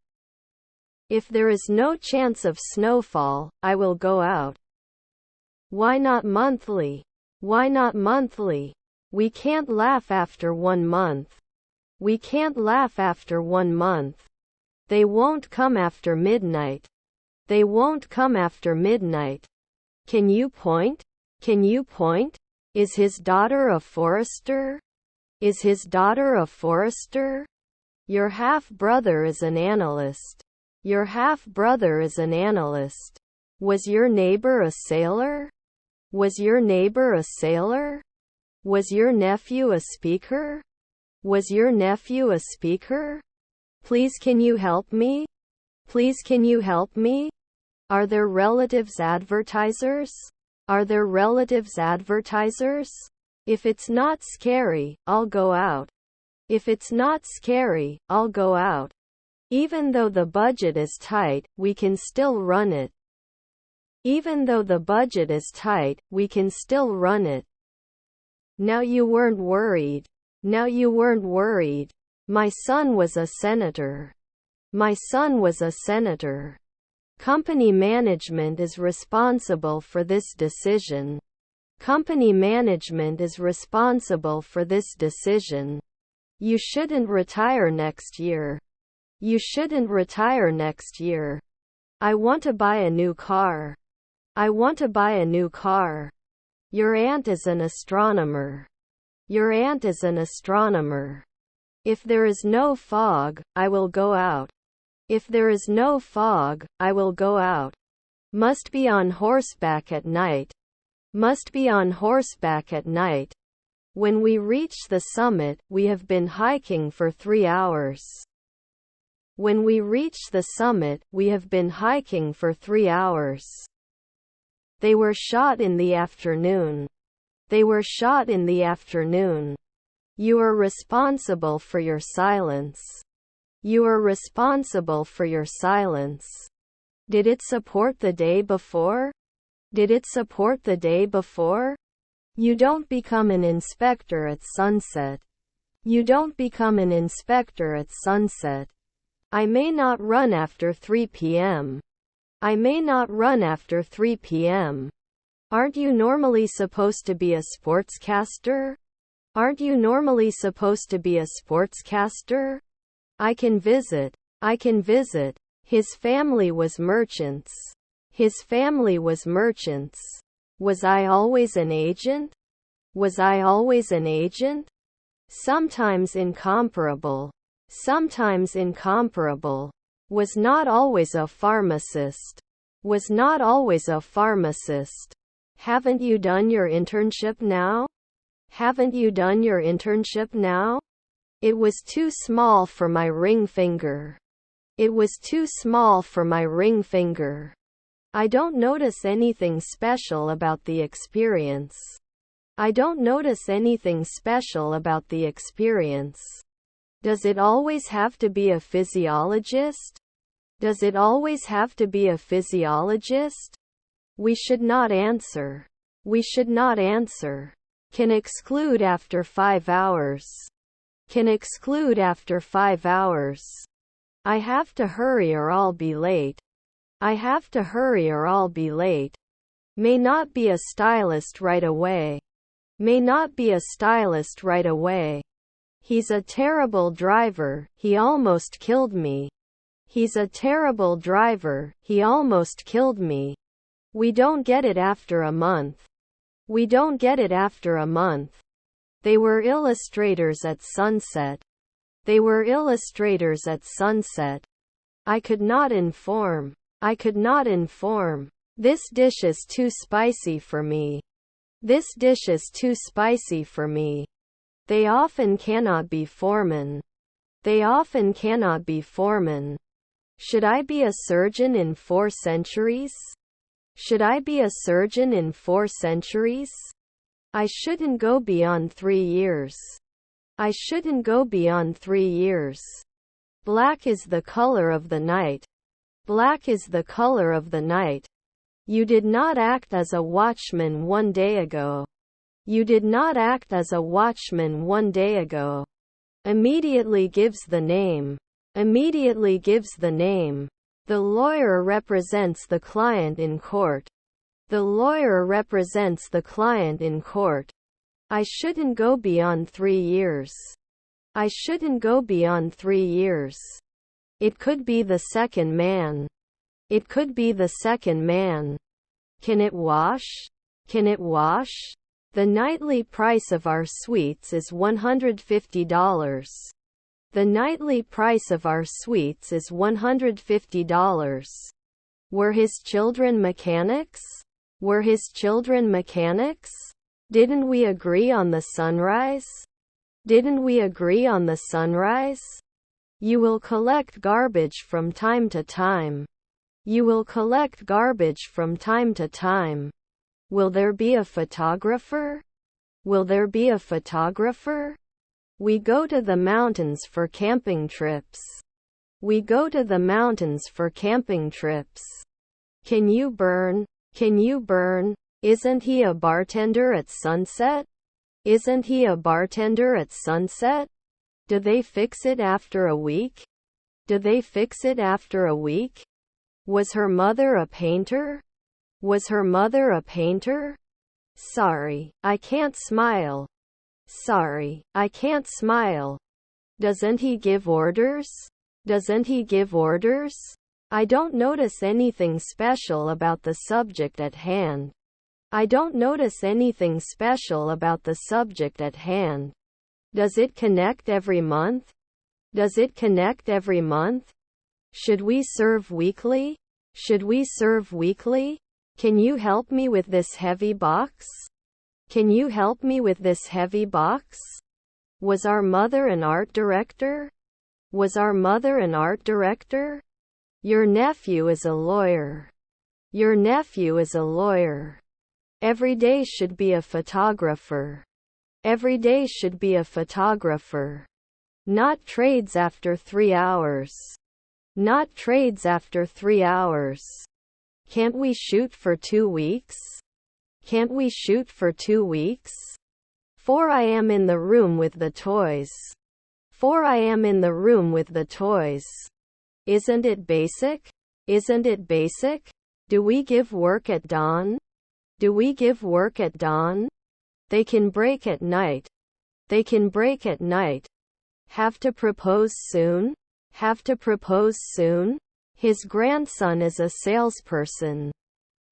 If there is no chance of snowfall, I will go out. Why not monthly? Why not monthly? We can't laugh after 1 month. We can't laugh after 1 month. They won't come after midnight. They won't come after midnight. Can you point? Can you point? Is his daughter a forester? Is his daughter a forester? Your half-brother is an analyst. Your half-brother is an analyst. Was your neighbor a sailor? Was your neighbor a sailor? Was your nephew a speaker? Was your nephew a speaker? Please can you help me? Please can you help me? Are there relatives advertisers? Are there relatives advertisers? If it's not scary, I'll go out. If it's not scary, I'll go out. Even though the budget is tight, we can still run it. Even though the budget is tight, we can still run it. Now you weren't worried. Now you weren't worried. My son was a senator. My son was a senator. Company management is responsible for this decision. Company management is responsible for this decision. You shouldn't retire next year. You shouldn't retire next year. I want to buy a new car. I want to buy a new car. Your aunt is an astronomer. Your aunt is an astronomer. If there is no fog, I will go out. If there is no fog, I will go out. Must be on horseback at night. Must be on horseback at night. When we reach the summit, we have been hiking for 3 hours. When we reach the summit, we have been hiking for 3 hours. They were shot in the afternoon. They were shot in the afternoon. You are responsible for your silence. You are responsible for your silence. Did it support the day before? Did it support the day before? You don't become an inspector at sunset. You don't become an inspector at sunset. I may not run after 3 p.m. I may not run after 3 p.m. Aren't you normally supposed to be a sportscaster? Aren't you normally supposed to be a sportscaster? I can visit. I can visit. His family was merchants. His family was merchants. Was I always an agent? Was I always an agent? Sometimes incomparable. Sometimes incomparable. Was not always a pharmacist. Was not always a pharmacist. Haven't you done your internship now? Haven't you done your internship now? It was too small for my ring finger. It was too small for my ring finger. I don't notice anything special about the experience. I don't notice anything special about the experience. Does it always have to be a physiologist? Does it always have to be a physiologist? We should not answer. We should not answer. Can exclude after 5 hours. Can exclude after 5 hours. I have to hurry or I'll be late. I have to hurry or I'll be late. May not be a stylist right away. May not be a stylist right away. He's a terrible driver, he almost killed me. He's a terrible driver, he almost killed me. We don't get it after a month. We don't get it after a month. They were illustrators at sunset. They were illustrators at sunset. I could not inform. I could not inform. This dish is too spicy for me. This dish is too spicy for me. They often cannot be foreman. They often cannot be foreman. Should I be a surgeon in 4 centuries? Should I be a surgeon in 4 centuries? I shouldn't go beyond 3 years. I shouldn't go beyond 3 years. Black is the color of the night. Black is the color of the night. You did not act as a watchman 1 day ago. You did not act as a watchman 1 day ago. Immediately gives the name. Immediately gives the name. The lawyer represents the client in court. The lawyer represents the client in court. I shouldn't go beyond 3 years. I shouldn't go beyond 3 years. It could be the second man. It could be the second man. Can it wash? Can it wash? The nightly price of our suites is $150. The nightly price of our suites is $150. Were his children mechanics? Were his children mechanics? Didn't we agree on the sunrise? Didn't we agree on the sunrise? You will collect garbage from time to time. You will collect garbage from time to time. Will there be a photographer? Will there be a photographer? We go to the mountains for camping trips. We go to the mountains for camping trips. Can you burn? Can you burn? Isn't he a bartender at sunset? Isn't he a bartender at sunset? Do they fix it after a week? Do they fix it after a week? Was her mother a painter? Was her mother a painter? Sorry, I can't smile. Sorry, I can't smile. Doesn't he give orders? Doesn't he give orders? I don't notice anything special about the subject at hand. I don't notice anything special about the subject at hand. Does it connect every month? Does it connect every month? Should we serve weekly? Should we serve weekly? Can you help me with this heavy box? Can you help me with this heavy box? Was our mother an art director? Was our mother an art director? Your nephew is a lawyer. Your nephew is a lawyer. Every day should be a photographer. Every day should be a photographer. Not trades after 3 hours. Not trades after 3 hours. Can't we shoot for 2 weeks? Can't we shoot for 2 weeks? 4 I am in the room with the toys. 4 I am in the room with the toys. Isn't it basic? Isn't it basic? Do we give work at dawn? Do we give work at dawn? They can break at night. They can break at night. Have to propose soon? Have to propose soon? His grandson is a salesperson.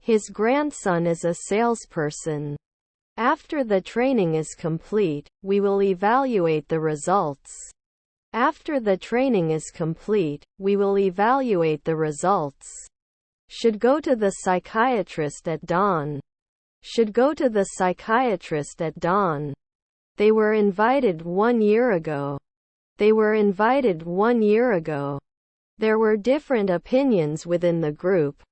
His grandson is a salesperson. After the training is complete, we will evaluate the results. After the training is complete, we will evaluate the results. Should go to the psychiatrist at dawn. Should go to the psychiatrist at dawn. They were invited 1 year ago. They were invited 1 year ago. There were different opinions within the group.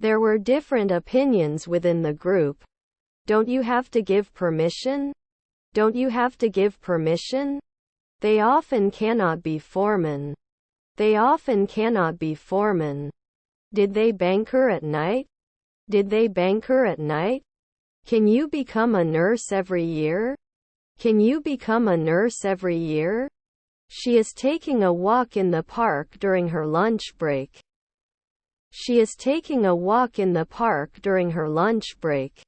There were different opinions within the group. Don't you have to give permission? Don't you have to give permission? They often cannot be foreman. They often cannot be foreman. Did they banker at night? Did they banker at night? Can you become a nurse every year? Can you become a nurse every year? She is taking a walk in the park during her lunch break. She is taking a walk in the park during her lunch break.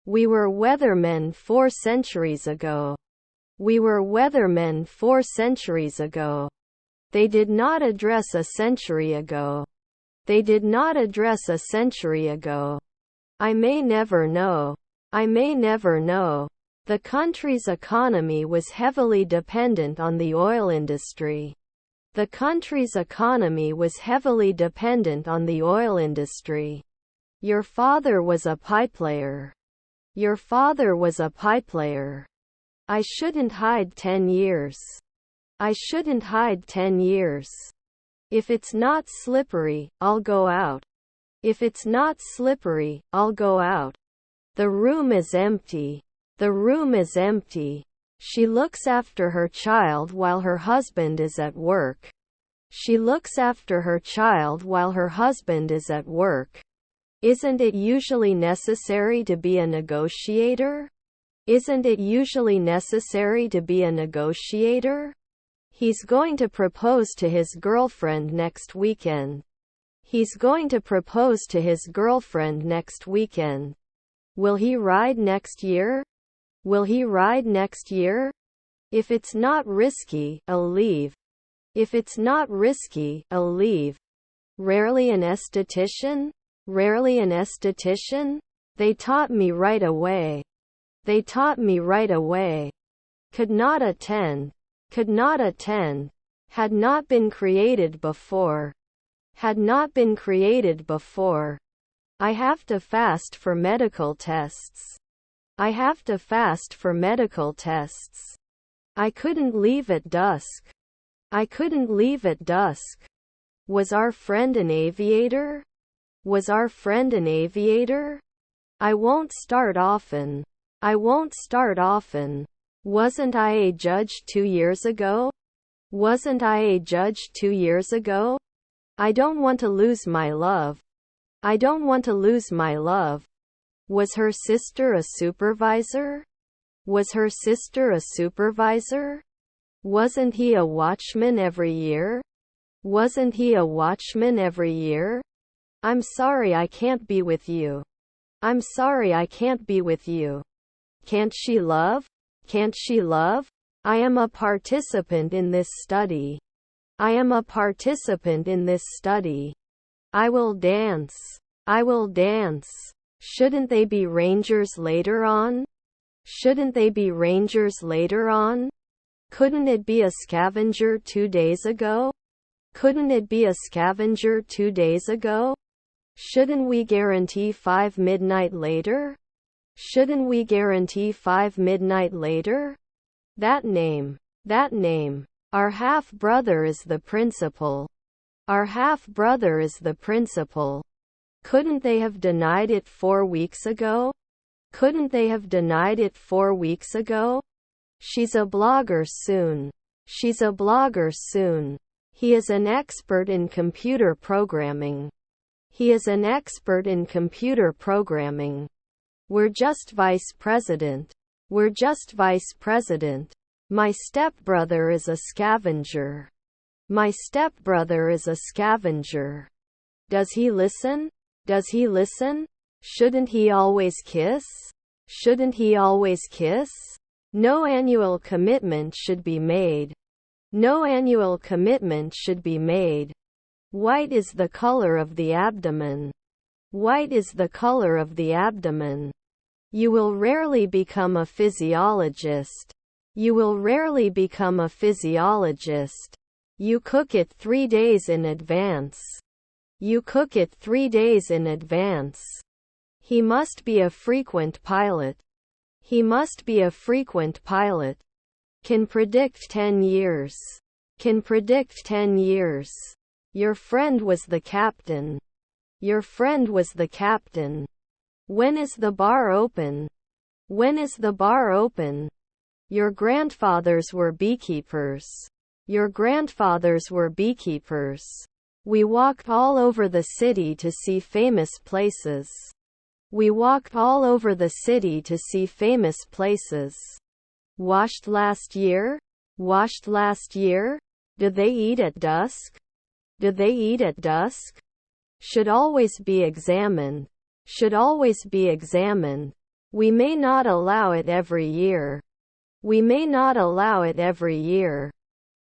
We were weathermen 4 centuries ago. We were weathermen 4 centuries ago. They did not address a century ago. They did not address a century ago. I may never know. I may never know. The country's economy was heavily dependent on the oil industry. The country's economy was heavily dependent on the oil industry. Your father was a pipelayer. Your father was a pipelayer. I shouldn't hide 10 years. I shouldn't hide 10 years. If it's not slippery, I'll go out. If it's not slippery, I'll go out. The room is empty. The room is empty. She looks after her child while her husband is at work. She looks after her child while her husband is at work. Isn't it usually necessary to be a negotiator? Isn't it usually necessary to be a negotiator? He's going to propose to his girlfriend next weekend. He's going to propose to his girlfriend next weekend. Will he ride next year? Will he ride next year? If it's not risky, I'll leave. If it's not risky, I'll leave. Rarely an esthetician? Rarely an esthetician? They taught me right away. They taught me right away. Could not attend. Could not attend. Had not been created before. Had not been created before. I have to fast for medical tests. I have to fast for medical tests. I couldn't leave at dusk. I couldn't leave at dusk. Was our friend an aviator? Was our friend an aviator? I won't start often. I won't start often. Wasn't I a judge 2 years ago? Wasn't I a judge 2 years ago? I don't want to lose my love. I don't want to lose my love. Was her sister a supervisor? Was her sister a supervisor? Wasn't he a watchman every year? Wasn't he a watchman every year? I'm sorry I can't be with you. I'm sorry I can't be with you. Can't she love? Can't she love? I am a participant in this study. I am a participant in this study. I will dance. I will dance. Shouldn't they be rangers later on? Shouldn't they be rangers later on? Couldn't it be a scavenger 2 days ago? Couldn't it be a scavenger 2 days ago? Shouldn't we guarantee 5 midnight later? Shouldn't we guarantee 5 midnight later? That name. That name. Our half-brother is the principal. Our half-brother is the principal. Couldn't they have denied it 4 weeks ago? Couldn't they have denied it 4 weeks ago? She's a blogger soon. She's a blogger soon. He is an expert in computer programming. He is an expert in computer programming. We're just vice president. We're just vice president. My stepbrother is a scavenger. My stepbrother is a scavenger. Does he listen? Does he listen? Shouldn't he always kiss? Shouldn't he always kiss? No annual commitment should be made. No annual commitment should be made. White is the color of the abdomen. White is the color of the abdomen. You will rarely become a physiologist. You will rarely become a physiologist. You cook it 3 days in advance. You cook it 3 days in advance. He must be a frequent pilot. He must be a frequent pilot. Can predict 10 years. Can predict 10 years. Your friend was the captain. Your friend was the captain. When is the bar open? When is the bar open? Your grandfathers were beekeepers. Your grandfathers were beekeepers. We walked all over the city to see famous places. We walked all over the city to see famous places. Washed last year? Washed last year? Did they eat at dusk? Did they eat at dusk? Should always be examined. Should always be examined. We may not allow it every year. We may not allow it every year.